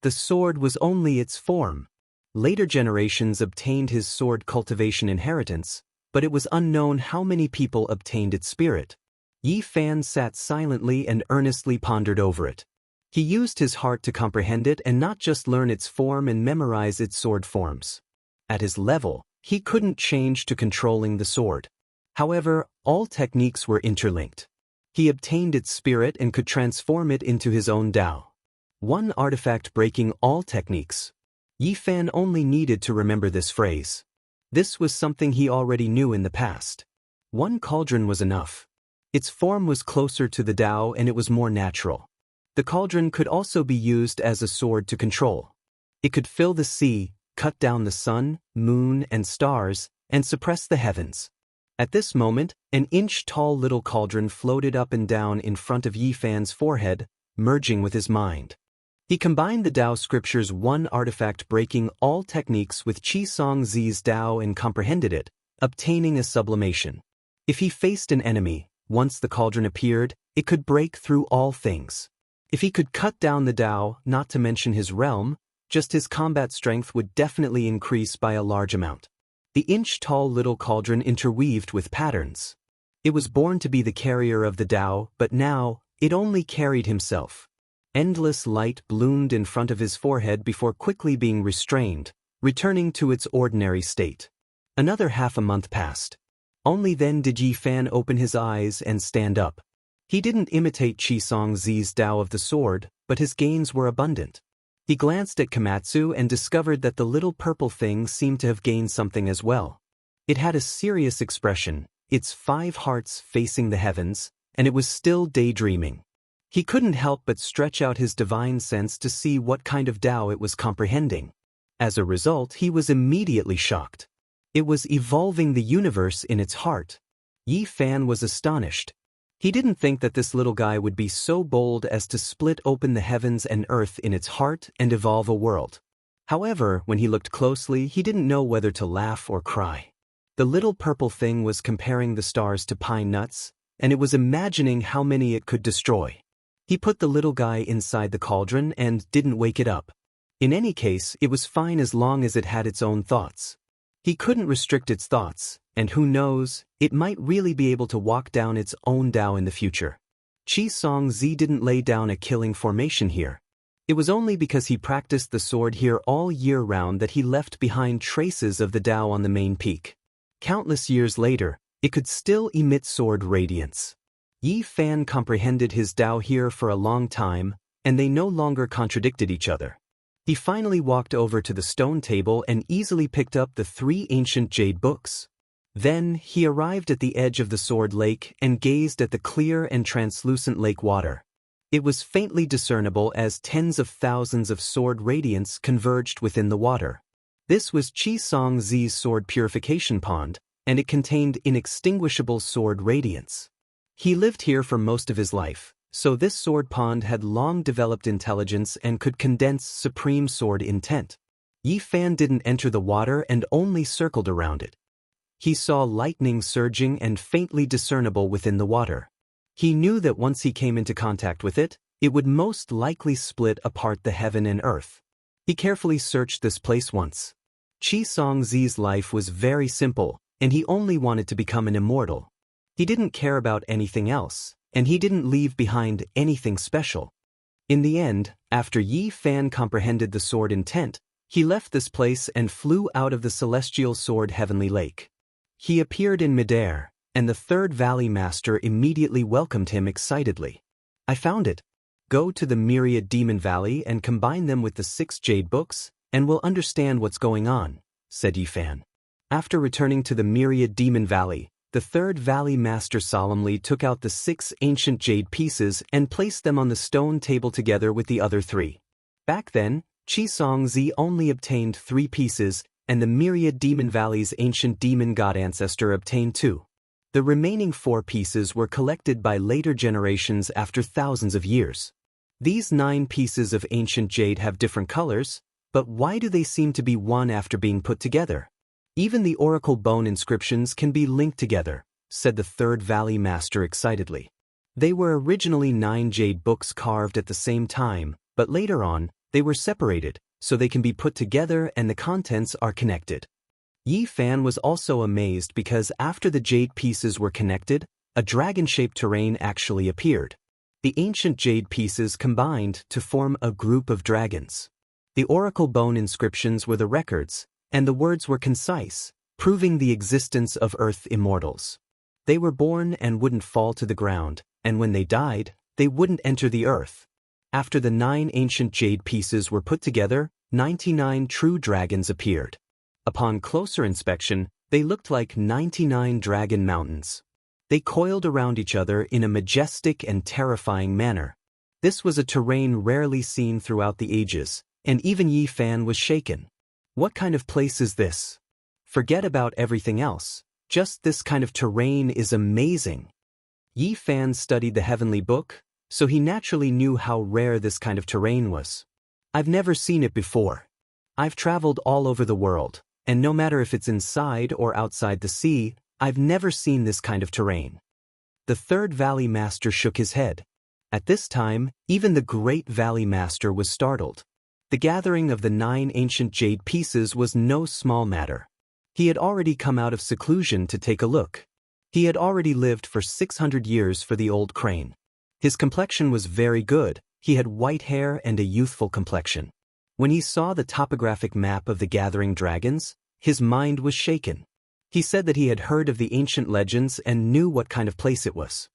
The sword was only its form. Later generations obtained his sword cultivation inheritance, but it was unknown how many people obtained its spirit. Yi Fan sat silently and earnestly pondered over it. He used his heart to comprehend it and not just learn its form and memorize its sword forms. At his level, he couldn't change to controlling the sword. However, all techniques were interlinked. He obtained its spirit and could transform it into his own Tao. One artifact breaking all techniques. Yi Fan only needed to remember this phrase. This was something he already knew in the past. One cauldron was enough. Its form was closer to the Tao and it was more natural. The cauldron could also be used as a sword to control. It could fill the sea, cut down the sun, moon, and stars, and suppress the heavens. At this moment, an inch-tall little cauldron floated up and down in front of Yi Fan's forehead, merging with his mind. He combined the Tao scripture's one artifact breaking all techniques with Qi Song Zi's Tao and comprehended it, obtaining a sublimation. If he faced an enemy, once the cauldron appeared, it could break through all things. If he could cut down the Tao, not to mention his realm, just his combat strength would definitely increase by a large amount. The inch-tall little cauldron interweaved with patterns. It was born to be the carrier of the Tao, but now, it only carried himself. Endless light bloomed in front of his forehead before quickly being restrained, returning to its ordinary state. Another half a month passed. Only then did Yi Fan open his eyes and stand up. He didn't imitate Qi Song Zi's Tao of the sword, but his gains were abundant. He glanced at Komatsu and discovered that the little purple thing seemed to have gained something as well. It had a serious expression, its 5 hearts facing the heavens, and it was still daydreaming. He couldn't help but stretch out his divine sense to see what kind of Tao it was comprehending. As a result, he was immediately shocked. It was evolving the universe in its heart. Yi Fan was astonished. He didn't think that this little guy would be so bold as to split open the heavens and earth in its heart and evolve a world. However, when he looked closely, he didn't know whether to laugh or cry. The little purple thing was comparing the stars to pine nuts, and it was imagining how many it could destroy. He put the little guy inside the cauldron and didn't wake it up. In any case, it was fine as long as it had its own thoughts. He couldn't restrict its thoughts, and who knows, it might really be able to walk down its own Dao in the future. Xianxia didn't lay down a killing formation here. It was only because he practiced the sword here all year round that he left behind traces of the Dao on the main peak. Countless years later, it could still emit sword radiance. Yi Fan comprehended his Dao here for a long time, and they no longer contradicted each other. He finally walked over to the stone table and easily picked up the 3 ancient jade books. Then, he arrived at the edge of the sword lake and gazed at the clear and translucent lake water. It was faintly discernible as tens of thousands of sword radiance converged within the water. This was Xianxia's sword purification pond, and it contained inextinguishable sword radiance. He lived here for most of his life, so this sword pond had long developed intelligence and could condense supreme sword intent. Yi Fan didn't enter the water and only circled around it. He saw lightning surging and faintly discernible within the water. He knew that once he came into contact with it, it would most likely split apart the heaven and earth. He carefully searched this place once. Xianxia's life was very simple, and he only wanted to become an immortal. He didn't care about anything else, and he didn't leave behind anything special. In the end, after Yi Fan comprehended the sword intent, he left this place and flew out of the celestial sword heavenly lake. He appeared in midair, and the third valley master immediately welcomed him excitedly. "I found it. Go to the myriad demon valley and combine them with the 6 jade books, and we'll understand what's going on," said Yi Fan. After returning to the myriad demon valley, the third valley master solemnly took out the 6 ancient jade pieces and placed them on the stone table together with the other 3. Back then, Xianxia only obtained 3 pieces, and the myriad demon valley's ancient demon god ancestor obtained 2. The remaining 4 pieces were collected by later generations after thousands of years. These 9 pieces of ancient jade have different colors, but why do they seem to be one after being put together? Even the oracle bone inscriptions can be linked together, said the third valley master excitedly. They were originally 9 jade books carved at the same time, but later on, they were separated, so they can be put together and the contents are connected. Yi Fan was also amazed because after the jade pieces were connected, a dragon-shaped terrain actually appeared. The ancient jade pieces combined to form a group of dragons. The oracle bone inscriptions were the records, and the words were concise, proving the existence of Earth immortals. They were born and wouldn't fall to the ground, and when they died, they wouldn't enter the earth. After the 9 ancient jade pieces were put together, 99 true dragons appeared. Upon closer inspection, they looked like 99 dragon mountains. They coiled around each other in a majestic and terrifying manner. This was a terrain rarely seen throughout the ages, and even Yi Fan was shaken. What kind of place is this? Forget about everything else. Just this kind of terrain is amazing. Yi Fan studied the heavenly book, so he naturally knew how rare this kind of terrain was. I've never seen it before. I've traveled all over the world, and no matter if it's inside or outside the sea, I've never seen this kind of terrain. The third valley master shook his head. At this time, even the great valley master was startled. The gathering of the 9 ancient jade pieces was no small matter. He had already come out of seclusion to take a look. He had already lived for 600 years for the old crane. His complexion was very good. He had white hair and a youthful complexion. When he saw the topographic map of the gathering dragons, his mind was shaken. He said that he had heard of the ancient legends and knew what kind of place it was.